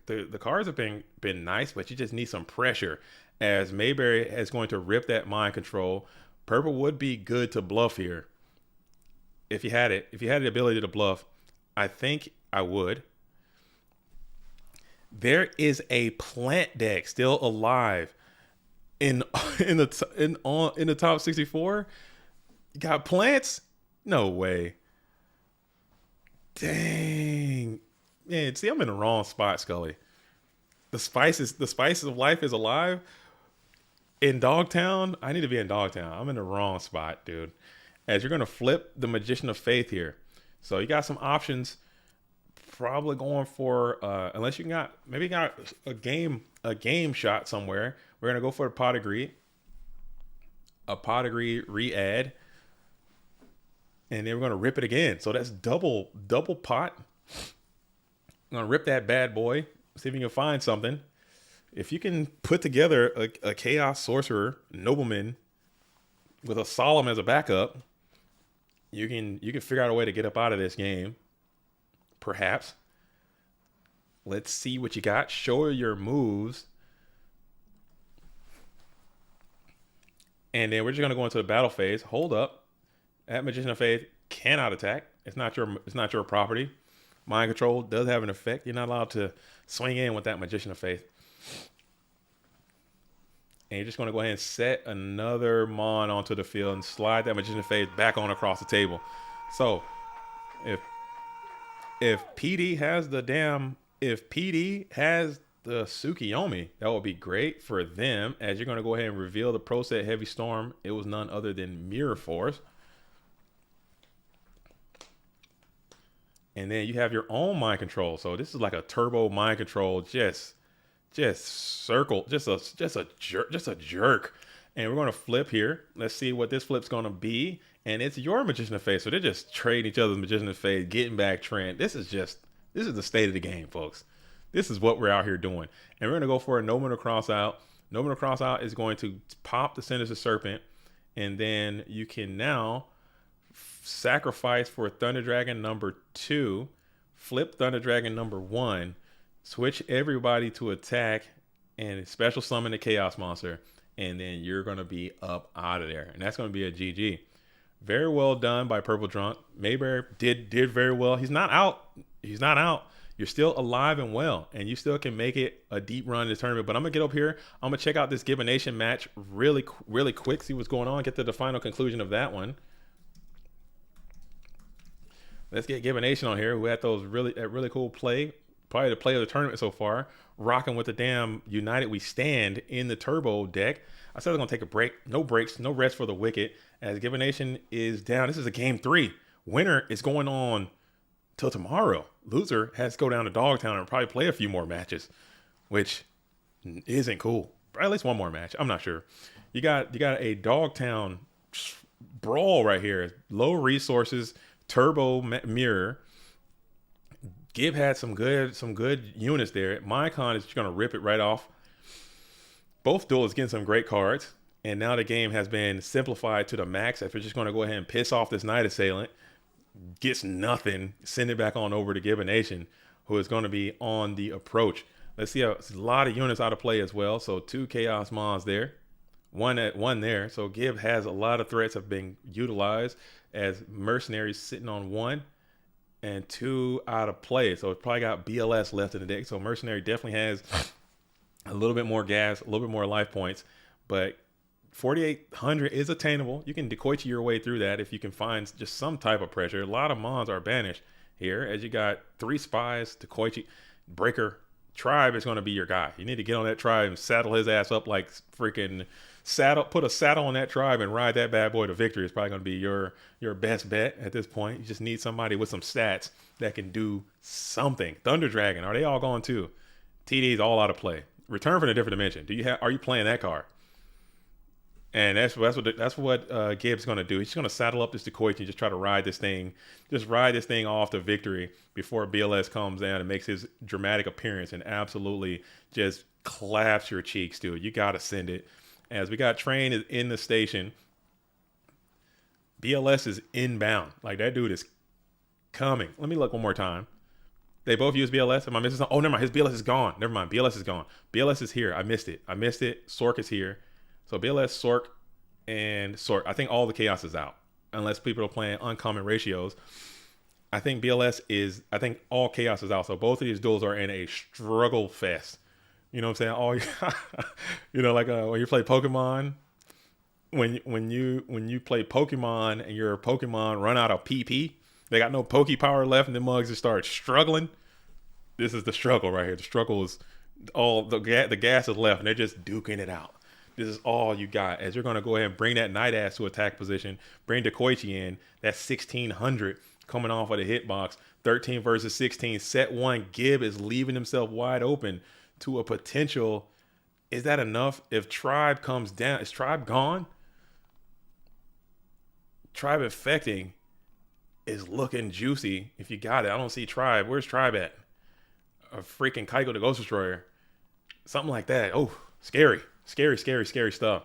The cards have been nice, but you just need some pressure. As Mayberry is going to rip that mind control. Purple would be good to bluff here. If you had it. If you had the ability to bluff, I think I would. There is a plant deck still alive in the top 64. You got plants? No way. Dang. Man, see, I'm in the wrong spot, Scully. The spices of life is alive. In Dogtown? I need to be in Dogtown. I'm in the wrong spot, dude. As you're gonna flip the Magician of Faith here. So you got some options. Probably going for unless you got a game shot somewhere. We're gonna go for a Pot of Greed. A Pot of Greed re-add. And then we're gonna rip it again. So that's double pot. I'm gonna rip that bad boy. See if you can find something. If you can put together a Chaos Sorcerer Nobleman with a Solemn as a backup, you can figure out a way to get up out of this game. Perhaps. Let's see what you got. Show your moves. And then we're just gonna go into the battle phase. Hold up. That Magician of Faith cannot attack. It's not your property. Mind control does have an effect. You're not allowed to swing in with that Magician of Faith. And you're just going to go ahead and set another Mon onto the field and slide that Magician of Faith back on across the table. So if PD has the Tsukiyomi, that would be great for them. As you're going to go ahead and reveal the Pro Set Heavy Storm. It was none other than Mirror Force. And then you have your own mind control. So this is like a turbo mind control, just circle, just a jerk. And we're gonna flip here. Let's see what this flip's gonna be. And it's your Magician of Faith. So they're just trading each other's Magician of Faith, getting back trend. This is the state of the game, folks. This is what we're out here doing. And we're gonna go for a No Mana Cross Out. No Mana Cross Out is going to pop the Sinister Serpent, and then you can now sacrifice for Thunder Dragon number 2, flip Thunder Dragon number 1, switch everybody to attack, and special summon the Chaos Monster, and then you're gonna be up out of there, and that's gonna be a GG. Very well done by Purple Drunk. Mayberry did very well. He's not out. He's not out. You're still alive and well, and you still can make it a deep run in the tournament. But I'm gonna get up here. I'm gonna check out this Given Nation match really quick, see what's going on, get to the final conclusion of that one. Let's get Given Nation on here, who had those really cool play, probably the play of the tournament so far, rocking with the damn United We Stand in the Turbo deck. I said I was gonna take a break. No breaks, no rest for the wicked. As Given Nation is down. This is a game 3. Winner is going on till tomorrow. Loser has to go down to Dogtown and probably play a few more matches, which isn't cool. Or at least one more match. I'm not sure. You got a Dogtown brawl right here. Low resources, turbo mirror. Gib had some good units there. Mycon is just gonna rip it right off. Both duels getting some great cards, and now the game has been simplified to the max. If you're just gonna go ahead and piss off this Night Assailant, gets nothing, send it back on over to Given Nation, who is going to be on the approach. Let's see, a lot of units out of play as well. So 2 Chaos Mons there, one there. So Gib has a lot of threats have been utilized, as Mercenaries sitting on 1 and 2 out of play. So it's probably got BLS left in the deck. So Mercenary definitely has a little bit more gas, a little bit more life points, but 4,800 is attainable. You can Decoichi your way through that if you can find just some type of pressure. A lot of Mons are banished here, as you got 3 spies, Decoichi, Breaker. Tribe is going to be your guy. You need to get on that tribe and saddle his ass up like freaking saddle. Put a saddle on that tribe and ride that bad boy to victory. Is probably going to be your best bet at this point. You just need somebody with some stats that can do something. Thunder Dragon, are they all gone too? TD's all out of play. Return from a different dimension. Are you playing that card? And that's what Gibbs going to do. He's just going to saddle up this Decoichi and just try to ride this thing off to victory before BLS comes down and makes his dramatic appearance and absolutely just claps your cheeks, dude. You got to send it. As we got Train is in the station, BLS is inbound. Like, that dude is coming. Let me look one more time. They both use BLS. Am I missing something? Oh, never mind. His BLS is gone. Never mind. BLS is gone. BLS is here. I missed it. Sork is here. So BLS, Sork, and Sork. I think all the chaos is out, unless people are playing uncommon ratios. I think all chaos is out. So both of these duels are in a struggle fest. You know what I'm saying? Like when you play Pokemon, when you play Pokemon and your Pokemon run out of PP, they got no Poke Power left, and the mugs just start struggling. This is the struggle right here. The struggle is all the gas is left, and they're just duking it out. This is all you got, as you're going to go ahead and bring that Night Ass to attack position, bring Decoichi in. That's 1,600 coming off of the hitbox. 13 versus 16. Set 1, Gib is leaving himself wide open to a potential. Is that enough? If Tribe comes down, is Tribe gone? Tribe Infecting is looking juicy if you got it. I don't see Tribe. Where's Tribe at? A freaking Kaiko the Ghost Destroyer. Something like that. Oh, scary stuff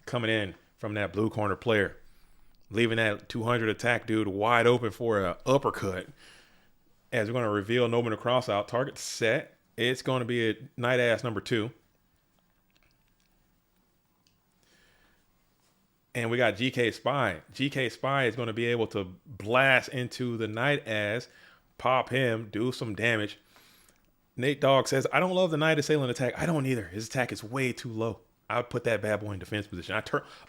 coming in from that blue corner player, leaving that 200 attack dude wide open for an uppercut. As we're going to reveal Nobin the Cross out, target set. It's going to be a Night Ass number 2. And we got GK Spy. GK Spy is going to be able to blast into the Night Ass, pop him, do some damage. Nate Dogg says, I don't love the Night Assailant attack. I don't either. His attack is way too low. I would put that bad boy in defense position.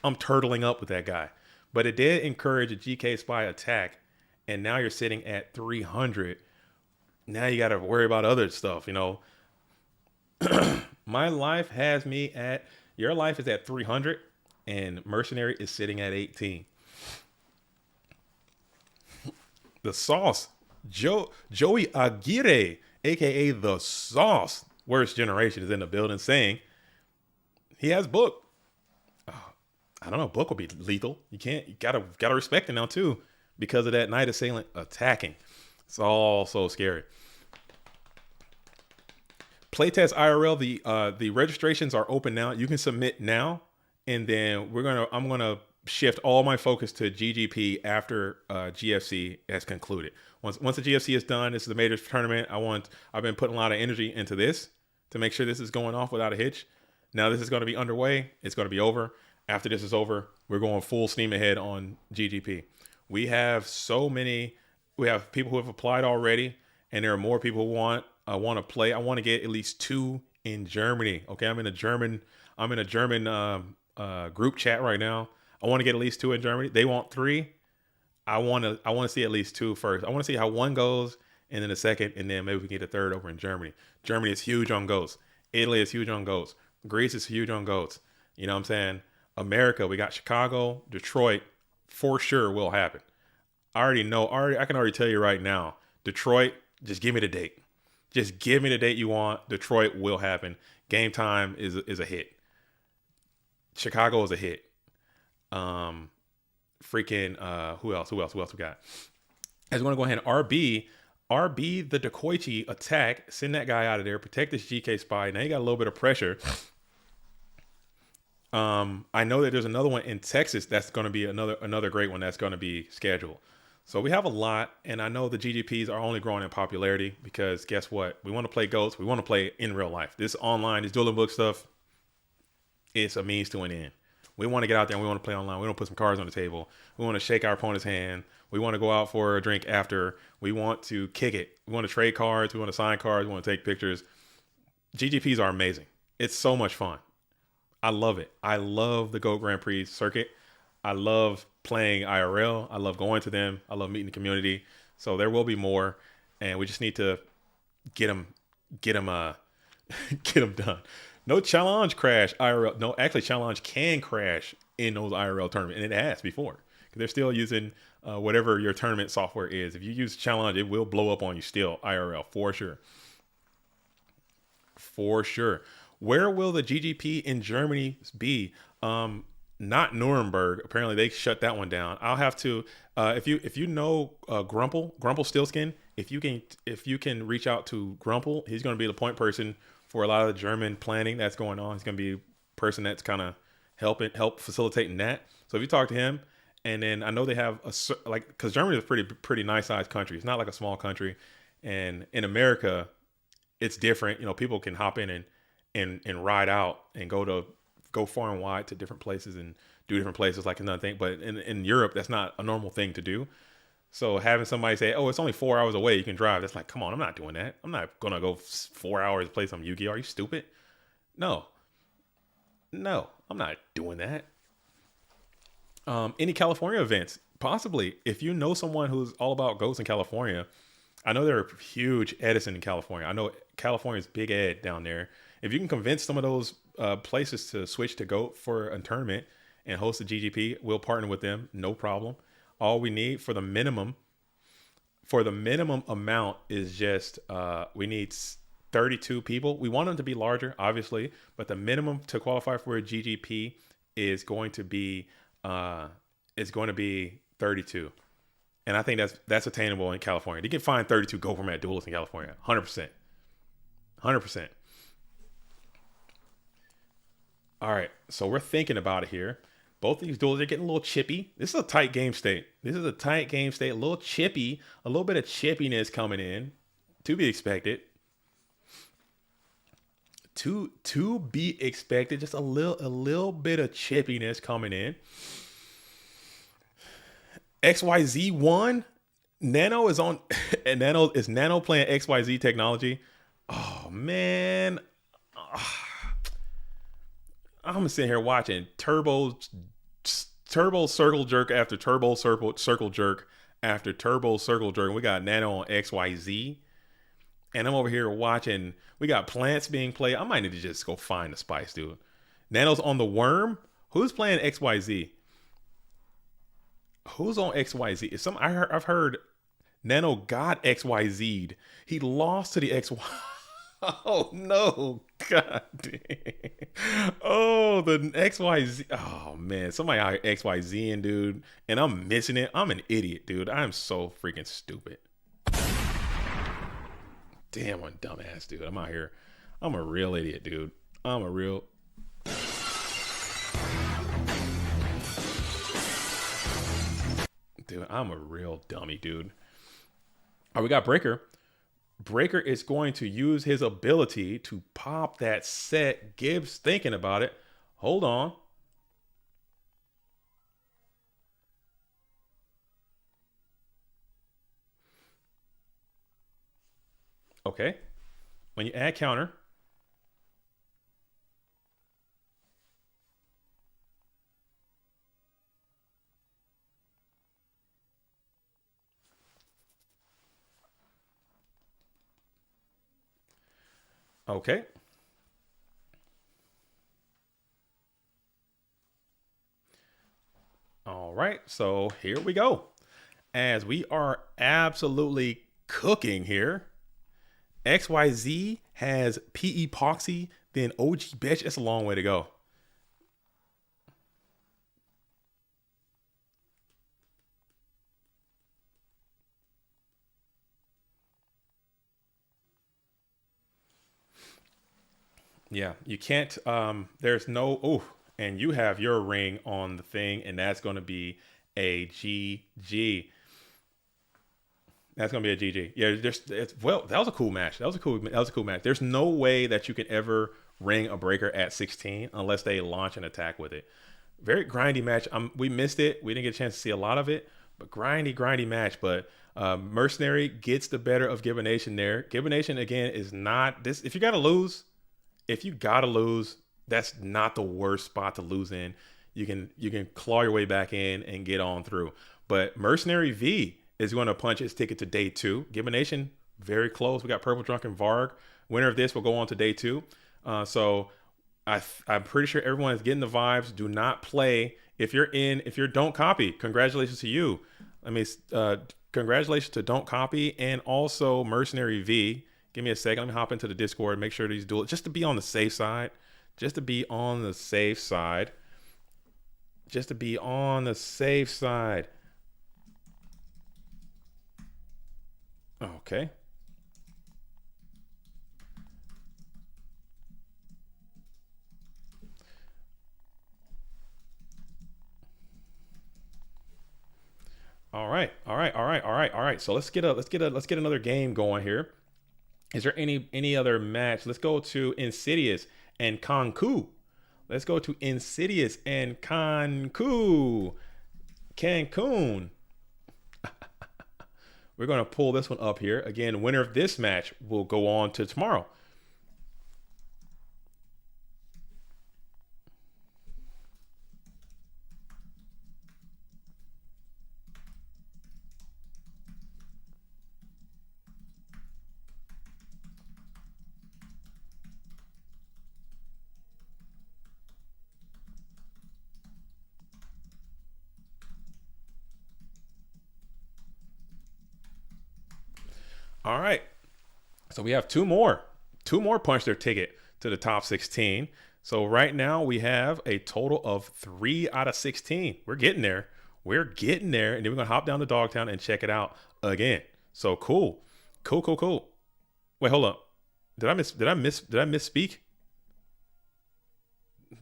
I'm turtling up with that guy. But it did encourage a GK Spy attack. And now you're sitting at 300. Now you got to worry about other stuff, My life has me at, your life is at 300. And Mercenary is sitting at 18. The Sauce. Joey Aguirre, a.k.a. The Sauce, worst generation, is in the building saying he has Book. I don't know. Book will be lethal. You gotta respect it now too, because of that Night Assailant attacking. It's all so scary. Playtest IRL. The registrations are open now. You can submit now, and then I'm gonna shift all my focus to GGP after GFC has concluded. Once the GFC is done, this is a major tournament. I've been putting a lot of energy into this to make sure this is going off without a hitch. Now this is going to be underway. It's going to be over. After this is over, we're going full steam ahead on GGP. We have people who have applied already, and there are more people who want to play. I want to get at least 2 in Germany. Okay, I'm in a German group chat right now. I want to get at least 2 in Germany. They want 3. I want to see at least 2 first. I want to see how one goes, and then the second, and then maybe we can get a third over in Germany. Germany is huge on goats. Italy is huge on goats. Greece is huge on goats. You know what I'm saying? America, we got Chicago, Detroit, for sure will happen. I already know. I can already tell you right now. Detroit, just give me the date. Just give me the date you want. Detroit will happen. Game time is a hit. Chicago is a hit. Who else we got? I just want to go ahead and RB the Dekoichi attack. Send that guy out of there. Protect this GK spy. Now you got a little bit of pressure. I know that there's another one in Texas that's going to be another great one that's going to be scheduled. So we have a lot, and I know the GGPs are only growing in popularity because guess what? We want to play goats. We want to play in real life. This online, this dueling book stuff, it's a means to an end. We want to get out there and we want to play online. We want to put some cards on the table. We want to shake our opponent's hand. We want to go out for a drink after. We want to kick it. We want to trade cards. We want to sign cards. We want to take pictures. GGPs are amazing. It's so much fun. I love it. I love the GOAT Grand Prix circuit. I love playing IRL. I love going to them. I love meeting the community. So there will be more, and we just need to get them done. No challenge crash IRL. No, actually challenge can crash in those IRL tournaments, and it has before. They're still using whatever your tournament software is. If you use challenge, it will blow up on you still IRL for sure. For sure. Where will the GGP in Germany be? Not Nuremberg. Apparently they shut that one down. I'll have to if you know Grumple Stillskin, if you can reach out to Grumple, he's going to be the point person for a lot of the German planning that's going on. He's going to be a person that's kind of help facilitating that. So if you talk to him, and then I know they have because Germany is a pretty nice sized country. It's not like a small country, and in America, it's different. You know, people can hop in and ride out and go far and wide to different places and do different places like another thing. But in Europe, that's not a normal thing to do. So having somebody say, "Oh, it's only 4 hours away, you can drive," that's like, come on, I'm not doing that. I'm not gonna go 4 hours to play some Yu-Gi-Oh. Are you stupid? No, I'm not doing that. Any California events? Possibly. If you know someone who's all about goats in California, I know they're huge Edison in California. I know California's Big Ed down there. If you can convince some of those places to switch to GOAT for a tournament and host a GGP, we'll partner with them. No problem. All we need for the minimum amount is just we need 32 people. We want them to be larger, obviously, but the minimum to qualify for a GGP is going to be 32. And I think that's attainable in California. You can find 32 Go format duelists in California. 100%. All right, so we're thinking about it here. Both of these duels are getting a little chippy. This is a tight game state. A little chippy, a little bit of chippiness coming in, to be expected. To be expected, just a little bit of chippiness coming in. XYZ1, Nano is on, and Nano playing XYZ technology. Oh man. I'm sitting here watching turbo circle jerk after turbo circle jerk after turbo circle jerk. And we got Nano on XYZ. And I'm over here watching. We got plants being played. I might need to just go find the spice, dude. Nano's on the worm. Who's playing XYZ? Who's on XYZ? I've heard Nano got XYZ'd. He lost to the XY. Oh no, god damn. Oh, the XYZ. Oh man, somebody out here XYZing, dude, and I'm missing it. I'm an idiot, dude. I'm so freaking stupid. Damn, I'm a dumbass, dude. I'm out here. I'm a real idiot, dude. Dude, I'm a real dummy, dude. All right, we got Breaker. Breaker is going to use his ability to pop that set. Gibbs thinking about it. Hold on. Okay. When you add counter, okay. All right. So here we go. As we are absolutely cooking here. XYZ has P epoxy, then OG bitch. It's a long way to go. Yeah, you can't. There's no. Oh, and you have your ring on the thing, and that's going to be a GG. That's gonna be a GG. Yeah, well, that was a cool match. That was a cool match. There's no way that you can ever ring a breaker at 16 unless they launch an attack with it. Very grindy match. We missed it. We didn't get a chance to see a lot of it, but grindy match. But Mercenary gets the better of Gibbonation there. Gibbonation again is not this. If you gotta lose, that's not the worst spot to lose in. You can claw your way back in and get on through. But Mercenary V is going to punch his ticket to day 2. Gibbonation very close. We got Purple Drunken Varg. Winner of this will go on to day 2. So I'm pretty sure everyone is getting the vibes. Do not play if you're don't copy. Congratulations to you. Congratulations to Don't Copy and also Mercenary V. Give me a second. Let me hop into the Discord. Make sure these duels just to be on the safe side. Just to be on the safe side. Just to be on the safe side. Okay. All right. So let's get another game going here. Is there any other match? Let's go to Insidious and Kanku. Let's go to Insidious and Cancun. We're going to pull this one up here. Again, winner of this match will go on to tomorrow. All right. So we have two more. Two more punch their ticket to the top 16. So right now we have a total of 3 out of 16. We're getting there. We're getting there. And then we're going to hop down to Dogtown and check it out again. So cool. Cool. Wait, hold up. Did I misspeak?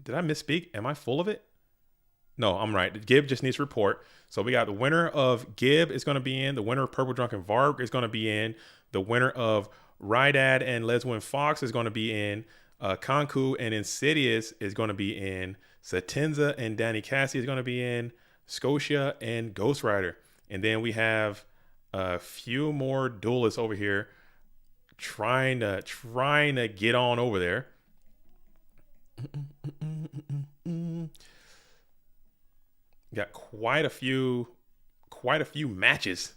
Did I misspeak? Am I full of it? No, I'm right. Gib just needs to report. So we got the winner of Gib is going to be in. The winner of Purple Drunken Varg is going to be in. The winner of Rydad and Leswin Fox is going to be in. Kanku and Insidious is going to be in. Satenza and Danny Cassie is going to be in. Scotia and Ghost Rider. And then we have a few more duelists over here trying to get on over there. Got quite a few matches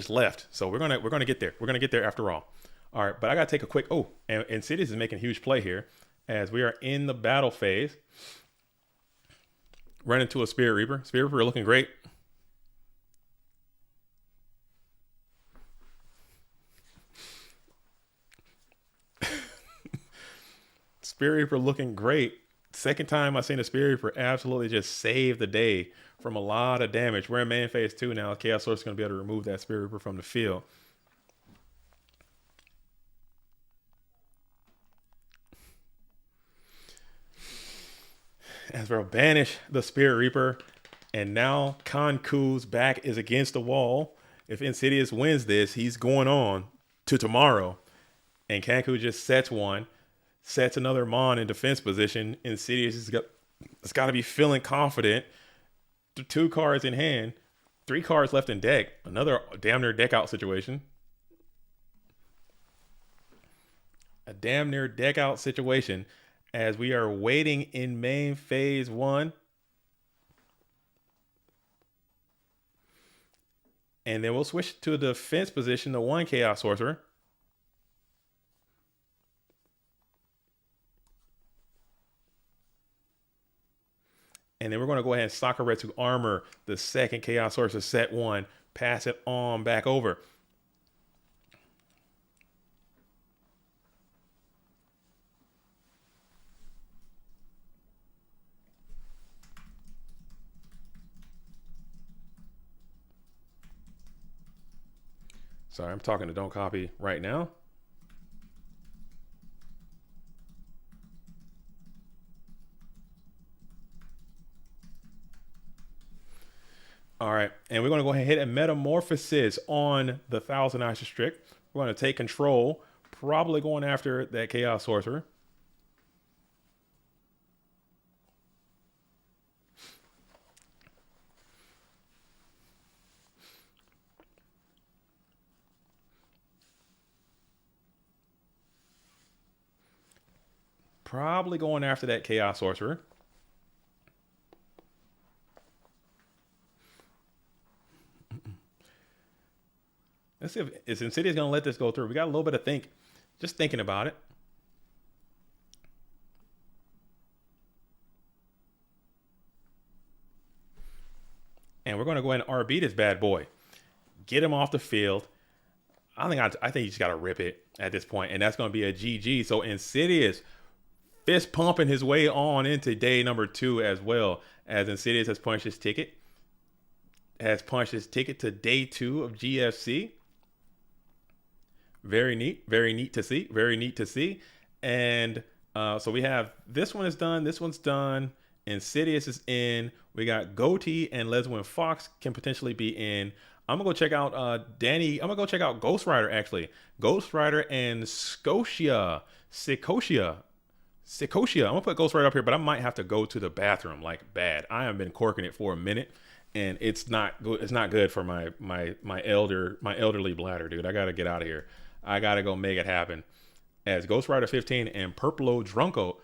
left. So we're gonna get there. We're gonna get there after all. All right, but I gotta take a quick. Oh, and Insidious is making a huge play here as we are in the battle phase. Run into a Spirit Reaper. Spirit Reaper looking great. Spirit Reaper looking great. Second time I've seen a Spirit Reaper absolutely just save the day from a lot of damage. We're in main phase 2 now. Chaos Source is going to be able to remove that Spirit Reaper from the field. As we'll banish the Spirit Reaper. And now Kanku's back is against the wall. If Insidious wins this, he's going on to tomorrow. And Kanku just sets one, sets another Mon in defense position. Insidious it's got to be feeling confident. 2 cards in hand, 3 cards left in deck. Another damn near deck out situation. A damn near deck out situation as we are waiting in main phase 1. And then we'll switch to the defense position, the 1 Chaos Sorcerer. And then we're going to go ahead and Sakura-Retsu armor the 2nd Chaos Sorcerer set 1. Pass it on back over. Sorry, I'm talking to Don't Copy right now. All right, and we're going to go ahead and hit a Metamorphosis on the Thousand Eyes Restrict. We're going to take control, probably going after that Chaos Sorcerer. Probably going after that Chaos Sorcerer. Let's see if Insidious going to let this go through. We got a little bit of just thinking about it. And we're going to go ahead and RB this bad boy. Get him off the field. I think you just got to rip it at this point, and that's going to be a GG. So Insidious fist pumping his way on into day number 2 as well, as Insidious has punched his ticket. Has punched his ticket to day 2 of GFC. Very neat to see. Very neat to see. And so we have this one is done. This one's done. Insidious is in. We got Goatee and Leswin Fox can potentially be in. I'm gonna go check out Danny. I'm gonna go check out Ghost Rider actually. Ghost Rider and Scotia. I'm gonna put Ghost Rider up here, but I might have to go to the bathroom like bad. I have been corking it for a minute, and it's not good. It's not good for my elderly bladder, dude. I gotta get out of here. I gotta go make it happen. As Ghost Rider 15 and Purplo Drunko.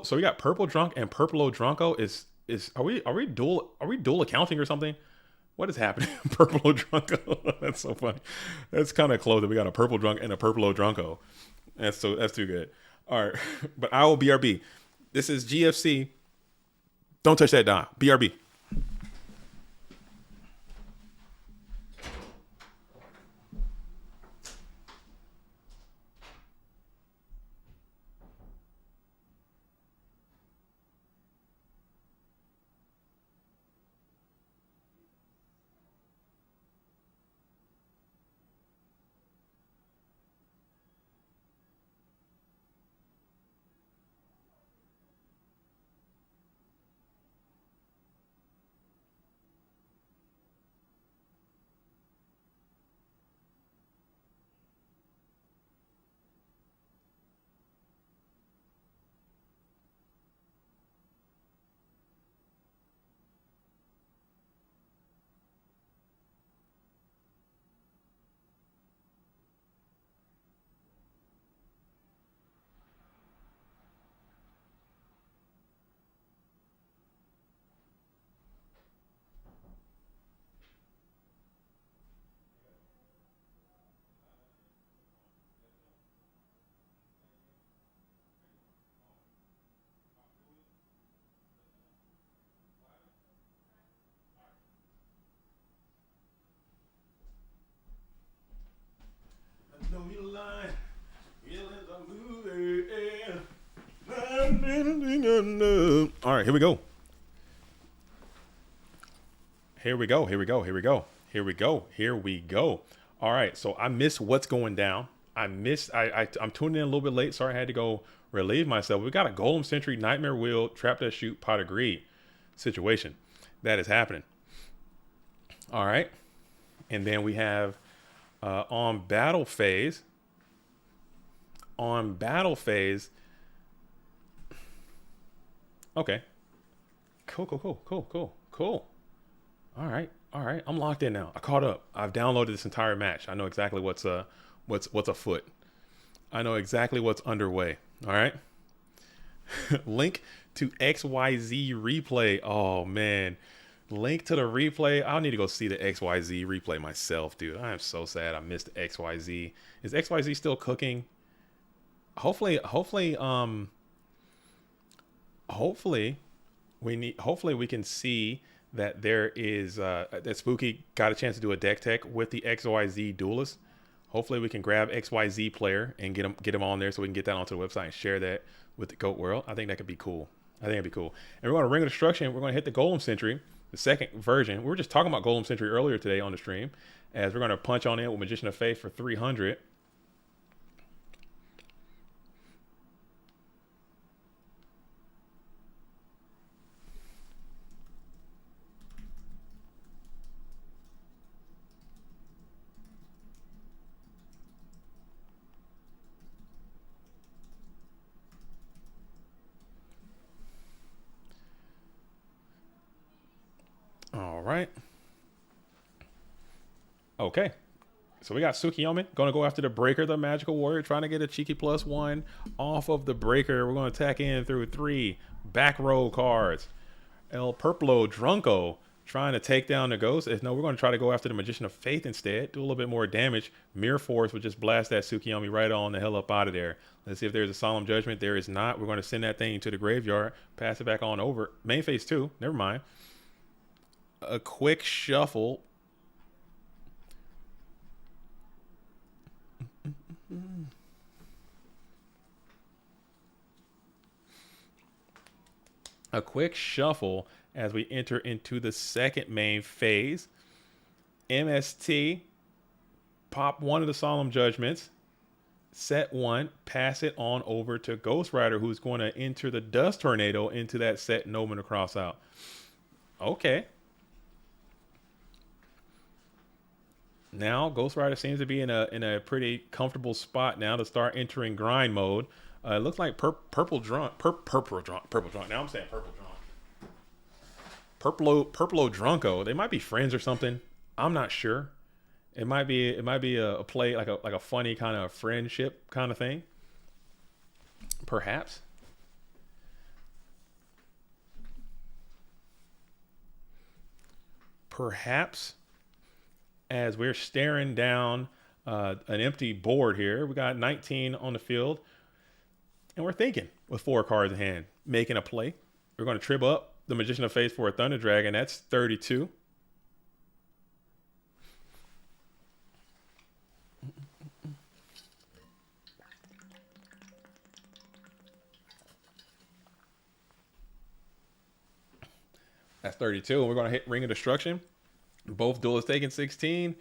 So we got Purple Drunk and Purplo Drunko are we dual accounting or something? What is happening? Purple Drunko. That's so funny. That's kind of close that we got a Purple Drunk and a Purplo Drunko. That's too good. All right. But I will BRB. This is GFC. Don't touch that dime. BRB. All right, here we go. Here we go. All right, so I missed what's going down. I'm tuning in a little bit late. Sorry, I had to go relieve myself. We got a Golem Sentry, Nightmare Wheel, Trap That Shoot, Pot of Greed situation that is happening. All right, and then we have On battle phase, okay. Cool. All right. I'm locked in now. I caught up. I've downloaded this entire match. I know exactly what's afoot. I know exactly what's underway. All right. Link to XYZ replay. Oh man. Link to the replay. I'll need to go see the XYZ replay myself, dude. I am so sad I missed XYZ. Is XYZ still cooking? Hopefully hopefully we can see that there is that Spooky got a chance to do a deck tech with the XYZ duelist. Hopefully we can grab XYZ player and get him on there so we can get that onto the website and share that with the Goat World. I think that could be cool. And we're going to Ring of Destruction. We're going to hit the Golem Sentry, the second version. We were just talking about Golem Sentry earlier today on the stream, as we're going to punch on in with Magician of Faith for 300. All right. Okay. So we got Tsukiyomi going to go after the Breaker, the Magical Warrior, trying to get a cheeky +1 off of the Breaker. We're going to attack in through 3 back row cards. El Purplo Drunko trying to take down the Ghost. No, we're going to try to go after the Magician of Faith instead. Do a little bit more damage. Mirror Force would just blast that Tsukiyomi right on the hell up out of there. Let's see if there's a Solemn Judgment. There is not. We're going to send that thing to the graveyard. Pass it back on over. Main phase 2. Never mind. A quick shuffle. A quick shuffle as we enter into the second main phase. MST, pop one of the Solemn Judgments, set 1, pass it on over to Ghost Rider, who's going to enter the Dust Tornado into that set, and open to cross out. Okay. Now Ghost Rider seems to be in a pretty comfortable spot now to start entering grind mode. It looks like purple drunk. Now I'm saying purple drunk. Purplo Drunko. They might be friends or something. I'm not sure. It might be a play like a funny kind of friendship kind of thing. Perhaps. As we're staring down an empty board here, we got 19 on the field, and we're thinking with 4 cards in hand, making a play. We're going to trip up the Magician of Faith for a Thunder Dragon. That's 32. That's 32. And we're going to hit Ring of Destruction. Both duelists taking 16.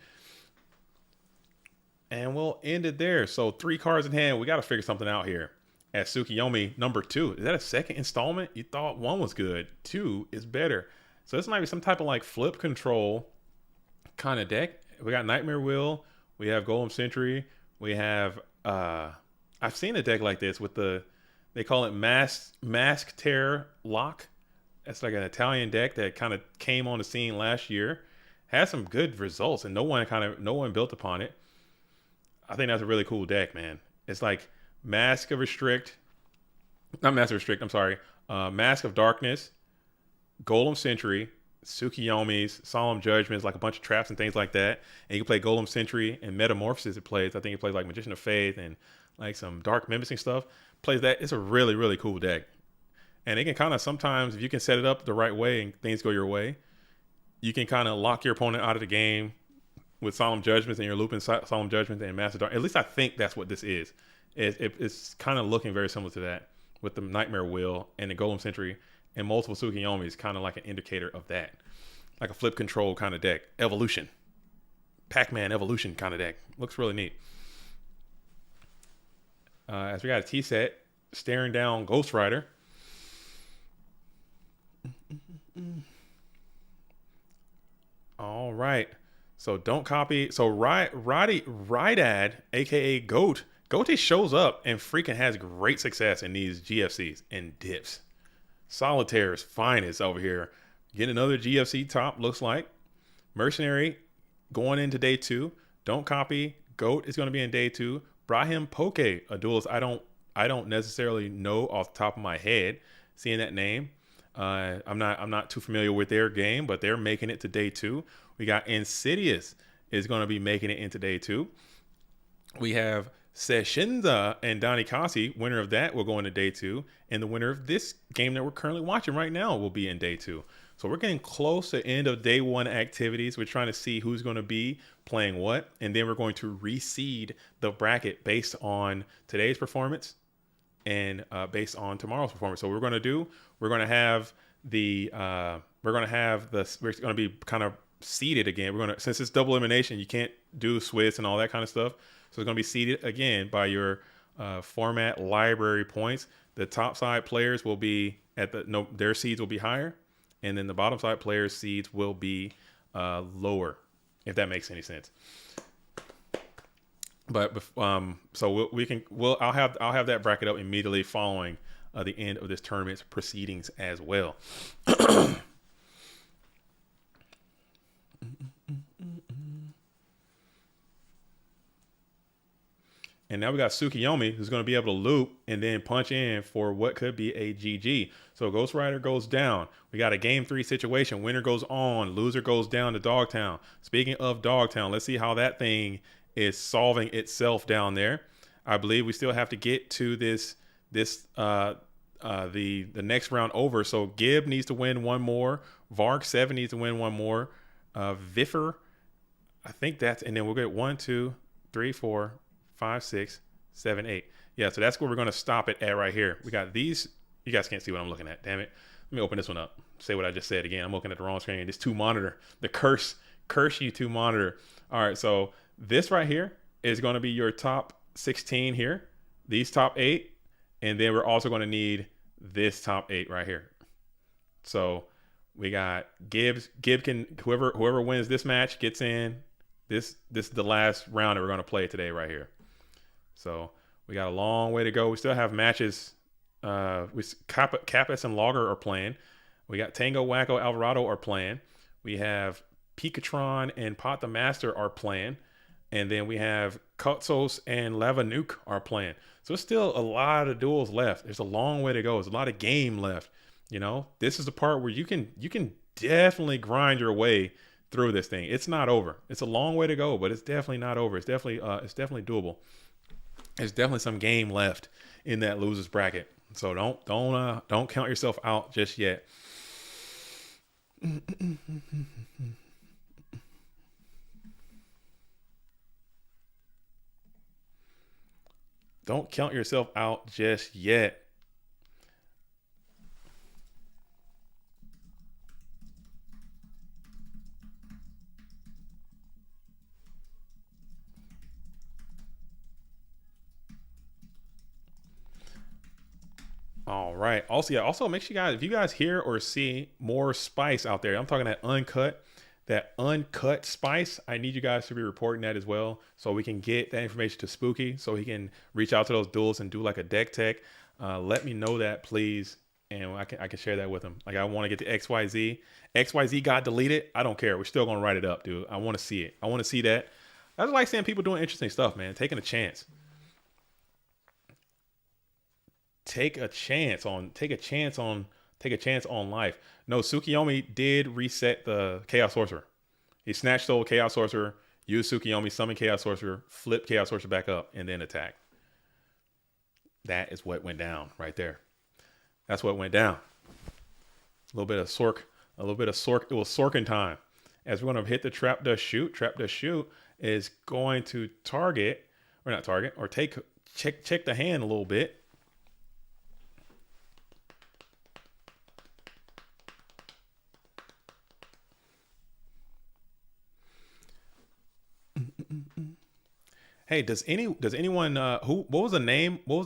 And we'll end it there. So 3 cards in hand. We got to figure something out here. At Tsukiyomi, number 2. Is that a second installment? You thought 1 was good. 2 is better. So this might be some type of like flip control kind of deck. We got Nightmare Wheel. We have Golem Sentry. We have... I've seen a deck like this with they call it Mask Tear Lock. That's like an Italian deck that kind of came on the scene last year. Had some good results, and no one built upon it. I think that's a really cool deck, man. It's like Mask of Darkness, Golem Sentry, Tsukiyomi's, Solemn Judgments, like a bunch of traps and things like that. And you can play Golem Sentry and Metamorphosis it plays. I think it plays like Magician of Faith and like some Dark Mimicking stuff. Plays that. It's a really, really cool deck. And it can kind of sometimes, if you can set it up the right way and things go your way, you can kind of lock your opponent out of the game with Solemn Judgments, and you're looping Solemn Judgments and Master Dark. At least I think that's what this is. It's kind of looking very similar to that with the Nightmare Wheel and the Golem Sentry and multiple Tsukiyomis, kind of like an indicator of that. Like a flip control kind of deck. Evolution. Pac-Man Evolution kind of deck. Looks really neat. As we got a T-set, staring down Ghost Rider. All right. So don't copy. So Rydad, aka Goat, Goat shows up and freaking has great success in these GFCs and dips. Solitaire's finest over here. Get another GFC top, looks like. Mercenary going into day 2. Don't copy. Goat is going to be in day 2. Brahim Poke, a duelist I don't necessarily know off the top of my head. Seeing that name, I'm not too familiar with their game, but they're making it to day 2. We got Insidious is going to be making it into day 2. We have Seshinza and Donny Kasi, winner of that will go into day 2, and the winner of this game that we're currently watching right now will be in day 2. So we're getting close to the end of day 1 activities. We're trying to see who's going to be playing what, and then we're going to reseed the bracket based on today's performance and based on tomorrow's performance. So what we're going to have we're going to be kind of seeded again. Since it's double elimination, you can't do Swiss and all that kind of stuff. So it's going to be seeded again by your format library points. The top side players will be their seeds will be higher, and then the bottom side players' seeds will be lower, if that makes any sense. But so I'll have that bracket up immediately following the end of this tournament's proceedings as well. And now we got Tsukiyomi, who's going to be able to loop and then punch in for what could be a GG. So Ghost Rider goes down. We got a game 3 situation. Winner goes on. Loser goes down to Dogtown. Speaking of Dogtown, let's see how that thing is solving itself down there. I believe we still have to get to the next round over. So Gib needs to win one more. Vark 7 needs to win one more. Viffer, I think that's, and then we'll get 1, 2, 3, 4, 5, 6, 7, 8. Yeah, so that's where we're going to stop it at right here. We got these. You guys can't see what I'm looking at. Damn it. Let me open this one up. Say what I just said again. I'm looking at the wrong screen. This 2 monitor. The curse you 2 monitor. All right, so this right here is going to be your top 16 here. These top 8. And then we're also going to need this top 8 right here. So we got Gib can, whoever wins this match gets in. This is the last round that we're going to play today right here. So we got a long way to go. We still have matches. Kappas and Logger are playing. We got Tango, Wacko, Alvarado are playing. We have Pikatron and Pot the Master are playing. And then we have Kotsos and Lava Nuke are playing. So there's still a lot of duels left. There's a long way to go. There's a lot of game left. You know, this is the part where you can definitely grind your way through this thing. It's not over. It's a long way to go, but it's definitely not over. It's definitely doable. There's definitely some game left in that losers bracket. So don't count yourself out just yet. Don't count yourself out just yet. All right. Also make sure you guys, if you guys hear or see more spice out there, I'm talking that uncut spice, I need you guys to be reporting that as well, so we can get that information to Spooky, so he can reach out to those duels and do like a deck tech. Let me know that, please, and I can share that with him. Like, I want to get the XYZ got deleted. I don't care. We're still gonna write it up, dude. I want to see it. I want to see that. I just like seeing people doing interesting stuff, man. Taking a chance. Take a chance on life. No, Tsukiyomi did reset the Chaos Sorcerer. He snatched stole Chaos Sorcerer, used Tsukiyomi, summoned Chaos Sorcerer, flipped Chaos Sorcerer back up, and then attack. That is what went down right there. That's what went down. A little bit of Sork. It was Sorkin time. As we're going to hit the Trap Dust Shoot. Trap Dust Shoot is going to check the hand a little bit. Hey, does anyone what was the name of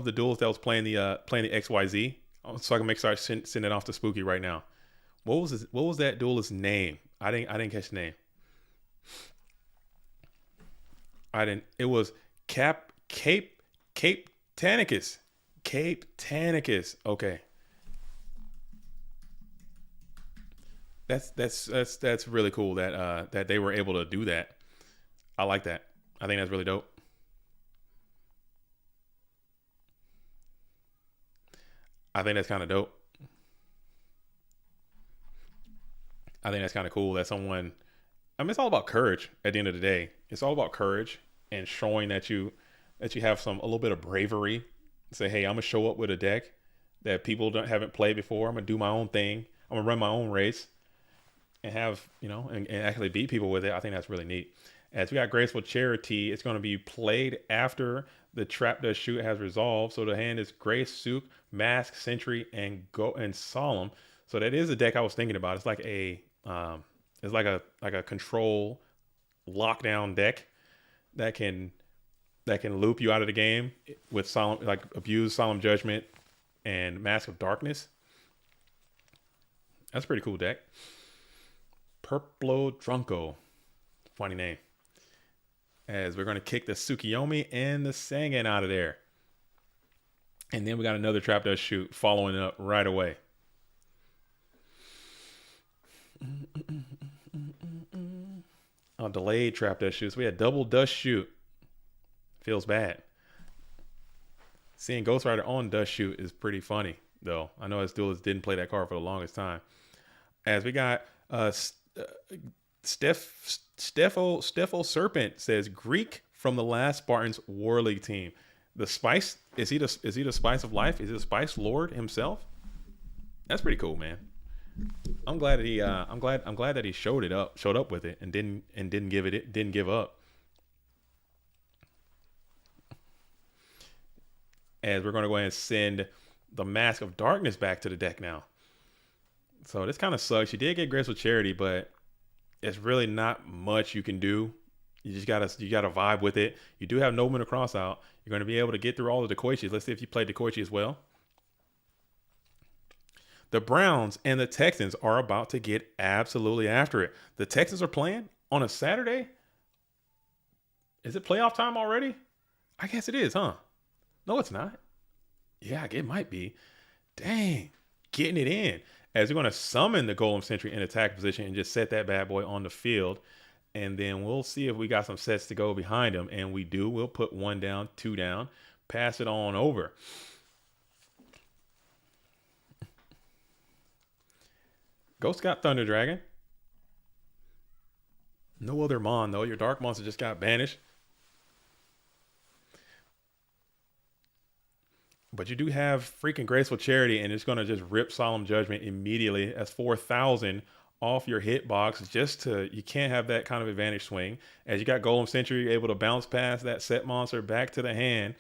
the duelist that was playing the XYZ? So I can make sure I send it off to Spooky right now. What was that duelist's name? I didn't catch the name. I didn't. It was Cape Tanicus. Cape Tanicus. Okay. That's really cool that that they were able to do that. I like that. I think that's really dope. I think that's kind of dope. I think that's kind of cool that someone. I mean, it's all about courage. At the end of the day, it's all about courage and showing that you have some a little bit of bravery. Say, hey, I'm gonna show up with a deck that people don't haven't played before. I'm gonna do my own thing. I'm gonna run my own race and have and actually beat people with it. I think that's really neat. As we got Graceful Charity, it's going to be played after the Trap Does Shoot has resolved. So the hand is Grace, Souk, Mask, Sentry, and Go and Solemn. So that is a deck I was thinking about. It's like a control lockdown deck that can loop you out of the game with solemn, like abuse Solemn Judgment and Mask of Darkness. That's a pretty cool deck. Purplo Drunko, funny name. As we're going to kick the Tsukiyomi and the Sangan out of there. And then we got another Trap Does Shoot following up right away. A delayed Trap Does Shoot. So we had double Dust Shoot. Feels bad. Seeing Ghost Rider on Dust Shoot is pretty funny, though. I know as duelists didn't play that card for the longest time. As we got Stefo Serpent says Greek from the last Spartans War League team. The Spice, is he the Spice of Life? Is he the Spice Lord himself? That's pretty cool, man. I'm glad that he showed up with it and didn't give up. As we're going to go ahead and send the Mask of Darkness back to the deck now. So this kind of sucks. You did get Graceful Charity, but it's really not much you can do. You gotta vibe with it. You do have Nobleman to cross out. You're going to be able to get through all the Dekoichis. Let's see if you play Dekoichi as well. The Browns and the Texans are about to get absolutely after it. The Texans are playing on a Saturday. Is it playoff time already? I guess it is, huh? No, it's not. Yeah, it might be. Dang, getting it in. As we're going to summon the Golem Sentry in attack position and just set that bad boy on the field. And then we'll see if we got some sets to go behind him. And we do. We'll put 1 down, 2 down, pass it on over. Ghost got Thunder Dragon. No other Mon, though. Your Dark Monster just got banished. But you do have freaking Graceful Charity, and it's going to just rip Solemn Judgment immediately. That's 4,000 off your hitbox. You can't have that kind of advantage swing. As you got Golem Sentry, you're able to bounce past that set monster back to the hand.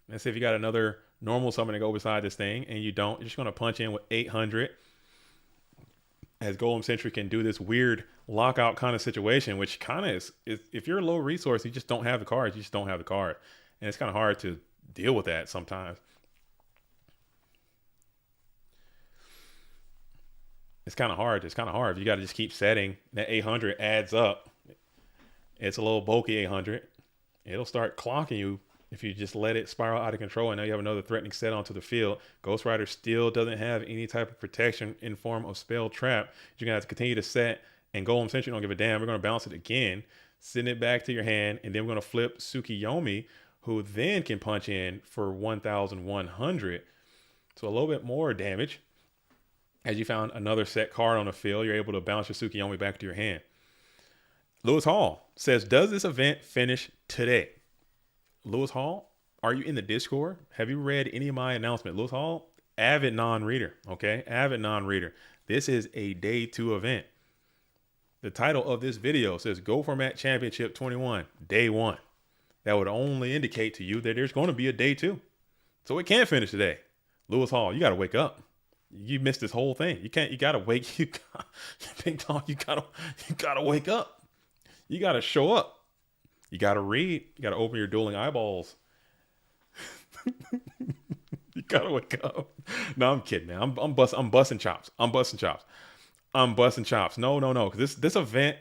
Let's see if you got another normal summon to go beside this thing, and you don't. You're just going to punch in with 800. As Golem Sentry can do this weird lockout kind of situation, which kind of is if you're a low resource, you just don't have the cards. You just don't have the card. And it's kind of hard to deal with that sometimes. It's kind of hard. You got to just keep setting. That 800 adds up. It's a little bulky 800. It'll start clocking you if you just let it spiral out of control. And now you have another threatening set onto the field. Ghost Rider still doesn't have any type of protection in form of spell trap. You're going to have to continue to set, and Golem Sentry don't give a damn. We're going to bounce it again, send it back to your hand, and then we're going to flip Tsukiyomi, who then can punch in for 1,100. So a little bit more damage. As you found another set card on the field, you're able to bounce your Tsukiyomi back to your hand. Lewis Hall says, does this event finish today? Lewis Hall, are you in the Discord? Have you read any of my announcement? Lewis Hall, avid non-reader, okay? Avid non-reader. This is a day 2 event. The title of this video says Go Format Championship 21, day 1. That would only indicate to you that there's going to be a day 2. So it can't finish today. Lewis Hall, you got to wake up. You missed this whole thing. You got to wake, Big Dog, you got to wake up. You got to show up. You got to read. You got to open your dueling eyeballs. You got to wake up. No, I'm kidding, man. I'm busting chops. No. Because this event,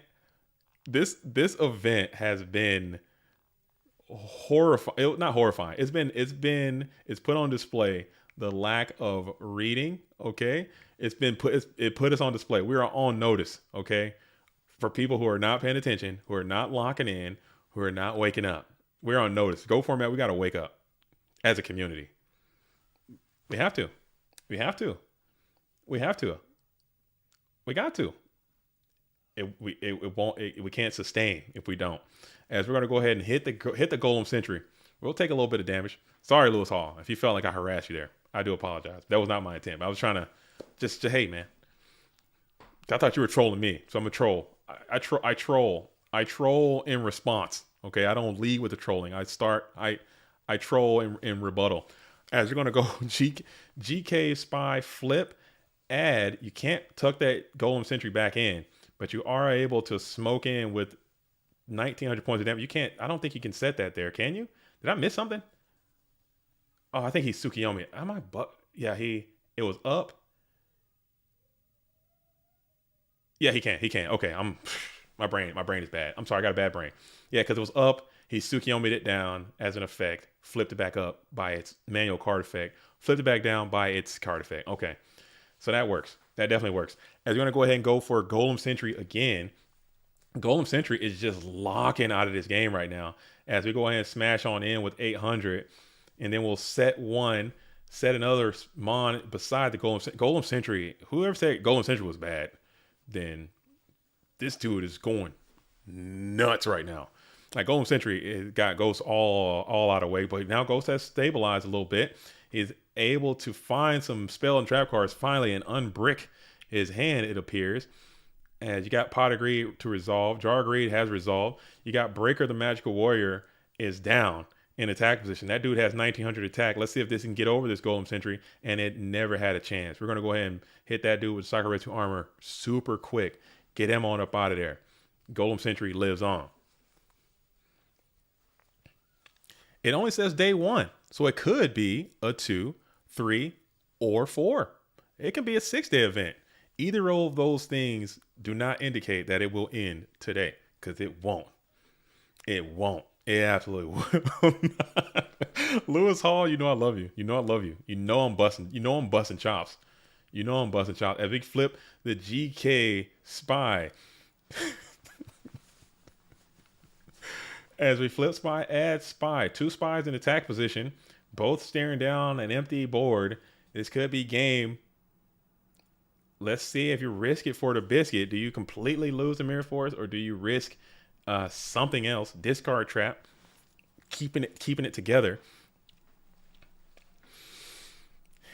this event has been horrifying. Not horrifying. It's put on display the lack of reading. Okay, it put us on display. We are on notice. Okay, for people who are not paying attention, who are not locking in, who are not waking up. We're on notice. Go format. We got to wake up as a community. We have to. We have to. We have to. We got to. It won't. We can't sustain if we don't. As we're gonna go ahead and hit the Golem Sentry. We'll take a little bit of damage. Sorry, Lewis Hall, if you felt like I harassed you there. I do apologize. That was not my intent. I was trying to just hey man. I thought you were trolling me, so I'm a troll. I troll in response. Okay, I don't lead with the trolling. I troll in rebuttal. As you're gonna go GK Spy Flip add. You can't tuck that Golem Sentry back in, but you are able to smoke in with 1900 points of damage. You can't. I don't think you can set that there. Can you? Did I miss something? Oh, I think he's Tsukiyomi. Am I? Yeah, it was up. Yeah, he can. He can. Okay, my brain is bad. I'm sorry, I got a bad brain. Yeah, because it was up. He Tsukiyomi'd it down as an effect, flipped it back up by its manual card effect, flipped it back down by its card effect. Okay, so that works. That definitely works. As we're gonna go ahead and go for Golem Sentry again. Golem Sentry is just locking out of this game right now. As we go ahead and smash on in with 800, and then we'll set another mon beside the Golem Sentry. Whoever said Golem Sentry was bad, then this dude is going nuts right now. Like Golem Sentry, it got Ghost all out of way, but now Ghost has stabilized a little bit. He's able to find some spell and trap cards finally and unbrick his hand, it appears. And you got Pot of Greed to resolve. Jar of Greed has resolved. You got Breaker the Magical Warrior is down in attack position. That dude has 1900 attack. Let's see if this can get over this Golem Sentry. And it never had a chance. We're going to go ahead and hit that dude with Sakura2 armor super quick. Get him on up out of there. Golem Sentry lives on. It only says day 1. So it could be a 2, 3, or 4. It can be a 6-day event. Either of those things do not indicate that it will end today, because it won't. It won't. It absolutely will not. Lewis Hall, you know I love you. You know I love you. You know I'm busting. You know I'm busting chops. You know I'm busting chops. As we flip the GK Spy. As we flip Spy, add Spy. 2 spies in attack position, both staring down an empty board. This could be game. Let's see if you risk it for the biscuit. Do you completely lose the Mirror Force, or do you risk something else? Discard trap, keeping it together.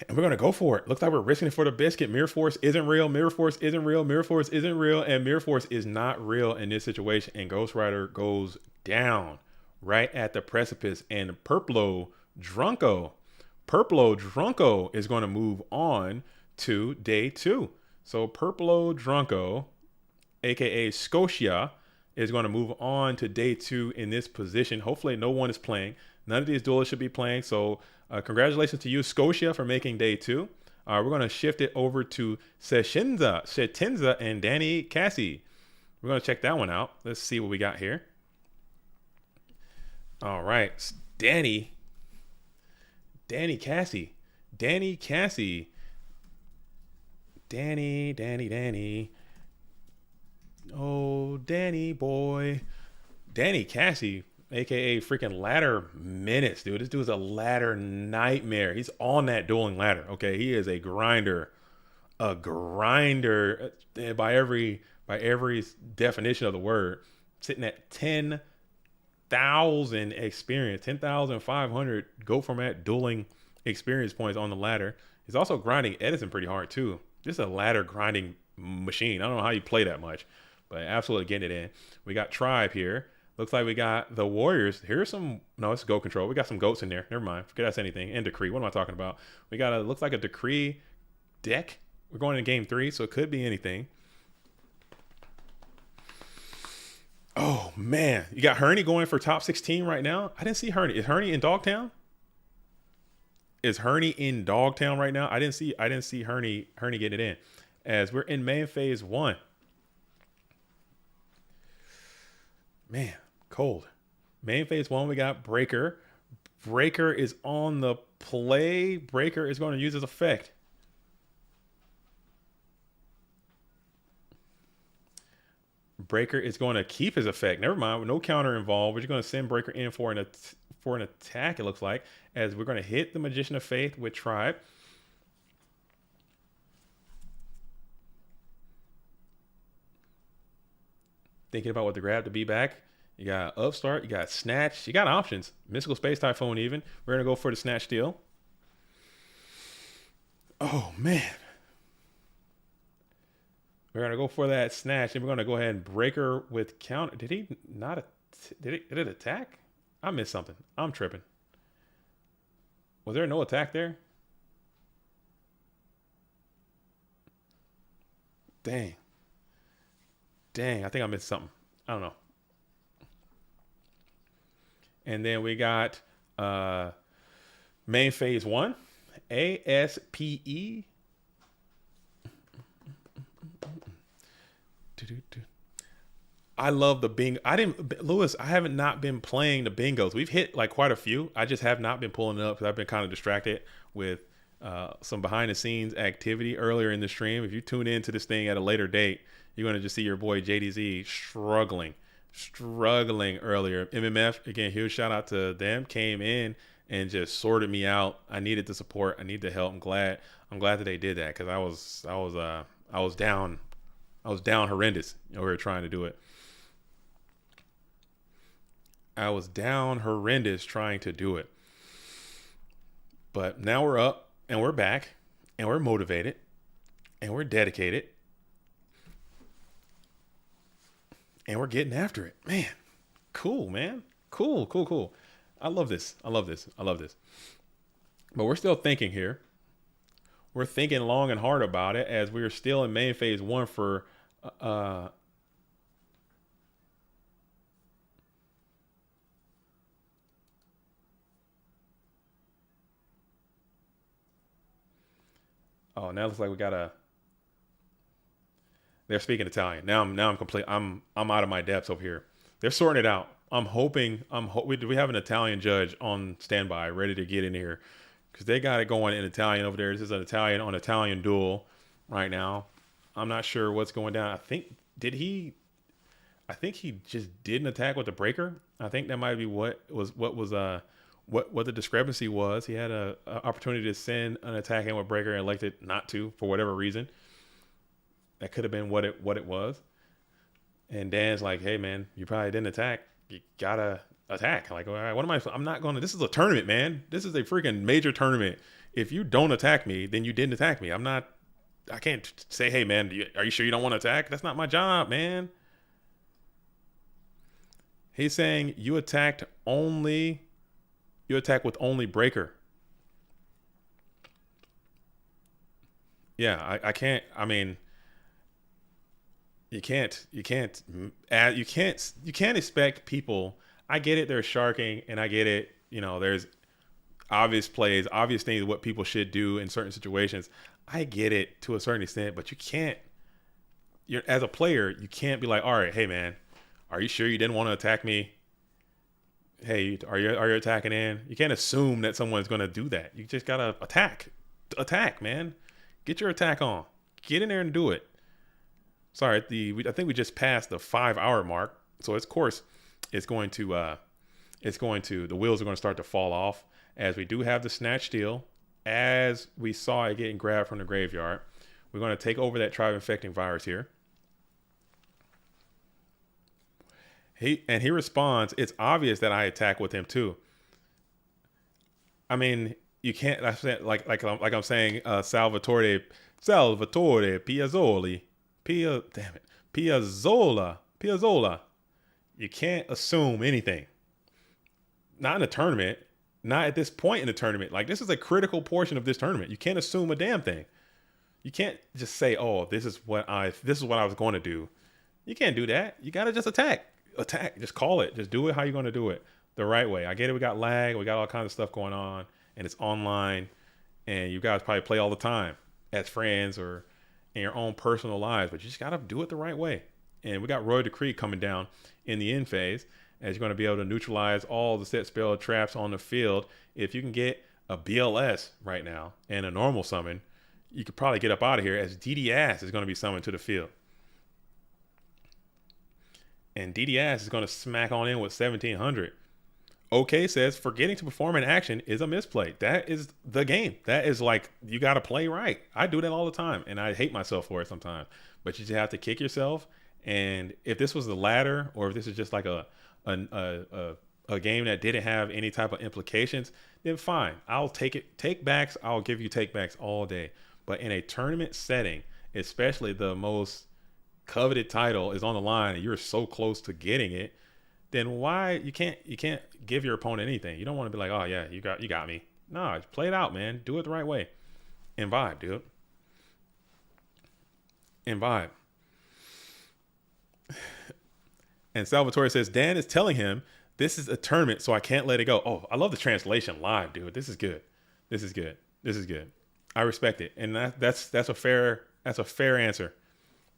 And we're gonna go for it. Looks like we're risking it for the biscuit. Mirror Force isn't real. Mirror Force isn't real. Mirror Force isn't real. And Mirror Force is not real in this situation. And Ghost Rider goes down right at the precipice. And Purplo Drunko is going to move on to day 2. So Purplo Drunko, aka Scotia, is going to move on to day 2 in this position. Hopefully no one is playing. None of these duelists should be playing. So congratulations to you, Scotia, for making day 2. We're going to shift it over to Shetinza and Danny Cassie. We're going to check that one out. Let's see what we got here. All right. Danny Cassie. Danny. Oh, Danny boy. Danny Cassie, aka freaking ladder menace, dude. This dude's a ladder nightmare. He's on that dueling ladder. Okay, he is a grinder by every definition of the word. Sitting at 10,000 experience, 10,500 go format dueling experience points on the ladder. He's also grinding Edison pretty hard too. This is a ladder grinding machine. I don't know how you play that much, but absolutely getting it in. We got Tribe here. Looks like we got the Warriors. Here's some, no, it's Goat Control. We got some goats in there. Never mind. Forget that's anything. And Decree. What am I talking about? We got looks like a Decree deck. We're going to game 3, so it could be anything. Oh, man. You got Herney going for top 16 right now. I didn't see Herney. Is Herney in Dogtown? Is Herney in Dogtown right now? I didn't see Herney getting it in. As we're in main phase 1. Man, cold. Main phase one, we got Breaker. Breaker is on the play. Breaker is going to use his effect. Breaker is going to keep his effect. Never mind, with no counter involved. We're just going to send Breaker in for an attack, it looks like, as we're going to hit the Magician of Faith with Tribe. Thinking about what to grab to be back. You got Upstart, you got Snatch, you got options. Mystical Space Typhoon even. We're going to go for the Snatch Steal. Oh, man. We're going to go for that Snatch, and we're going to go ahead and Breaker with counter. Did he not? Did it attack? I missed something. I'm tripping. Was there no attack there? Dang. Dang, I think I missed something. I don't know. And then we got main phase one, ASPE. I love the bingo. I haven't not been playing the bingos. We've hit like quite a few. I just have not been pulling it up because I've been kind of distracted with some behind the scenes activity earlier in the stream. If you tune into this thing at a later date, you're going to just see your boy JDZ struggling earlier. MMF, again, huge shout out to them, came in and just sorted me out. I needed the support. I need the help. I'm glad that they did that because I was down horrendous over here trying to do it. I was down horrendous trying to do it. But now we're up and we're back and we're motivated and we're dedicated and we're getting after it. Man, cool, man. Cool. I love this. But we're still thinking here. We're thinking long and hard about it as we're still in main phase one for oh, now it looks like we got a. They're speaking Italian. Now I'm complete. I'm out of my depths over here. They're sorting it out. I'm hoping. We have an Italian judge on standby, ready to get in here, because they got it going in Italian over there. This is an Italian on Italian duel right now. I'm not sure what's going down. I think he just didn't attack with the breaker. I think that might be what the discrepancy was. He had a opportunity to send an attack in with breaker and elected not to for whatever reason. That could have been what it was. And Dan's like, hey man, you probably didn't attack. You gotta attack. Like, all right, what am I? I'm not gonna. This is a tournament, man. This is a freaking major tournament. If you don't attack me, then you didn't attack me. I can't say, hey man, are you sure you don't want to attack? That's not my job, man. He's saying you attack with only breaker. Yeah, I can't. I mean, you can't expect people. I get it. They're sharking, and I get it. You know, there's obvious plays, obvious things, what people should do in certain situations. I get it to a certain extent, but you can't. As a player, you can't be like, all right, hey man, are you sure you didn't want to attack me? Hey, are you attacking in? You can't assume that someone's going to do that. You just gotta attack, man. Get your attack on. Get in there and do it. Sorry, I think we just passed the 5-hour mark, so of course the wheels are going to start to fall off as we do have the snatch steal. As we saw it getting grabbed from the graveyard, we're going to take over that tribe infecting virus here. He responds, it's obvious that I attack with him too. I mean, you can't, like I'm saying, Salvatore Piazzoli, Piazzola. You can't assume anything. Not in a tournament. Not at this point in the tournament. Like, this is a critical portion of this tournament. You can't assume a damn thing. You can't just say, oh, this is what I was going to do. You can't do that. You got to just attack. Just call it. Just do it how you're going to do it the right way. I get it. We got lag. We got all kinds of stuff going on, and it's online, and you guys probably play all the time as friends or in your own personal lives, but you just got to do it the right way. And we got Royal Decree coming down in the end phase, as you're going to be able to neutralize all the set spell traps on the field. If you can get a BLS right now and a normal summon, you could probably get up out of here, as DDS is going to be summoned to the field. And DDS is going to smack on in with 1700. OK says forgetting to perform an action is a misplay. That is the game. That is like, you got to play right. I do that all the time, and I hate myself for it sometimes. But you just have to kick yourself. And if this was the ladder, or if this is just like a game that didn't have any type of implications, then fine. I'll take it. Take backs. I'll give you take backs all day. But in a tournament setting, especially the most coveted title is on the line, and you're so close to getting it, then why you can't give your opponent anything? You don't want to be like, oh yeah, you got me. No, play it out, man. Do it the right way, and vibe, dude. And vibe. And Salvatore says Dan is telling him this is a tournament, so I can't let it go. Oh, I love the translation live, dude. This is good. This is good. This is good. I respect it, and that's a fair answer.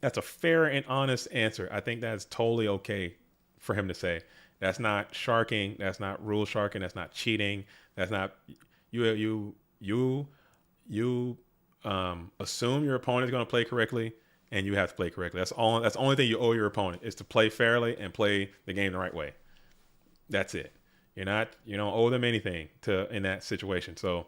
That's a fair and honest answer. I think that's totally okay for him to say. That's not sharking. That's not rule sharking. That's not cheating. That's not you assume your opponent is going to play correctly, and you have to play correctly. That's all. That's the only thing you owe your opponent, is to play fairly and play the game the right way. That's it. You don't owe them anything in that situation. So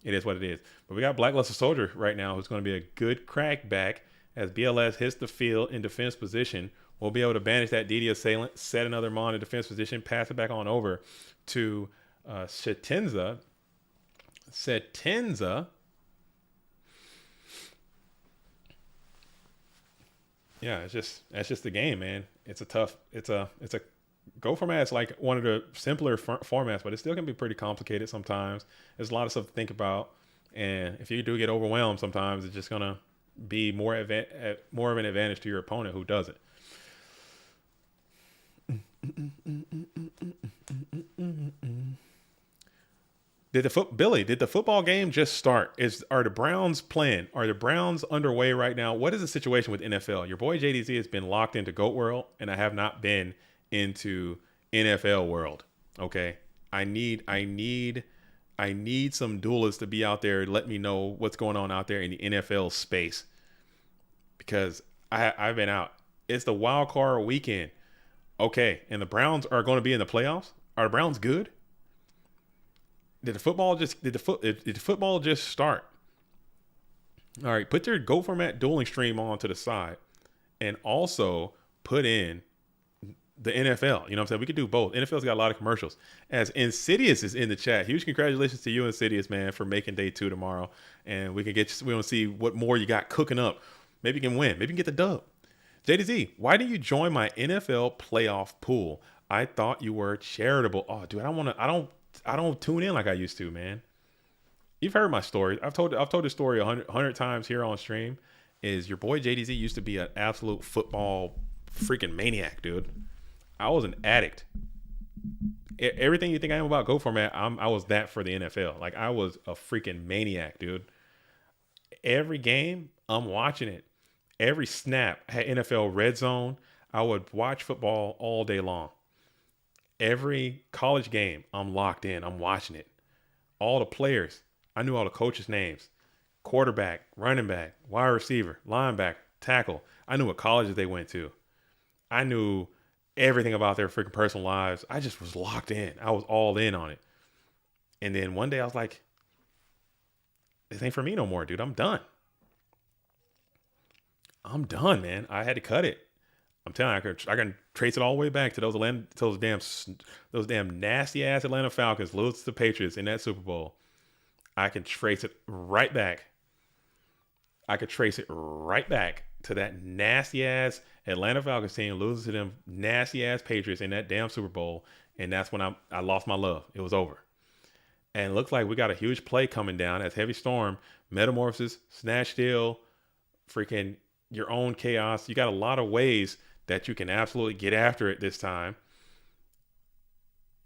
it is what it is. But we got Blackluster Soldier right now, who's going to be a good crackback. As BLS hits the field in defense position, we'll be able to banish that DD assailant, set another Mon in defense position, pass it back on over to Setenza. Yeah, that's just the game, man. It's a Go format's like one of the simpler formats, but it still can be pretty complicated sometimes. There's a lot of stuff to think about, and if you do get overwhelmed, sometimes it's just gonna be more of an advantage to your opponent who does it. Did the football game just start? Are the Browns playing? Are the Browns underway right now? What is the situation with NFL? Your boy JDZ has been locked into GOAT World, and I have not been into NFL World. Okay, I need some duelists to be out there and let me know what's going on out there in the NFL space, because I've been out. It's the wild card weekend. Okay, and the Browns are going to be in the playoffs. Are the Browns good? Did the football just start? All right, put your Go Format dueling stream on to the side, and also put in the NFL. You know what I'm saying? We could do both. NFL's got a lot of commercials. As Insidious is in the chat. Huge congratulations to you, Insidious, man, for making day 2 tomorrow. And we want to see what more you got cooking up. Maybe you can win. Maybe you can get the dub. JDZ, why did you join my NFL playoff pool? I thought you were charitable. Oh, dude, I don't tune in like I used to, man. You've heard my story. I've told this story 100 times here on stream. Is your boy JDZ used to be an absolute football freaking maniac, dude. I was an addict. Everything you think I am about Go Format, I was that for the NFL. Like, I was a freaking maniac, dude. Every game, I'm watching it. Every snap, I had NFL Red Zone. I would watch football all day long. Every college game, I'm locked in. I'm watching it. All the players, I knew all the coaches' names. Quarterback, running back, wide receiver, linebacker, tackle. I knew what colleges they went to. I knew everything about their freaking personal lives. I just was locked in. I was all in on it. And then one day I was like, this ain't for me no more, dude. I'm done. I'm done, man. I had to cut it. I'm telling you, I can trace it all the way back to those damn nasty ass Atlanta Falcons lose to the Patriots in that Super Bowl. I can trace it right back. I could trace it right back to that nasty ass Atlanta Falcons team losing to them nasty ass Patriots in that damn Super Bowl, and that's when I lost my love. It was over. And it looks like we got a huge play coming down as Heavy Storm, Metamorphosis, Snatch Steal, freaking your own chaos. You got a lot of ways that you can absolutely get after it this time.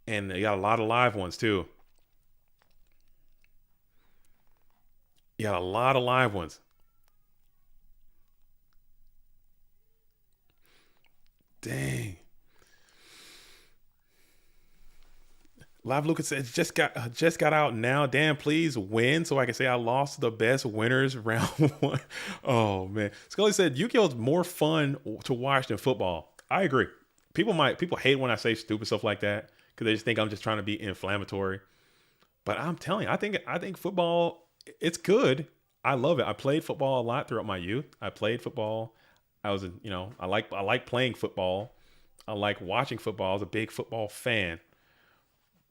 And you got a lot of live ones too. You got a lot of live ones. Dang. Live Lucas says just got out now. Dan, please win so I can say I lost the best winners round one. Oh man. Scully said Yukio's more fun to watch than football. I agree. People hate when I say stupid stuff like that because they just think I'm just trying to be inflammatory. But I'm telling you, I think football, it's good. I love it. I played football a lot throughout my youth. I played football. I like playing football. I like watching football. I was a big football fan.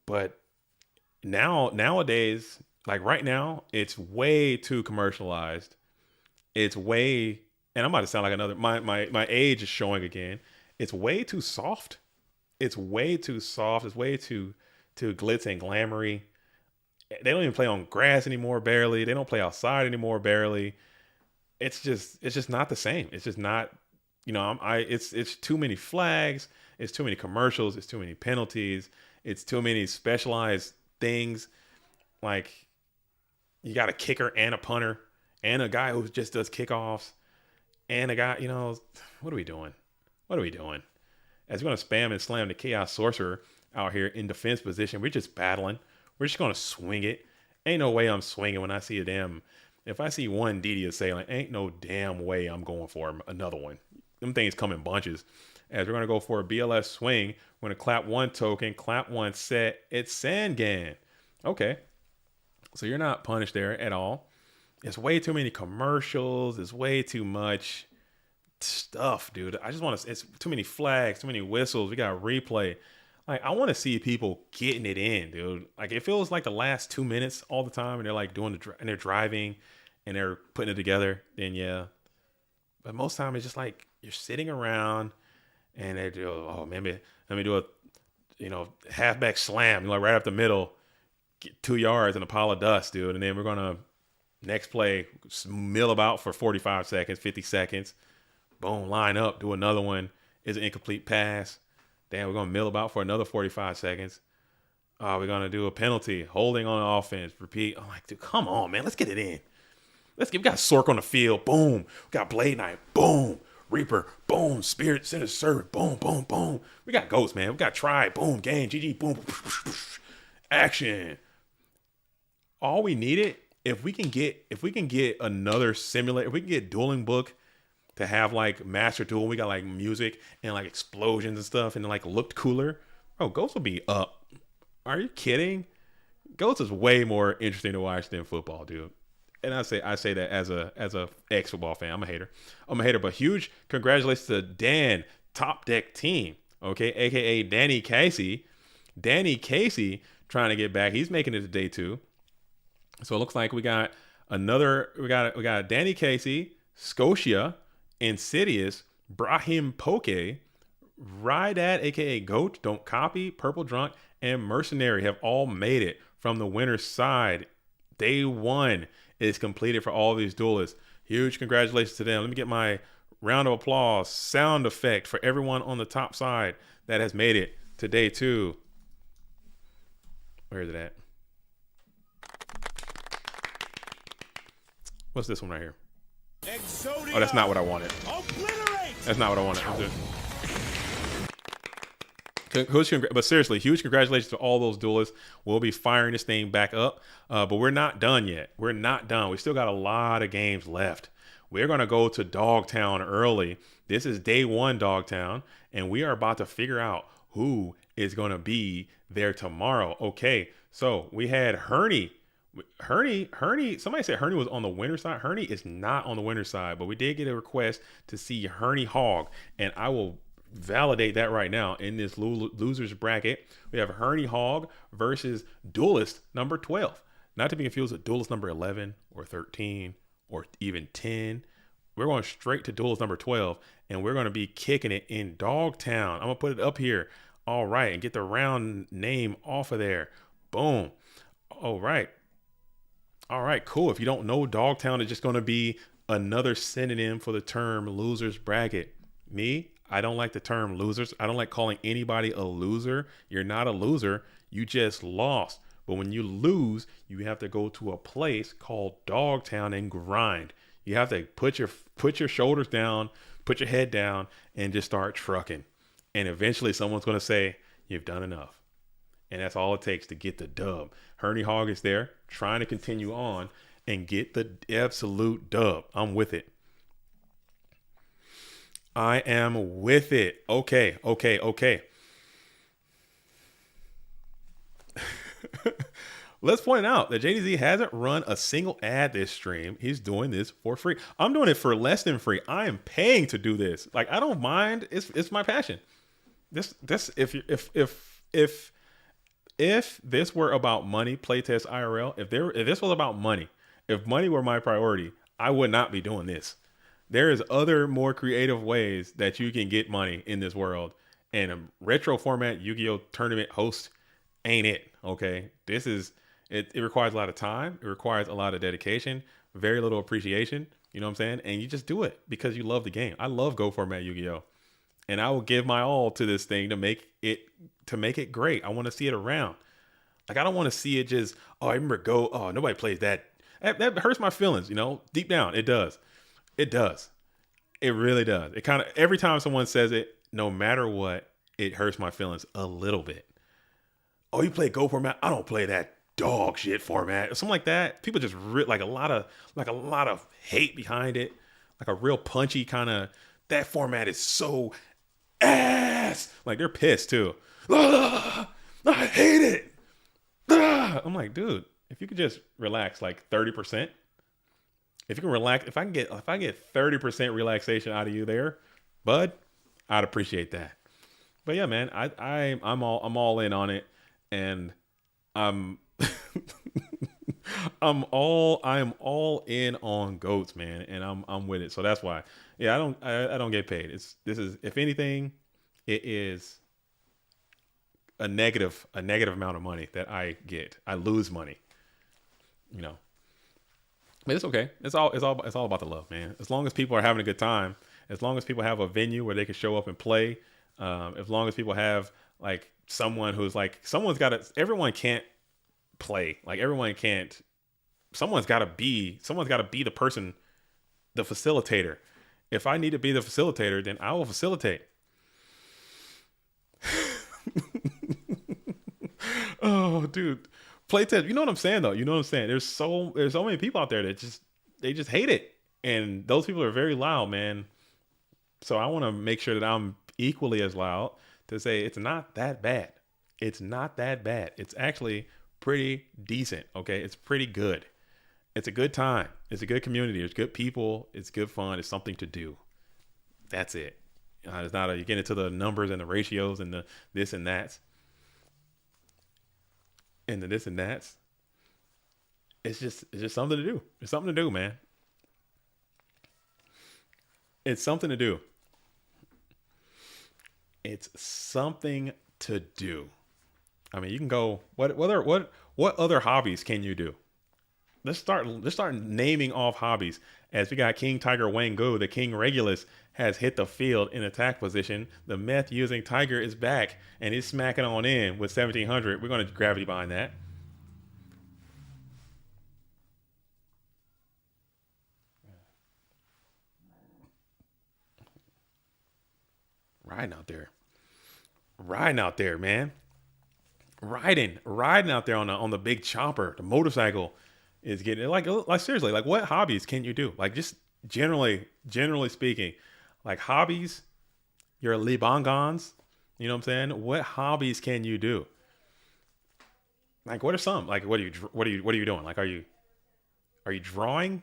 But nowadays, like right now, it's way too commercialized. It's way, and I'm about to sound like another. My age is showing again. It's way too soft. It's way too soft. It's way too glitz and glamoury. They don't even play on grass anymore, barely. They don't play outside anymore, barely. It's just not the same. It's just not. It's too many flags. It's too many commercials. It's too many penalties. It's too many specialized things. Like you got a kicker and a punter and a guy who just does kickoffs and a guy. What are we doing? What are we doing? As we're gonna spam and slam the chaos sorcerer out here in defense position, we're just battling. We're just gonna swing it. Ain't no way I'm swinging when I see a damn. If I see one DD assailant, ain't no damn way I'm going for another one. Them things come in bunches. As we're going to go for a BLS swing, we're going to clap one token, clap one set. It's Sangan. Okay. So you're not punished there at all. It's way too many commercials. It's way too much stuff, dude. I just want to, it's too many flags, too many whistles. We got replay. Like, I want to see people getting it in, dude. Like, it feels like the last 2 minutes all the time, and they're like and they're driving and they're putting it together. Then, yeah. But most time it's just like you're sitting around and they do, oh, maybe let me do a, halfback slam, like right up the middle, get 2 yards and a pile of dust, dude. And then we're going to next play, mill about for 45 seconds, 50 seconds. Boom, line up, do another one. Is an incomplete pass. Damn, we're going to mill about for another 45 seconds. We're going to do a penalty, holding on offense, repeat. I'm like, dude, come on, man. Let's get it in. We got Sork on the field. Boom. We got Blade Knight. Boom. Reaper. Boom. Spirit. Center Servant. Boom, boom, boom. We got Ghost, man. We got Try. Boom. Game. GG. Boom. Action. All we needed, if we can get another simulator, if we can get Dueling Book to have like Master Duel, we got like music and like explosions and stuff and like looked cooler. Bro, Ghost will be up. Are you kidding? Ghost is way more interesting to watch than football, dude. And I say that as a ex-football fan. I'm a hater. But huge congratulations to Dan, Top Deck Team, okay, aka Danny Casey. Danny Casey trying to get back. He's making it to day 2. So it looks like we got Danny Casey, Scotia, Insidious, Brahim Poke, Rydad, aka Goat, Don't Copy, Purple Drunk, and Mercenary have all made it from the winner's side. Day 1 is completed for all these duelists. Huge congratulations to them. Let me get my round of applause sound effect for everyone on the top side that has made it to day 2. Where is it at? What's this one right here? Exodia. Oh, that's not what I wanted. Obliterate. That's not what I wanted. But seriously, huge congratulations to all those duelists. We'll be firing this thing back up, but we're not done yet. We're not done. We still got a lot of games left. We're going to go to Dogtown early. This is day 1 Dogtown, and we are about to figure out who is going to be there tomorrow. Okay, so we had Herney. Somebody said Herney was on the winner's side. Herney is not on the winner's side, but we did get a request to see Herney Hog, and I will validate that right now. In this losers bracket, we have Herney Hog versus Duelist number 12. Not to be confused with Duelist number 11 or 13 or even 10. We're going straight to Duelist number 12, and we're going to be kicking it in Dogtown. I'm going to put it up here. All right, and get the round name off of there. Boom. All right, cool. If you don't know, Dogtown is just going to be another synonym for the term losers bracket. Me, I don't like the term losers. I don't like calling anybody a loser. You're not a loser. You just lost. But when you lose, you have to go to a place called Dogtown and grind. You have to put your shoulders down, put your head down, and just start trucking. And eventually someone's going to say, you've done enough. And that's all it takes to get the dub. Herney Hog is there trying to continue on and get the absolute dub. I'm with it. I am with it. Okay. Let's point out that JDZ hasn't run a single ad this stream. He's doing this for free. I'm doing it for less than free. I am paying to do this. Like, I don't mind. It's my passion. This if this were about money, playtest IRL, if this was about money, if money were my priority, I would not be doing this. There is other more creative ways that you can get money in this world, and a retro format Yu-Gi-Oh tournament host ain't it. Okay, this is it. It requires a lot of time. It requires a lot of dedication, very little appreciation. You know what I'm saying? And you just do it because you love the game. I love Go format Yu-Gi-Oh, and I will give my all to this thing to make it great. I want to see it around. Like, I don't want to see it just, oh, I remember Go. Oh, nobody plays that. That hurts my feelings. You know, deep down, it does. It does. It really does. It kind of, every time someone says it, no matter what, it hurts my feelings a little bit. Oh, you play Go format? I don't play that dog shit format. Or something like that. People just like a lot of hate behind it. Like a real punchy kind of, that format is so ass. Like, they're pissed too. Ah, I hate it. Ah. I'm like, dude, if you could just relax like 30%. If you can relax, if I get 30% relaxation out of you there, bud, I'd appreciate that. But yeah, man, I'm all in on it, and I'm I am all in on goats, man, and I'm with it. So that's why, yeah, I don't get paid. This is, if anything, it is a negative amount of money that I get. I lose money, you know. But it's okay. It's all about the love, man. As long as people are having a good time, as long as people have a venue where they can show up and play, as long as people have like someone who's like, everyone can't play. Like, everyone can't. Someone's got to be the person, the facilitator. If I need to be the facilitator, then I will facilitate. Oh, dude. Playtest, you know what I'm saying though. You know what I'm saying. There's so many people out there that just hate it, and those people are very loud, man. So I want to make sure that I'm equally as loud to say it's not that bad. It's not that bad. It's actually pretty decent. Okay, it's pretty good. It's a good time. It's a good community. There's good people. It's good fun. It's something to do. That's it. It's not you get into the numbers and the ratios and the this and that. And the this and that's. It's just something to do. It's something to do, man. It's something to do. It's something to do. I mean, you can go. What other hobbies can you do? Let's start naming off hobbies. As we got King Tiger Wang Go, the King Regulus has hit the field in attack position. The meth using Tiger is back and he's smacking on in with 1700. We're going to gravity behind that. Riding out there, man. Riding out there on the big chopper. The motorcycle is getting like seriously. Like, what hobbies can you do? Like, just generally speaking, like hobbies. Your libangons. You know what I'm saying? What hobbies can you do? Like, what are some? Like, what are you doing? Like, are you drawing?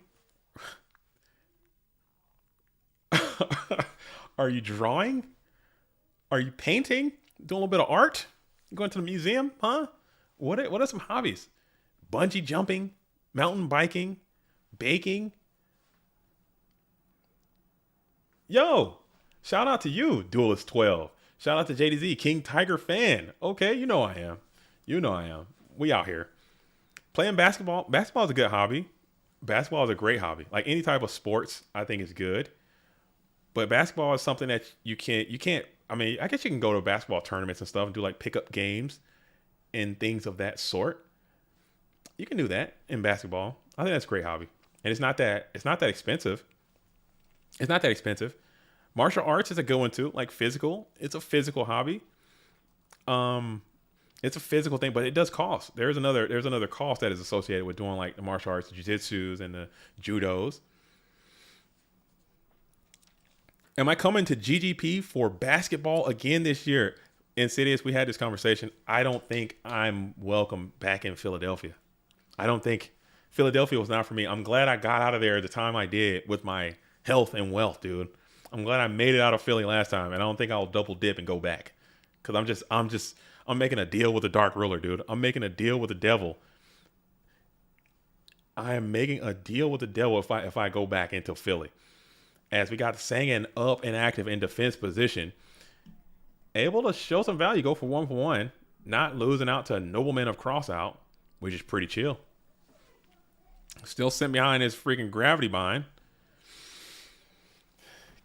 Are you drawing? Are you painting? Doing a little bit of art? You going to the museum? Huh? What are some hobbies? Bungee jumping, mountain biking, baking. Yo, shout out to you, Duelist 12. Shout out to JDZ, King Tiger fan. Okay, you know I am. We out here. Playing basketball. Basketball is a good hobby. Basketball is a great hobby. Like, any type of sports, I think is good. But basketball is something that you can't, I mean, I guess you can go to basketball tournaments and stuff and do like pickup games and things of that sort. You can do that in basketball. I think that's a great hobby. And it's not that expensive. It's not that expensive. Martial arts is a good one too. Like physical, it's a physical hobby. It's a physical thing, but it does cost. There's another cost that is associated with doing like the martial arts, the jiu-jitsus and the judos. Am I coming to GGP for basketball again this year? Insidious, we had this conversation. I don't think I'm welcome back in Philadelphia. I don't think Philadelphia was not for me. I'm glad I got out of there the time I did with my health and wealth, dude. I'm glad I made it out of Philly last time, and I don't think I'll double dip and go back. Cause I'm making a deal with the dark ruler, dude. I'm making a deal with the devil. I am making a deal with the devil if I go back into Philly. As we got Sangan up and active in defense position, able to show some value, go for one, not losing out to Nobleman of Crossout, which is pretty chill. Still sent behind his freaking gravity bind.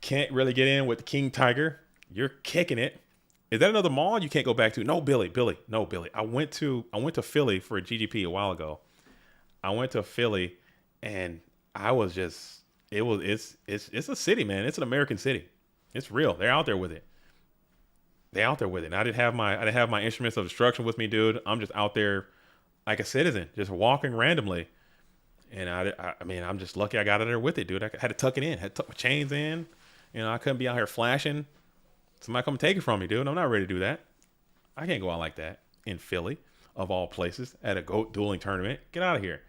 Can't really get in with King Tiger. You're kicking it. Is that another mall you can't go back to? No, Billy. I went to Philly for a GGP a while ago. I went to Philly and I was just it's a city, man. It's an American city. It's real. They're out there with it. And I didn't have my instruments of destruction with me, dude. I'm just out there like a citizen, just walking randomly. And I mean, I'm just lucky I got out there with it, dude. I had to tuck it in, had to tuck my chains in. You know, I couldn't be out here flashing. Somebody come take it from me, dude. I'm not ready to do that. I can't go out like that in Philly, of all places, at a GOAT dueling tournament. Get out of here.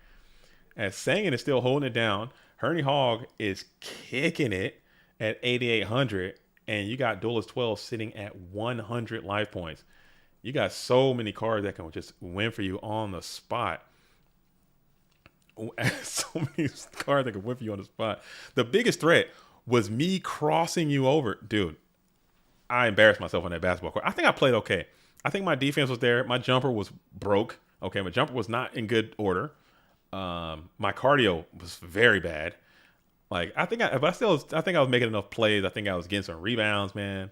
As Sangan is still holding it down, Herney Hogg is kicking it at 8,800, and you got Duelist 12 sitting at 100 life points. You got so many cards that can just win for you on the spot. So many cards that can win for you on the spot. The biggest threat was me crossing you over. Dude, I embarrassed myself on that basketball court. I think I played okay. I think my defense was there. My jumper was broke. Okay, my jumper was not in good order. My cardio was very bad. Like I think I was making enough plays. I think I was getting some rebounds, man.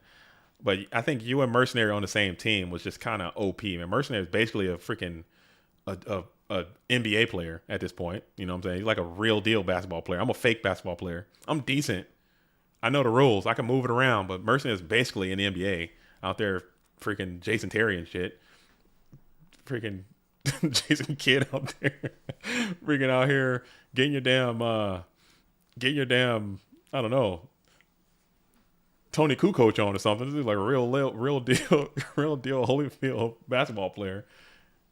But I think you and Mercenary on the same team was just kind of OP, man. Mercenary is basically a freaking a NBA player at this point. You know what I'm saying? He's like a real deal basketball player. I'm a fake basketball player. I'm decent. I know the rules. I can move it around, but Mercenary is basically in the NBA out there, freaking Jason Terry and shit. Freaking Jason Kidd out there, freaking out here getting your damn, I don't know, Tony Kukoc on or something. This is like a real deal Holyfield basketball player.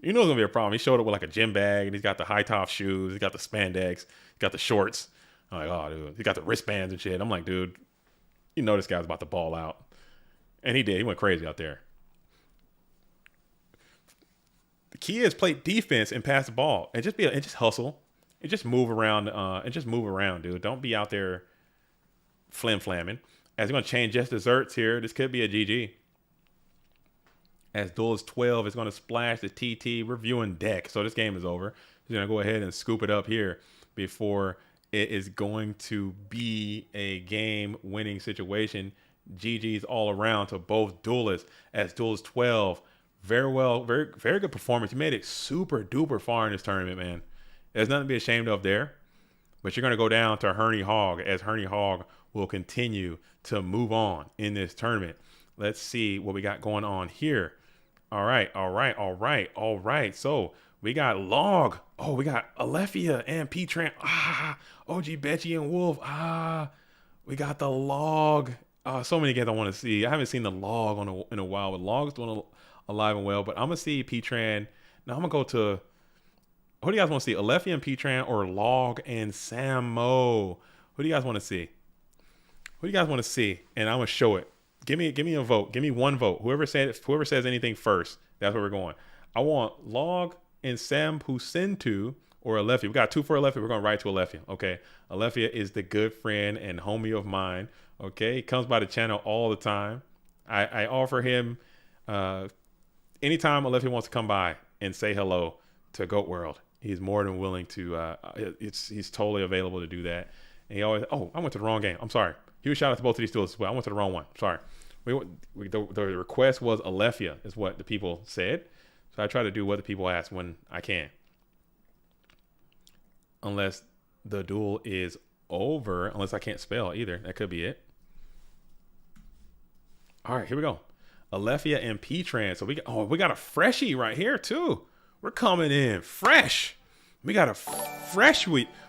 You know it's gonna be a problem. He showed up with like a gym bag, and he's got the high top shoes, he's got the spandex, he's got the shorts. I'm like, oh, dude, he got the wristbands and shit. I'm like, dude, you know this guy's about to ball out, and he did. He went crazy out there. The key is play defense and pass the ball, and just hustle, and just move around, dude. Don't be out there flamming. As we're gonna change just desserts here, this could be a GG. As Duelist 12 is gonna splash the TT reviewing deck, so this game is over. He's gonna go ahead and scoop it up here before it is going to be a game-winning situation. GG's all around to both duelists. As Duelist 12. Very well, very good performance. You made it super duper far in this tournament, man. There's nothing to be ashamed of there. But you're going to go down to Herney Hogg, as Herney Hogg will continue to move on in this tournament. Let's see what we got going on here. All right. So we got Log. Oh, we got Alethea and P-Tran. OG Betchy and Wolf. We got the Log. So many games I want to see. I haven't seen the Log in a while, but Log's doing alive and well. But I'm going to see P-Tran. Now I'm going to go to, who do you guys want to see? Alethea and P-Tran or Log and Samo? Who do you guys want to see? Who do you guys want to see? And I'm going to show it. Give me a vote. Give me one vote. Whoever says anything first, that's where we're going. I want Log and Sam Pusentu or Alethea. We got 2 for Alethea. We're going right to Alethea. Okay. Alethea is the good friend and homie of mine. Okay. He comes by the channel all the time. I offer him, anytime Alethea wants to come by and say hello to Goat World, he's more than willing to, he's totally available to do that. And he always, I went to the wrong game. I'm sorry. Huge shout out to both of these duels as well. I went to the wrong one. Sorry. The request was Alethea is what the people said. So I try to do what the people ask when I can. Unless the duel is over, unless I can't spell either. That could be it. All right, here we go. Alethea and P-Tran. So we got a freshie right here too. We're coming in fresh. We got a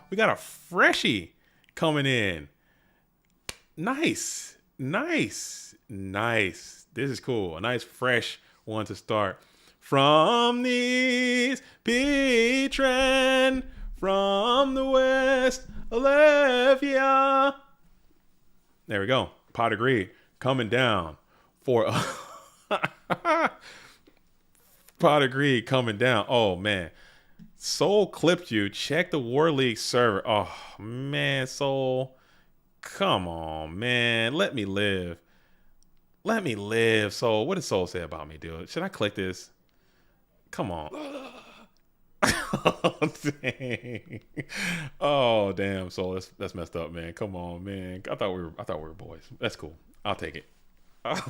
we got a freshie coming in. Nice. Nice. Nice. This is cool. A nice fresh one to start. From these P-Tran from the West, Alethea. There we go. Pot of Greed coming down for Pot of Greed coming down. Oh man. Soul clipped you. Check the War League server. Oh man, Soul. Come on, man. Let me live. Let me live, Soul. What did Soul say about me, dude? Should I click this? Come on. Oh, dang. Oh, damn, Soul. That's messed up, man. Come on, man. I thought we were boys. That's cool. I'll take it. I'll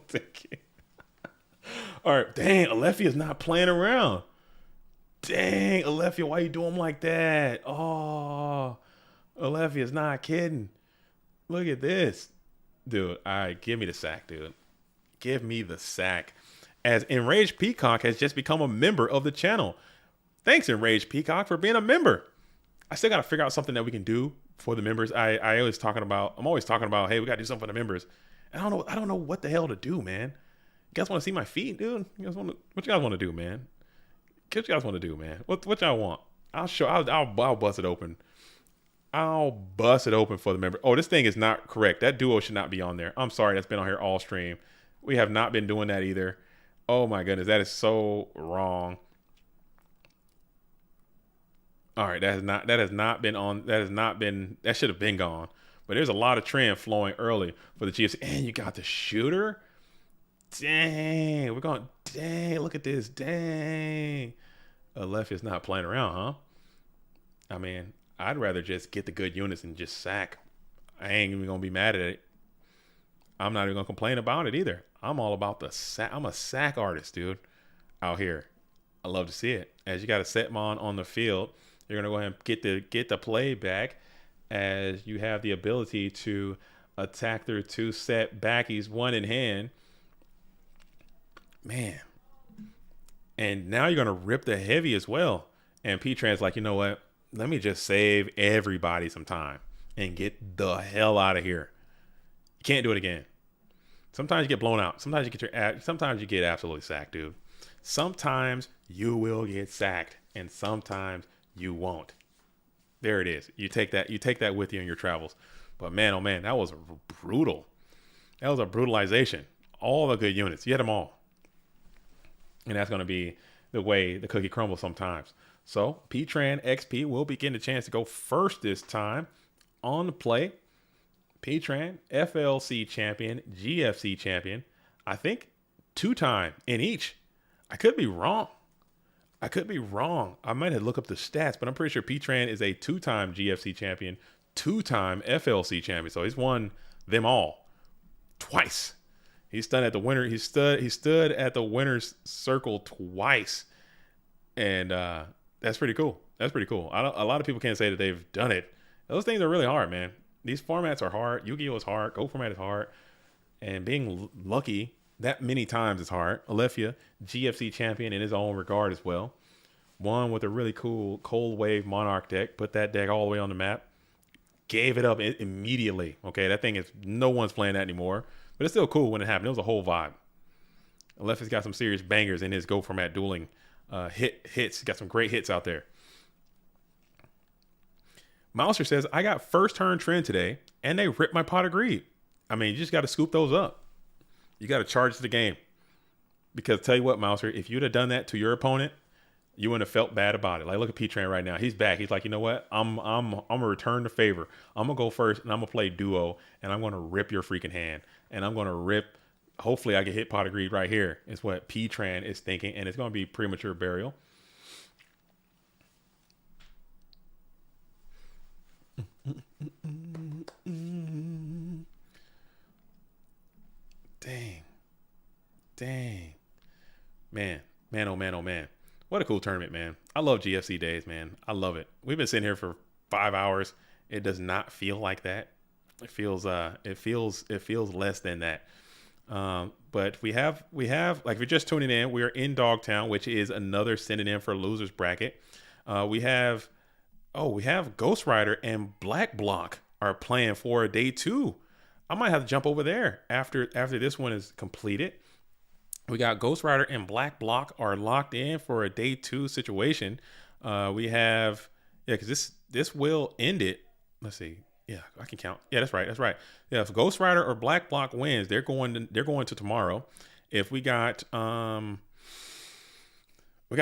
take it. All right. Dang, Alethea's not playing around. Dang, Alethea, why you doing like that? Oh, Alethea's not kidding. Look at this. Dude, all right, give me the sack, dude. Give me the sack. As Enraged Peacock has just become a member of the channel. Thanks, Enraged Peacock, for being a member. I still got to figure out something that we can do for the members. I'm always talking about, hey, we got to do something for the members. And I don't know what the hell to do, man. You guys want to see my feet, dude? What you guys want to do, man? What you guys want to do, man? What y'all want? I'll bust it open. I'll bust it open for the member. Oh, this thing is not correct. That duo should not be on there. I'm sorry. That's been on here all stream. We have not been doing that either. Oh my goodness. That is so wrong. All right. That should have been gone. But there's a lot of trend flowing early for the GFC. And you got the shooter. Dang. Look at this. Dang. Alethea's not playing around, huh? I mean, I'd rather just get the good units and just sack. I ain't even going to be mad at it. I'm not even going to complain about it either. I'm all about the sack. I'm a sack artist, dude, out here. I love to see it. As you got a Setmon on the field, you're going to go ahead and get the play back as you have the ability to attack their two set backies, one in hand. Man. And now you're going to rip the heavy as well. And P-Tran's like, you know what? Let me just save everybody some time and get the hell out of here. You can't do it again. Sometimes you get blown out. Sometimes you get absolutely sacked, dude. Sometimes you will get sacked and sometimes you won't. There it is. You take that with you in your travels. But man, oh man, that was brutal. That was a brutalization. All the good units. You had them all. And that's going to be the way the cookie crumbles sometimes. So P-Tran XP will be getting a chance to go first this time on the play. P-Tran, FLC champion, GFC champion. I think 2-time in each. I could be wrong. I might have looked up the stats, but I'm pretty sure P-Tran is a 2-time GFC champion, 2-time FLC champion. So he's won them all twice. He stood at the winner. He stood at the winner's circle twice, and that's pretty cool. A lot of people can't say that they've done it. Those things are really hard, man. These formats are hard. Yu-Gi-Oh is hard. Go format is hard, and being lucky that many times is hard. Alethea, GFC champion in his own regard as well. One with a really cool Cold Wave Monarch deck. Put that deck all the way on the map. Gave it up immediately. Okay, that thing is no one's playing that anymore. But it's still cool when it happened. It was a whole vibe. Alethea's got some serious bangers in his Go Format dueling hits. Got some great hits out there. Mouser says, I got first turn trend today, and they ripped my Pot of Greed. I mean, you just got to scoop those up. You got to charge the game. Because tell you what, Mouser, if you'd have done that to your opponent, you wouldn't have felt bad about it. Like, look at P-Tran right now. He's back. He's like, you know what? I'm gonna return the favor. I'm gonna go first, and I'm gonna play duo, and I'm gonna rip your freaking hand, and I'm gonna rip. Hopefully, I can hit Pot of Greed right here. Is what P-Tran is thinking, and it's gonna be premature burial. Dang, man, oh man. What a cool tournament, man. I love GFC days, man. I love it. We've been sitting here for 5 hours. It does not feel like that. it feels less than that. But we have like if you're just tuning in, we are in Dogtown, which is another sending in for losers bracket. We have Ghost Rider and Black Block are playing for day two. I might have to jump over there after this one is completed. We got Ghost Rider and Black Block are locked in for a day two situation. We have because this will end it. Let's see. Yeah, I can count. Yeah, that's right. That's right. Yeah, if Ghost Rider or Black Block wins, they're going to tomorrow. If we got a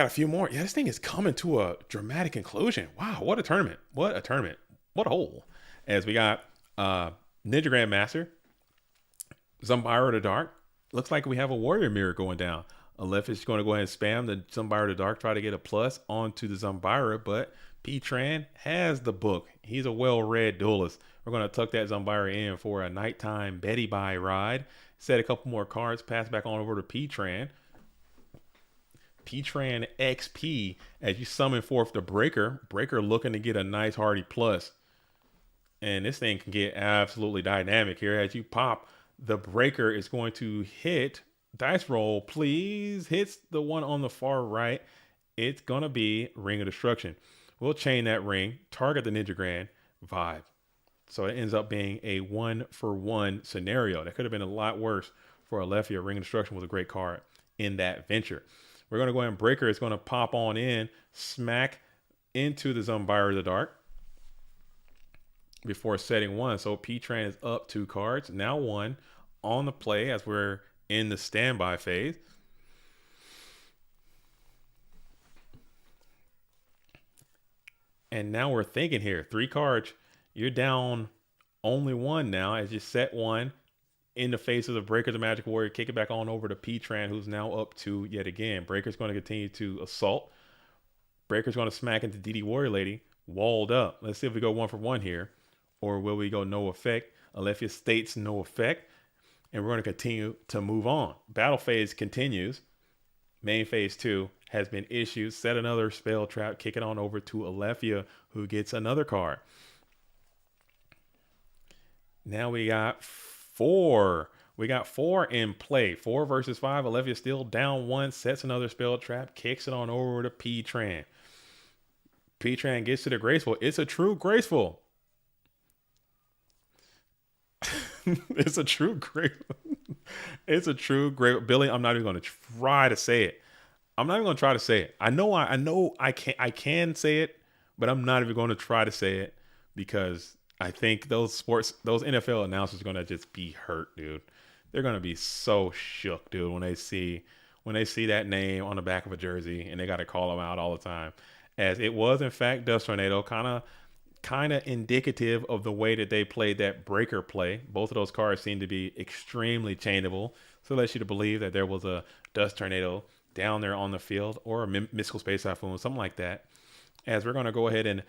few more. Yeah, this thing is coming to a dramatic conclusion. Wow, what a tournament. What a tournament. What a hole. As we got Ninja Grandmaster, Zumbira the Dark. Looks like we have a Warrior Mirror going down. Aleph is going to go ahead and spam the Zumbira the Dark, try to get a plus onto the Zumbira, but P-Tran has the book. He's a well-read duelist. We're going to tuck that Zumbira in for a nighttime Betty Bye ride. Set a couple more cards, pass back on over to P-Tran. P-Tran XP as you summon forth the Breaker. Breaker looking to get a nice hearty plus. And this thing can get absolutely dynamic here. As you pop, the Breaker is going to hit. Dice roll, please. Hits the one on the far right. It's going to be Ring of Destruction. We'll chain that ring, target the Ninja Grand, vibe. So it ends up being a 1-for-1 scenario. That could have been a lot worse for Alephia. Ring of Destruction was a great card in that venture. We're going to go ahead and Breaker is going to pop on in, smack into the Zumbira the Dark before setting one. So P-Tran is up 2 cards. Now 1 on the play as we're in the standby phase. And now we're thinking here. 3 cards. You're down only 1 now as you set 1 in the face of the Breaker, the Magic Warrior. Kick it back on over to P-Tran, who's now up 2 yet again. Breaker's going to continue to assault. Breaker's going to smack into DD Warrior Lady. Walled up. Let's see if we go 1-for-1 here. Or will we go no effect? Alephia states no effect. And we're going to continue to move on. Battle phase continues. Main phase 2 has been issued. Set another spell trap. Kick it on over to Alephia, who gets another card. Now we got 4. We got 4 in play. 4 versus 5. Alephia still down 1. Sets another spell trap. Kicks it on over to P-Tran. P-Tran gets to the graceful. It's a true graceful. It's a true great. It's a true great. Billy, I'm not even going to try to say it. I'm not even going to try to say it. I know I can say it, but I'm not even going to try to say it because I think those NFL announcers are going to just be hurt, dude. They're going to be so shook, dude, when they see that name on the back of a jersey and they got to call them out all the time. As it was in fact Dust Tornado, kind of indicative of the way that they played that Breaker play. Both of those cards seem to be extremely chainable. So it lets you to believe that there was a Dust Tornado down there on the field or a Mystical Space Typhoon, something like that. As we're going to go ahead and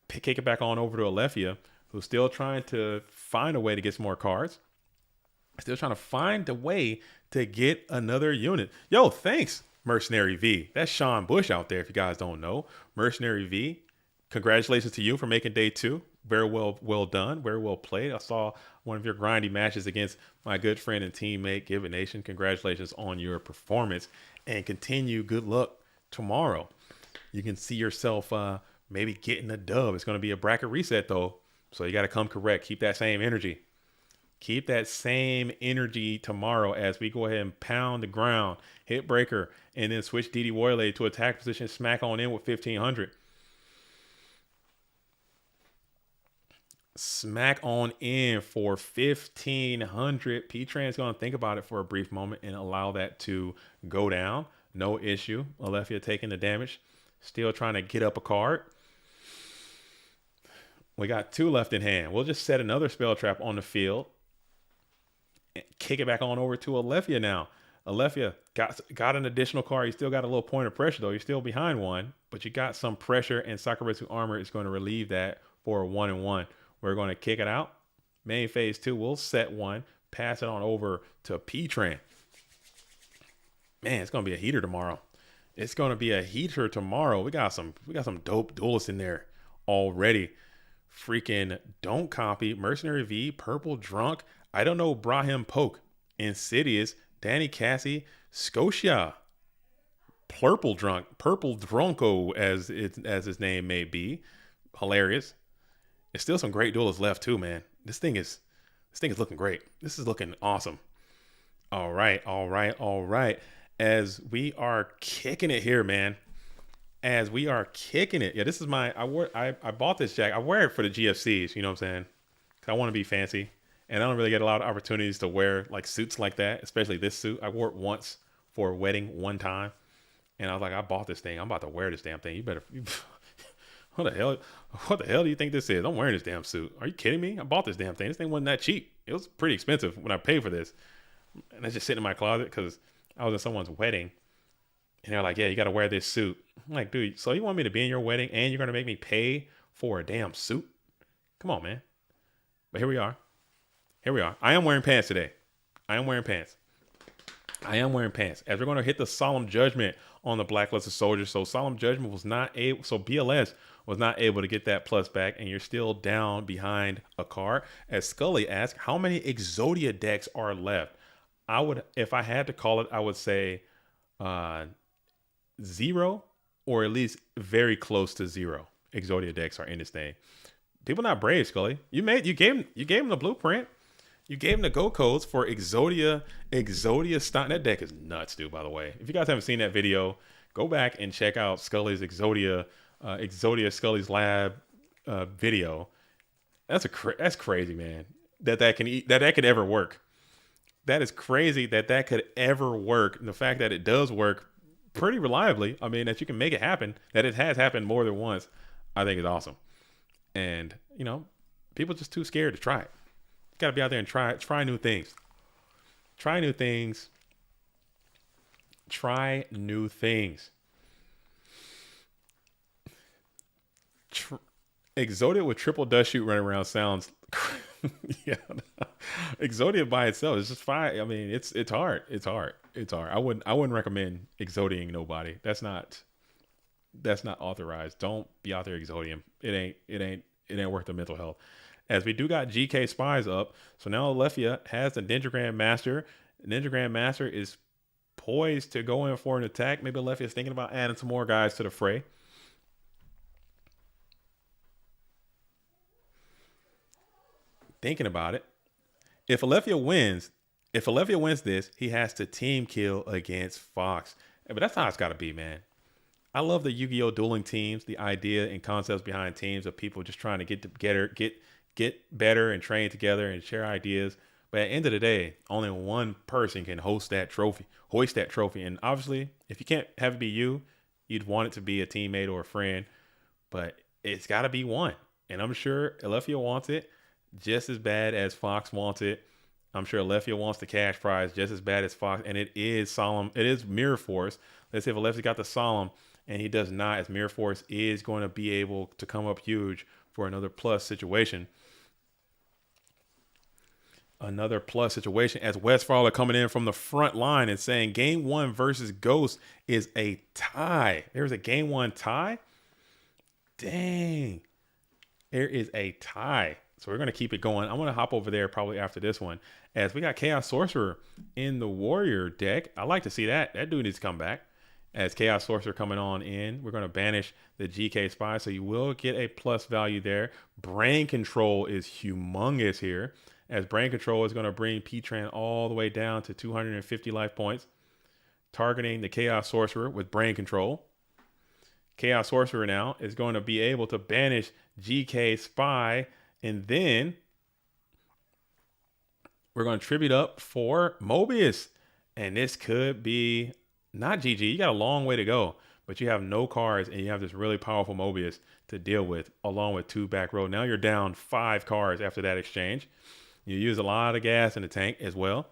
kick it back on over to Alephia, who's still trying to find a way to get some more cards. Still trying to find a way to get another unit. Yo, thanks, Mercenary V. That's Sean Bush out there, if you guys don't know. Mercenary V, congratulations to you for making day 2. Very well done. Very well played. I saw one of your grindy matches against my good friend and teammate, Give It Nation. Congratulations on your performance and continue good luck tomorrow. You can see yourself maybe getting a dub. It's going to be a bracket reset, though. So you got to come correct. Keep that same energy. Keep that same energy tomorrow as we go ahead and pound the ground, hit Breaker, and then switch DD Warrior Lady to attack position, smack on in with 1500. Smack on in for 1500. P-Tran's going to think about it for a brief moment and allow that to go down. No issue. Alephia taking the damage. Still trying to get up a card. We got 2 left in hand. We'll just set another spell trap on the field. And kick it back on over to Alephia now. Alephia got an additional card. You still got a little point of pressure, though. You're still behind 1. But you got some pressure, and Sakuretsu Armor is going to relieve that for a 1-and-1. We're going to kick it out. Main phase 2, we'll set 1. Pass it on over to P-Tran. Man, it's going to be a heater tomorrow. It's going to be a heater tomorrow. We got some dope duelists in there already. freaking Don't Copy, Mercenary V, Purple Drunk, I don't know, Brahim Poke, Insidious, Danny Cassie, Scotia, Purple Drunko, as his name may be. Hilarious. There's still some great duelists left too, man. This thing is looking great. This is looking awesome. All right. As we are kicking it here, man. As we are kicking it. Yeah, this is I bought this jacket. I wear it for the GFCs, you know what I'm saying? Cause I want to be fancy. And I don't really get a lot of opportunities to wear like suits like that, especially this suit. I wore it once for a wedding one time. And I was like, I bought this thing. I'm about to wear this damn thing. What the hell do you think this is? I'm wearing this damn suit. Are you kidding me? I bought this damn thing. This thing wasn't that cheap. It was pretty expensive when I paid for this. And it's just sitting in my closet because I was at someone's wedding. And they're like, yeah, you got to wear this suit. I'm like, dude, so you want me to be in your wedding and you're going to make me pay for a damn suit? Come on, man. But here we are. I am wearing pants today. As we're going to hit the solemn judgment on the blacklisted soldiers. So solemn judgment BLS was not able to get that plus back, and you're still down behind a car. As Scully asked, how many Exodia decks are left? If I had to call it, I would say 0, or at least very close to 0 Exodia decks are in this thing. People not brave, Scully. You gave him the blueprint. You gave him the go codes for Exodia stock. That deck is nuts, dude, by the way. If you guys haven't seen that video, go back and check out Scully's Exodia Scully's Lab video. That's crazy, man. That could ever work. That is crazy that could ever work. And the fact that it does work pretty reliably, I mean, that you can make it happen, that it has happened more than once, I think is awesome. And, you know, people are just too scared to try it. Got to be out there and try new things. Try new things. Exodia with triple dust shoot running around sounds yeah. Exodia by itself is just fine. I mean, it's hard. I wouldn't recommend Exodiaing nobody. That's not authorized. Don't be out there Exodium. It ain't worth the mental health. As we do got GK Spies up. So now Alethea has the Ninjagram Master. Ninjagram Master is poised to go in for an attack. Maybe Alethea is thinking about adding some more guys to the fray. Thinking about it. If Alethea wins this, he has to team kill against Fox. But that's how it's got to be, man. I love the Yu-Gi-Oh! Dueling teams, the idea and concepts behind teams of people just trying to get better and train together and share ideas. But at the end of the day, only one person can hoist that trophy. And obviously, if you can't have it be you, you'd want it to be a teammate or a friend. But it's got to be one. And I'm sure Alethea wants it just as bad as Fox wants it. I'm sure Alethea wants the cash prize just as bad as Fox. And it is Solemn. It is Mirror Force. Let's say if Alethea got the Solemn and he does not, as Mirror Force is going to be able to come up huge for another plus situation. As Westfaller coming in from the front line and saying game 1 versus Ghost is a tie. There's a game 1 tie. Dang. There is a tie. So we're going to keep it going. I'm going to hop over there probably after this one. As we got Chaos Sorcerer in the Warrior deck. I like to see that. That dude needs to come back. As Chaos Sorcerer coming on in, we're going to banish the GK Spy. So you will get a plus value there. Brain Control is humongous here. As Brain Control is going to bring P-Tran all the way down to 250 life points. Targeting the Chaos Sorcerer with Brain Control. Chaos Sorcerer now is going to be able to banish GK Spy. And then we're going to tribute up for Mobius. And this could be not GG. You got a long way to go. But you have no cards and you have this really powerful Mobius to deal with along with 2 back row. Now you're down 5 cards after that exchange. You use a lot of gas in the tank as well.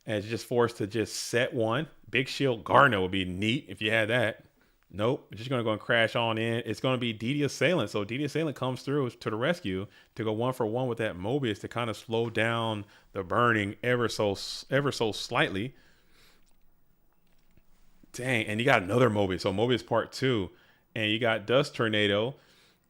And you're just forced to just set one. Big Shield Gardener would be neat if you had that. Nope. You're just going to go and crash on in. It's going to be DD Assailant. So DD Assailant comes through to the rescue to go 1-for-1 with that Mobius to kind of slow down the burning ever so slightly. Dang. And you got another Mobius. So Mobius Part 2. And you got Dust Tornado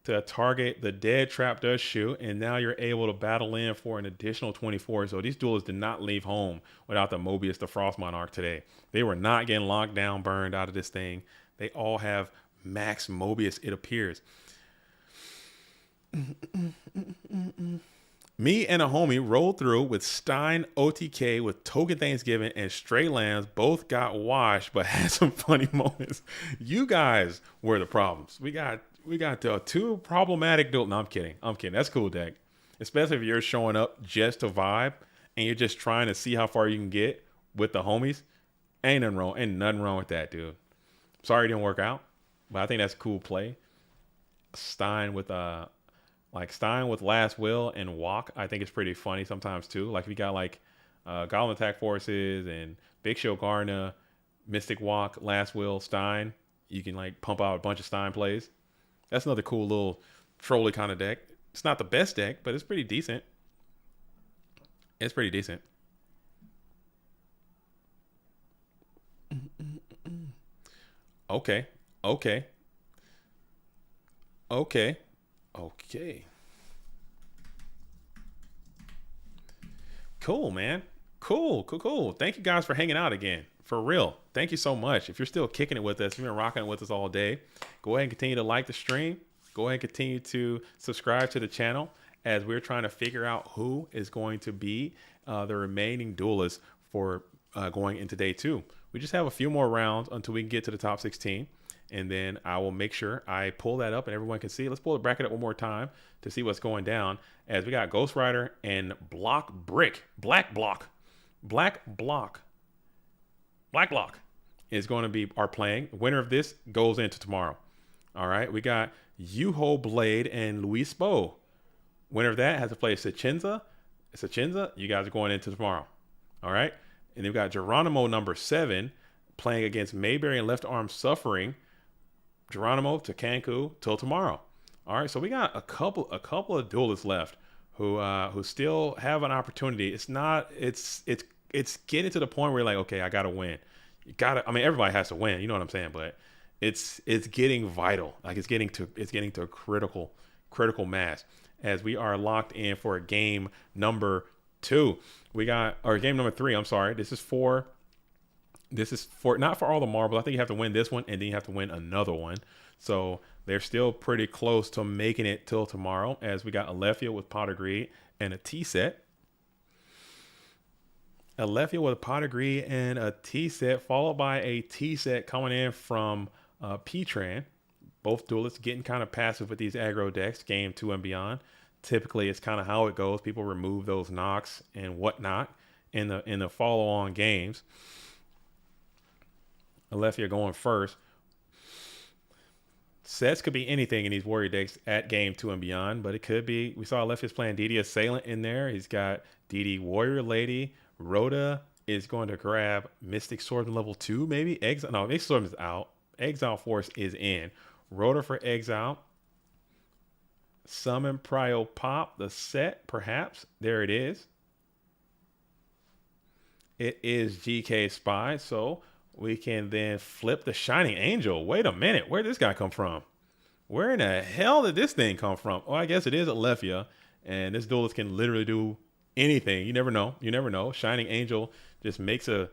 to target the dead trap does shoot, and now you're able to battle in for an additional 24. So these duelists did not leave home without the Mobius the Frost Monarch today. They were not getting locked down, burned out of this thing. They all have max Mobius, it appears. Me and a homie rolled through with Stein OTK with Token Thanksgiving and Stray Lambs. Both got washed, but had some funny moments. You guys were the problems. We got two problematic duels. No, I'm kidding. That's cool, deck. Especially if you're showing up just to vibe and you're just trying to see how far you can get with the homies. Ain't nothing wrong with that, dude. Sorry it didn't work out, but I think that's a cool play. Stein with Last Will and Walk, I think it's pretty funny sometimes too. Like we got like Goblin Attack Forces and Big Show Garna, Mystic Walk, Last Will, Stein. You can like pump out a bunch of Stein plays. That's another cool little trolly kind of deck. It's not the best deck, but it's pretty decent. It's pretty decent. Okay. Cool, man. Cool. Thank you guys for hanging out again. For real. Thank you so much. If you're still kicking it with us, you've been rocking it with us all day, go ahead and continue to like the stream. Go ahead and continue to subscribe to the channel as we're trying to figure out who is going to be the remaining duelists for going into day 2. We just have a few more rounds until we can get to the top 16. And then I will make sure I pull that up and everyone can see. Let's pull the bracket up one more time to see what's going down. As we got Ghost Rider and Black Block is going to be our playing. The winner of this goes into tomorrow. All right. We got Yugioh Blade and Luis Bo. Winner of that has to play Sachinza. You guys are going into tomorrow. All right. And then we got Geronimo number 7 playing against Mayberry and Left Arm Suffering. Geronimo to Cancun till tomorrow. All right, so we got a couple of duelists left who still have an opportunity. It's getting to the point where you're like, okay, I gotta win. Everybody has to win, you know what I'm saying? But it's getting vital. Like it's getting to a critical mass as we are locked in for game number 2. Game number 3. I'm sorry. This is for not for all the marbles. I think you have to win this one and then you have to win another one. So they're still pretty close to making it till tomorrow as we got Alethea with Pot of Greed and a T set. Alethea with a Pot of Greed and a T set followed by a T set coming in from P-Tran. Both duelists getting kind of passive with these aggro decks, game 2 and beyond. Typically, it's kind of how it goes. People remove those knocks and whatnot in the follow-on games. Alethea going first. Sets could be anything in these warrior decks at game 2 and beyond, but it could be. We saw Alethea's playing DD Assailant in there. He's got DD Warrior Lady. Rhoda is going to grab Mystic Swordsman level 2, maybe. Mystic Swordsman's out. Exile Force is in. Rhoda for Exile. Summon Prio Pop, the set, perhaps. There it is. It is GK Spy, so we can then flip the Shining Angel. Wait a minute. Where did this guy come from? Where in the hell did this thing come from? Well, I guess it is Alethea. And this duelist can literally do anything. You never know. Shining Angel just makes a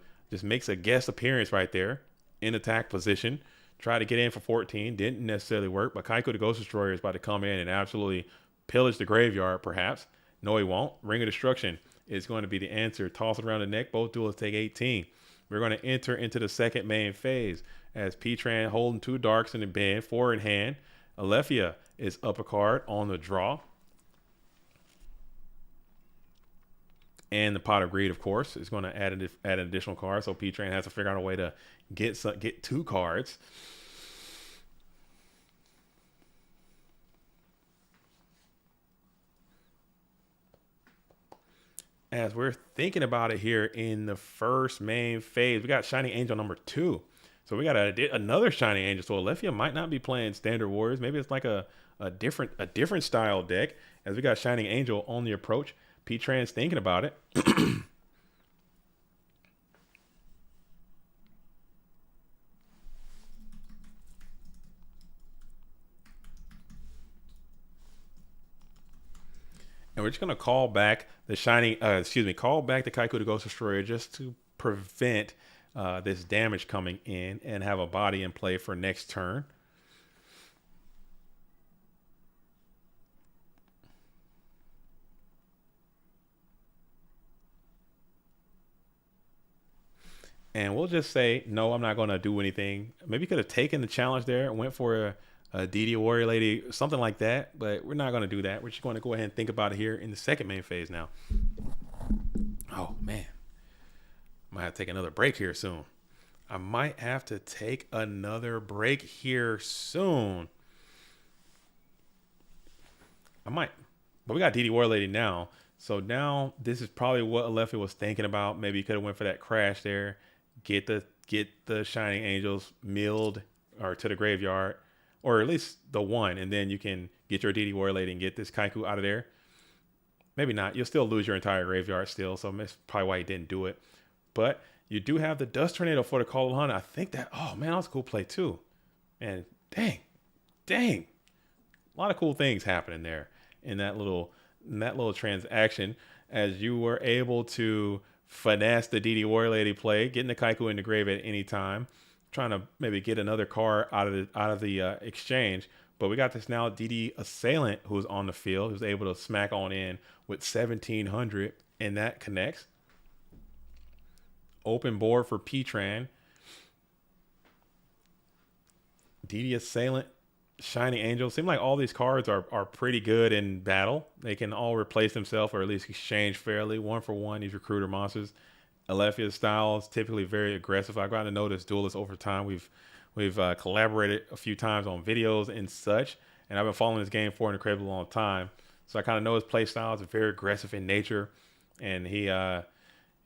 guest appearance right there in attack position. Tried to get in for 14. Didn't necessarily work. But Kaiko the Ghost Destroyer is about to come in and absolutely pillage the graveyard, perhaps. No, he won't. Ring of Destruction is going to be the answer. Toss it around the neck. Both duelists take 18. We're going to enter into the second main phase as P-Tran holding 2 darks in the bin, 4 in hand. Alethea is up a card on the draw. And the Pot of Greed, of course, is going to add an additional card. So P-Tran has to figure out a way to get 2 cards. As we're thinking about it here in the first main phase, we got Shining Angel number 2. So we got another Shining Angel. So Alethea might not be playing Standard Warriors. Maybe it's like a different style deck. As we got Shining Angel on the approach, P-Tran's thinking about it. And we're just gonna call back the shining, call back the Kaiku to Ghost Destroyer just to prevent this damage coming in and have a body in play for next turn. And we'll just say, no, I'm not going to do anything. Maybe you could have taken the challenge there and went for a DD Warrior Lady, something like that. But we're not going to do that. We're just going to go ahead and think about it here in the second main phase now. Oh, man. Might have to take another break here soon. I might have to take another break here soon. I might. But we got DD Warrior Lady now. So now this is probably what Alefi was thinking about. Maybe you could have went for that crash there. Get the Shining Angels milled or to the graveyard, or at least the one, and then you can get your DD Warrior Lady and get this Kaiku out of there. Maybe not. You'll still lose your entire graveyard still, so that's probably why you didn't do it. But you do have the Dust Tornado for the Call of Hunt. I think that, oh man, that was a cool play too. And dang, a lot of cool things happening there in that little transaction, as you were able to finesse the DD Warrior Lady play, getting the Kaiku in the grave at any time, trying to maybe get another card out of the exchange. But we got this now DD Assailant who's on the field, who's able to smack on in with 1,700, and that connects. Open board for P-Tran. DD Assailant, Shining Angel. Seem like all these cards are pretty good in battle. They can all replace themselves or at least exchange fairly. 1-for-1, these recruiter monsters. Alefia's style is typically very aggressive. I've gotten to know this duelist over time. We've collaborated a few times on videos and such, and I've been following this game for an incredibly long time. So I kind of know his play style is very aggressive in nature, and he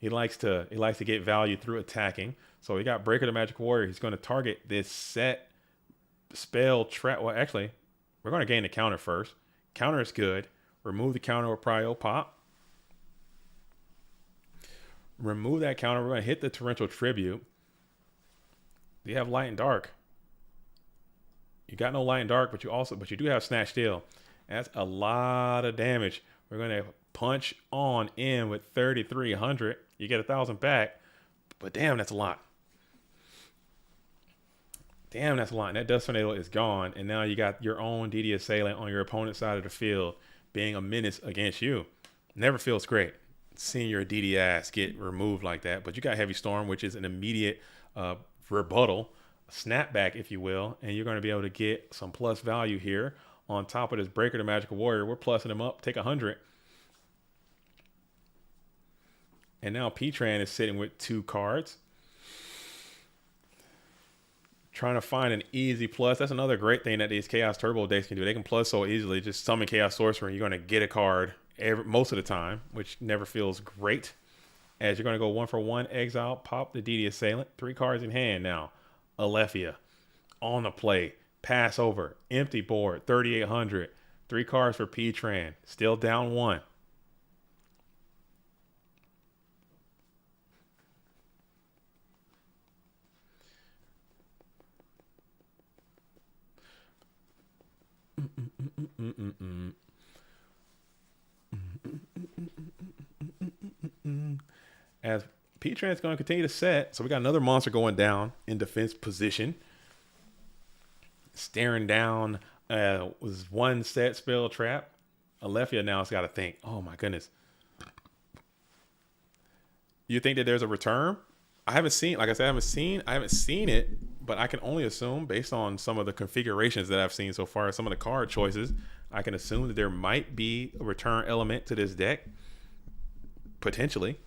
likes to get value through attacking. So he got Breaker the Magic Warrior. He's going to target this set spell trap. Well, actually, we're going to gain the counter first. Counter is good. Remove the counter with Prio Pop. Remove that counter. We're going to hit the Torrential Tribute. You have Light and Dark. You got no Light and Dark, but you do have Snatch Steal. That's a lot of damage. We're going to punch on in with 3,300. You get 1,000 back, but damn, that's a lot. Damn, that's a lot. And that Dust Tornado is gone. And now you got your own DD Assailant on your opponent's side of the field being a menace against you. Never feels great seeing your DD ass get removed like that. But you got Heavy Storm, which is an immediate rebuttal, snapback, if you will. And you're going to be able to get some plus value here on top of this Breaker the Magical Warrior. We're plussing him up. Take 100. And now P-Tran is sitting with 2 cards. Trying to find an easy plus. That's another great thing that these Chaos Turbo decks can do. They can plus so easily. Just summon Chaos Sorcerer and you're going to get a card most of the time, which never feels great. As you're going to go 1-for-1, exile, pop the DD Assailant. 3 cards in hand now. Alefia on the play. Pass over. Empty board. 3,800. 3 cards for P-Tran. Still down 1. As P-Tran is going to continue to set, so we got another monster going down in defense position, staring down was 1 set spell trap. Alefia now has got to think, oh my goodness. You think that there's a return? I haven't seen, like I said, I haven't seen it, but I can only assume based on some of the configurations that I've seen so far, some of the card choices, I can assume that there might be a return element to this deck. Potentially.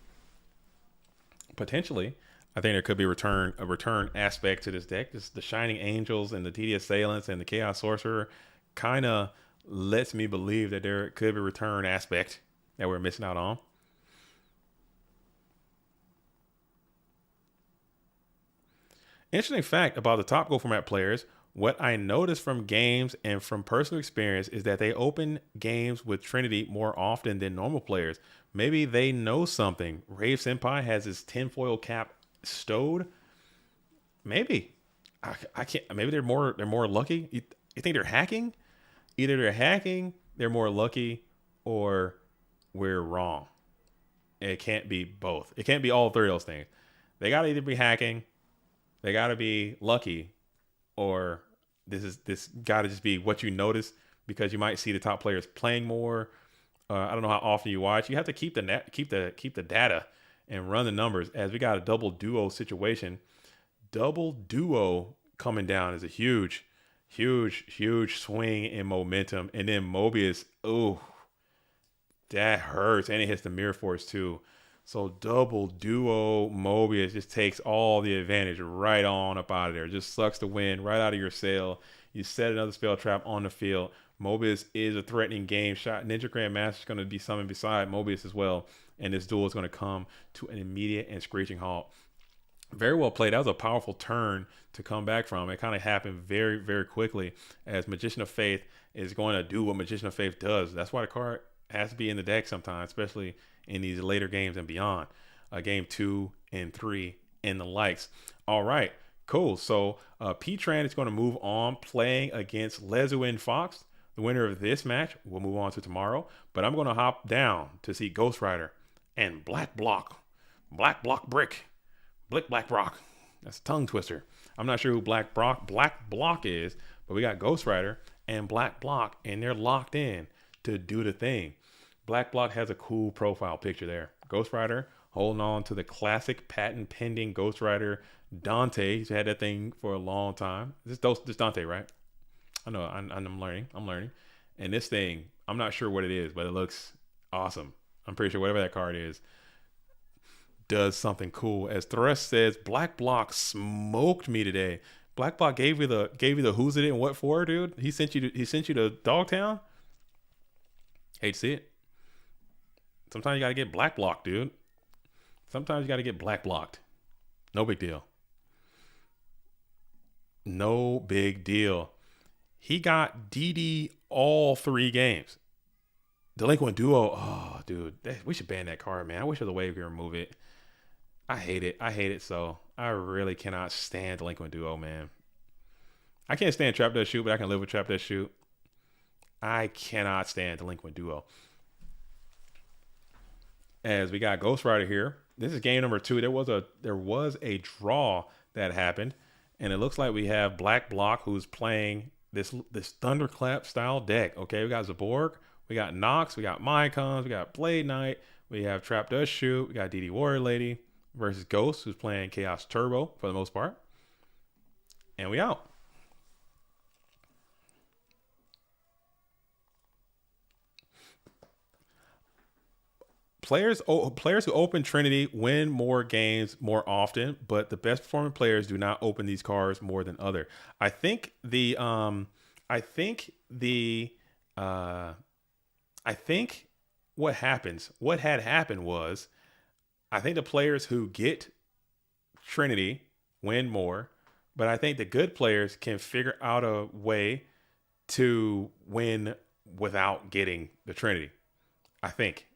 I think there could be a return aspect to this deck. Just the Shining Angels and the DD Assailants and the Chaos Sorcerer kind of lets me believe that there could be a return aspect that we're missing out on. Interesting fact about the top Go format players, what I noticed from games and from personal experience is that they open games with Trinity more often than normal players. Maybe they know something. Rave Senpai has his tinfoil cap stowed. Maybe. I can't. Maybe they're more lucky. You think they're hacking? Either they're hacking, they're more lucky, or we're wrong. It can't be both. It can't be all three of those things. They got to either be hacking, they got to be lucky, or this got to just be what you notice because you might see the top players playing more. I don't know how often you watch. You have to keep the data and run the numbers. As we got a double duo situation, double duo coming down is a huge swing in momentum. And then Mobius, oh, that hurts, and it hits the mirror force too. So double duo Mobius just takes all the advantage right on up out of there. Just sucks the wind right out of your sail. You set another spell trap on the field. Mobius is a threatening game shot. Ninja Grandmaster is going to be summoned beside Mobius as well. And this duel is going to come to an immediate and screeching halt. Very well played. That was a powerful turn to come back from. It kind of happened very, very quickly as Magician of Faith is going to do what Magician of Faith does. That's why the card has to be in the deck sometimes, especially in these later games and beyond. Game 2 and 3 and the likes. All right, cool. So P-Tran is going to move on playing against Lezuin Fox. The winner of this match will move on to tomorrow. But I'm going to hop down to see Ghost Rider and Black Block Brick. Black Rock. That's a tongue twister. I'm not sure who Black Block is, but we got Ghost Rider and Black Block, and they're locked in to do the thing. Black Block has a cool profile picture there. Ghost Rider holding on to the classic patent pending Ghost Rider Dante. He's had that thing for a long time. This Dante, right? I know. I'm learning. And this thing, I'm not sure what it is, but it looks awesome. I'm pretty sure whatever that card is does something cool. As Thrust says, Black Block smoked me today. Black Block gave you the who's it and what for, dude. He sent you to Dogtown. Hate to see it. Sometimes you gotta get Black Blocked, dude. Sometimes you gotta get Black Blocked. No big deal. No big deal. He got DD all 3 games. Delinquent Duo. Oh, dude. We should ban that card, man. I wish there was a way we could remove it. I hate it so. I really cannot stand Delinquent Duo, man. I can't stand Trap Does Shoot, but I can live with Trap Does Shoot. I cannot stand Delinquent Duo. As we got Ghost Rider here. This is game number 2. There was a draw that happened. And it looks like we have Black Block who's playing this Thunderclap style deck. Okay, we got Zaborg, we got Nox, we got Mycons, we got Blade Knight, we have Trap Does Shoot, we got DD Warrior Lady versus Ghost, who's playing Chaos Turbo for the most part. And we out. Players who open Trinity win more games more often, but the best performing players do not open these cards more than other. I think what had happened was, I think the players who get Trinity win more, but I think the good players can figure out a way to win without getting the Trinity. I think,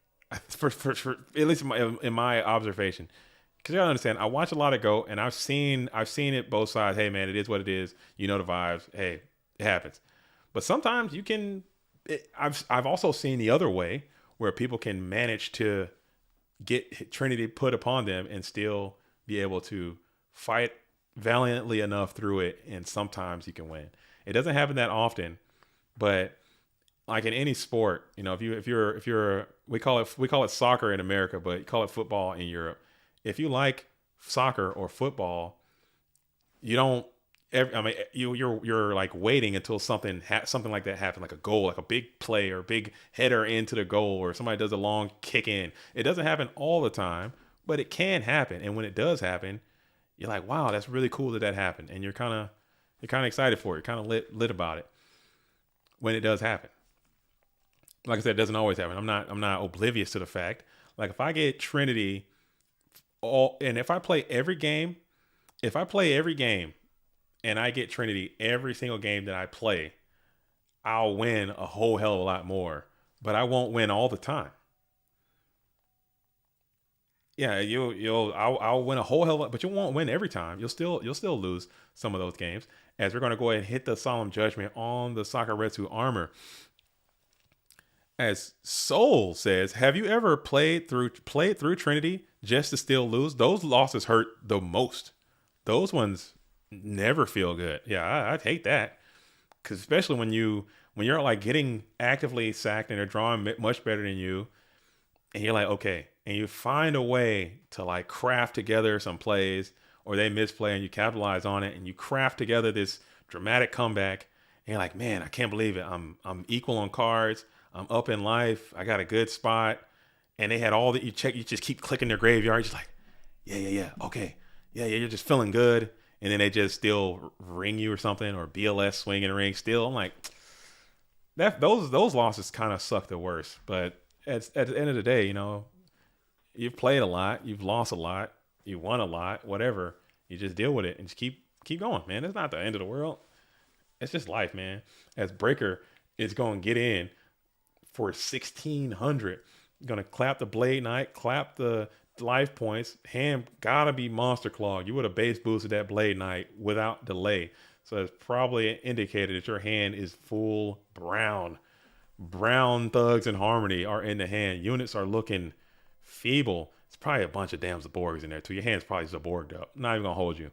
for at least in my observation, because you gotta understand, I watch a lot of GOAT, and I've seen it both sides. Hey man, it is what it is. You know the vibes. Hey, it happens. But sometimes you can. I've also seen the other way where people can manage to get Trinity put upon them and still be able to fight valiantly enough through it, and sometimes you can win. It doesn't happen that often, but like in any sport, you know, if you're we call it soccer in America, but you call it football in Europe. If you like soccer or football, you don't. You're like waiting until something like that happens, like a goal, like a big play or a big header into the goal, or somebody does a long kick in. It doesn't happen all the time, but it can happen. And when it does happen, you're like, wow, that's really cool that happened, and you're kind of excited for it. You're kind of lit about it when it does happen. Like I said, it doesn't always happen. I'm not oblivious to the fact. Like if I get Trinity and if I play every game and I get Trinity every single game that I play, I'll win a whole hell of a lot more, but I won't win all the time. Yeah, I'll win a whole hell of a lot, but you won't win every time. You'll still lose some of those games. As we're going to go ahead and hit the Solemn Judgment on the Sakaretsu armor. As Soul says, have you ever played through Trinity just to still lose? Those losses hurt the most. Those ones never feel good. Yeah, I'd hate that. Because especially when you're like getting actively sacked and they're drawing much better than you, and you're like, okay, and you find a way to like craft together some plays, or they misplay and you capitalize on it, and you craft together this dramatic comeback, and you're like, man, I can't believe it. I'm equal on cards. I'm up in life. I got a good spot, and they had all that. You just keep clicking their graveyard. You're just like, yeah, okay, yeah. You're just feeling good, and then they just still ring you or something, or BLS swing and ring still. I'm like, those losses kind of suck the worst. But at the end of the day, you've played a lot, you've lost a lot, you won a lot, whatever. You just deal with it and just keep going, man. It's not the end of the world. It's just life, man. As Breaker is going to get in for 1,600, gonna clap the Blade Knight, clap the life points. Hand gotta be Monster Claw. You would have base boosted that Blade Knight without delay. So it's probably an indicator that your hand is full brown. Brown Thugs and Harmony are in the hand. Units are looking feeble. It's probably a bunch of damn Zaborgs in there too. Your hand's probably Zaborged up. Not even gonna hold you.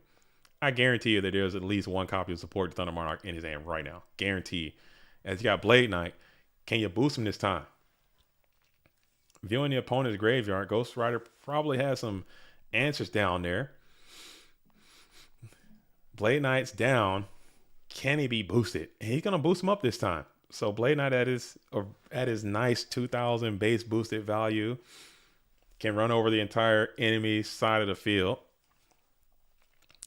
I guarantee you that there's at least one copy of Support Thunder Monarch in his hand right now. Guarantee. As you got Blade Knight, can you boost him this time? Viewing the opponent's graveyard, Ghost Rider probably has some answers down there. Blade Knight's down. Can he be boosted? And he's gonna boost him up this time. So Blade Knight at his nice 2,000 base boosted value can run over the entire enemy side of the field.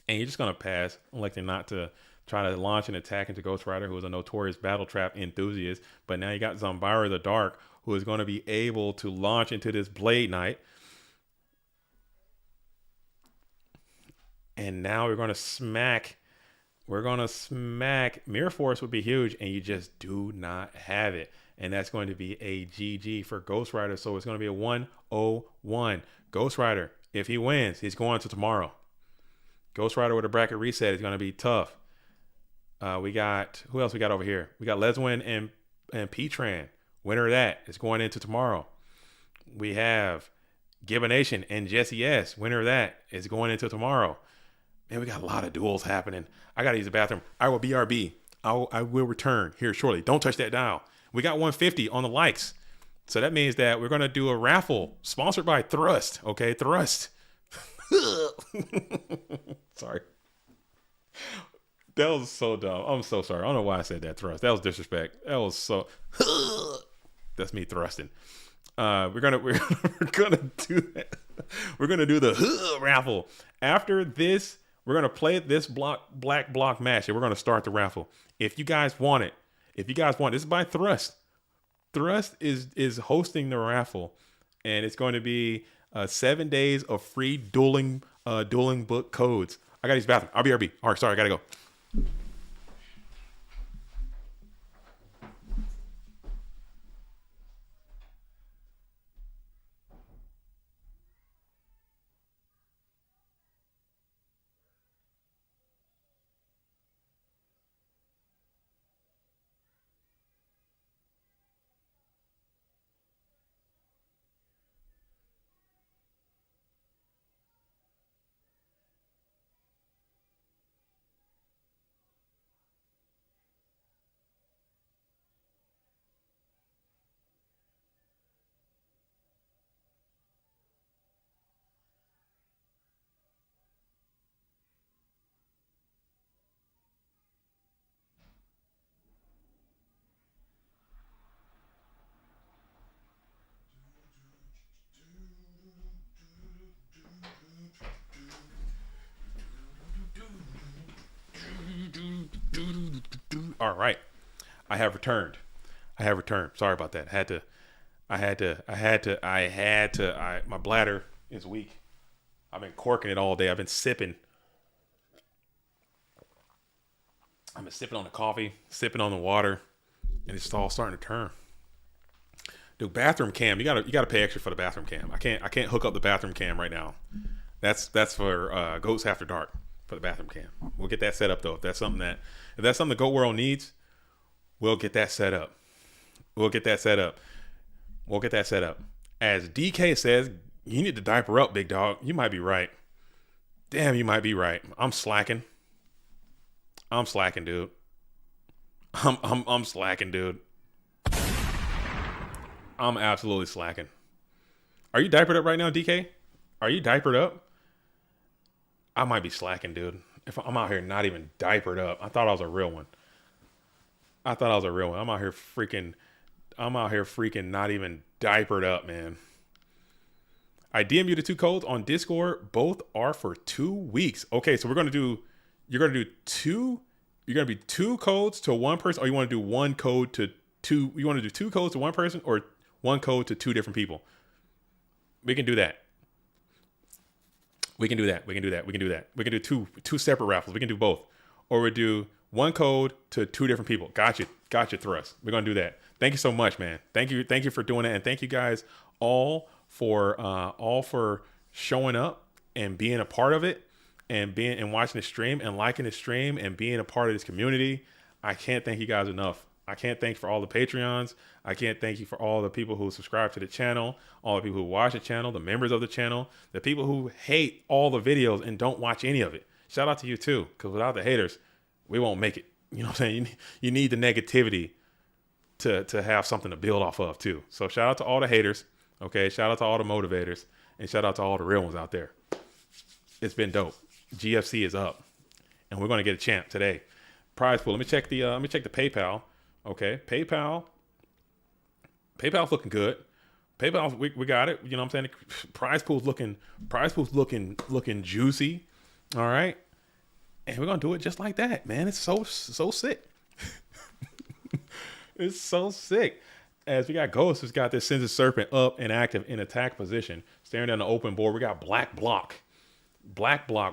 And you're just gonna pass, electing not to try to launch an attack into Ghost Rider, who is a notorious battle trap enthusiast. But now you got Zombara the Dark, who is going to be able to launch into this Blade Knight. And now we're going to smack. Mirror Force would be huge, and you just do not have it. And that's going to be a GG for Ghost Rider. So it's going to be a 101. Ghost Rider, if he wins, he's going to tomorrow. Ghost Rider with a bracket reset is going to be tough. We got, who else we got over here? We got Leswin and P-Tran. Winner of that is going into tomorrow. We have Gibbonation and Jesse S. Winner of that is going into tomorrow. Man, we got a lot of duels happening. I got to use the bathroom. I will BRB. I will return here shortly. Don't touch that dial. We got 150 on the likes. So that means that we're going to do a raffle sponsored by Thrust. Okay, Thrust. Sorry. That was so dumb. I'm so sorry. I don't know why I said that, Thrust. That was disrespect. That was so... That's me thrusting. We're gonna do that. We're gonna do the raffle. After this, we're gonna play this black block match, and we're gonna start the raffle. If you guys want it, this is by Thrust. Thrust is hosting the raffle, and it's going to be 7 days of free dueling book codes. I gotta use the bathroom. I'll be RB. All right, sorry, I gotta go. All right. I have returned. Sorry about that. My bladder is weak. I've been corking it all day. I've been sipping on the coffee, sipping on the water, and it's all starting to turn. Dude, bathroom cam. You gotta pay extra for the bathroom cam. I can't hook up the bathroom cam right now. That's for Goats After Dark for the bathroom cam. We'll get that set up though. If that's something the Goat World needs, we'll get that set up. We'll get that set up. As DK says, you need to diaper up, big dog. You might be right. Damn, you might be right. I'm slacking. I'm slacking, dude. I'm slacking, dude. I'm absolutely slacking. Are you diapered up right now, DK? Are you diapered up? I might be slacking, dude. If I'm out here not even diapered up, I thought I was a real one. I'm out here freaking not even diapered up, man. I DM you the 2 codes on Discord. Both are for 2 weeks. Okay, so you're gonna do 2 codes to one person, or you want to do 1 code to 2? You want to do 2 codes to one person, or 1 code to 2 different people? We can do that. We can do 2 separate raffles. We can do both, or we do 1 code to 2 different people. Gotcha, Thrust. We're gonna do that. Thank you so much, man. Thank you for doing it, and thank you guys all for showing up and being a part of it, and watching the stream and liking the stream and being a part of this community. I can't thank you guys enough. I can't thank you for all the Patreons. I can't thank you for all the people who subscribe to the channel, all the people who watch the channel, the members of the channel, the people who hate all the videos and don't watch any of it. Shout out to you too, because without the haters, we won't make it. You know what I'm saying? You need the negativity to have something to build off of too. So shout out to all the haters. Okay, shout out to all the motivators, and shout out to all the real ones out there. It's been dope. GFC is up, and we're gonna get a champ today. Prize pool. Let me check the PayPal. Okay, PayPal's looking good. PayPal, we got it. You know what I'm saying? Prize pool's looking juicy. All right, and we're gonna do it just like that, man. It's so sick. It's so sick. As we got Ghost, who's got this Sins of Serpent up and active in attack position, staring down the open board. We got Black Block,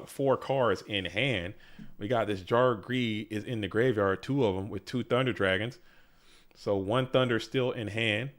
4 cards in hand. We got this Jar Greed is in the graveyard, 2 of them with 2 Thunder Dragons. So 1 Thunder still in hand.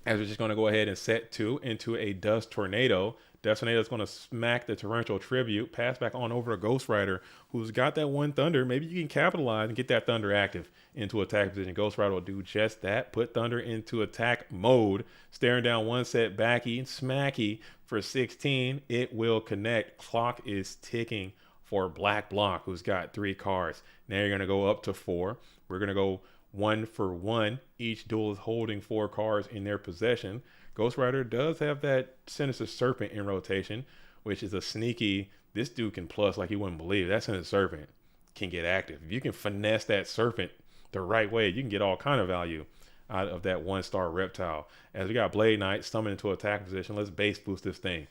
As we're just going to go ahead and set 2 into a Dust Tornado. Dust Tornado is going to smack the Torrential Tribute, pass back on over to Ghost Rider, who's got that 1 Thunder. Maybe you can capitalize and get that Thunder active into attack position. Ghost Rider will do just that. Put Thunder into attack mode. Staring down 1 set backy and smacky for 16. It will connect. Clock is ticking for Black Block, who's got 3 cards. Now you're going to go up to 4. We're going to go 1 for 1. Each duel is holding 4 cards in their possession. Ghost Rider does have that Sinister Serpent in rotation, which is a sneaky. This dude can plus like you wouldn't believe. That Sinister Serpent can get active. If you can finesse that Serpent the right way, you can get all kind of value out of that 1-star reptile. As we got Blade Knight summoned into attack position, let's base boost this thing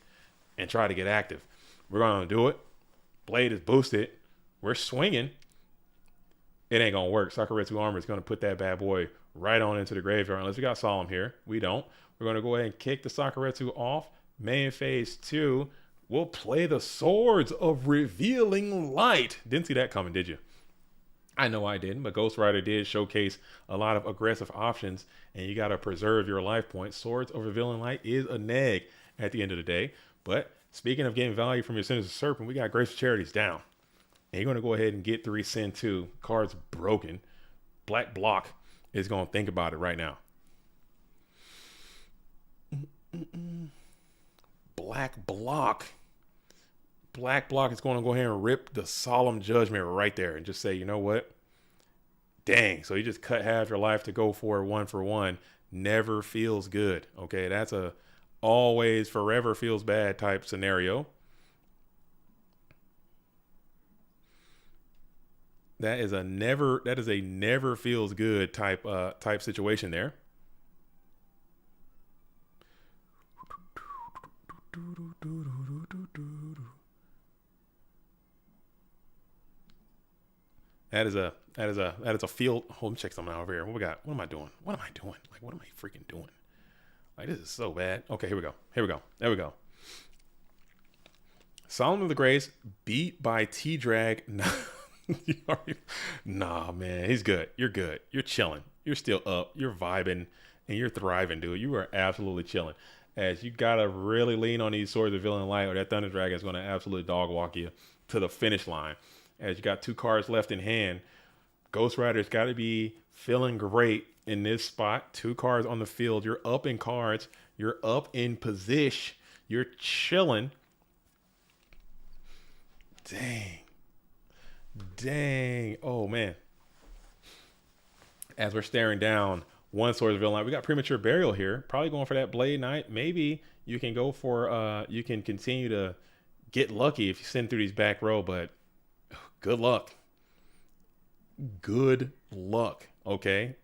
and try to get active. We're going to do it. Blade is boosted. We're swinging. It ain't going to work. Sakuretsu Armor is going to put that bad boy right on into the graveyard. Unless we got Solemn here. We don't. We're going to go ahead and kick the Sakuretsu off. Main phase 2. We'll play the Swords of Revealing Light. Didn't see that coming, did you? I know I didn't, but Ghost Rider did showcase a lot of aggressive options, and you got to preserve your life points. Swords of Revealing Light is a neg at the end of the day. But speaking of getting value from your Sinister Serpent, we got Graceful Charities down. And you're going to go ahead and get 3 Send 2. Cards broken. Black Block is going to think about it right now. Black Block is going to go ahead and rip the Solemn Judgment right there and just say, you know what? Dang. So you just cut half your life to go for 1 for 1. Never feels good. Okay. That's a always forever feels bad type scenario. That is a never feels good type situation there. That is a field. Hold on, check something out over here. What we got? What am I doing? Like, what am I freaking doing? Like, this is so bad. Okay, here we go. There we go. Solemn of the Grace beat by T-Drag. Nah, man, he's good. You're good. You're chilling. You're still up. You're vibing and you're thriving, dude. You are absolutely chilling. As you gotta really lean on these Swords of Revealing Light, or that Thunder Dragon is gonna absolutely dog walk you to the finish line. As you got 2 cards left in hand, Ghost Rider's got to be feeling great in this spot. 2 cards on the field. You're up in cards. You're up in position. You're chilling. Dang. Dang. Oh, man. As we're staring down one Swords of Villain Light, we got Premature Burial here. Probably going for that Blade Knight. Maybe you can go for, you can continue to get lucky if you send through these back row, but good luck. Good luck. Okay.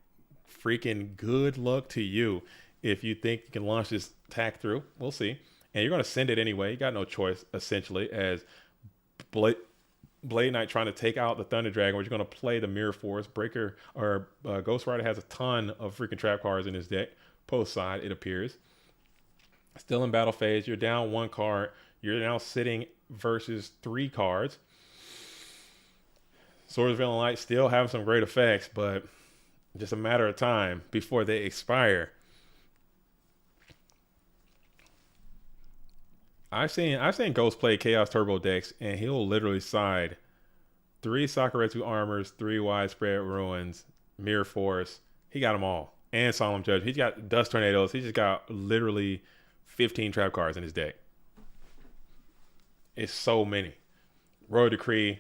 Freaking good luck to you if you think you can launch this attack through. We'll see. And you're going to send it anyway. You got no choice, essentially, as Blade Knight trying to take out the Thunder Dragon, where you're going to play the Mirror Force. Breaker or Ghost Rider has a ton of freaking trap cards in his deck. Post side, it appears. Still in battle phase. You're down 1 card. You're now sitting versus 3 cards. Swords of Villain Light still having some great effects, but just a matter of time before they expire. I've seen Ghost play Chaos Turbo decks, and he'll literally side 3 Sakuretsu Armors, 3 Widespread Ruins, Mirror Force. He got them all. And Solemn Judgment. He's got Dust Tornadoes. He just got literally 15 trap cards in his deck. It's so many. Royal Decree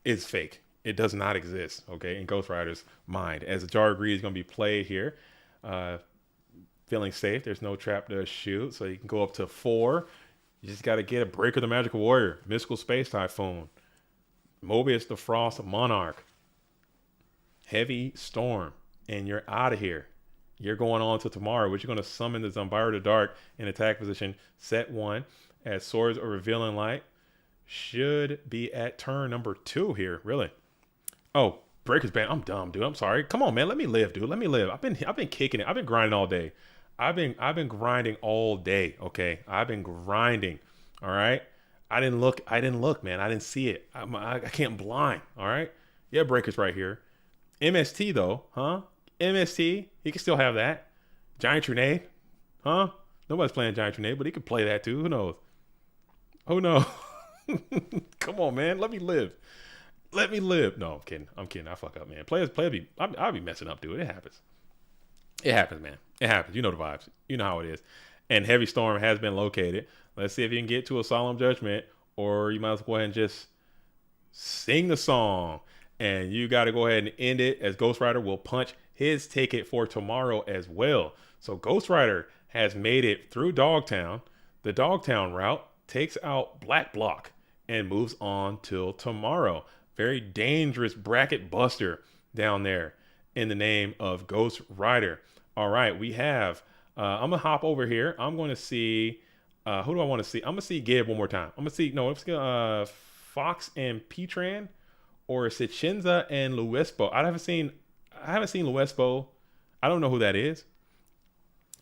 is fake. It does not exist, okay, in Ghost Rider's mind. As the Jar of Greed is going to be played here, feeling safe. There's no trap to shoot, so you can go up to 4. You just got to get a Breaker the Magical Warrior, Mystical Space Typhoon, Mobius the Frost Monarch, Heavy Storm, and you're out of here. You're going on to tomorrow, which you're going to summon the Zombira the Dark in attack position, set 1, as Swords of Revealing Light. Should be at turn number 2 here, really. Oh, Breaker's Band. I'm dumb, dude. I'm sorry. Come on, man. Let me live, dude. Let me live. I've been kicking it. I've been grinding all day. I've been grinding all day. Okay, I've been grinding. All right. I didn't look, man. I didn't see it. I can't blind. All right. Yeah, Breaker's right here. MST though, huh? MST. He can still have that. Giant Grenade, huh? Nobody's playing Giant Grenade, but he could play that too. Who knows? Who knows? Come on, man. Let me live. Let me live. No, I'm kidding. I fuck up, man. I'll be messing up, dude. It happens. It happens, man. It happens. You know the vibes. You know how it is. And Heavy Storm has been located. Let's see if you can get to a Solemn Judgment, or you might as well go ahead and just sing the song. And you got to go ahead and end it, as Ghost Rider will punch his ticket for tomorrow as well. So Ghost Rider has made it through Dogtown. The Dogtown route takes out Black Block and moves on till tomorrow. Very dangerous bracket buster down there in the name of Ghost Rider. All right, we have, I'm going to hop over here. I'm going to see, who do I want to see? I'm going to see Gib one more time. I'm going to see, no, it's Fox and Petran, or Sichinza and Luespo. I haven't seen Luespo. I don't know who that is.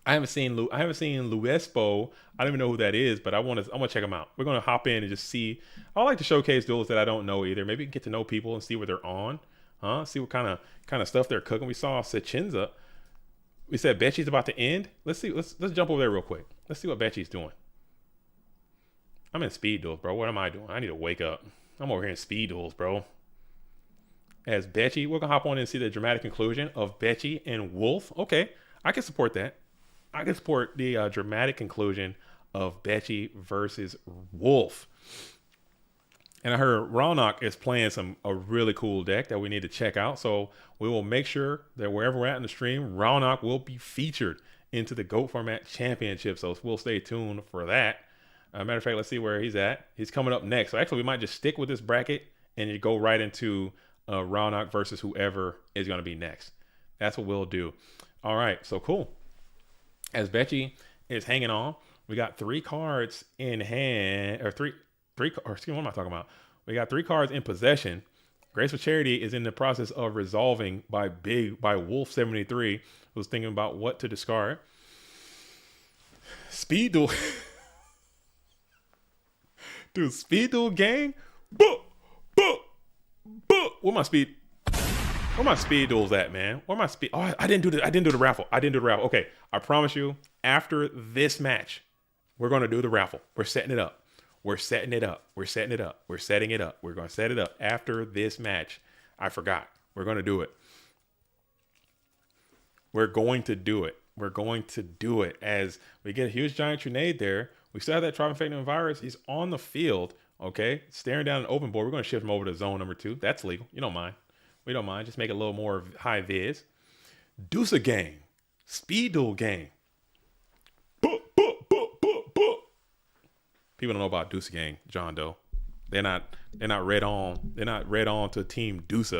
I haven't seen Luespo. I don't even know who that is, but I'm gonna check them out. We're gonna hop in and just see. I like to showcase duels that I don't know either. Maybe get to know people and see what they're on, huh? See what kind of stuff they're cooking. We saw Sichinza. We said Betchy's about to end. Let's see. Let's jump over there real quick. Let's see what Betchy's doing. I'm in speed duels, bro. What am I doing? I need to wake up. I'm over here in speed duels, bro. As Betchy, we're gonna hop on and see the dramatic conclusion of Betchy and Wolf. Okay, I can support that. I can support the dramatic conclusion of Betchy versus Wolf. And I heard Ronok is playing a really cool deck that we need to check out. So we will make sure that wherever we're at in the stream, Ronok will be featured into the GOAT Format Championship. So we'll stay tuned for that. Matter of fact, let's see where he's at. He's coming up next. So actually, we might just stick with this bracket and you go right into Ronok versus whoever is going to be next. That's what we'll do. All right, so cool. As Betchy is hanging on, we got 3 cards in hand, or excuse me, what am I talking about? We got 3 cards in possession. Graceful Charity is in the process of resolving by Wolf73, who's thinking about what to discard. Speed Duel. Dude, Speed Duel gang? Where my speed duels at, man? Where my speed? Oh, I didn't do the raffle. Okay, I promise you, after this match, we're gonna do the raffle. We're setting it up. We're setting it up. We're going to set it up after this match. I forgot. We're going to do it. We're going to do it. We're going to do it as we get a huge giant grenade there. We still have that Trophy virus. He's on the field, okay? Staring down an open board. We're going to shift him over to zone number 2. That's legal. You don't mind. We don't mind. Just make it a little more high viz. Deuce a gang. Speed duel gang. People don't know about Deuce gang, John Doe. They're not read on. They're not read on to Team Deuce,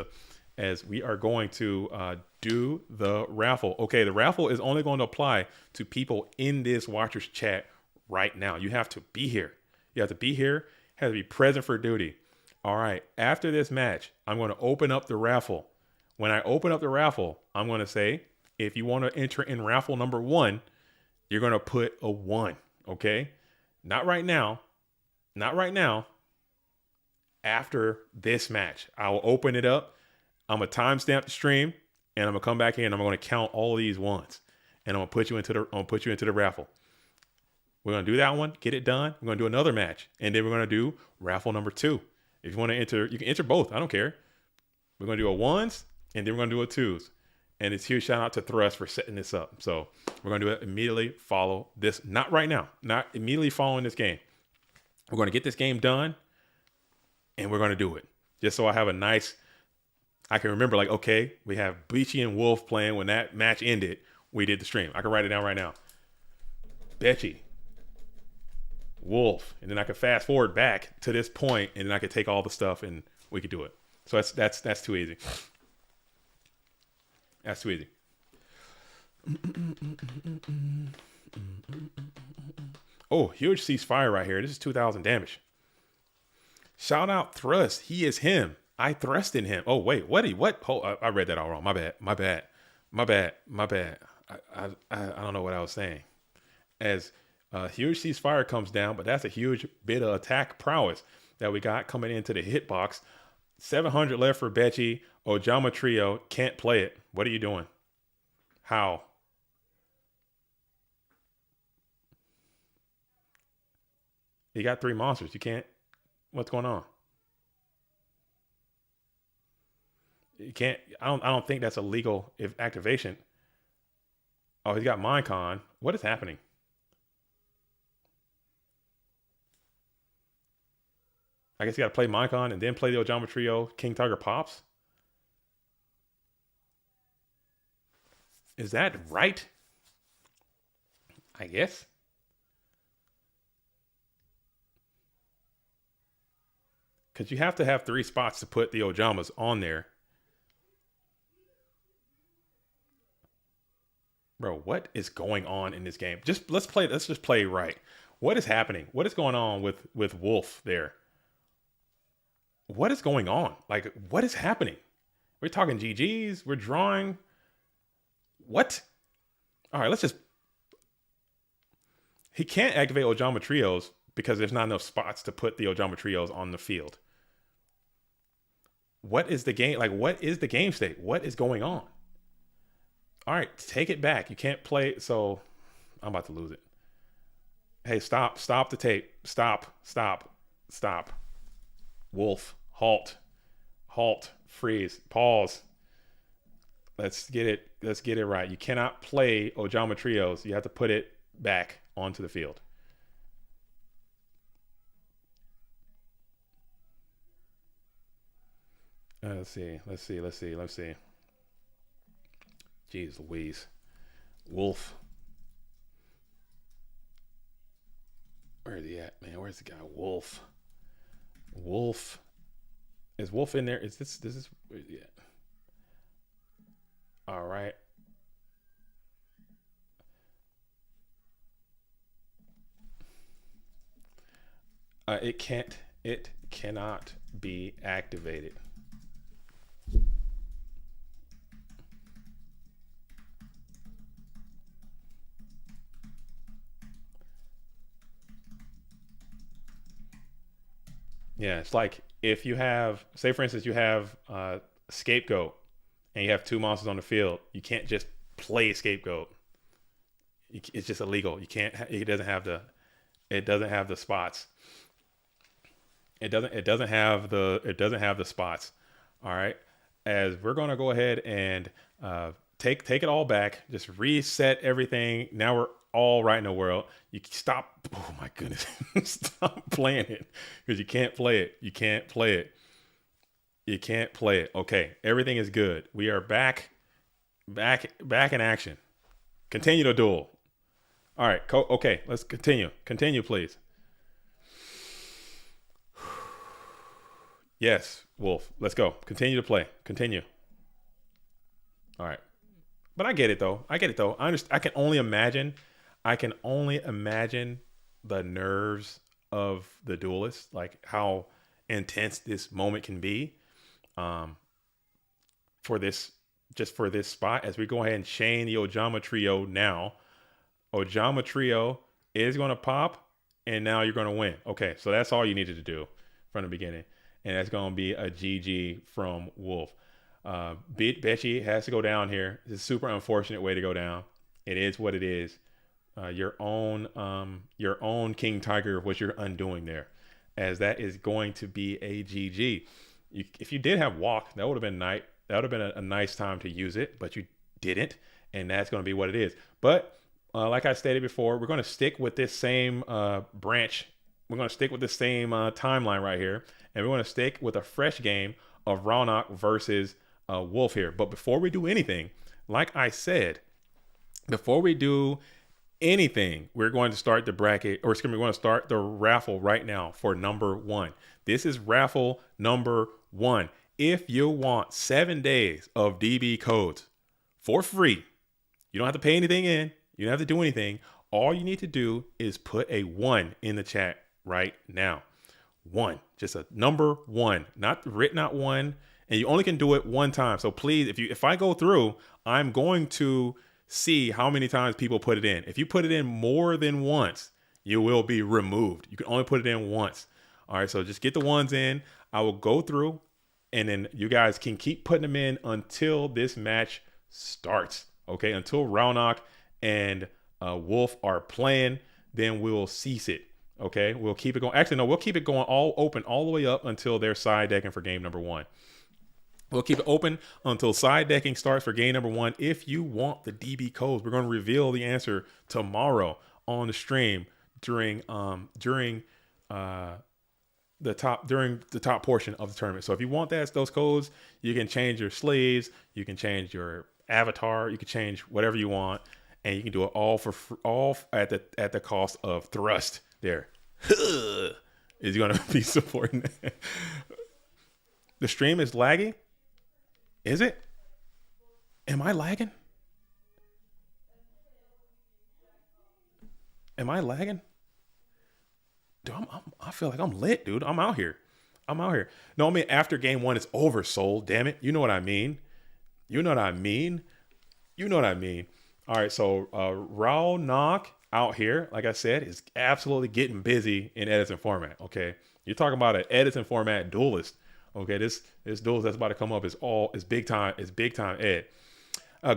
as we are going to do the raffle. Okay, the raffle is only going to apply to people in this watchers chat right now. You have to be here. You have to be here. Have to be present for duty. All right. After this match, I'm going to open up the raffle. When I open up the raffle, I'm going to say, if you want to enter in raffle number 1, you're going to put a 1. Okay. Not right now. Not right now. After this match, I will open it up. I'm going to timestamp the stream, and I'm going to come back in and I'm going to count all of these ones. And I'm going to put you into the raffle. We're going to do that one, get it done. We're going to do another match, and then we're going to do raffle number 2. If you want to enter, you can enter both. I don't care. We're going to do a 1s, and then we're going to do a 2s. And it's huge shout out to Thrust for setting this up. So we're going to do it immediately. Follow this. Not right now. Not immediately following this game. We're going to get this game done, and we're going to do it. Just so I have a nice, I can remember, like, okay, we have Bleachy and Wolf playing. When that match ended, we did the stream. I can write it down right now. Betchy, Wolf, and then I could fast forward back to this point, and then I could take all the stuff and we could do it. So that's too easy. That's too easy. Oh, huge ceasefire right here. This is 2,000 damage. Shout out Thrust. He is him. I thrusted him. Oh, wait. What? Oh, I read that all wrong. My bad. I don't know what I was saying. As a huge ceasefire comes down, but that's a huge bit of attack prowess that we got coming into the hitbox. 700 left for Betchy. Ojama Trio can't play it. What are you doing? How? You got 3 monsters. You can't. What's going on? You can't. I don't think that's a legal activation. Oh, he's got Minecon. What is happening? I guess you got to play Minecon and then play the Ojama Trio. King Tiger pops. Is that right? I guess. Because you have to have 3 spots to put the Ojamas on there. Bro, what is going on in this game? Let's just play right. What is happening? What is going on with Wolf there? What is going on? Like, what is happening? We're talking GGs. We're drawing. What? All right, let's just. He can't activate Ojama Trios because there's not enough spots to put the Ojama Trios on the field. What is the game? Like, what is the game state? What is going on? All right, take it back. You can't play. So I'm about to lose it. Hey, stop the tape. Stop. Wolf, halt, freeze, pause. Let's get it right. You cannot play Ojama Trios. You have to put it back onto the field. Let's see. Jeez Louise. Wolf. Where is he at, man? Where's the guy? Wolf. Is Wolf in there? Is this is where is he at? All right. It cannot be activated. Yeah, it's like if you have, say for instance, you have Scapegoat and you have 2 monsters on the field, you can't just play Scapegoat. It's just illegal. You can't. It doesn't have the spots. It doesn't have the spots. All right. as we're going to go ahead and take it all back, just reset everything. Now we're all right in the world. You stop. Oh my goodness, stop playing it because you can't play it. You can't play it. You can't play it. Okay, everything is good. We are back in action. Continue the duel. All right. Okay, let's continue. Continue, please. Yes, Wolf. Let's go. Continue to play. Continue. All right. But I get it though. I get it though. I understand. I can only imagine. I can only imagine the nerves of the duelist, like how intense this moment can be. Um, for this, just for this spot, as we go ahead and chain the Ojama trio now. Ojama trio is going to pop, and now you're going to win. Okay, so that's all you needed to do from the beginning, and that's going to be a GG from Wolf. Betchy has to go down here. It's a super unfortunate way to go down. It is what it is. Your own King Tiger, what you're undoing there, as that is going to be a GG. If you did have walk, that would have been nice. That would have been a nice time to use it, but you didn't, and that's going to be what it is. But like I stated before, we're going to stick with this same branch. We're going to stick with the same timeline right here, and we're going to stick with a fresh game of Raunach versus Wolf here. But before we do anything, like I said, before we do anything, we're going to start the bracket, or excuse me, we're going to start the raffle right now for number 1. This is raffle number 1. If you want 7 days of DB codes for free, you don't have to pay anything in. You don't have to do anything. All you need to do is put a 1 in the chat right now. 1, just a number 1, not written out 1, and you only can do it 1 time. So please, if I go through, I'm going to see how many times people put it in. If you put it in more than once, you will be removed. You can only put it in once. All right, so just get the 1s in. I will go through, and then you guys can keep putting them in until this match starts. Okay, until Raunach and Wolf are playing, then we'll cease it. Okay, we'll keep it going. Actually, no, we'll keep it going all open all the way up until they're side decking for game number 1. We'll keep it open until side decking starts for game number 1. If you want the DB codes, we're going to reveal the answer tomorrow on the stream during the top portion of the tournament. So if you want those codes, you can change your sleeves, you can change your avatar, you can change whatever you want, and you can do it all at the cost of Thrust. There is going to be supporting that. The stream is lagging. Is it? Am I lagging? Am I lagging? Dude, I feel like I'm lit, dude. I'm out here. No, I mean, after game 1 is over, Soul. Damn it. You know what I mean. All right, so Raunach out here, like I said, is absolutely getting busy in Edison format. Okay, you're talking about an Edison format duelist. Okay, this duelist that's about to come up is big time. It's big time Ed.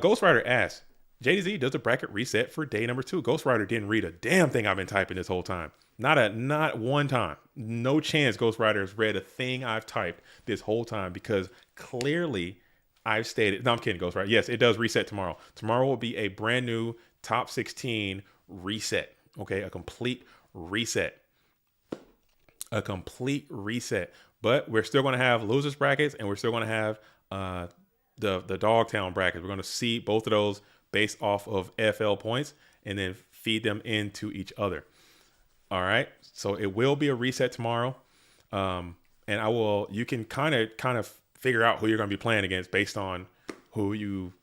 Ghost Rider asks, JDZ, does the bracket reset for day number 2? Ghost Rider didn't read a damn thing I've been typing this whole time. Not one time. No chance Ghost Rider has read a thing I've typed this whole time, because clearly I've stated. No, I'm kidding, Ghost Rider. Yes, it does reset tomorrow. Tomorrow will be a brand new top 16 reset. Okay, a complete reset. But we're still going to have losers brackets, and we're still going to have the Dogtown brackets. We're going to see both of those based off of FL points and then feed them into each other. All right. So it will be a reset tomorrow. And you can kind of figure out who you're going to be playing against based on who you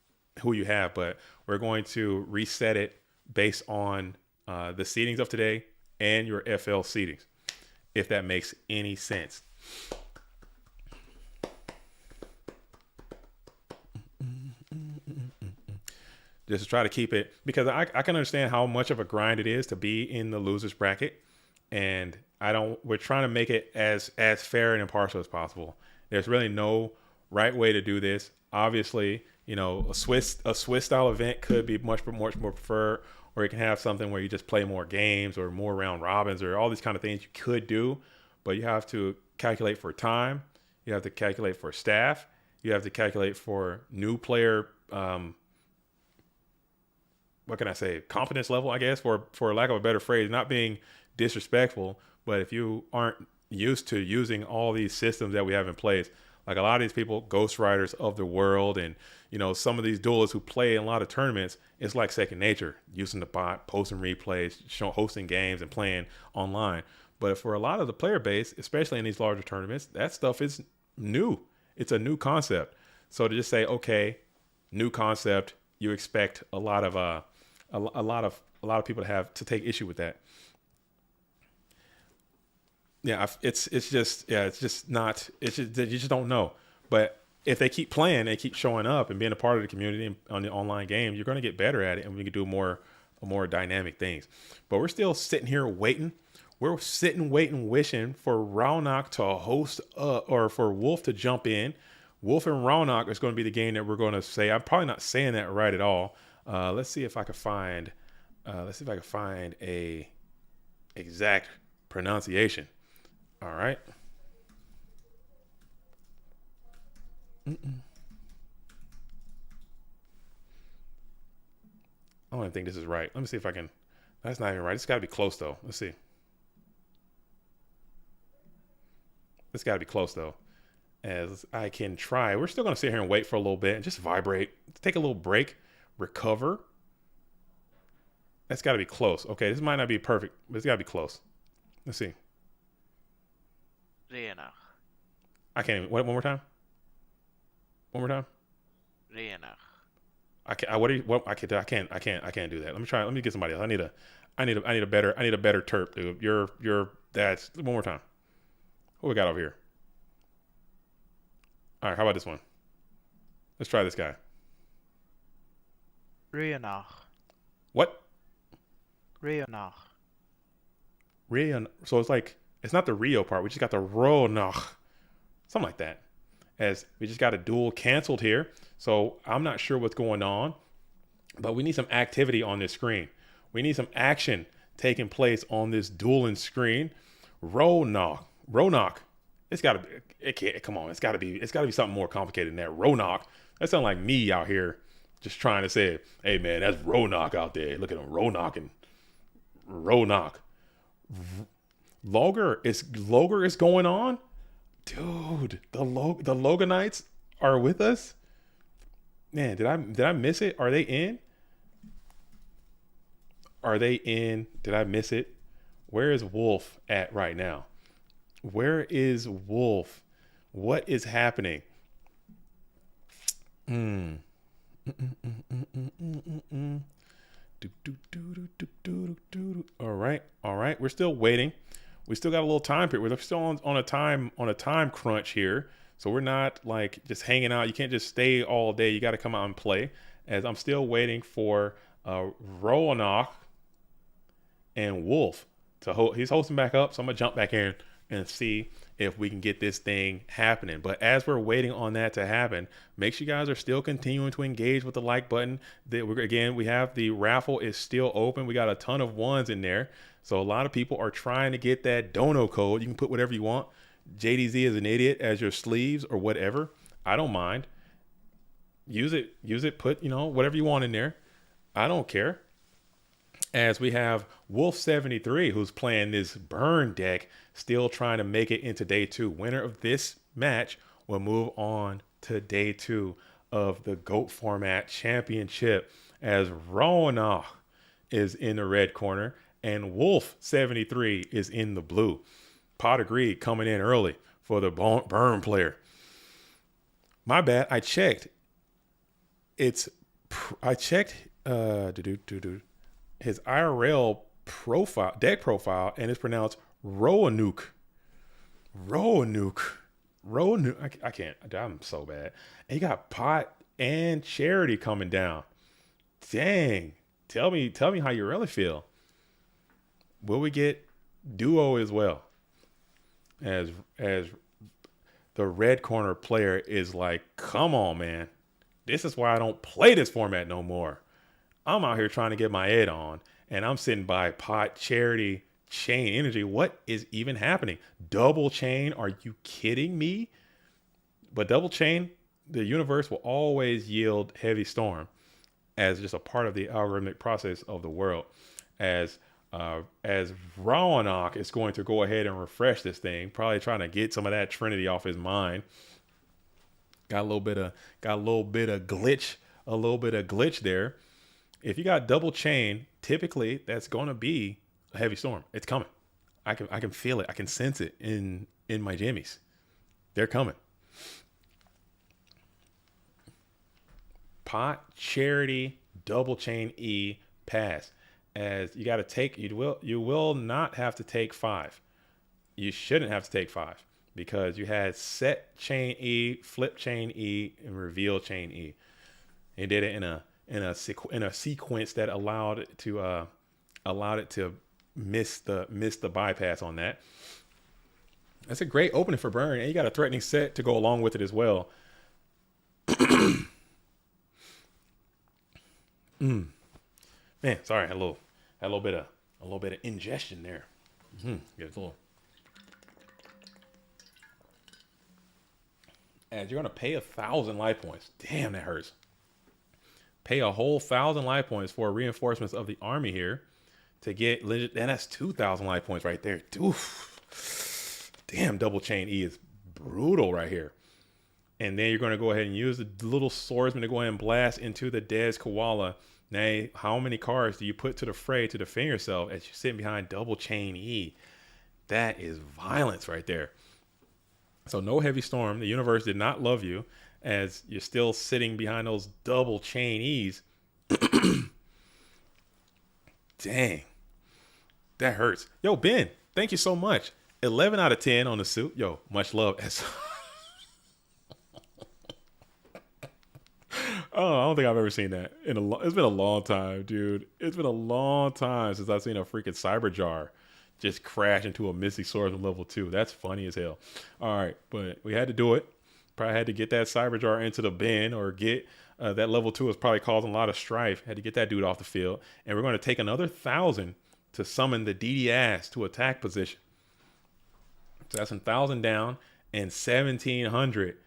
have, but we're going to reset it based on the seedings of today and your FL seedings, if that makes any sense. Just to try to keep it, because I can understand how much of a grind it is to be in the losers bracket, and we're trying to make it as fair and impartial as possible. There's really no right way to do this. Obviously, a Swiss style event could be much more preferred, or you can have something where you just play more games or more round robins or all these kind of things you could do, but you have to calculate for time, you have to calculate for staff, You have to calculate for new player, what can I say, confidence level, I guess, for lack of a better phrase, not being disrespectful, but if you aren't used to using all these systems that we have in place, like a lot of these people, ghost riders of the world, and some of these duelists who play in a lot of tournaments, it's like second nature, using the bot, posting replays, hosting games, and playing online. But for a lot of the player base, especially in these larger tournaments, that stuff is new. It's a new concept. So to just say, okay, new concept, you expect a lot of people to have to take issue with that. Yeah, it's just not. It's just you just don't know. But if they keep playing, they keep showing up and being a part of the community on the online games, you're going to get better at it, and we can do more dynamic things. But we're still sitting here waiting. We're sitting, waiting, wishing for Raunach to host, or for Wolf to jump in. Wolf and Raunach is going to be the game that we're going to say. I'm probably not saying that right at all. Let's see if I can find. A exact pronunciation. All right. I don't even think this is right. Let me see if I can. That's not even right. It's got to be close though. Let's see. It's got to be close though. As I can try. We're still going to sit here and wait for a little bit and just vibrate. Take a little break. Recover. That's got to be close. Okay, this might not be perfect, but it's got to be close. Let's see. Rienach. I can't even. One more time. One more time. Rienach. I can't. I can't do that. Let me try. Let me get somebody else. I need a better terp, dude. That's one more time. What we got over here? All right. How about this one? Let's try this guy. Rienach. What? Rienach. So it's like, it's not the Rio part. We just got the Ronach. Something like that. As we just got a duel canceled here. So I'm not sure what's going on. But we need some activity on this screen. We need some action taking place on this dueling screen. Ronach. It's gotta be, it can't, come on. It's gotta be something more complicated than that. Ronach. That sounds like me out here just trying to say, hey man, that's Ronach out there. Look at him, Ronach. Logar is going on, dude. The Loganites are with us. Man, did I miss it? Are they in? Did I miss it? Where is Wolf at right now? Where is Wolf? What is happening? All right. We're still waiting. We still got a little time period. We're still on a time crunch here. So we're not like just hanging out. You can't just stay all day. You got to come out and play. As I'm still waiting for Roanoke and Wolf to he's hosting back up. So I'm gonna jump back in and see if we can get this thing happening. But as we're waiting on that to happen, make sure you guys are still continuing to engage with the like button. We have the raffle is still open. We got a ton of ones in there. So a lot of people are trying to get that dono code. You can put whatever you want. JDZ is an idiot as your sleeves or whatever. I don't mind. Use it. Put, whatever you want in there. I don't care. As we have Wolf73, who's playing this burn deck, still trying to make it into day 2. Winner of this match will move on to day 2 of the GOAT format championship, as Rona is in the red corner and Wolf73 is in the blue. Pot Agreed coming in early for the burn player. My bad. I checked. His IRL profile, deck profile, and it's pronounced Roanoke. I can't. I'm so bad. And you got Pot and Charity coming down. Dang. Tell me how you really feel. Will we get duo as well? As the red corner player is like, come on, man. This is why I don't play this format no more. I'm out here trying to get my head on, and I'm sitting by Pot, Charity, Chain Energy. What is even happening? Double Chain? Are you kidding me? But Double Chain, the universe will always yield heavy storm as just a part of the algorithmic process of the world. As Roanoke is going to go ahead and refresh this thing, probably trying to get some of that Trinity off his mind. Got a little bit of glitch there. If you got double chain, typically that's going to be a heavy storm. It's coming. I can feel it. I can sense it in my jammies. They're coming. Pot, charity, double chain E, pass. As you got to take, you will not have to take 5. You shouldn't have to take 5 because you had set chain E, flip chain E, and reveal chain E. He did it in a sequence that allowed it to miss the bypass on that. That's a great opening for Burn, and you got a threatening set to go along with it as well. Man, sorry, had a little bit of ingestion there. Get a little. As you're gonna pay 1,000 life points. Damn, that hurts. Pay a whole 1,000 life points for reinforcements of the army here to get legit. And that's 2,000 life points right there. Oof. Damn, double chain E is brutal right here. And then you're going to go ahead and use the little swordsman to go ahead and blast into the Dez Koala. Now, how many cards do you put to the fray to defend yourself as you're sitting behind double chain E? That is violence right there. So no heavy storm. The universe did not love you as you're still sitting behind those double chain E's. Dang. That hurts. Yo, Ben, thank you so much. 11 out of 10 on the suit. Yo, much love. Oh, I don't think I've ever seen that. It's been a long time, dude. It's been a long time since I've seen a freaking cyber jar just crash into a Mystic Swordsman level 2. That's funny as hell. All right, but we had to do it. Probably had to get that cyber jar into the bin or get that level 2 was probably causing a lot of strife. Had to get that dude off the field. And we're going to take another 1,000 to summon the DD to attack position. So that's 1,000 down, and 1,700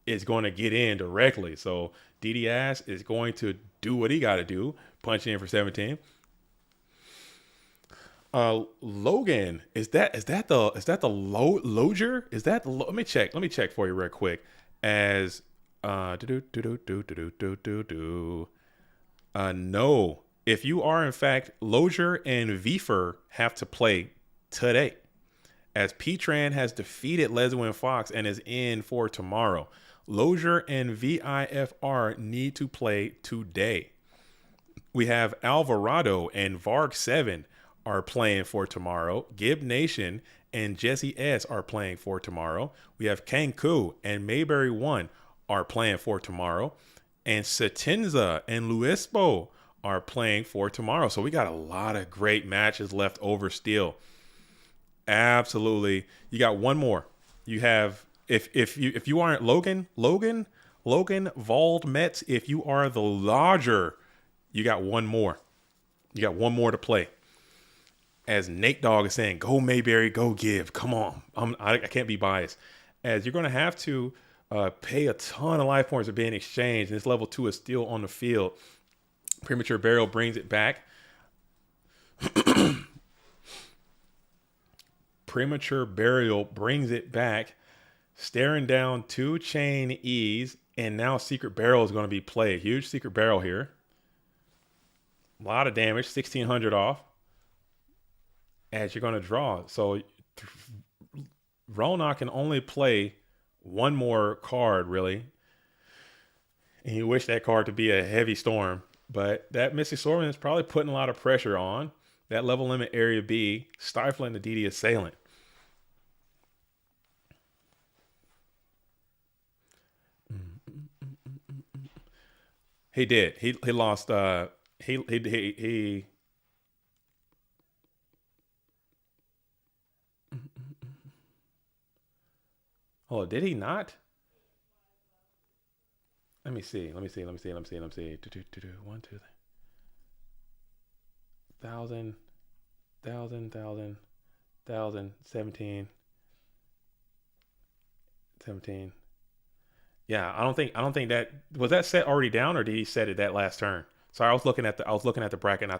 is going to get in directly. So DD is going to do what he got to do, punch in for 17. Logan, is that the Loger? Is that let me check for you real quick. As no. If you are in fact Loger and Vifer have to play today, as P-Tran has defeated Leswin Fox and is in for tomorrow. Loger and VIFR need to play today. We have Alvarado and Varg 7 are playing for tomorrow. Gib Nation and Jesse S are playing for tomorrow. We have Kanku and Mayberry 1 are playing for tomorrow. And Satinza and Luispo are playing for tomorrow. So we got a lot of great matches left over still. Absolutely. You got one more. You have if you aren't Logan Vald Metz, if you are the Lodger, you got one more. You got one more to play. As Nate Dogg is saying, go Mayberry, go Give. Come on. I can't be biased. As you're going to have to pay a ton of life points are being exchanged, and this level 2 is still on the field. Premature Burial brings it back. Premature Burial brings it back. Staring down 2 chain E's, and now Secret Barrel is going to be played. Huge Secret Barrel here. A lot of damage, 1,600 off. As you're going to draw. So Ronak can only play one more card, really. And you wish that card to be a heavy storm. But that Mystic Swordsman is probably putting a lot of pressure on that level limit area B, stifling the DD assailant. He did. He lost. He. Oh, did he not? Let me see. 1, 2, 3. 1,000, 17. Yeah, I don't think that was that set already down, or did he set it that last turn? Sorry, I was looking at the bracket and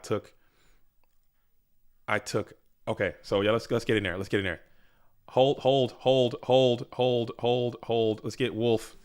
I took okay, so yeah, let's get in there. Let's get in there. Hold. Let's get Wolf.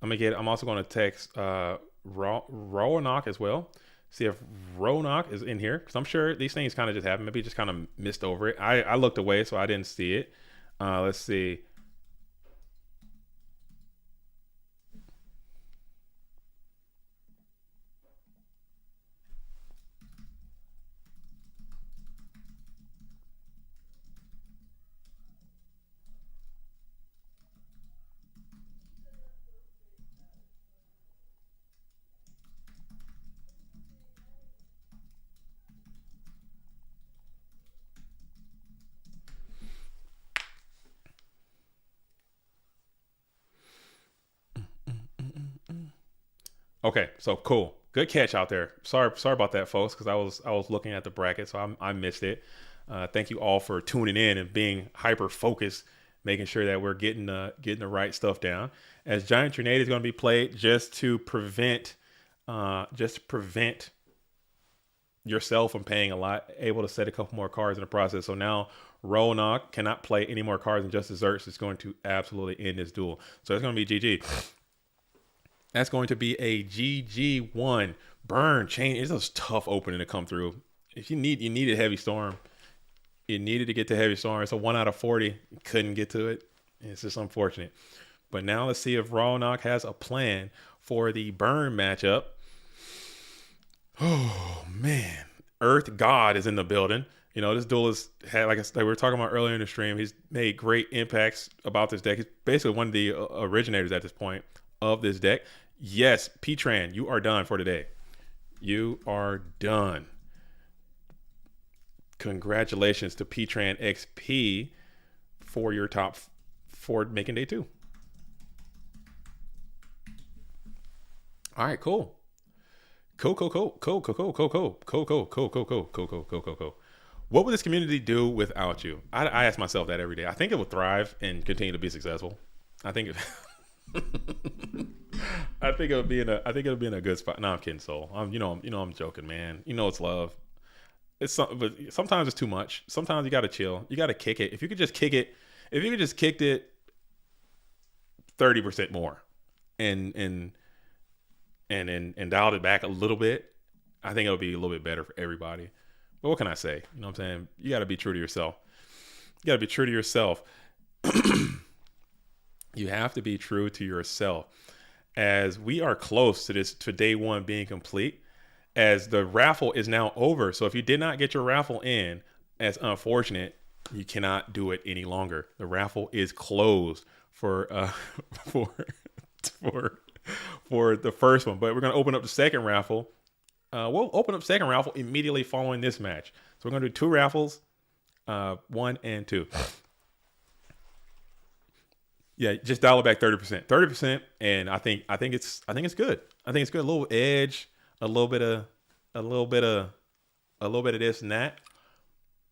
I'm also gonna text Roanoke as well. See if Roanoke is in here, because I'm sure these things kind of just happen. Maybe just kind of missed over it. I looked away, so I didn't see it. Let's see. Okay, so cool. Good catch out there. Sorry about that, folks, because I was looking at the bracket, so I missed it. Thank you all for tuning in and being hyper focused, making sure that we're getting the right stuff down. As Giant Grenade is going to be played just to prevent yourself from paying a lot, able to set a couple more cards in the process. So now Roanoke cannot play any more cards than just desserts. It's going to absolutely end this duel. So it's going to be GG. That's going to be a GG1 burn chain. It's a tough opening to come through. If you needed Heavy Storm. You needed to get to Heavy Storm. It's a 1 out of 40. Couldn't get to it. It's just unfortunate. But now let's see if Roanoke has a plan for the burn matchup. Oh man, Earth God is in the building. You know, this duelist had, like we were talking about earlier in the stream, he's made great impacts about this deck. He's basically one of the originators at this point of this deck. Yes, P-Tran, you are done for today. You are done. Congratulations to P-Tran XP for your for making day 2. All right, cool. Cool. What would this community do without you? I ask myself that every day. I think it would thrive and continue to be successful. I think I think it would be in a good spot. No, I'm kidding, Soul. I'm joking, man. You know it's love. But sometimes it's too much. Sometimes you gotta chill. You gotta kick it. If you could just kick it 30% more, and dialed it back a little bit, I think it'll be a little bit better for everybody. But what can I say? You know what I'm saying? You got to be true to yourself. You got to be true to yourself. You have to be true to yourself. As we are close to day 1 being complete, as the raffle is now over. So if you did not get your raffle in, that's unfortunate. You cannot do it any longer. The raffle is closed for for the first one, but we're going to open up the second raffle. We'll open up second raffle immediately following this match. So we're going to do 2 raffles, 1 and 2. Yeah, just dial it back 30%, and I think it's good. I think it's good. A little edge, a little bit of this and that,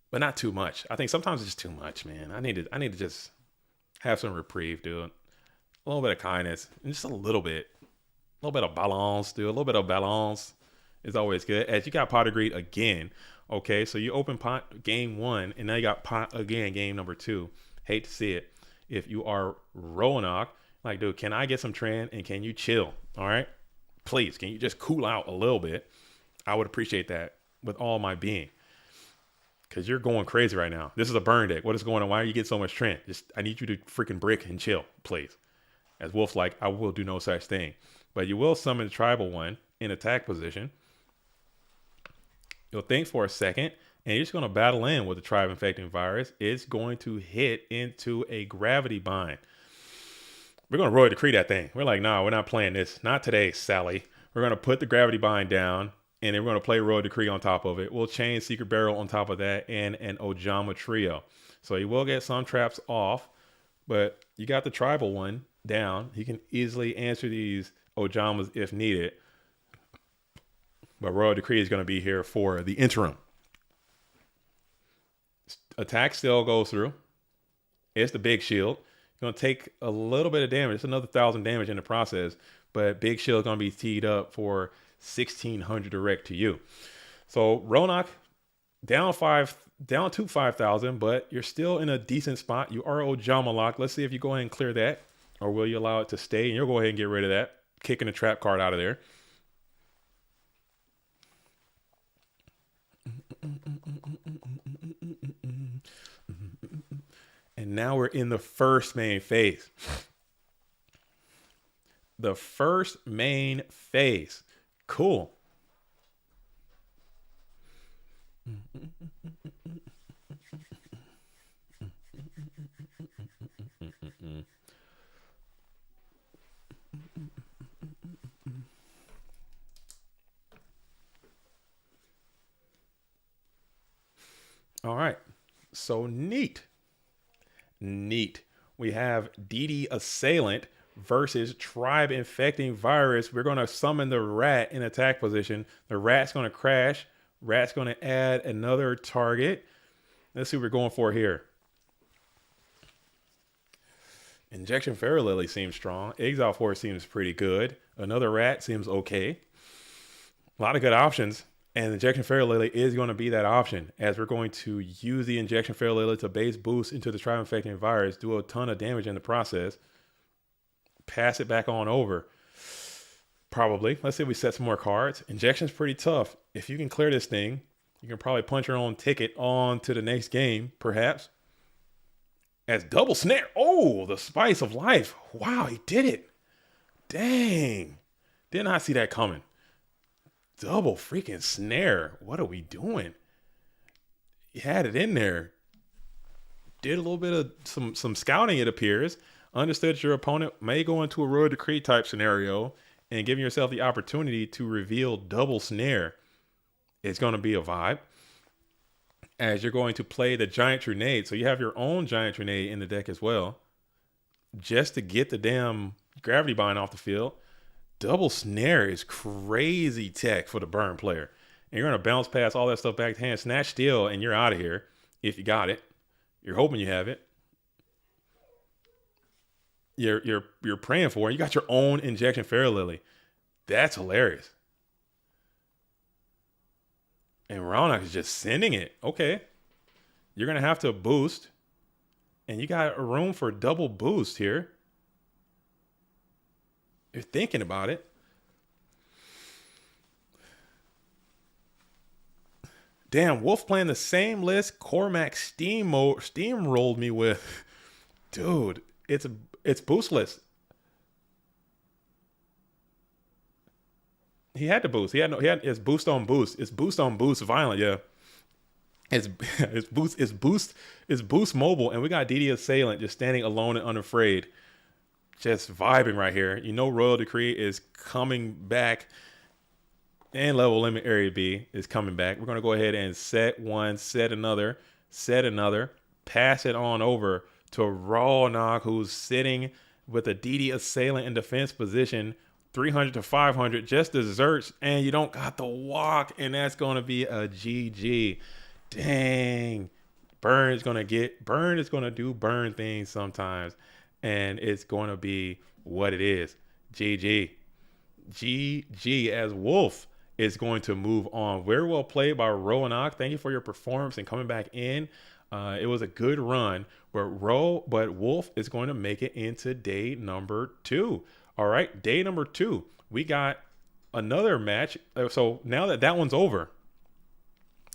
but not too much. I think sometimes it's just too much, man. I need to just have some reprieve, dude. A little bit of kindness, and just a little bit of balance, dude. A little bit of balance is always good. As you got pot agreed again, okay, so you open pot game 1, and now you got pot again game number 2. Hate to see it. If you are Roanoke, like, dude, can I get some Tran, and can you chill? All right, please, can you just cool out a little bit? I would appreciate that with all my being, because you're going crazy right now. This is a burn deck. What is going on? Why are you getting so much Tran? I need you to freaking brick and chill, please. As Wolf's like, I will do no such thing. But you will summon the tribal one in attack position. You'll think for a second, and you're just going to battle in with the tribe infecting virus. It's going to hit into a gravity bind. We're going to royal decree that thing. We're like, nah, we're not playing this. Not today, Sally. We're going to put the gravity bind down. And then we're going to play Royal Decree on top of it. We'll chain Secret Barrel on top of that and an Ojama Trio. So he will get some traps off, but you got the tribal one down. He can easily answer these Ojamas if needed. But Royal Decree is going to be here for the interim. Attack still goes through. It's the big shield. You're going to take a little bit of damage. It's another 1,000 damage in the process. But big shield is going to be teed up for 1,600 direct to you. So Ronak down to 5,000, but you're still in a decent spot. You are Ojama locked. Let's see if you go ahead and clear that, or will you allow it to stay? And you'll go ahead and get rid of that, kicking the trap card out of there. And now we're in the first main phase. The first main phase. Cool. All right. So neat. We have DD Assailant versus Tribe Infecting Virus. We're going to summon the rat in attack position. The rat's going to crash. Rat's going to add another target. Let's see what we're going for here. Injection Fairy Lily seems strong. Exile Force seems pretty good. Another rat seems okay. A lot of good options. And Injection Fairy Lily is going to be that option, as we're going to use the Injection Fairy Lily to base boost into the Tribe Infecting Virus, do a ton of damage in the process, pass it back on over. Probably. Let's see if we set some more cards. Injection's pretty tough. If you can clear this thing, you can probably punch your own ticket on to the next game, perhaps. As double snare. Oh, the spice of life. Wow, he did it. Dang. Did not see that coming. Double freaking snare. What are we doing? He had it in there. Did a little bit of some scouting, it appears. Understood your opponent may go into a Royal Decree type scenario, and giving yourself the opportunity to reveal double snare is going to be a vibe. As you're going to play the Giant Grenade. So you have your own Giant Grenade in the deck as well, just to get the damn Gravity Bind off the field. Double snare is crazy tech for the burn player. And you're going to bounce past all that stuff back to hand, snatch steal, and you're out of here if you got it. You're hoping you have it. You're praying for it. You got your own Injection Fairy Lily. That's hilarious. And Ronak is just sending it. Okay. You're going to have to boost. And you got a room for double boost here. You're thinking about it. Damn, Wolf playing the same list Cormac steamrolled me with. Dude, it's boostless. He had to boost. He had it's boost on boost. It's boost on boost violent, yeah. It's boost mobile, and we got DD Assailant just standing alone and unafraid. Just vibing right here. You know Royal Decree is coming back, and Level Limit Area B is coming back. We're going to go ahead and set one, set another, pass it on over to Ronak, who's sitting with a DD Assailant in defense position, 300 to 500, just desserts, and you don't got the walk, and that's going to be a GG. Dang. Burn is going to do burn things sometimes. And it's going to be what it is. GG. GG, as Wolf is going to move on. Very well played by Ronak. Thank you for your performance and coming back in. It was a good run. But Wolf is going to make it into day number 2. All right, day number 2. We got another match. So now that one's over,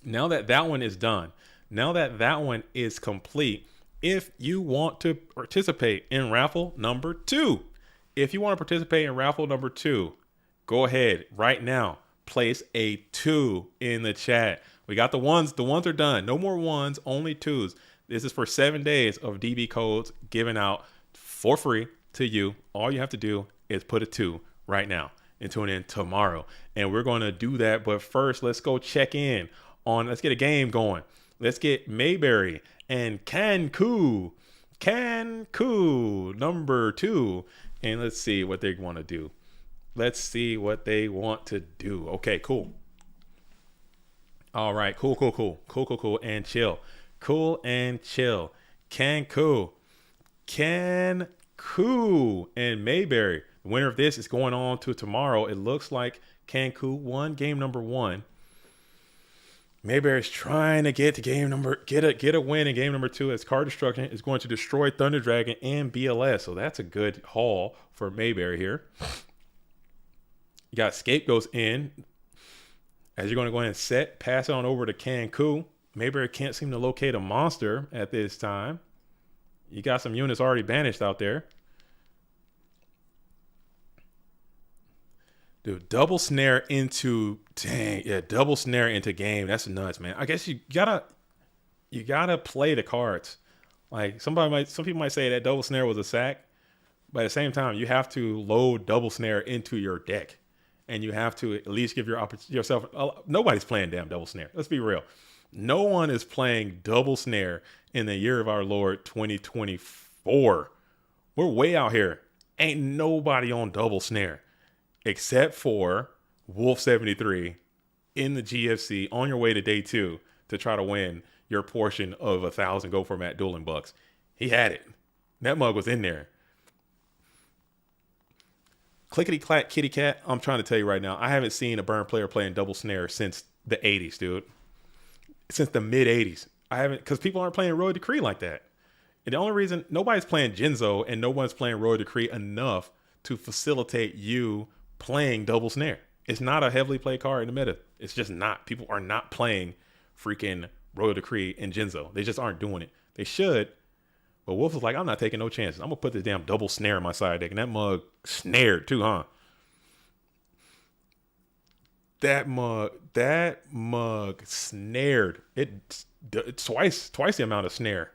now that one is done, now that one is complete, if you want to participate in raffle number 2, go ahead right now. Place a 2 in the chat. We got the ones. The ones are done. No more ones, only 2s. This is for 7 days of DB codes given out for free to you. All you have to do is put a 2 right now. and tune in tomorrow. And we're going to do that. But first, let's go check in on, let's get a game going. Let's get Mayberry and Kanku number 2. And let's see what they want to do. Let's see what they want to do. Okay, cool. All right, cool. And chill. Cool and chill. Kanku and Mayberry. The winner of this is going on to tomorrow. It looks like Kanku won game number 1. Mayberry's trying to get a win in game number 2 as Card Destruction is going to destroy Thunder Dragon and BLS. So that's a good haul for Mayberry here. You got Scapegoats in. As you're going to go ahead and set, pass it on over to Kanku. Mayberry can't seem to locate a monster at this time. You got some units already banished out there. Dude, double snare into game. That's nuts, man. I guess you gotta play the cards. Like some people might say that double snare was a sack, but at the same time, you have to load double snare into your deck, and you have to at least give yourself. Nobody's playing damn double snare. Let's be real. No one is playing double snare in the year of our Lord 2024. We're way out here. Ain't nobody on double snare. Except for Wolf 73 in the GFC on your way to day 2 to try to win your portion of 1,000 Go Format dueling bucks. He had it. That mug was in there. Clickety clack kitty cat. I'm trying to tell you right now, I haven't seen a burn player playing double snare since the 80s, dude. Since the mid 80s. I haven't, because people aren't playing Royal Decree like that. And the only reason nobody's playing Jinzo and no one's playing Royal Decree enough to facilitate you playing double snare. It's not a heavily played card in the meta. It's just not. People are not playing freaking Royal Decree and Jinzo. They just aren't doing it. They should. But Wolf is like, I'm not taking no chances. I'm going to put this damn double snare in my side deck. And that mug snared too, huh? That mug snared. It twice the amount of snare.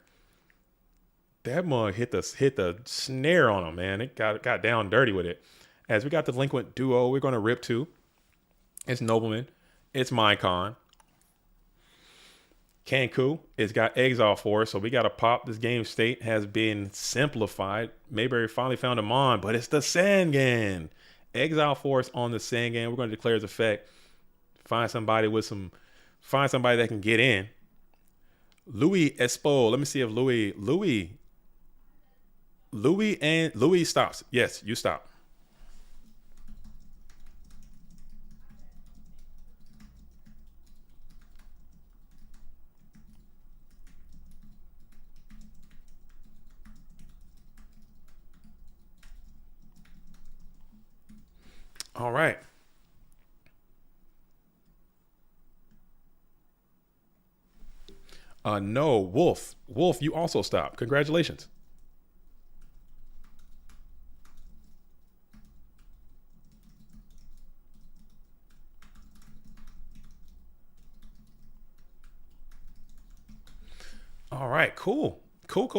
That mug hit the snare on him, man. It got down dirty with it. As we got the delinquent duo, we're going to rip to. It's Nobleman. It's Mycon. Kanku. It's got Exile Force, so we got to pop. This game state has been simplified. Mayberry finally found a Mon, but it's the Sangan. Exile Force on the Sangan. We're going to declare its effect. Find somebody that can get in. Louis Espo. Let me see if Louis stops. Yes, you stop. All right. No, Wolf. Wolf, you also stop. Congratulations. All right, cool. Cool.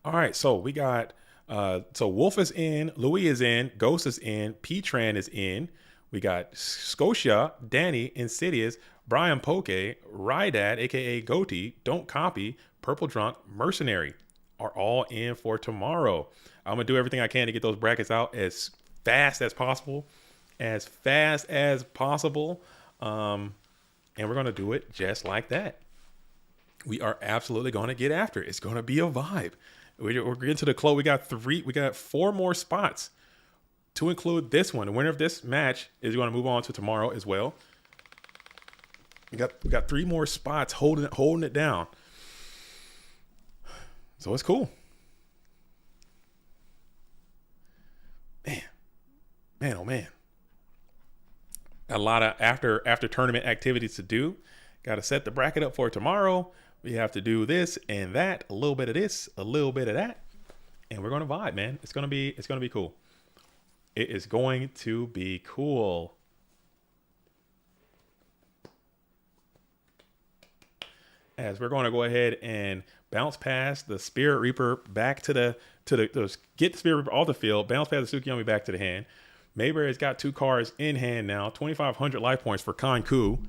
All right, so we got so Wolf is in, Louis is in, Ghost is in, P-Tran is in. We got Scotia, Danny, Insidious, Brian Poke, Rydad, aka Goatee, Don't Copy, Purple Drunk, Mercenary are all in for tomorrow. I'm gonna do everything I can to get those brackets out as fast as possible. And we're gonna do it just like that. We are absolutely gonna get after it. It's gonna be a vibe. We're getting to the close. We got 4 more spots to include this one. The winner of this match is going to move on to tomorrow as well. We got 3 more spots holding it down. So it's cool. Man, oh man. A lot of after tournament activities to do. Got to set the bracket up for tomorrow. We have to do this and that, a little bit of this, a little bit of that, and we're gonna vibe, man. It's gonna be cool. It is going to be cool. As we're going to go ahead and bounce past the Spirit Reaper back to the get the Spirit Reaper off the field, bounce past the Tsukiyomi back to the hand. Mayberry's got 2 cards in hand now. 2,500 life points for Kanku.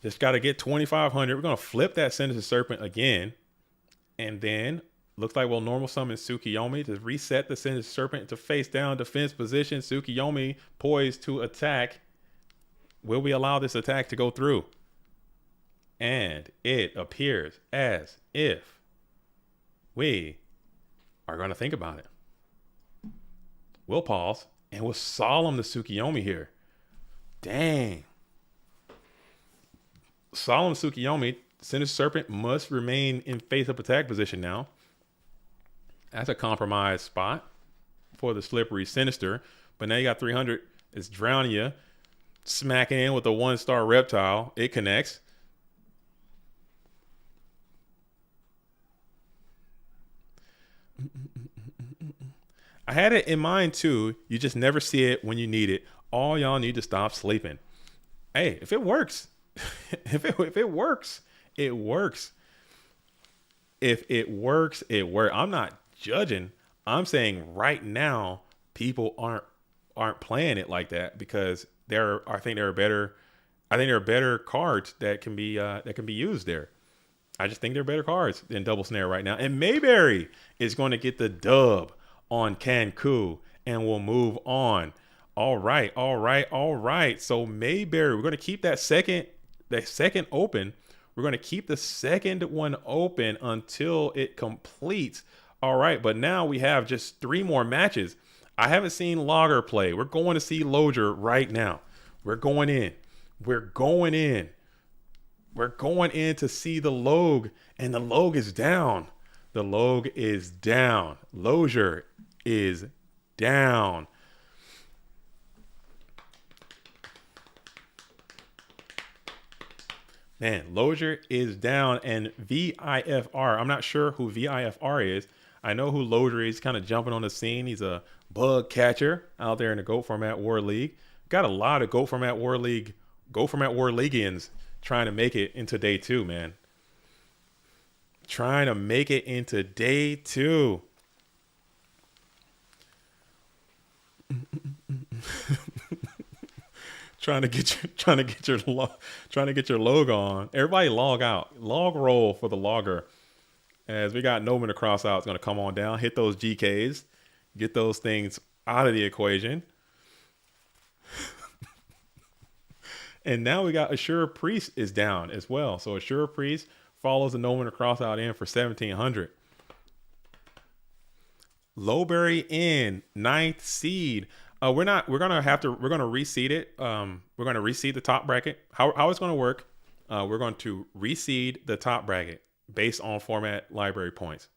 Just got to get 2,500. We're going to flip that Sinister Serpent again. And then looks like we'll normal summon Tsukiyomi to reset the Sinister Serpent to face down defense position. Tsukiyomi poised to attack. Will we allow this attack to go through? And it appears as if we are going to think about it. We'll pause and we'll solemn the Tsukiyomi here. Dang. Solemn Tsukiyomi. Sinister Serpent must remain in face-up attack position now. That's a compromised spot for the slippery Sinister. But now you got 300. It's drowning you. Smacking in with a 1-star reptile. It connects. I had it in mind too. You just never see it when you need it. All y'all need to stop sleeping. Hey, if it works, if it works, it works. If it works, it works. I'm not judging. I'm saying right now people aren't playing it like that because I think there are better cards that can be used there. I just think they're better cards than Double Snare right now. And Mayberry is going to get the dub on Kanku, and we'll move on. All right. So Mayberry, we're going to keep the second open. We're going to keep the second one open until it completes. All right, but now we have just 3 more matches. I haven't seen Logger play. We're going to see Loger right now. We're going in to see the Log, and the Log is down. Loger is down. Man, Loger is down, and VIFR. I'm not sure who VIFR is. I know who Loger is. Kind of jumping on the scene. He's a bug catcher out there in the GOAT Format War League. Got a lot of GOAT Format War Leagueians trying to make it into day 2, man. Trying to make it into day 2. trying to get your logo on. Everybody log out. Log roll for the logger. As we got Noman to cross out, it's going to come on down, hit those GKs, get those things out of the equation. And now we got Assure Priest is down as well. So Assure Priest follows the Noman to cross out in for 1,700. Lowberry in 9th seed. We're gonna reseed it. We're gonna reseed the top bracket. How it's gonna work? We're going to reseed the top bracket based on format library points.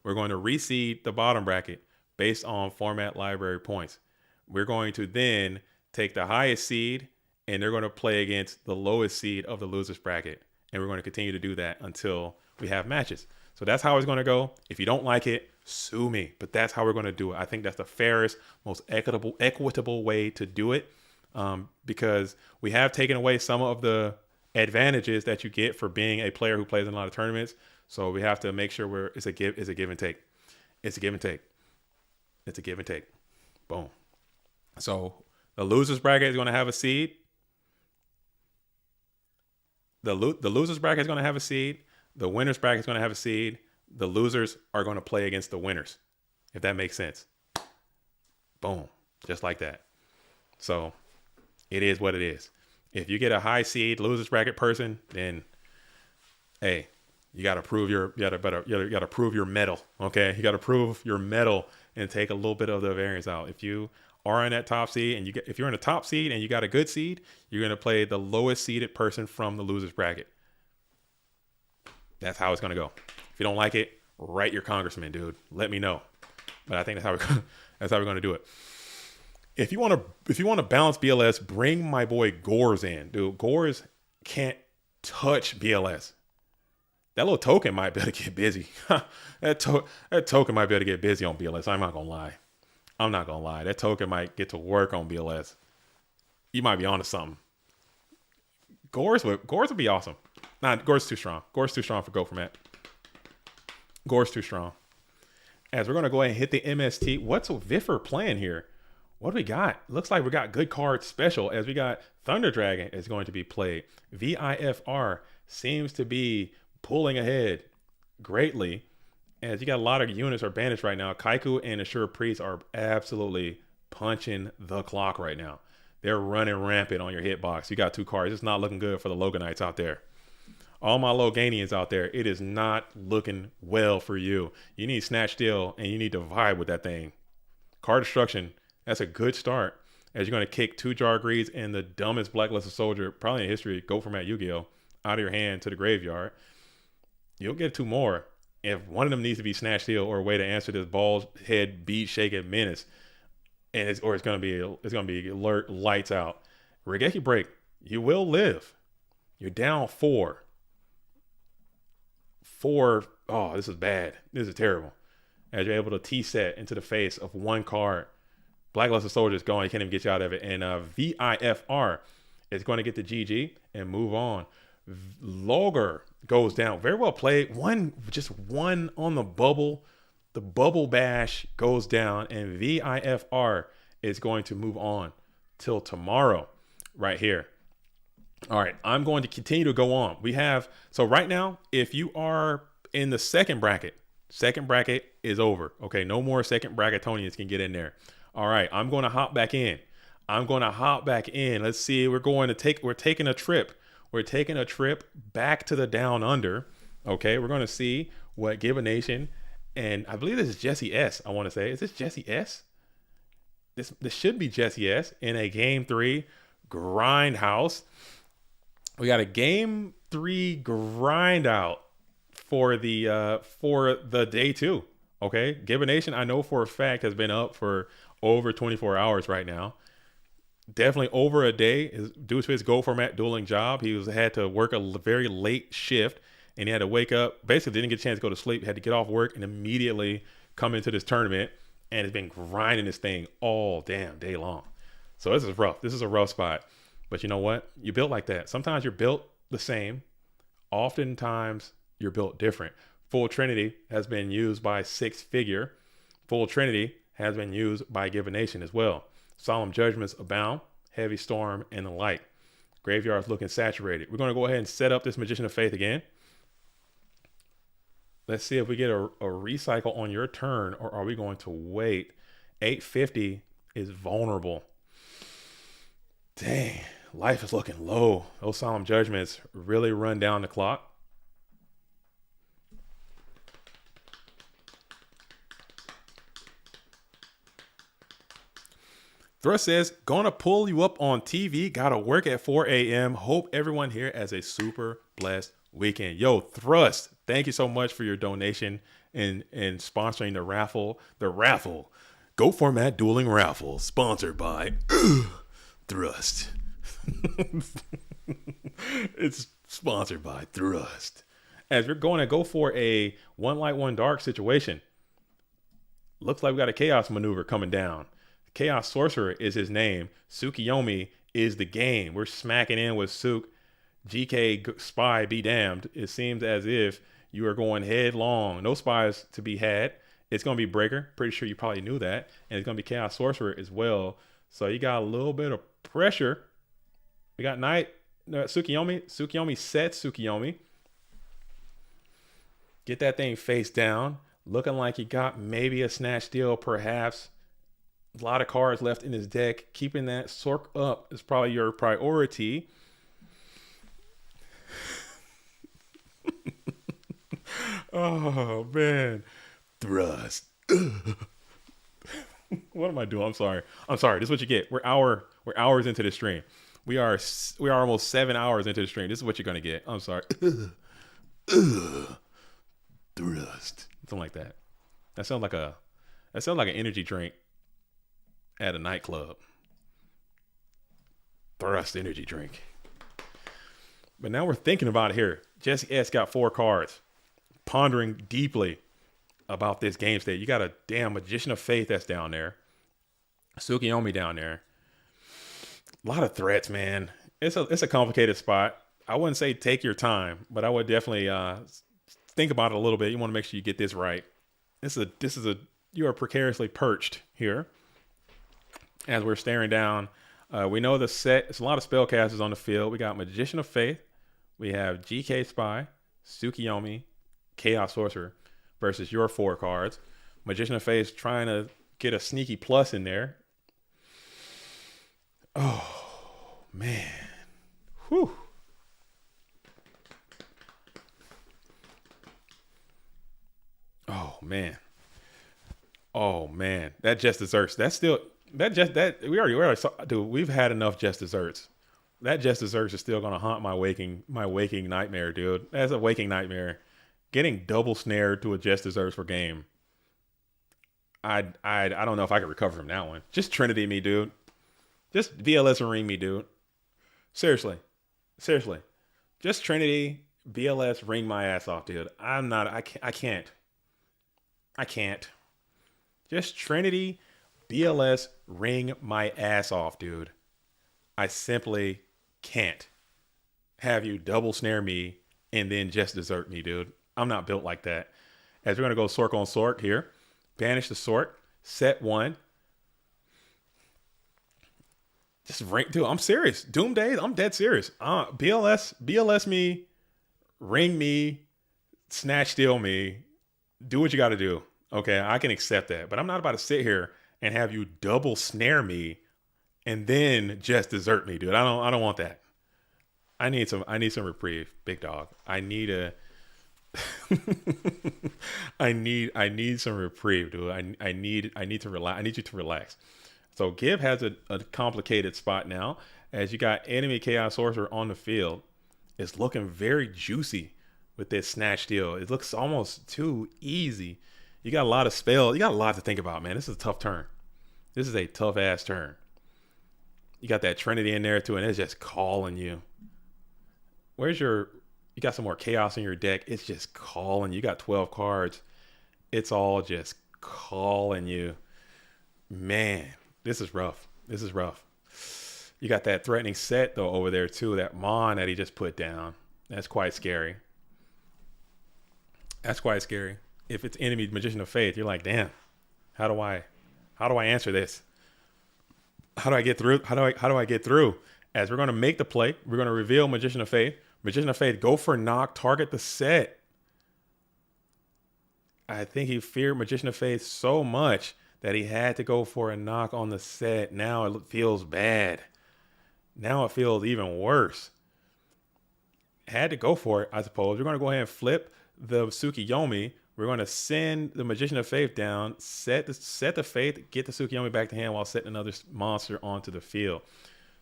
We're going to reseed the bottom bracket based on format library points. We're going to then take the highest seed, and they're going to play against the lowest seed of the losers bracket. And we're going to continue to do that until we have matches. So that's how it's going to go. If you don't like it, sue me. But that's how we're going to do it. I think that's the fairest, most equitable way to do it, because we have taken away some of the advantages that you get for being a player who plays in a lot of tournaments. So we have to make sure it's a give and take. It's a give and take. It's a give and take. Boom. So the losers bracket is going to have a seed. The losers bracket is going to have a seed. The winners bracket is going to have a seed. The losers are going to play against the winners, if that makes sense. Boom. Just like that. So it is what it is. If you get a high seed losers bracket person, then hey, you got to prove you got to prove your metal. Okay, you got to prove your metal and take a little bit of the variance out. If you are in that top seed and if you're in a top seed and you got a good seed, you're going to play the lowest seeded person from the losers bracket. That's how it's going to go. If you don't like it, write your congressman, dude. Let me know. But I think that's how we're going to do it. If you want to balance BLS, bring my boy Gores in, dude. Gores can't touch BLS. That little token might be able to get busy. that token might be able to get busy on BLS. I'm not gonna lie. That token might get to work on BLS. You might be onto something. Gores would be awesome. Nah, Gores too strong. Gores too strong for Go Format. Gores too strong. As we're going to go ahead and hit the MST. What's Viffer playing here? What do we got? Looks like we got good cards special, as we got Thunder Dragon is going to be played. VIFR seems to be pulling ahead greatly, as you got a lot of units are banished right now. Kaiku and Assure Priest are absolutely punching the clock right now. They're running rampant on your hitbox. You got 2 cards. It's not looking good for the Loganites out there. All my Loganians out there, it is not looking well for you. You need Snatch Steal, and you need to vibe with that thing. Card Destruction, that's a good start, as you're going to kick 2 Jargrees and the dumbest Blacklisted Soldier probably in history, Go Format Yu-Gi-Oh, out of your hand to the graveyard. You'll get 2 more. If one of them needs to be Snatch Steal or a way to answer this ball head beat shaking menace, and it's going to be alert lights out. Regeki Break, you will live. You're down 4. Oh, this is bad. This is terrible. As you're able to T-set into the face of 1 card. Blacklisted Soldier is going. You can't even get you out of it. And VIFR is going to get the GG and move on. Logger goes down. Very well played. Just one on the bubble. The bubble bash goes down. And VIFR is going to move on till tomorrow right here. All right, I'm going to continue to go on. So right now, if you are in the second bracket is over. Okay, no more second bracketonians can get in there. All right, I'm going to hop back in. Let's see, we're taking a trip. We're taking a trip back to the down under. Okay, we're going to see what Give a Nation, and I believe this is Jesse S. I want to say, is this Jesse S? This should be Jesse S. in a game 3 grindhouse. We got a game 3 grind out for the day 2. Okay, Give a Nation, I know for a fact, has been up for over 24 hours right now. Definitely over a day, due to his Go Format dueling job. He had to work a very late shift, and he had to wake up. Basically, didn't get a chance to go to sleep. Had to get off work and immediately come into this tournament, and has been grinding this thing all damn day long. So this is rough. This is a rough spot. But you know what? You built like that. Sometimes you're built the same. Oftentimes you're built different. Full Trinity has been used by Six Figure. Full Trinity has been used by Give a Nation as well. Solemn Judgments abound, Heavy Storm, and the like. Graveyard's looking saturated. We're going to go ahead and set up this Magician of Faith again. Let's see if we get a recycle on your turn, or are we going to wait? 850 is vulnerable. Dang, life is looking low. Those Solemn Judgments really run down the clock. Thrust says, gonna pull you up on TV. Gotta work at 4 a.m. Hope everyone here has a super blessed weekend. Yo, Thrust, thank you so much for your donation and sponsoring the raffle. The raffle, Go Format Dueling Raffle, sponsored by Thrust. It's sponsored by Thrust. As we're going to go for a 1 light 1 dark situation. Looks like we got a chaos maneuver coming down. Chaos Sorcerer is his name. Tsukiyomi is the game. We're smacking in with Suk. GK Spy be damned. It seems as if you are going headlong. No spies to be had. It's going to be Breaker. Pretty sure you probably knew that. And it's going to be Chaos Sorcerer as well. So you got a little bit of pressure. We got Tsukiyomi. Tsukiyomi sets Tsukiyomi. Get that thing face down. Looking like you got maybe a Snatch Steal, perhaps. A lot of cards left in his deck. Keeping that Sork up is probably your priority. Oh, man. Thrust. What am I doing? I'm sorry. This is what you get. We're hours into the stream. We are almost 7 hours into the stream. This is what you're going to get. I'm sorry. Thrust. Something like that. That sounds like an energy drink at a nightclub. Thrust energy drink. But now we're thinking about it here. Jesse S got 4 cards. Pondering deeply about this game state. You got a damn Magician of Faith that's down there. Tsukiyomi down there. A lot of threats, man. It's a complicated spot. I wouldn't say take your time, but I would definitely think about it a little bit. You want to make sure you get this right. You are precariously perched here as we're staring down. We know the set. It's a lot of spellcasters on the field. We got Magician of Faith. We have GK Spy, Tsukiyomi, Chaos Sorcerer versus your 4 cards. Magician of Faith trying to get a sneaky plus in there. Oh, man. Whew. Oh, man. Oh, man. That just desserts. That's still... we already saw, dude, we've had enough just desserts. That just desserts is still gonna haunt my waking nightmare, dude. That's a waking nightmare. Getting double snared to a just desserts per game. I don't know if I could recover from that one. Just Trinity me, dude. Just VLS and ring me, dude. Seriously. Just Trinity, BLS, ring my ass off, dude. I can't. Just Trinity, BLS, ring my ass off, dude. I simply can't have you double snare me and then just desert me, dude. I'm not built like that. As we're going to go Sork on Sork here. Banish the Sork. Set 1. Just ring, dude, I'm serious. Doom Days, I'm dead serious. BLS me, ring me, snatch steal me. Do what you got to do. Okay, I can accept that. But I'm not about to sit here and have you double snare me and then just desert me, dude. I don't want that. I need some reprieve, big dog. I need some reprieve, dude. I need to relax. I need you to relax. So Gib has a complicated spot now, as you got enemy Chaos Sorcerer on the field. It's looking very juicy with this snatch steal. It looks almost too easy. You got a lot of spell. You got a lot to think about, man. This is a tough turn. This is a tough ass turn. You got that Trinity in there too, and it's just calling you. You got some more chaos in your deck. It's just calling. You got 12 cards. It's all just calling you. Man, this is rough. You got that threatening set though over there too. That Mon that he just put down. That's quite scary. If it's enemy Magician of Faith, you're like, damn, how do I answer this? How do I get through? How do I get through? As we're going to make the play, we're going to reveal Magician of Faith. Magician of Faith, go for knock, target the set. I think he feared Magician of Faith so much that he had to go for a knock on the set. Now it feels bad. Now it feels even worse. Had to go for it, I suppose. We're going to go ahead and flip the Tsukiyomi. We're going to send the Magician of Faith down, set the Faith, get the Tsukiyomi back to hand while setting another monster onto the field.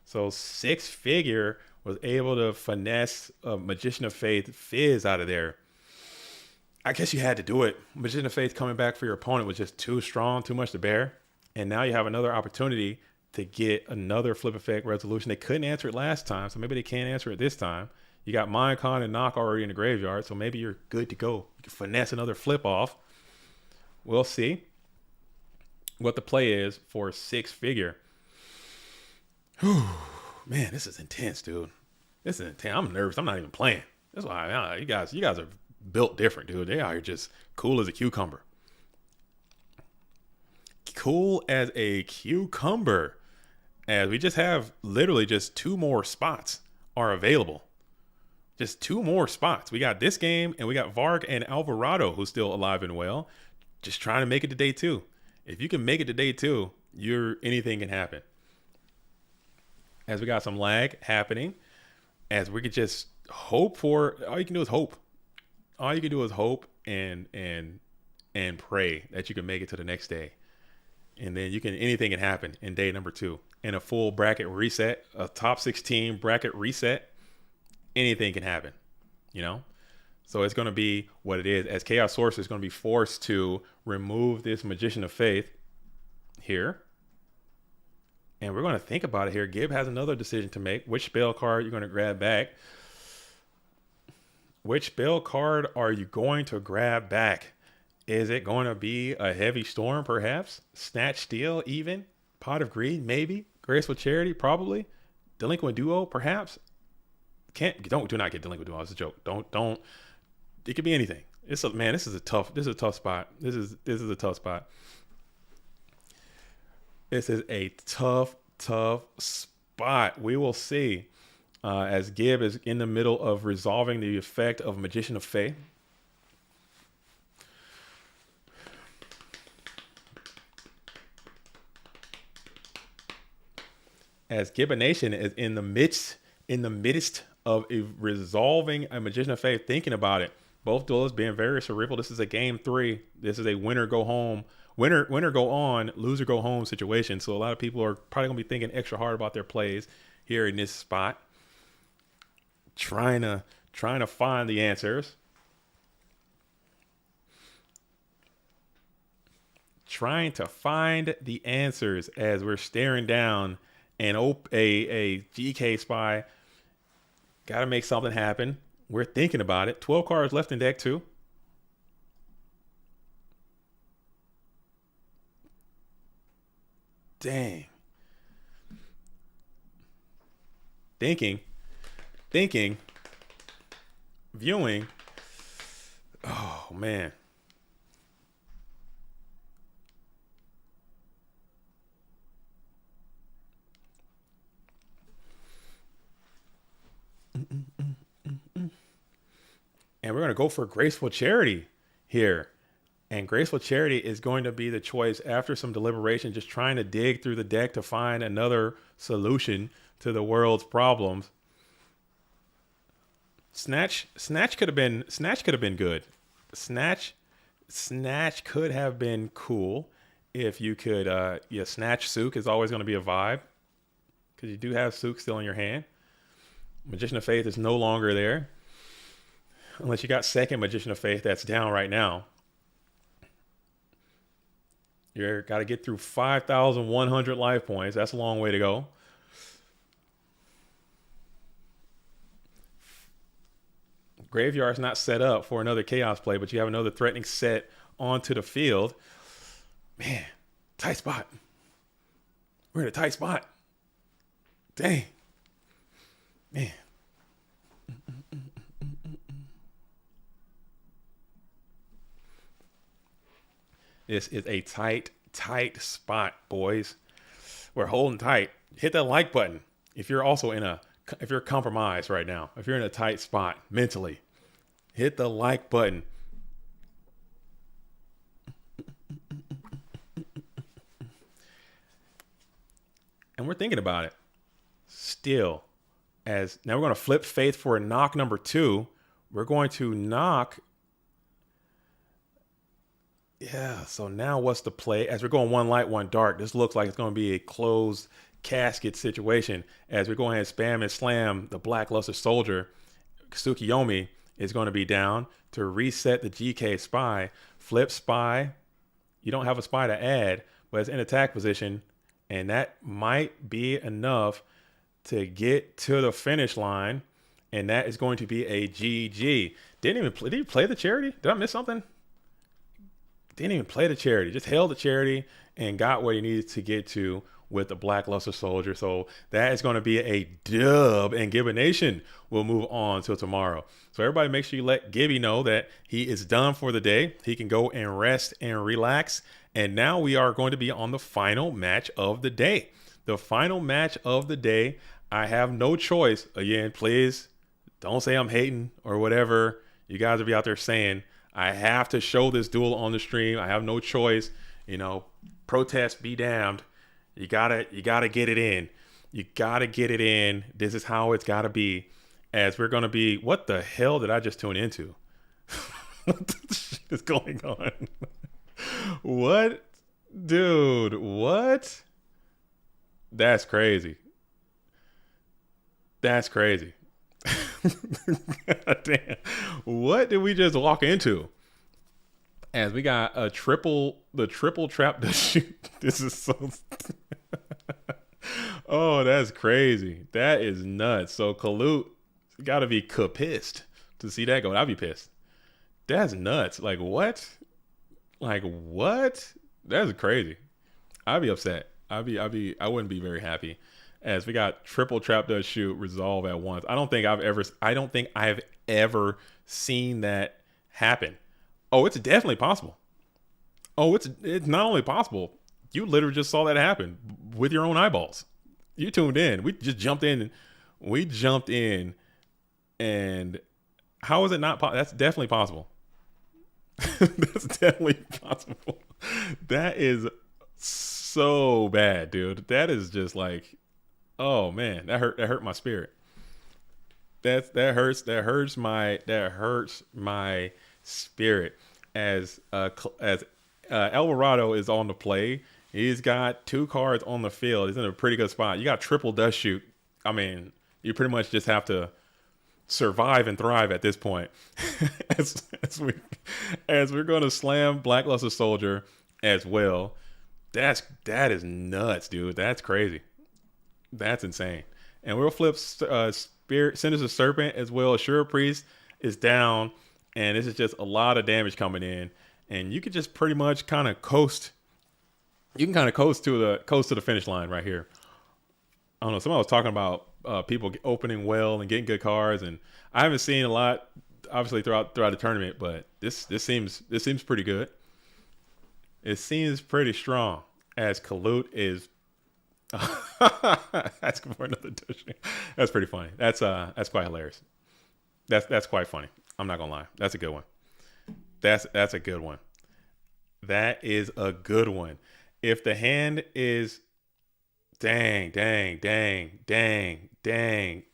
So 6 Figure was able to finesse a Magician of Faith Fizz out of there. I guess you had to do it. Magician of Faith coming back for your opponent was just too strong, too much to bear. And now you have another opportunity to get another flip effect resolution. They couldn't answer it last time, so maybe they can't answer it this time. You got Minecon and Knock already in the graveyard, so maybe you're good to go. You can finesse another flip off. We'll see what the play is for 6 Figure. Whew. Man, this is intense, dude. This is intense. I'm nervous. I'm not even playing. That's why you guys are built different, dude. They are just cool as a cucumber. Cool as a cucumber. As we just have literally just 2 more spots are available. Just 2 more spots. We got this game, and we got Varg and Alvarado, who's still alive and well, just trying to make it to day 2. If you can make it to day 2, anything can happen. As we got some lag happening, as we could just hope for. All you can do is hope. All you can do is hope and pray that you can make it to the next day, and then anything can happen in day number 2. In a full bracket reset, a top 16 bracket reset. Anything can happen, So it's going to be what it is. As Chaos Sorcerer is going to be forced to remove this Magician of Faith here. And we're going to think about it here. Gib has another decision to make. Which spell card you're going to grab back? Which spell card are you going to grab back? Is it going to be a Heavy Storm, perhaps? Snatch Steal, even? Pot of Greed, maybe? Graceful Charity, probably? Delinquent Duo, perhaps? Do not get Delinquent Duo. It's a joke. Don't. It could be anything. It's a man. This is a tough spot. This is a tough spot. This is a tough spot. We will see. As Gib is in the middle of resolving the effect of Magician of Fae. As Gibbonation is in the midst of resolving a Magician of Fae, thinking about it. Both duelists being very cerebral. This is a game 3. This is a winner go home, winner go on, loser go home situation. So a lot of people are probably gonna be thinking extra hard about their plays here in this spot. Trying to find the answers. Trying to find the answers as we're staring down a GK spy. Got to make something happen. We're thinking about it. 12 cards left in deck 2. Dang. Thinking, viewing. Oh, man. And we're going to go for Graceful Charity here. And Graceful Charity is going to be the choice after some deliberation, just trying to dig through the deck to find another solution to the world's problems. Snatch could have been good. Snatch could have been cool if you could Snatch Sook is always going to be a vibe because you do have Sook still in your hand. Magician of Faith is no longer there. Unless you got second Magician of Faith that's down right now. You got to get through 5,100 life points. That's a long way to go. Graveyard's not set up for another chaos play, but you have another threatening set onto the field. Man, tight spot. We're in a tight spot. Dang. Man. This is a tight spot, boys. We're holding tight. Hit that like button if you're also if you're compromised right now. If you're in a tight spot mentally, hit the like button. And we're thinking about it still. As now we're going to flip Faith for a knock number 2. We're going to knock. Yeah, so now what's the play? As we're going one light, one dark, this looks like it's going to be a closed casket situation. As we go ahead and spam and slam the Black Luster Soldier, Tsukiyomi is going to be down to reset the GK Spy. Flip Spy. You don't have a Spy to add, but it's in attack position, and that might be enough to get to the finish line, and that is going to be a GG. Did he play the charity? Did I miss something? Didn't even play the charity, just held the charity and got what he needed to get to with the Black Luster Soldier. So that is going to be a dub, and Gibby Nation will move on till tomorrow. So everybody make sure you let Gibby know that he is done for the day. He can go and rest and relax. And now we are going to be on the final match of the day. The final match of the day. I have no choice. Again, please don't say I'm hating or whatever you guys will be out there saying. I have to show this duel on the stream. I have no choice. You know, protest be damned. You gotta get it in. You gotta get it in. This is how it's gotta be. As we're gonna be. What the hell did I just tune into? What the shit is going on? What, dude? What? That's crazy. That's crazy. God damn. What did we just walk into? As we got the triple trap to shoot. This is so oh, that's crazy. That is nuts. So Kalut gotta be pissed to see that go. I'd be pissed. That's nuts. Like what? Like what? That's crazy. I'd be upset. I wouldn't be very happy. As we got triple trap does shoot resolve at once. I don't think I've ever seen that happen. Oh, it's definitely possible. Oh, it's not only possible. You literally just saw that happen with your own eyeballs. You tuned in. We just jumped in. We jumped in, and how is it not? That's definitely possible. That's definitely possible. That is so bad, dude. That is just like, oh man, that hurt. That hurt my spirit. That hurts my spirit. As Alvarado is on the play, he's got 2 cards on the field. He's in a pretty good spot. You got triple dust shoot. I mean, you pretty much just have to survive and thrive at this point. as, as we as we're going to slam Blackluster Soldier as well. That is nuts, dude. That's crazy. That's insane. And we'll flip Spirit Sinister Serpent as well. Assure Priest is down, and this is just a lot of damage coming in. And you could just pretty much kind of coast. You can kind of coast to the finish line right here. I don't know. Somebody was talking about people opening well and getting good cards, and I haven't seen a lot, obviously throughout the tournament, but this seems pretty good. It seems pretty strong as Kalut is. Asking for another douche. That's pretty funny. That's quite hilarious. That's quite funny. I'm not gonna lie. That's a good one. That's a good one. That is a good one. If the hand is dang,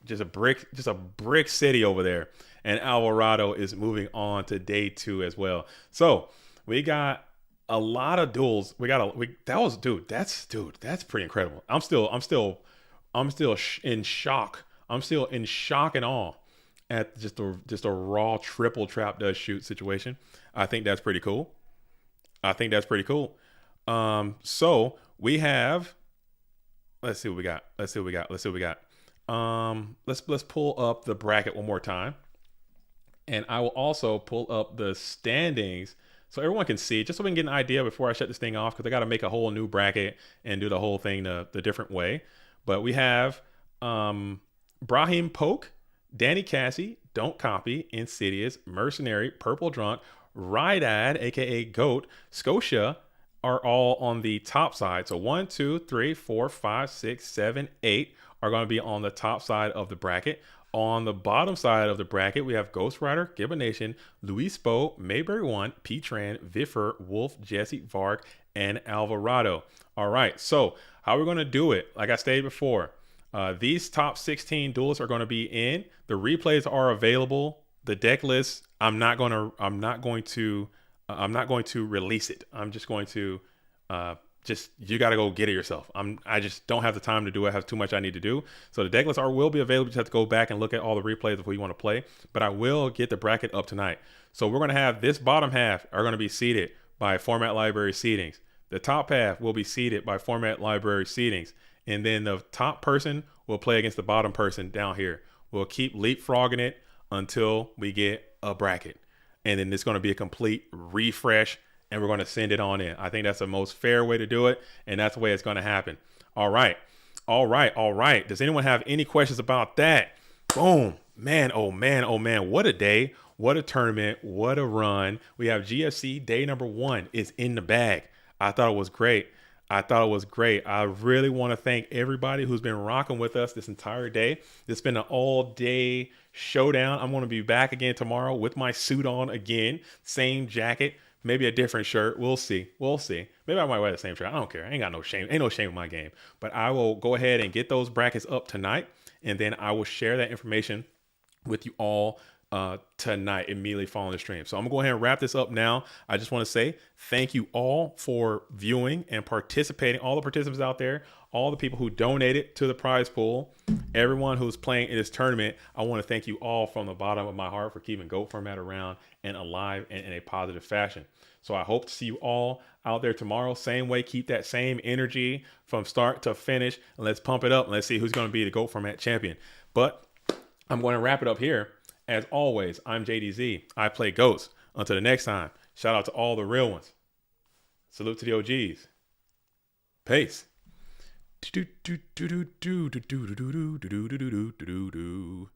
just a brick city over there, and Alvarado is moving on to day 2 as well. So we got a lot of duels. That's pretty incredible. I'm still in shock. I'm still in shock and awe at just a raw triple trap does shoot situation. I think that's pretty cool. So we have, let's see what we got. Let's pull up the bracket one more time. And I will also pull up the standings so everyone can see, just so we can get an idea before I shut this thing off, because I got to make a whole new bracket and do the whole thing the different way. But we have Brahim Poke, Danny Cassie, Don't Copy, Insidious, Mercenary, Purple Drunk, Rydad, aka Goat, Scotia are all on the top side. So 1, 2, 3, 4, 5, 6, 7, 8 are going to be on the top side of the bracket. On the bottom side of the bracket, we have Ghost Rider, Gibbonation, Luis Spo, Mayberry One, P-Tran, Viffer, Wolf, Jesse, Varg, and Alvarado. All right, so how we're going to do it, like I stated before, these top 16 duelists are going to be in. The replays are available. The deck list, I'm not going to release it. I'm just going to you got to go get it yourself. I just don't have the time to do it. I have too much I need to do. So the deck lists will be available. You just have to go back and look at all the replays of who you want to play. But I will get the bracket up tonight. So we're going to have this bottom half are going to be seeded by format library seedings. The top half will be seeded by format library seedings. And then the top person will play against the bottom person down here. We'll keep leapfrogging it until we get a bracket. And then it's going to be a complete refresh, and we're going to send it on in. I think that's the most fair way to do it, and that's the way it's going to happen. All right. Does anyone have any questions about that? Boom. Man, oh man. What a day. What a tournament. What a run. We have GFC day number 1 is in the bag. I thought it was great. I really want to thank everybody who's been rocking with us this entire day. It's been an all-day showdown. I'm going to be back again tomorrow with my suit on again. Same jacket. Maybe a different shirt. We'll see. Maybe I might wear the same shirt. I don't care. I ain't got no shame. Ain't no shame in my game. But I will go ahead and get those brackets up tonight, and then I will share that information with you all tonight, immediately following the stream. So I'm gonna go ahead and wrap this up now. I just want to say thank you all for viewing and participating, all the participants out there, all the people who donated to the prize pool, everyone who's playing in this tournament. I want to thank you all from the bottom of my heart for keeping GOAT format around and alive and in a positive fashion. So I hope to see you all out there tomorrow. Same way, keep that same energy from start to finish, and let's pump it up and let's see who's going to be the GOAT format champion. But I'm going to wrap it up here. As always, I'm JDZ. I play GOATs. Until the next time, shout out to all the real ones. Salute to the OGs. Peace. Do do do do do do do do do do do do do do do do.